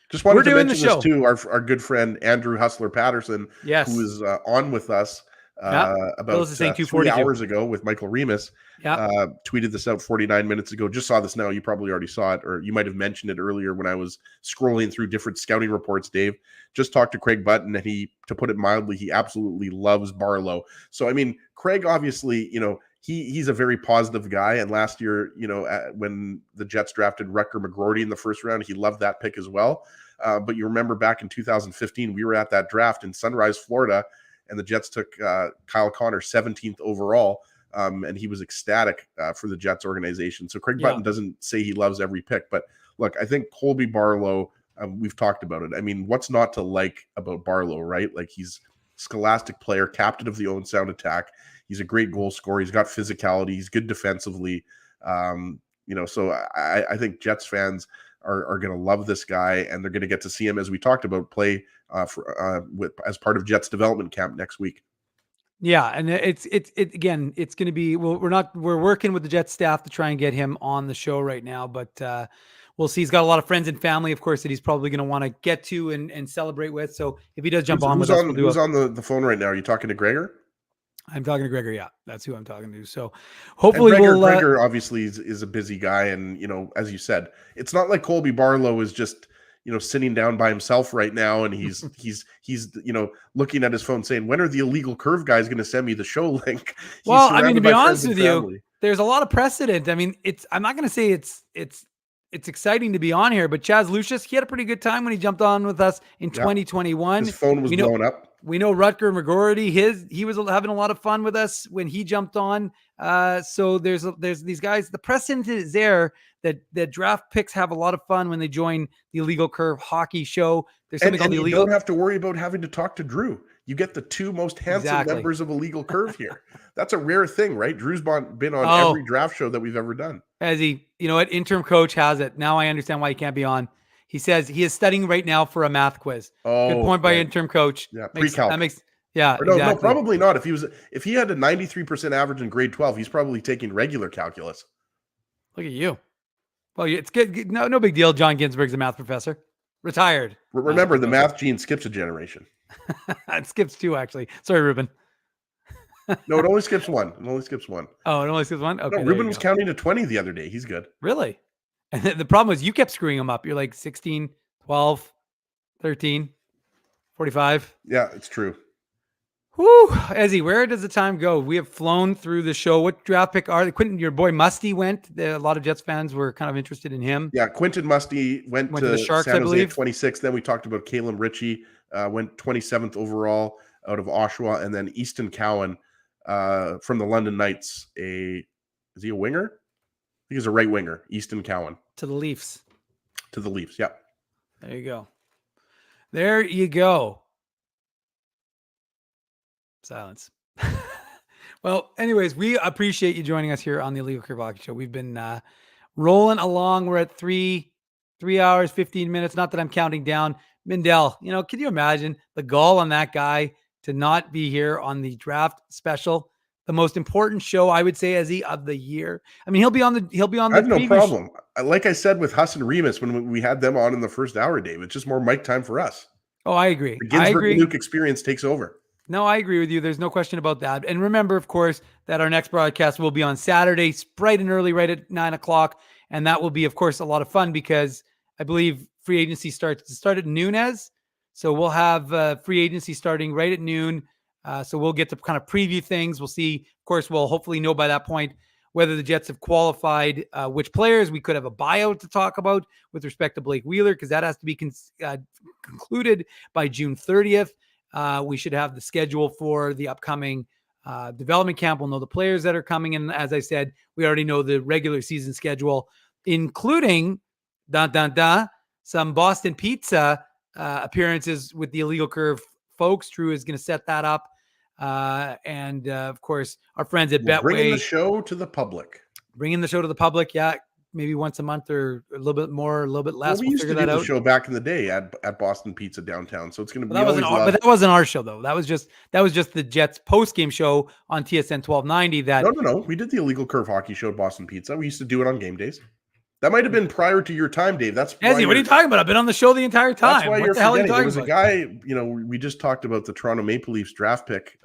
Just wanted to mention this too. Our good friend Andrew Hustler Patterson, who is on with us about 3 hours ago with Michael Remus, tweeted this out 49 minutes ago. Just saw this now. You probably already saw it, or you might have mentioned it earlier when I was scrolling through different scouting reports. Dave just talked to Craig Button, and to put it mildly, he absolutely loves Barlow. So I mean, Craig obviously, he's a very positive guy. And last year, when the Jets drafted Rutger McGroarty in the first round, he loved that pick as well. But you remember back in 2015, we were at that draft in Sunrise, Florida, and the Jets took Kyle Connor 17th overall. And he was ecstatic for the Jets organization. So Craig Button doesn't say he loves every pick, but look, I think Colby Barlow, we've talked about it. I mean, what's not to like about Barlow, right? Like, he's a scholastic player, captain of the own sound attack. He's a great goal scorer. He's got physicality. He's good defensively. So I think Jets fans are going to love this guy, and they're going to get to see him, as we talked about, play as part of Jets development camp next week. Yeah, and it's going to be, we're working with the Jets staff to try and get him on the show right now, but we'll see. He's got a lot of friends and family, of course, that he's probably going to want to get to and celebrate with. So if he does jump on with us, who's on the phone right now? Are you talking to Gregor? I'm talking to Gregor. Yeah, that's who I'm talking to. So hopefully Gregor obviously is a busy guy. And, as you said, it's not like Colby Barlow is just, sitting down by himself right now. And he's looking at his phone saying, when are the Illegal Curve guys going to send me the show link? Well, I mean, to be honest with you, there's a lot of precedent. I mean, I'm not going to say it's exciting to be on here, but Chaz Lucius, he had a pretty good time when he jumped on with us in 2021. His phone was blowing up. We know Rutger McGroarty, he was having a lot of fun with us when he jumped on. So there's these guys. The precedent is there that draft picks have a lot of fun when they join the Illegal Curve hockey show. There's something called the Illegal. You don't have to worry about having to talk to Drew. You get the 2 most handsome members of Illegal Curve here. That's a rare thing, right? Drew's been on every draft show that we've ever done. As interim coach has it. Now I understand why he can't be on. He says he is studying right now for a math quiz. Good point by interim coach. Yeah, pre-calc. Yeah, Or no, exactly. no, probably not. If he had a 93% average in grade 12, he's probably taking regular calculus. Look at you. Well, it's good. No big deal. John Ginsburg's a math professor, retired. Remember, the math gene skips a generation. It skips 2, actually. Sorry, Ruben. No, it only skips 1. It only skips 1. Oh, it only skips 1? Okay. No, Ruben was counting to 20 the other day. He's good. Really? And the problem was you kept screwing him up. You're like 16, 12, 13, 45. Yeah, it's true. Whoo, Ezzy, where does the time go? We have flown through the show. What draft pick are they? Quentin, your boy Musty went. A lot of Jets fans were kind of interested in him. Yeah, Quentin Musty went to the Sharks, San I Jose believe. at 26. Then we talked about Caleb Ritchie, went 27th overall out of Oshawa, and then Easton Cowan from the London Knights. Is he a winger? I think he's a right winger. Easton Cowan To the Leafs. To the Leafs. Yeah. There you go. There you go. Silence. Well, anyways, we appreciate you joining us here on the Illegal Curve Hockey Show. We've been rolling along. We're at 3 hours, 15 minutes. Not that I'm counting down. Mindell, can you imagine the gall on that guy to not be here on the draft special? The most important show, I would say, Ezzy, of the year. I mean, he'll be on the I have no problem. Like I said with Huss and Remus when we had them on in the first hour, Dave, it's just more mic time for us. Oh, I agree. The Ginsburg Minuk experience takes over. No, I agree with you. There's no question about that. And remember, of course, that our next broadcast will be on Saturday, bright and early, right at 9:00. And that will be, of course, a lot of fun because I believe free agency starts at noon, as. So we'll have free agency starting right at noon. So we'll get to kind of preview things. We'll see. Of course, we'll hopefully know by that point whether the Jets have qualified which players. We could have a buyout to talk about with respect to Blake Wheeler because that has to be concluded by June 30th. We should have the schedule for the upcoming development camp. We'll know the players that are coming in. As I said, we already know the regular season schedule, including some Boston Pizza appearances with the Illegal Curve folks. Drew is going to set that up. And of course, our friends at Betway. Bringing the show to the public. Bringing the show to the public, yeah. Maybe once a month or a little bit more, a little bit less. Well, we used to do that the out. show back in the day at Boston Pizza downtown. So it's going to be But that wasn't our show though. That was just the Jets post game show on TSN 1290. No. We did the Illegal Curve Hockey Show at Boston Pizza. We used to do it on game days. That might have been prior to your time, Dave. That's Ezzy, what are you talking about? I've been on the show the entire time. That's why what the hell are you talking There was about? a guy, we just talked about the Toronto Maple Leafs draft pick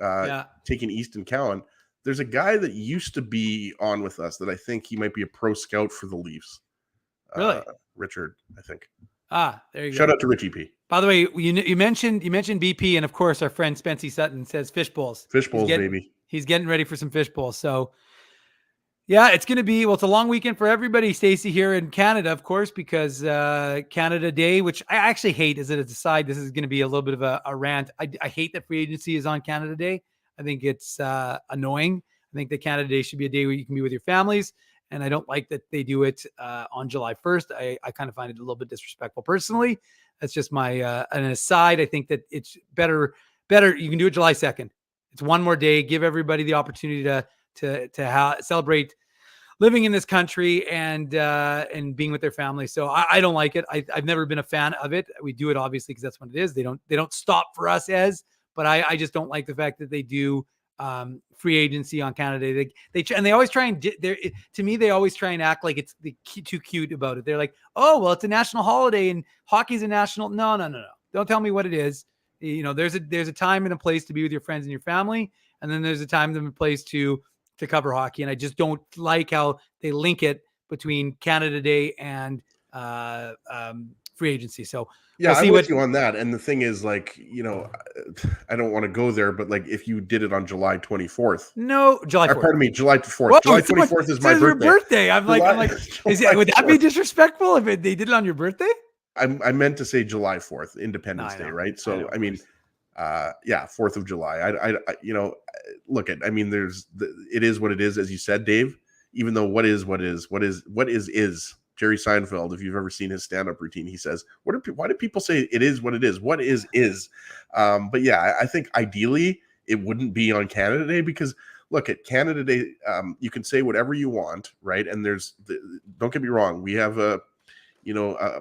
taking Easton Cowan. There's a guy that used to be on with us that I think he might be a pro scout for the Leafs. Really? Richard, I think. There you go. Shout out to Richie P. By the way, you mentioned BP, and of course our friend Spency Sutton says fish bowls. Fish bowls, baby. He's getting ready for some fish bowls. So yeah, it's going to be, it's a long weekend for everybody, Stacey, here in Canada, of course, because Canada Day, which I actually hate as an aside, this is going to be a little bit of a rant. I hate that free agency is on Canada Day. I think it's annoying. I think that Canada Day should be a day where you can be with your families. And I don't like that they do it on July 1st. I kind of find it a little bit disrespectful personally. That's just my an aside. I think that it's better. You can do it July 2nd. It's one more day. Give everybody the opportunity to celebrate living in this country and being with their family. So I don't like it. I've never been a fan of it. We do it obviously because that's what it is. They don't stop for us but I just don't like the fact that they do free agency on Canada. They always try and to me, they always try and act like it's too cute about it. They're like, oh, well, it's a national holiday and hockey's a national. No. Don't tell me what it is. There's a time and a place to be with your friends and your family. And then there's a time and a place to cover hockey. And I just don't like how they link it between Canada Day and free agency. So yeah, I'm with you on that. And the thing is, I don't want to go there, but if you did it on July 24th. No, July 4th. Pardon me, July 4th. Whoa, July 24th is my birthday. I'm like, would that be disrespectful if they did it on your birthday? I meant to say July 4th, Independence Day, right? So, I mean, 4th of July. It is what it is, as you said, Dave, even though what is Jerry Seinfeld, if you've ever seen his stand-up routine, he says, why do people say it is what it is? What is. But yeah, I think ideally it wouldn't be on Canada Day because look at Canada Day. You can say whatever you want, right? And don't get me wrong. We have a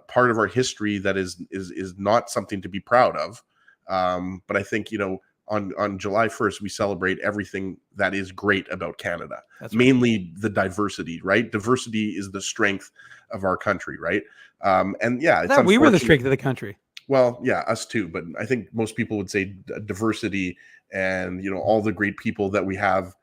part of our history that is not something to be proud of. But I think, on July 1st, we celebrate everything that is great about Canada. That's mainly the diversity, right? Diversity is the strength of our country, right? And yeah, I it's thought we were the unfortunate- strength of the country. Well, yeah, us too. But I think most people would say diversity and, all the great people that we have,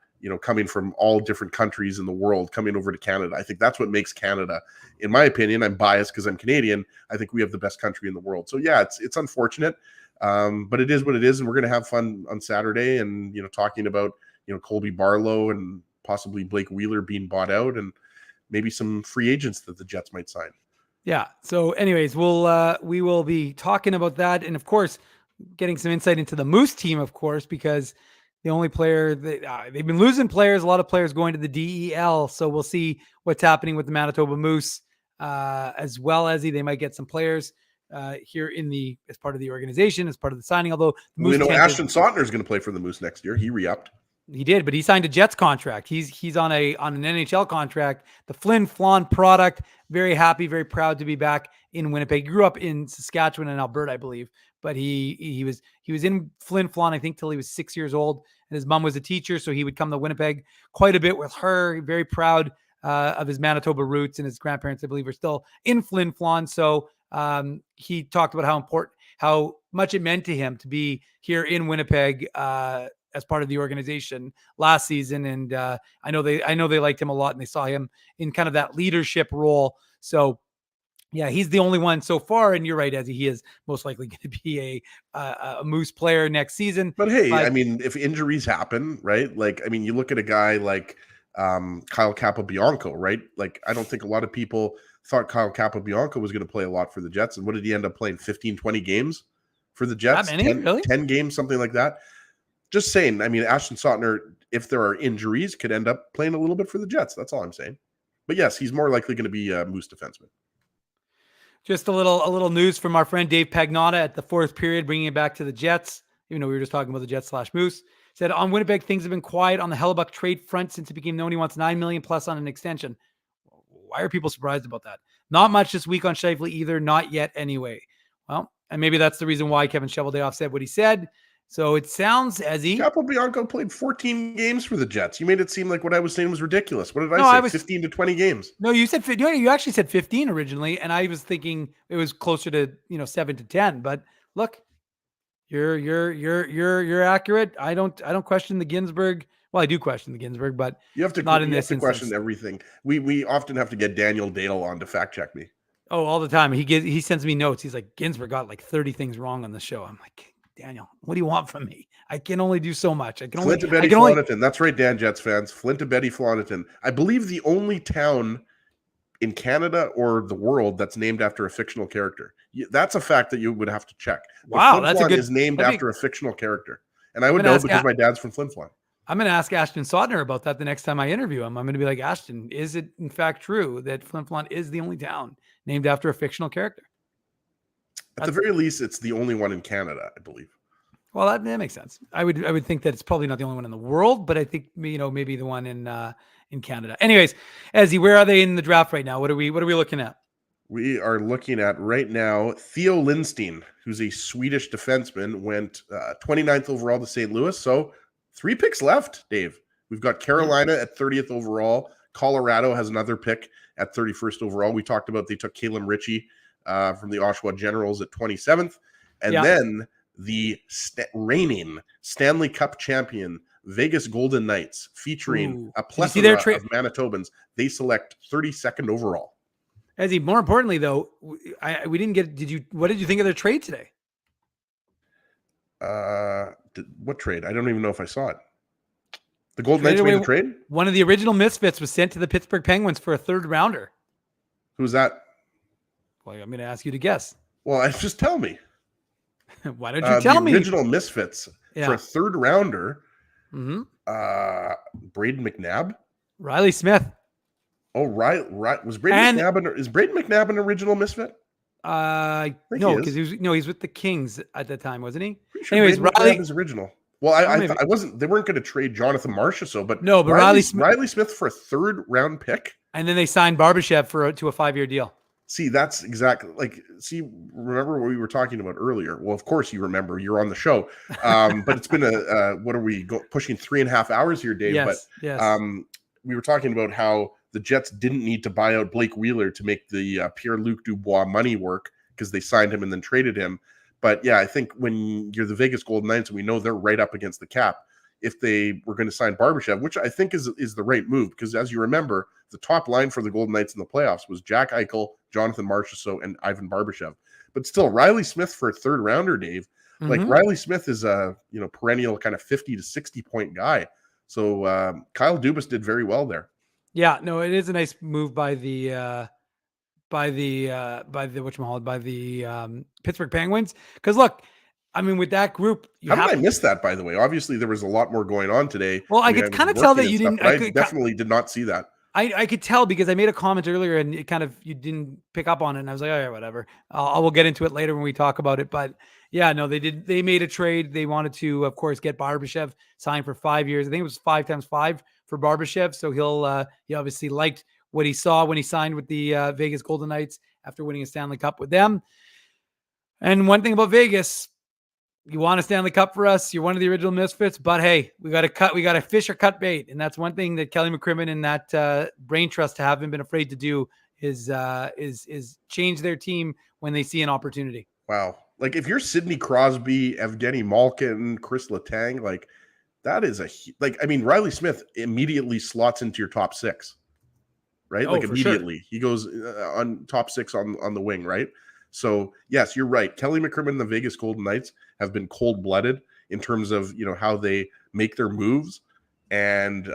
coming from all different countries in the world, coming over to Canada. I think that's what makes Canada, in my opinion, I'm biased because I'm Canadian. I think we have the best country in the world. So yeah, it's unfortunate. But it is what it is. And we're going to have fun on Saturday and, talking about, Colby Barlow and possibly Blake Wheeler being bought out and maybe some free agents that the Jets might sign. Yeah. So anyways, we will be talking about that. And of course, getting some insight into the Moose team, of course, because the only player they've been losing players, a lot of players going to the DEL. So we'll see what's happening with the Manitoba Moose, as well as they might get some players here as part of the organization, as part of the signing. Although the Moose Ashton Sautner is going to play for the Moose next year. He re-upped. He did, but he signed a Jets contract. He's on an NHL contract. The Flin Flon product. Very happy, very proud to be back in Winnipeg. He grew up in Saskatchewan and Alberta, I believe, but he was in Flin Flon, I think, till he was 6 years old. And his mom was a teacher, so he would come to Winnipeg quite a bit with her. Very proud of his Manitoba roots, and his grandparents, I believe, are still in Flin Flon. So he talked about how much it meant to him to be here in Winnipeg as part of the organization last season. And I know they liked him a lot, and they saw him in kind of that leadership role. So yeah, he's the only one so far. And you're right, Ezzy, he is most likely going to be a Moose player next season. But hey, I mean, if injuries happen, right? Like, I mean, you look at a guy like Kyle Capobianco, right? Like, I don't think a lot of people thought Kyle Capobianco was going to play a lot for the Jets. And what did he end up playing? 15, 20 games for the Jets? 10 games, something like that. Just saying, I mean, Ashton Sautner, if there are injuries, could end up playing a little bit for the Jets. That's all I'm saying. But yes, he's more likely going to be a Moose defenseman. Just a little news from our friend Dave Pagnotta at the fourth period, bringing it back to the Jets. Even though we were just talking about the Jets / Moose. Said, on Winnipeg, things have been quiet on the Hellebuck trade front since it became known he wants $9 million plus on an extension. Why are people surprised about that? Not much this week on Scheifele either. Not yet anyway. Well, and maybe that's the reason why Kevin Shoveldayoff said what he said. So it sounds as Capobianco played 14 games for the Jets. You made it seem like what I was saying was ridiculous. What did I say? 15 to 20 games. No, you said you actually said 15 originally, and I was thinking it was closer to 7 to 10. But look, you're accurate. I don't question the Ginsburg. Well, I do question the Ginsburg, but you have to not in this instance. Question everything. We often have to get Daniel Dale on to fact check me. Oh, all the time. He sends me notes. He's like, Ginsburg got like 30 things wrong on the show. I'm like, Daniel, what do you want from me? I can only do so much. Flint-A-Betty-Flanagan. That's right, Dan Jets fans. Flint-A-Betty-Flanagan. I believe the only town in Canada or the world that's named after a fictional character. That's a fact that you would have to check. Wow, that's a good. Is named after a fictional character, and I would know because my dad's from Flin Flon. I'm going to ask Ashton Sautner about that the next time I interview him. I'm going to be like, Ashton, is it in fact true that Flin Flon is the only town named after a fictional character? At the very least, it's the only one in Canada, I believe. Well, that makes sense. I would think that it's probably not the only one in the world, but I think maybe the one in Canada. Anyways, Ezzy, where are they in the draft right now? What are we looking at? We are looking at right now Theo Lindstein, who's a Swedish defenseman, went 29th overall to St. Louis. So 3 picks left, Dave. We've got Carolina at 30th overall. Colorado has another pick at 31st overall. We talked about they took Caleb Ritchie from the Oshawa Generals at 27th. And then the reigning Stanley Cup champion Vegas Golden Knights, featuring a plethora of Manitobans. They select 32nd overall. Ezzy, more importantly, though, we didn't get. What did you think of their trade today? What trade? I don't even know if I saw it. The Golden Knights made a trade? One of the original Misfits was sent to the Pittsburgh Penguins for a 3rd rounder. Who's that? Well, I'm going to ask you to guess. Well, just tell me. Why don't you tell me? The original Misfits for a 3rd rounder. Mm-hmm. Braden McNabb? Riley Smith. Oh, right. Was Braden McNabb is Braden McNabb an original Misfit? No, because he's with the Kings at the time, wasn't he? Sure anyways, Riley is original. Well, I wasn't. They weren't going to trade Jonathan Marchessault, but Riley Smith for a 3rd round pick, and then they signed Barbashev to a 5-year deal. See, that's exactly remember what we were talking about earlier? Well, of course you remember, you're on the show. But it's been what are we pushing 3.5 hours here, Dave? Yes, but we were talking about how the Jets didn't need to buy out Blake Wheeler to make the Pierre-Luc Dubois money work because they signed him and then traded him. But yeah, I think when you're the Vegas Golden Knights and we know they're right up against the cap, if they were going to sign Barbashev, which I think is the right move, because as you remember, the top line for the Golden Knights in the playoffs was Jack Eichel, Jonathan Marchessault, and Ivan Barbashev. But still, Riley Smith for a third rounder, Dave. Like Riley Smith is a perennial kind of 50 to 60 point guy. So Kyle Dubas did very well there. Yeah, no, it is a nice move by the Pittsburgh Penguins. Because look, I mean, with that group, how did I miss that? By the way, obviously there was a lot more going on today. Well, I could kind of tell that you didn't. I definitely did not see that. I could tell because I made a comment earlier and it kind of, you didn't pick up on it. And I was like, oh, yeah, whatever. I will get into it later when we talk about it. But yeah, no, they made a trade. They wanted to, of course, get Barbashev signed for 5 years. I think it was 5 times 5 for Barbashev. So he obviously liked what he saw when he signed with the Vegas Golden Knights after winning a Stanley Cup with them. And one thing about Vegas, you want a Stanley Cup for us. You're one of the original misfits, but hey, we got to fish or cut bait. And that's one thing that Kelly McCrimmon and that brain trust haven't been afraid to do is change their team when they see an opportunity. Wow. Like if you're Sidney Crosby, Evgeny Malkin, Chris Letang, like that is Riley Smith immediately slots into your top 6, right? Oh, like immediately sure. He goes on top 6 on the wing, right? So yes, you're right. Kelly McCrimmon and the Vegas Golden Knights have been cold-blooded in terms of, how they make their moves. And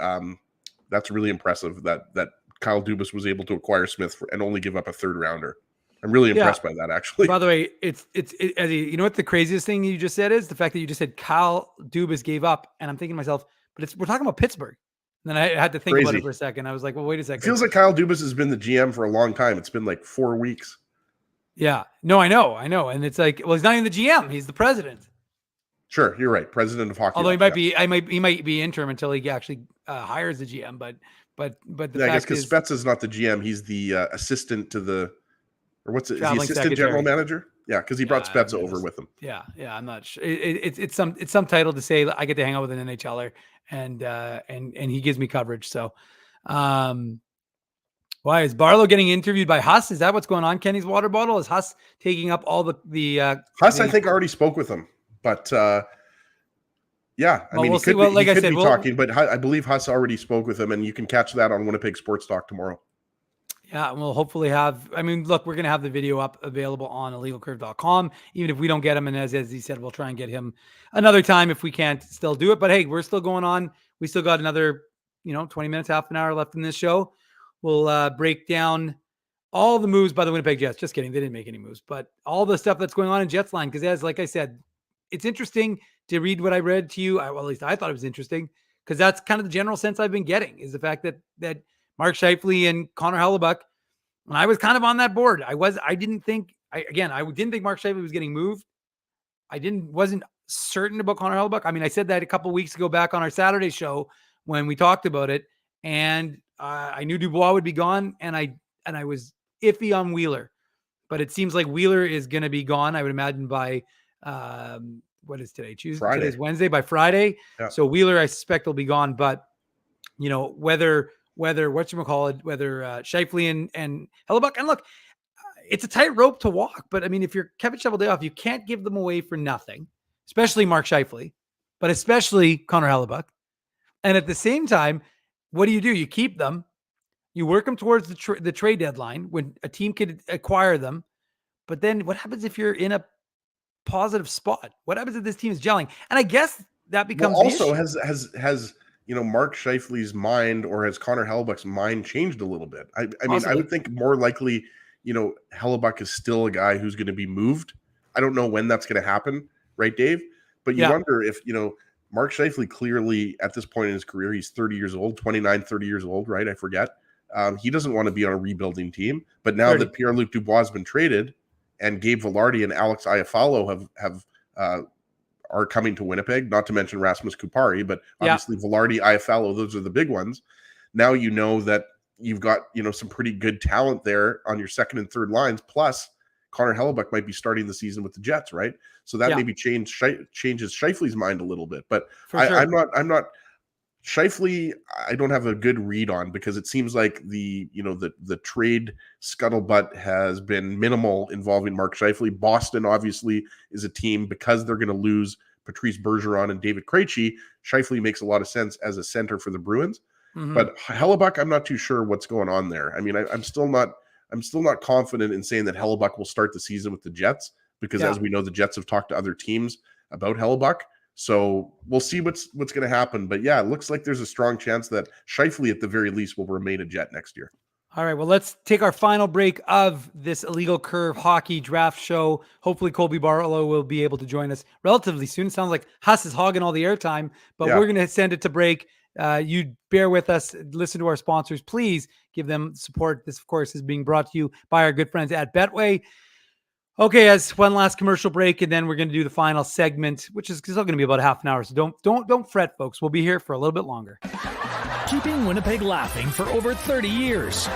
that's really impressive that Kyle Dubas was able to acquire Smith and only give up a third rounder. I'm really impressed by that, actually. By the way, it's you know what the craziest thing you just said is? The fact that you just said Kyle Dubas gave up. And I'm thinking to myself, but we're talking about Pittsburgh. And then I had to think about it for a second. I was like, well, wait a second. It feels like Kyle Dubas has been the GM for a long time. It's been like 4 weeks. Yeah, no, I know. And it's like, well, he's not even the GM. He's the president. Sure. You're right. President of hockey. Although he might be interim until he actually hires the GM, but the fact I guess because Spezza is not the GM. He's the assistant to the, or what's it? Is he assistant general manager? Yeah. Cause he brought Spezza over with him. Yeah. I'm not sure. It's some title to say I get to hang out with an NHLer and he gives me coverage. So, why is Barlow getting interviewed by Huss? Is that what's going on? Kenny's water bottle? Is Huss taking up all the Huss? I think already spoke with him, but yeah, I mean, he could be talking, but I believe Huss already spoke with him, and you can catch that on Winnipeg Sports Talk tomorrow. Yeah, and we'll hopefully have. I mean, look, we're gonna have the video up available on illegalcurve.com. Even if we don't get him, and as he said, we'll try and get him another time if we can't still do it. But hey, we're still going on. We still got another 20 minutes, half an hour left in this show. We'll break down all the moves by the Winnipeg Jets. Just kidding. They didn't make any moves, but all the stuff that's going on in Jets line. Because like I said, it's interesting to read what I read to you. Well, at least I thought it was interesting because that's kind of the general sense I've been getting is the fact that Mark Scheifele and Connor Hellebuyck, and I was kind of on that board. I didn't think Mark Scheifele was getting moved. Wasn't certain about Connor Hellebuyck. I mean, I said that a couple of weeks ago back on our Saturday show when we talked about it. And I knew Dubois would be gone, and I was iffy on Wheeler, but it seems like Wheeler is going to be gone. I would imagine by what is today? Tuesday. Friday. Today's Wednesday. By Friday, yeah. So Wheeler, I suspect, will be gone. But whether Scheifele and Hellebuyck, and look, it's a tight rope to walk. But I mean, if you're Kevin Cheveldayoff, you can't give them away for nothing, especially Mark Scheifele, but especially Connor Hellebuyck, and at the same time. What do? You keep them. You work them towards the trade deadline when a team could acquire them. But then what happens if you're in a positive spot? What happens if this team is gelling? And I guess that becomes also has Mark Scheifele's mind or has Connor Hellebuyck's mind changed a little bit? I mean, I would think more likely, Hellebuyck is still a guy who's going to be moved. I don't know when that's going to happen, right, Dave? But you wonder if, Mark Scheifele clearly at this point in his career, he's 30 years old, 29, 30 years old, right? I forget. He doesn't want to be on a rebuilding team. But now that Pierre-Luc Dubois has been traded and Gabe Vilardi and Alex Iafallo are coming to Winnipeg, not to mention Rasmus Kupari, but obviously Vilardi, Iafallo, those are the big ones. Now you know that you've got, some pretty good talent there on your second and third lines. Plus, Connor Hellebuck might be starting the season with the Jets, right? So that maybe changes Scheifele's mind a little bit. But I'm not Scheifele. I don't have a good read on, because it seems like the trade scuttlebutt has been minimal involving Mark Scheifele. Boston obviously is a team, because they're going to lose Patrice Bergeron and David Krejci. Scheifele makes a lot of sense as a center for the Bruins. But Hellebuck, I'm not too sure what's going on there. I mean, I'm still not confident in saying that Hellebuck will start the season with the Jets, because as we know, the Jets have talked to other teams about Hellebuck. So we'll see what's going to happen. But yeah, it looks like there's a strong chance that Scheifele at the very least will remain a Jet next year. All right, well, let's take our final break of this Illegal Curve hockey draft show. Hopefully Colby Barlow will be able to join us relatively soon. It sounds like Huss is hogging all the airtime, but we're going to send it to break. You bear with us, listen to our sponsors. Please give them support. This, of course, is being brought to you by our good friends at Betway. Okay, as one last commercial break, and then we're going to do the final segment, which is still going to be about half an hour. So don't fret, folks. We'll be here for a little bit longer. Keeping Winnipeg laughing for over 30 years.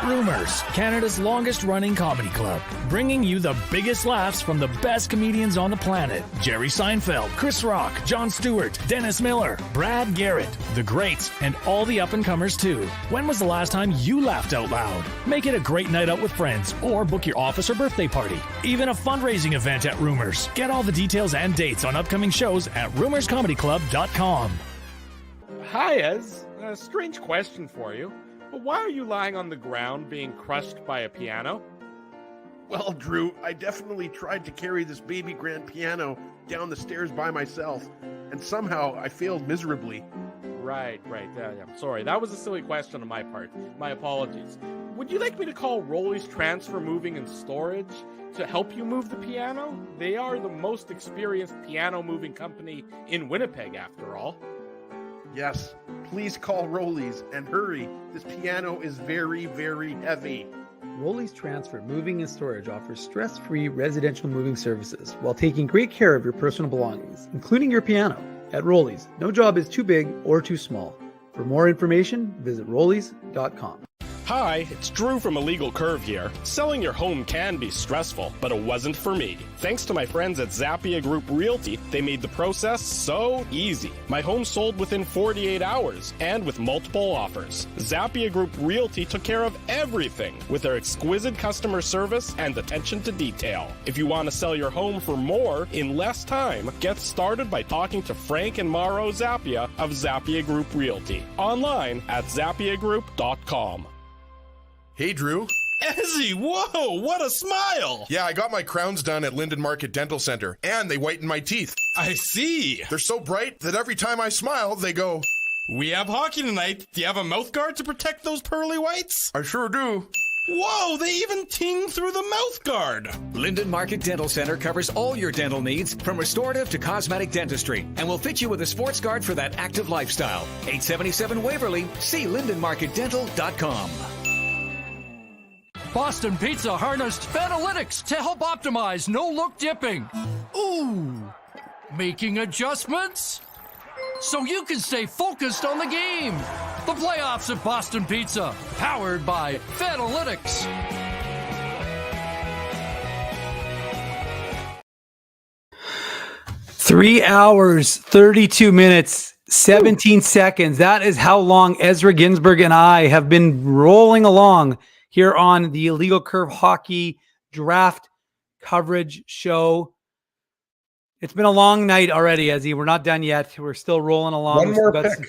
Rumors, Canada's longest running comedy club, bringing you the biggest laughs from the best comedians on the planet. Jerry Seinfeld, Chris Rock, Jon Stewart, Dennis Miller, Brad Garrett, the greats, and all the up-and-comers too. When was the last time you laughed out loud? Make it a great night out with friends, or book your office or birthday party. Even a fundraising event at Rumors. Get all the details and dates on upcoming shows at rumorscomedyclub.com. Hi, Ez. A strange question for you. But why are you lying on the ground being crushed by a piano? Well, Drew, I definitely tried to carry this baby grand piano down the stairs by myself, and somehow I failed miserably. Right. I'm sorry. That was a silly question on my part. My apologies. Would you like me to call Rolly's Transfer Moving and Storage to help you move the piano? They are the most experienced piano moving company in Winnipeg, after all. Yes, please call Rolly's, and hurry. This piano is very, very heavy. Rolly's Transfer Moving and Storage offers stress-free residential moving services while taking great care of your personal belongings, including your piano. At Rolly's, no job is too big or too small. For more information, visit rollys.com. Hi, it's Drew from Illegal Curve here. Selling your home can be stressful, but it wasn't for me. Thanks to my friends at Zappia Group Realty, they made the process so easy. My home sold within 48 hours and with multiple offers. Zappia Group Realty took care of everything with their exquisite customer service and attention to detail. If you want to sell your home for more in less time, get started by talking to Frank and Mauro Zappia of Zappia Group Realty. Online at zappiagroup.com. Hey, Drew. Ezzy, whoa, what a smile! Yeah, I got my crowns done at Linden Market Dental Center, and they whiten my teeth. I see. They're so bright that every time I smile, they go... We have hockey tonight. Do you have a mouth guard to protect those pearly whites? I sure do. Whoa, they even ting through the mouth guard. Linden Market Dental Center covers all your dental needs, from restorative to cosmetic dentistry, and will fit you with a sports guard for that active lifestyle. 877 Waverly. See lindenmarketdental.com. Boston Pizza harnessed Fanalytics to help optimize no-look dipping. Ooh, making adjustments so you can stay focused on the game. The playoffs at Boston Pizza, powered by Fanalytics. Three hours, 32 minutes, 17 seconds. That is how long Ezra Ginsburg and I have been rolling along here on the Illegal Curve Hockey Draft Coverage Show. It's been a long night already, Ezzy. We're not done yet. We're still rolling along.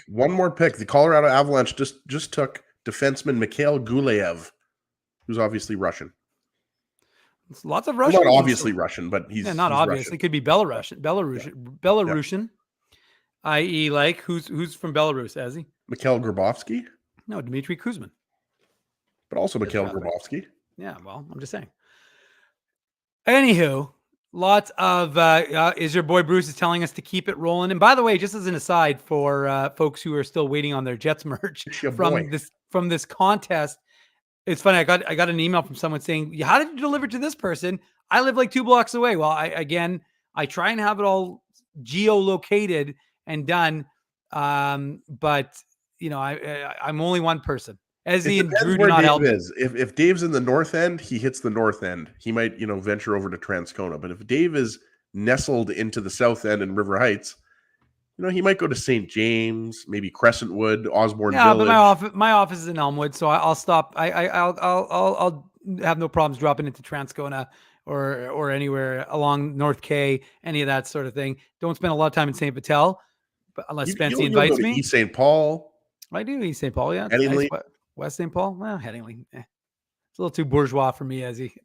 One more pick. The Colorado Avalanche just took defenseman Mikhail Gulayev, who's obviously Russian. It's lots of Russian. Not obviously Russian, but he's not he's obvious. Russian. It could be Belarusian, i.e., like who's from Belarus, Ezzy? Mikhail Grabovski? No, Dmitry Kuzmin. But also Mikhail Grabovski. Yeah, well, I'm just saying. Anywho, lots of is your boy Bruce is telling us to keep it rolling. And by the way, just as an aside for folks who are still waiting on their Jets merch from this contest, it's funny. I got an email from someone saying, "How did you deliver to this person? I live like 2 blocks away." Well, I try and have it all geolocated and done, but I'm only one person. Ezzy and Depends Drew do where not Dave help. is. If Dave's in the north end, he hits the north end. He might, venture over to Transcona. But if Dave is nestled into the south end in River Heights, he might go to St. James, maybe Crescentwood, Osborne Village. But my office is in Elmwood, so I'll stop. I'll have no problems dropping into Transcona or anywhere along North K, any of that sort of thing. Don't spend a lot of time in St. Vital, but unless Spency invites me. East St. Paul. I do East St. Paul, yeah. Headingley. Nice. West St. Paul? Well, Headingley. It's a little too bourgeois for me, Ezzy. A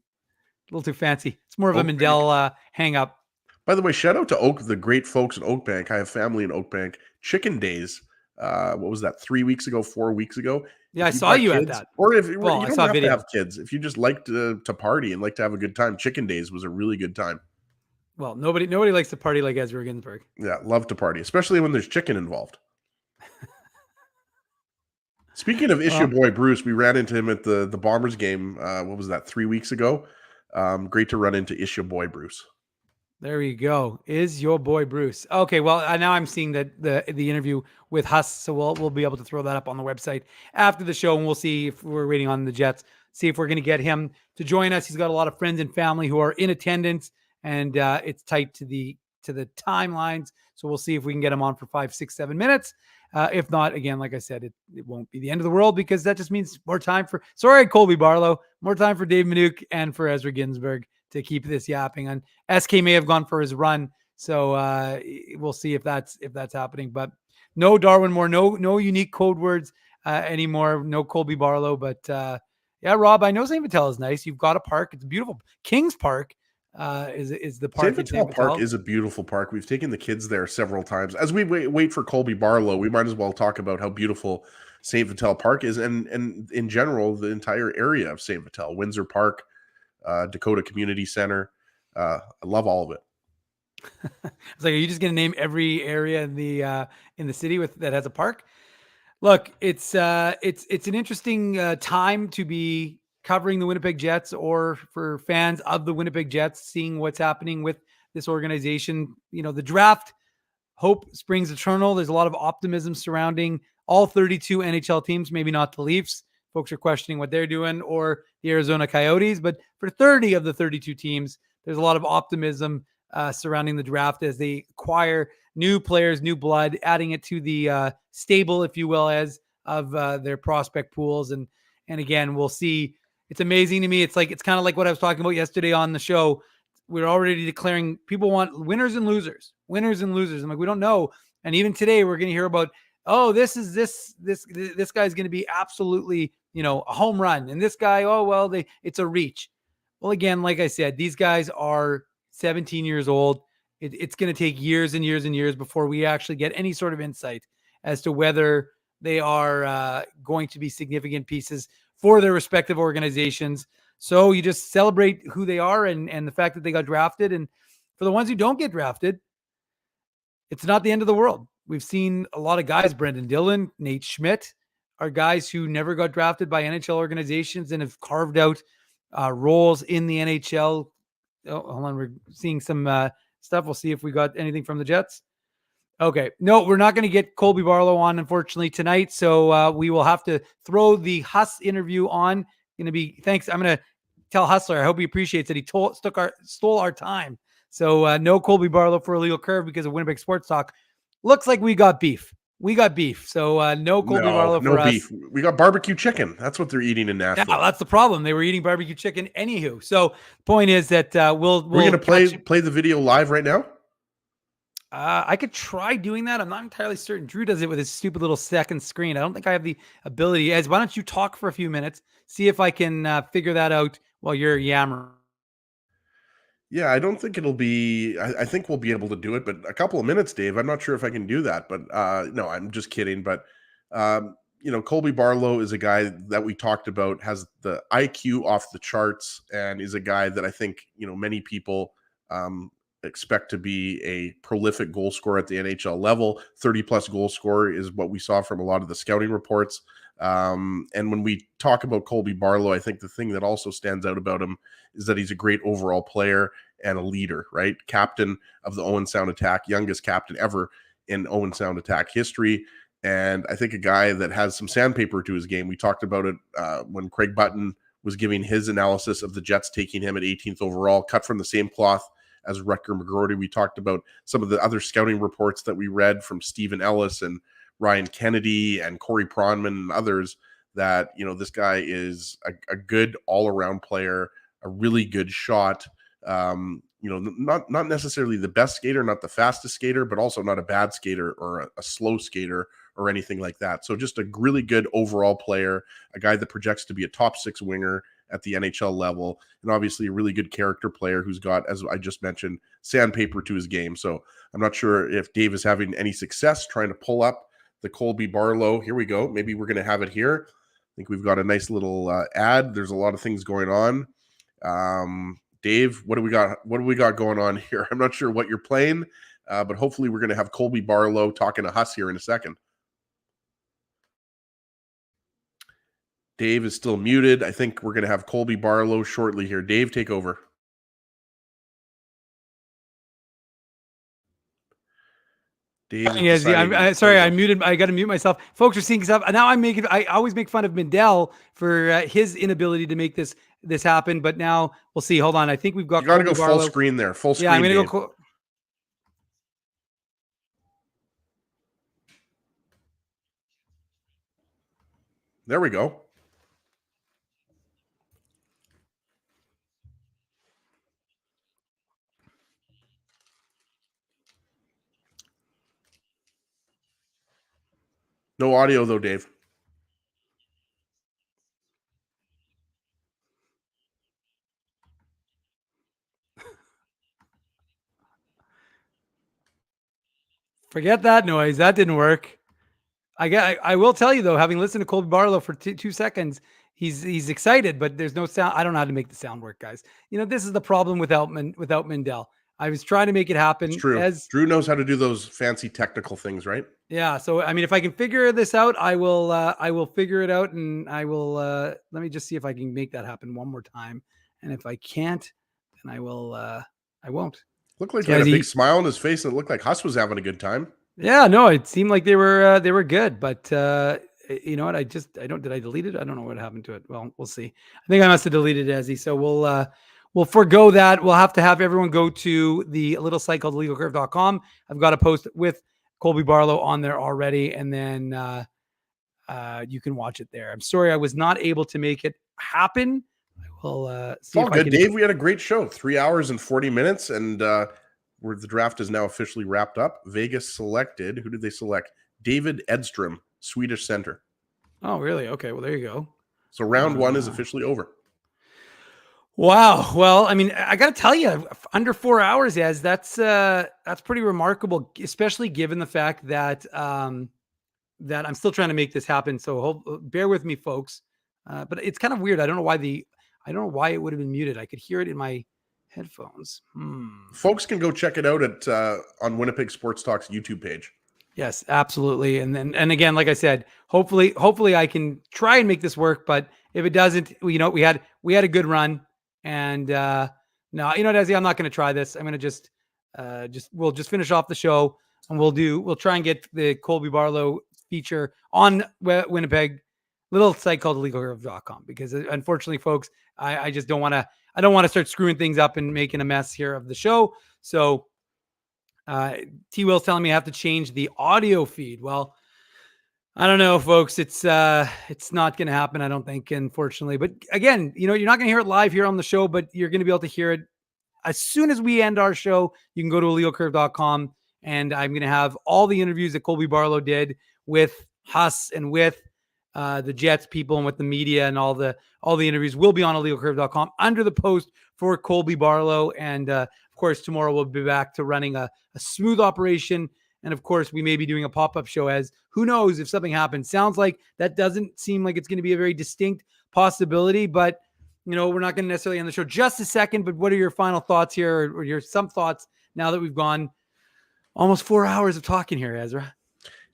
little too fancy. It's more of a Mandel hang up. By the way, shout out to the great folks in Oakbank. I have family in Oakbank. Chicken Days. What was that? 3 weeks ago, 4 weeks ago? Yeah, I saw you at that. Or if you don't have to have kids, if you just like to party and like to have a good time, Chicken Days was a really good time. Well, nobody likes to party like Ezra Ginsburg. Yeah, love to party, especially when there's chicken involved. Speaking of issue boy Bruce, we ran into him at the Bombers game. What was that? 3 weeks ago. Great to run into issue boy Bruce. There you go. Is your boy Bruce? Okay, well now I'm seeing that the interview with Huss, so we'll be able to throw that up on the website after the show, and we'll see if we're waiting on the Jets. See if we're going to get him to join us. He's got a lot of friends and family who are in attendance, and it's tight to the timelines. So we'll see if we can get him on for 5, 6, 7 minutes. If not, again, like I said, it won't be the end of the world, because that just means more time for, Colby Barlow, more time for Dave Minuk and for Ezra Ginsburg to keep this yapping on. SK may have gone for his run. So we'll see if that's happening, but no Darwin Moore, no unique code words anymore. No Colby Barlow, but yeah, Rob, I know St. Vital is nice. You've got a park. It's beautiful. Kings Park is the park. St. Vital Park is a beautiful park. We've taken the kids there several times. As we wait for Colby Barlow, we might as well talk about how beautiful St. Vital Park is, and in general, the entire area of St. Vital, Windsor Park, Dakota Community Center. I love all of it. It's like, are you just going to name every area in the city that has a park? Look, it's an interesting time to be covering the Winnipeg Jets, or for fans of the Winnipeg Jets, seeing what's happening with this organization. The draft, hope springs eternal. There's a lot of optimism surrounding all 32 NHL teams, maybe not the Leafs. Folks are questioning what they're doing, or the Arizona Coyotes. But for 30 of the 32 teams, there's a lot of optimism surrounding the draft as they acquire new players, new blood, adding it to the stable, if you will, as of their prospect pools. And again, we'll see. It's amazing to me. It's kind of like what I was talking about yesterday on the show. We're already declaring people want winners and losers. I'm like, we don't know. And even today, we're going to hear about, this guy's going to be absolutely, a home run. And this guy, it's a reach. Well, again, like I said, these guys are 17 years old. It's going to take years and years and years before we actually get any sort of insight as to whether they are going to be significant pieces for their respective organizations. So you just celebrate who they are and the fact that they got drafted. And for the ones who don't get drafted, it's not the end of the world. We've seen a lot of guys, Brendan Dillon, Nate Schmidt, are guys who never got drafted by NHL organizations and have carved out roles in the NHL. Oh, hold on. We're seeing some stuff. We'll see if we got anything from the Jets. Okay. No, we're not going to get Colby Barlow on, unfortunately, tonight. So we will have to throw the Huss interview on. Thanks. I'm going to tell Hustler, I hope he appreciates that he stole our time. So no Colby Barlow for Illegal Curve because of Winnipeg Sports Talk. Looks like we got beef. So no Colby Barlow for us. No beef. We got barbecue chicken. That's what they're eating in Nashville. Yeah, that's the problem. They were eating barbecue chicken. Anywho, so point is that we're going to play the video live right now. I could try doing that. I'm not entirely certain. Drew does it with his stupid little second screen. I don't think I have the ability. Ez, why don't you talk for a few minutes? See if I can figure that out while you're yammering. Yeah, I don't think it'll be. I think we'll be able to do it, but a couple of minutes, Dave. I'm not sure if I can do that, but no, I'm just kidding. But Colby Barlow is a guy that we talked about, has the IQ off the charts, and is a guy that I think many people expect to be a prolific goal scorer at the NHL level. 30-plus goal scorer is what we saw from a lot of the scouting reports. And when we talk about Colby Barlow, I think the thing that also stands out about him is that he's a great overall player and a leader, right? Captain of the Owen Sound Attack, youngest captain ever in Owen Sound Attack history. And I think a guy that has some sandpaper to his game. We talked about it when Craig Button was giving his analysis of the Jets taking him at 18th overall, cut from the same cloth as Rutger McGroarty. We talked about some of the other scouting reports that we read from Stephen Ellis and Ryan Kennedy and Corey Pronman and others, that, you know, this guy is a good all-around player, a really good shot. You know, not necessarily the best skater, not the fastest skater, but also not a bad skater or a slow skater or anything like that. So just a really good overall player, a guy that projects to be a top 6 winger at the NHL level, and obviously a really good character player who's got, as I just mentioned, sandpaper to his game. So I'm not sure if Dave is having any success trying to pull up the Colby Barlow. Here we go. Maybe we're going to have it here. I think we've got a nice little ad. There's a lot of things going on. Dave, what do we got? What do we got going on here? I'm not sure what you're playing, but hopefully we're going to have Colby Barlow talking to us here in a second. Dave is still muted. I think we're going to have Colby Barlow shortly here. Dave, take over. Dave, I'm sorry, I muted. I got to mute myself. Folks are seeing stuff now. I always make fun of Mindell for his inability to make this happen, but now we'll see. Hold on, I think we've got. You got to go full screen there. Full screen. Yeah, I'm going to go. There we go. No audio though, Dave. Forget that noise. That didn't work. I will tell you though, having listened to Colby Barlow for 2 seconds, he's excited, but there's no sound. I don't know how to make the sound work, guys. You know, this is the problem without Mindell. I was trying to make it happen. It's true. Drew knows how to do those fancy technical things, right? Yeah. So, I mean, if I can figure this out, I will figure it out, and I will, let me just see if I can make that happen one more time. And if I can't, then I won't. Looked like he had a big smile on his face, and it looked like Huss was having a good time. Yeah, no, it seemed like they were good, but you know what? Did I delete it? I don't know what happened to it. Well, we'll see. I think I must have deleted it, Ezzy. So we'll forgo that. We'll have to have everyone go to the little site called legalcurve.com. I've got a post with Colby Barlow on there already, and then you can watch it there. I'm sorry I was not able to make it happen. I will see. It's all good, Dave. We had a great show, 3 hours and 40 minutes, and where the draft is now officially wrapped up. Vegas selected. Who did they select? David Edstrom, Swedish center. Oh, really? Okay. Well, there you go. So round 1 is officially over. Wow. Well, I mean, I got to tell you, under 4 hours, that's pretty remarkable, especially given the fact that that I'm still trying to make this happen. So bear with me, folks. But it's kind of weird. I don't know why it would have been muted. I could hear it in my headphones. Folks can go check it out at on Winnipeg Sports Talk's YouTube page. Yes, absolutely. And again, like I said, hopefully I can try and make this work. But if it doesn't, you know, we had a good run, and no, you know, Desi, I'm not going to try this. I'm going to we'll just finish off the show, and we'll try and get the Colby Barlow feature on Winnipeg little site called legalcurve.com, because unfortunately, folks, I just don't want to start screwing things up and making a mess here of the show. So T Will's telling me I have to change the audio feed. Well, I don't know, folks. It's not going to happen, I don't think, unfortunately. But again, you know, you're not going to hear it live here on the show, but you're going to be able to hear it as soon as we end our show. You can go to legalcurve.com, and I'm going to have all the interviews that Colby Barlow did with Huss and with the Jets people and with the media, and all the interviews will be on illegalcurve.com under the post for Colby Barlow. And of course, tomorrow we'll be back to running a smooth operation. And of course, we may be doing a pop-up show, as who knows if something happens. Sounds like that doesn't seem like it's going to be a very distinct possibility, but you know, we're not going to necessarily end the show just a second. But what are your final thoughts here, or some thoughts now that we've gone almost 4 hours of talking here, Ezra?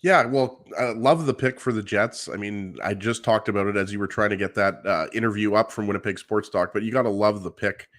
Yeah, well, I love the pick for the Jets. I mean, I just talked about it as you were trying to get that interview up from Winnipeg Sports Talk, but you got to love the pick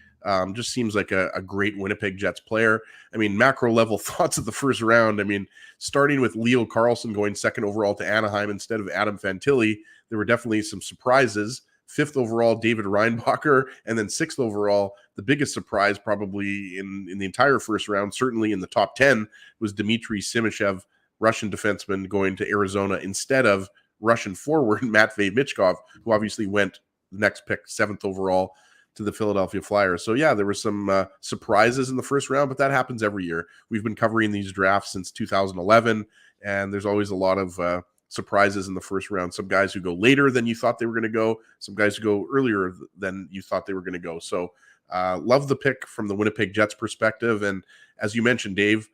Just seems like a great Winnipeg Jets player. I mean, macro level thoughts of the first round. I mean, starting with Leo Carlsson going second overall to Anaheim instead of Adam Fantilli, there were definitely some surprises. 5th overall, David Reinbacher, and then 6th overall, the biggest surprise probably in the entire first round, certainly in the top 10, was Dmitry Simashev, Russian defenseman, going to Arizona instead of Russian forward Matvei Michkov, who obviously went the next pick, 7th overall, to the Philadelphia Flyers. So yeah, there were some surprises in the first round, but that happens every year. We've been covering these drafts since 2011, and there's always a lot of surprises in the first round. Some guys who go later than you thought they were going to go, some guys who go earlier than you thought they were going to go. So love the pick from the Winnipeg Jets perspective. And as you mentioned, Dave,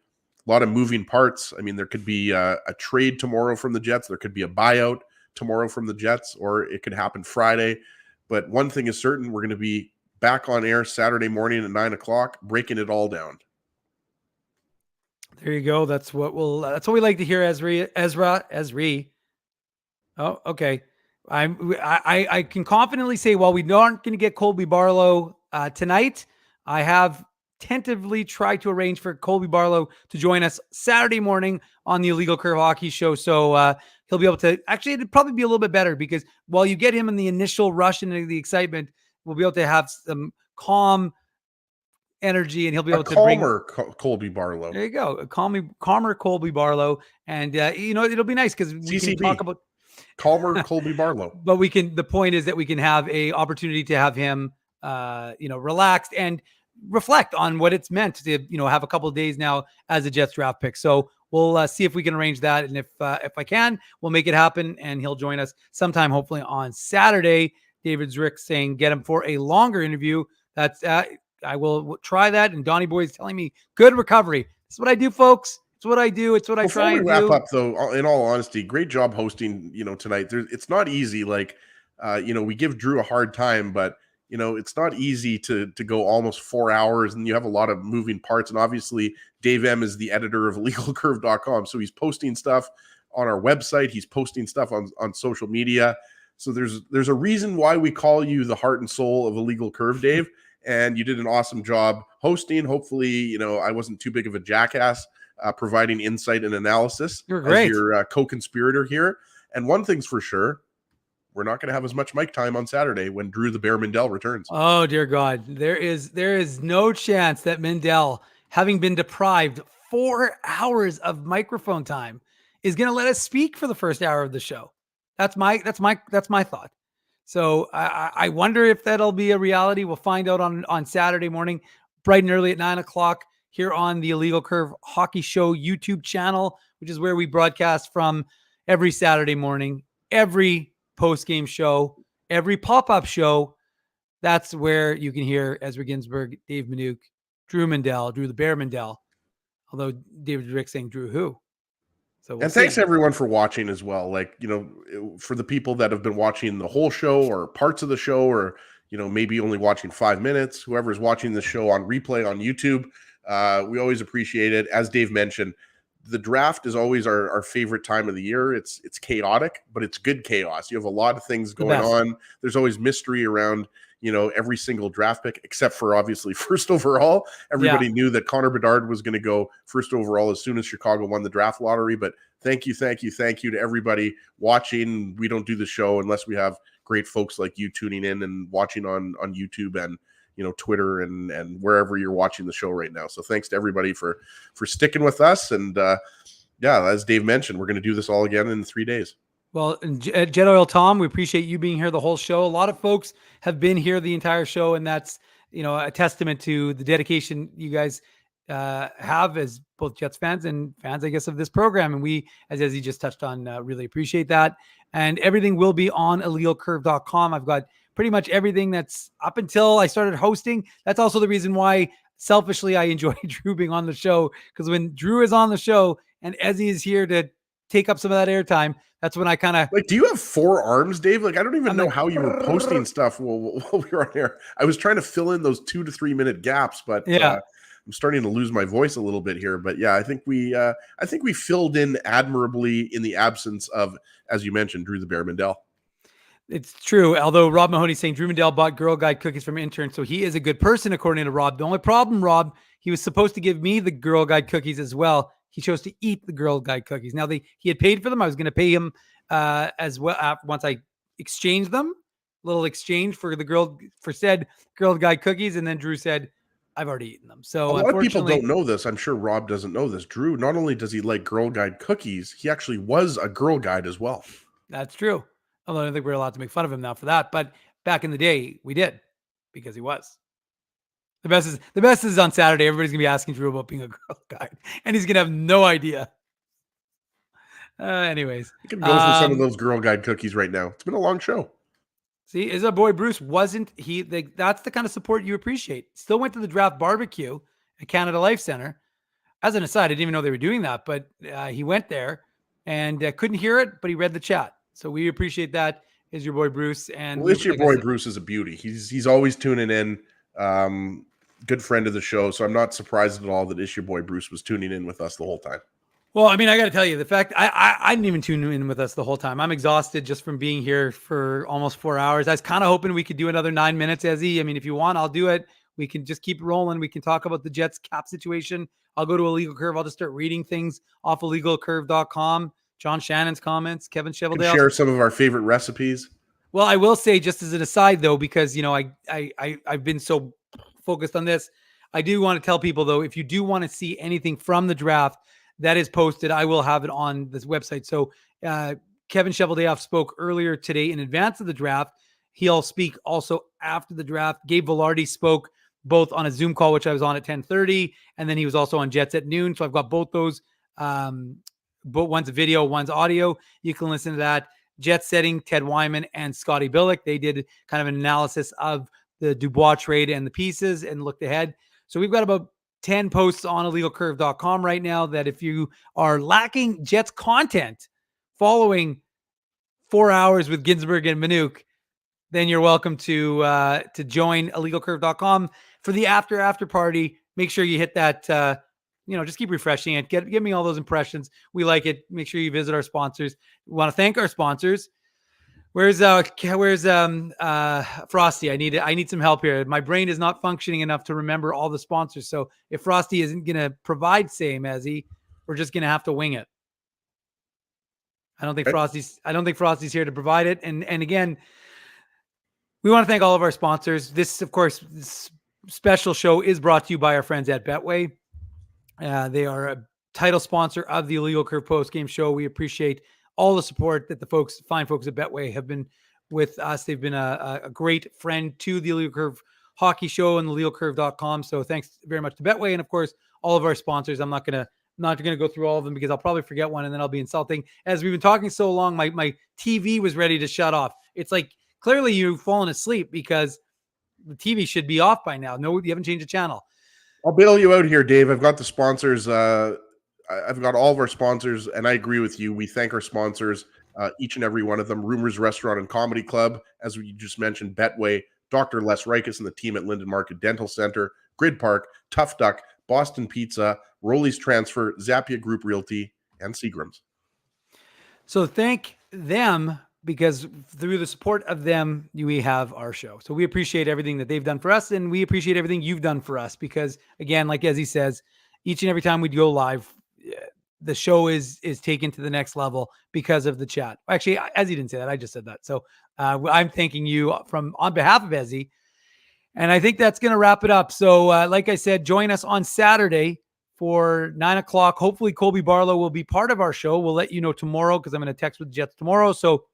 a lot of moving parts. I mean, there could be a trade tomorrow from the Jets. There could be a buyout tomorrow from the Jets, or it could happen Friday. But one thing is certain, we're going to be back on air Saturday morning at 9:00, breaking it all down. There you go. That's what we like to hear, Ezra. Oh, okay. I can confidently say, while we aren't going to get Colby Barlow tonight, I have tentatively tried to arrange for Colby Barlow to join us Saturday morning on the Illegal Curve Hockey Show. So he'll be able to, actually, it'd probably be a little bit better, because while you get him in the initial rush and the excitement, we'll be able to have some calm energy, and he'll be able to bring Colby Barlow. There you go. A calmer Colby Barlow. And, it'll be nice because we can talk about calmer Colby Barlow. But the point is that we can have a opportunity to have him, relaxed and reflect on what it's meant to, have a couple of days now as a Jets draft pick. So we'll see if we can arrange that. And if I can, we'll make it happen, and he'll join us sometime, hopefully on Saturday. David Zrick saying get him for a longer interview. That's I will try that. And Donnie Boy is telling me good recovery. That's what I do, folks. It's what I do. It's what I try and do. Before we wrap up, though, in all honesty, great job hosting, tonight. It's not easy. Like, we give Drew a hard time, but, it's not easy to go almost 4 hours, and you have a lot of moving parts. And obviously, Dave M is the editor of LegalCurve.com. So he's posting stuff on our website. He's posting stuff on social media. So there's a reason why we call you the heart and soul of Illegal Curve, Dave. And you did an awesome job hosting. Hopefully, I wasn't too big of a jackass providing insight and analysis. You're great. As your co-conspirator here. And one thing's for sure, we're not going to have as much mic time on Saturday when Drew the Bear Mindell returns. Oh, dear God. There is no chance that Mindell, having been deprived 4 hours of microphone time, is going to let us speak for the first hour of the show. That's my thought. So I wonder if that'll be a reality. We'll find out on Saturday morning, bright and early at 9:00 here on the Illegal Curve Hockey Show YouTube channel, which is where we broadcast from every Saturday morning, every post-game show, every pop-up show. That's where you can hear Ezra Ginsburg, Dave Minuk, Drew the Bear Mindell. Although David Rick saying Drew who? So and thanks everyone for watching as well. Like, for the people that have been watching the whole show or parts of the show, or, maybe only watching 5 minutes, whoever's watching the show on replay on YouTube, we always appreciate it. As Dave mentioned, the draft is always our favorite time of the year. It's chaotic, but it's good chaos. You have a lot of things going on. There's always mystery around, every single draft pick, except for obviously first overall. Everybody knew that Connor Bedard was going to go first overall as soon as Chicago won the draft lottery. But thank you to everybody watching. We don't do the show unless we have great folks like you tuning in and watching on YouTube and, Twitter and wherever you're watching the show right now. So thanks to everybody for sticking with us. And as Dave mentioned, we're going to do this all again in 3 days. Well, Jet Oil Tom, we appreciate you being here the whole show. A lot of folks have been here the entire show, and that's, a testament to the dedication you guys have as both Jets fans and fans, I guess, of this program. And we, as he just touched on, really appreciate that. And everything will be on illegalcurve.com. I've got pretty much everything that's up until I started hosting. That's also the reason why, selfishly, I enjoy Drew being on the show, because when Drew is on the show and Ezzy is here to take up some of that airtime, that's when I kind of like. Do you have 4 arms, Dave? Like, I don't even know how you were posting stuff while we were on air. I was trying to fill in those 2 to 3 minute gaps, but I'm starting to lose my voice a little bit here. But yeah, I think we filled in admirably in the absence of, as you mentioned, Drew the Bear Mindell. It's true. Although Rob Mahoney's saying Drew Mandel bought Girl Guide cookies from interns, so he is a good person, according to Rob. The only problem, Rob, he was supposed to give me the Girl Guide cookies as well. He chose to eat the Girl Guide cookies. Now he had paid for them. I was going to pay him as well once I exchanged them. Little exchange for said Girl Guide cookies, and then Drew said, "I've already eaten them." So a lot of people don't know this. I'm sure Rob doesn't know this. Drew, not only does he like Girl Guide cookies, he actually was a Girl Guide as well. That's true. Although I don't think we're allowed to make fun of him now for that. But back in the day, we did because he was. The best is on Saturday. Everybody's gonna be asking Drew about being a Girl Guide, and he's gonna have no idea. Anyways, you can go for some of those Girl Guide cookies right now. It's been a long show. See, is our boy Bruce wasn't he? That's the kind of support you appreciate. Still went to the draft barbecue at Canada Life Center. As an aside, I didn't even know they were doing that, but he went there and couldn't hear it, but he read the chat. So we appreciate that. Is your boy Bruce? And your boy Bruce is a beauty. He's always tuning in. Good friend of the show, so I'm not surprised at all that Is Your Boy Bruce was tuning in with us the whole time. Well, I mean, I got to tell you, the fact I didn't even tune in with us the whole time. I'm exhausted just from being here for almost 4 hours. I was kind of hoping we could do another 9 minutes, Ezzy. I mean, if you want, I'll do it. We can just keep rolling. We can talk about the Jets cap situation. I'll go to a legal curve. I'll just start reading things off of legalcurve.com. John Shannon's comments, Kevin Cheveldale. Share some of our favorite recipes. Well, I will say, just as an aside, though, because I've been so focused on this, I do want to tell people, though, if you do want to see anything from the draft that is posted, I will have it on this website. So Kevin Cheveldale spoke earlier today in advance of the draft. He'll speak also after the draft. Gabe Velarde spoke both on a Zoom call, which I was on at 10:30, and then he was also on Jets at noon. So I've got both those. But one's video, one's audio. You can listen to that. Jet setting, Ted Wyman and Scotty Billick. They did kind of an analysis of the Dubois trade and the pieces and looked ahead. So we've got about 10 posts on illegalcurve.com right now that if you are lacking Jets content following 4 hours with Ginsburg and Minuk, then you're welcome to join illegalcurve.com for the after party. Make sure you hit that, just keep refreshing it. Give me all those impressions. We like it. Make sure you visit our sponsors. We want to thank our sponsors. Where's Frosty? I need some help here. My brain is not functioning enough to remember all the sponsors. So if Frosty isn't going to provide same as we're just going to have to wing it. I don't think Frosty's here to provide it. And again, we want to thank all of our sponsors. This, of course, this special show is brought to you by our friends at Betway. They are a title sponsor of the Illegal Curve post-game show. We appreciate all the support that the fine folks at Betway have been with us. They've been a great friend to the Illegal Curve hockey show and illegalcurve.com. So thanks very much to Betway. And of course, all of our sponsors. I'm not going to go through all of them because I'll probably forget one and then I'll be insulting. As we've been talking so long, my TV was ready to shut off. It's like, clearly you've fallen asleep because the TV should be off by now. No, you haven't changed the channel. I'll bail you out here, Dave. I've got the sponsors. I've got all of our sponsors, and I agree with you. We thank our sponsors, each and every one of them. Rumors Restaurant and Comedy Club, as we just mentioned, Betway, Dr. Les Rikus and the team at Linden Market Dental Center, Grid Park, Tough Duck, Boston Pizza, Rolly's Transfer, Zappia Group Realty, and Seagram's. So thank them, because through the support of them, we have our show. So we appreciate everything that they've done for us, and we appreciate everything you've done for us, because again, like Ezzy says, each and every time we go live, the show is taken to the next level because of the chat. Actually, Ezzy didn't say that. I just said that. So I'm thanking you on behalf of Ezzy. And I think that's going to wrap it up. So like I said, join us on Saturday for 9 o'clock. Hopefully Colby Barlow will be part of our show. We'll let you know tomorrow because I'm going to text with the Jets tomorrow. So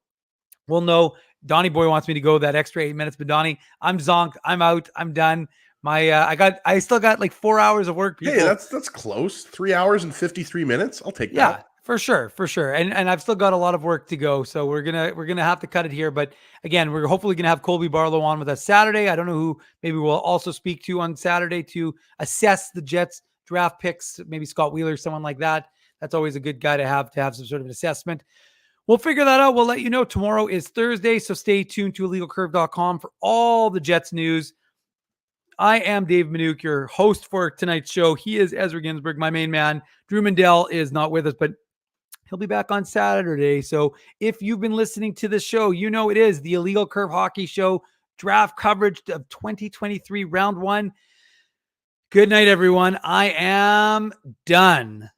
we'll know. Donnie Boy wants me to go that extra 8 minutes, but Donnie, I'm zonked. I'm out. I'm done. I still got like 4 hours of work. People. Hey, that's close. 3 hours and 53 minutes. I'll take that. Yeah, for sure. And I've still got a lot of work to go. So we're gonna have to cut it here. But again, we're hopefully gonna have Colby Barlow on with us Saturday. I don't know who maybe we'll also speak to on Saturday to assess the Jets draft picks. Maybe Scott Wheeler, someone like that. That's always a good guy to have some sort of an assessment. We'll figure that out. We'll let you know. Tomorrow is Thursday, so stay tuned to illegalcurve.com for all the Jets news. I am Dave Minuk, your host for tonight's show. He is Ezra Ginsburg, my main man. Drew Mandel is not with us, but He'll be back on Saturday. So if you've been listening to the show, you know it is the Illegal Curve Hockey Show draft coverage of 2023 round 1. Good night, everyone. I am done.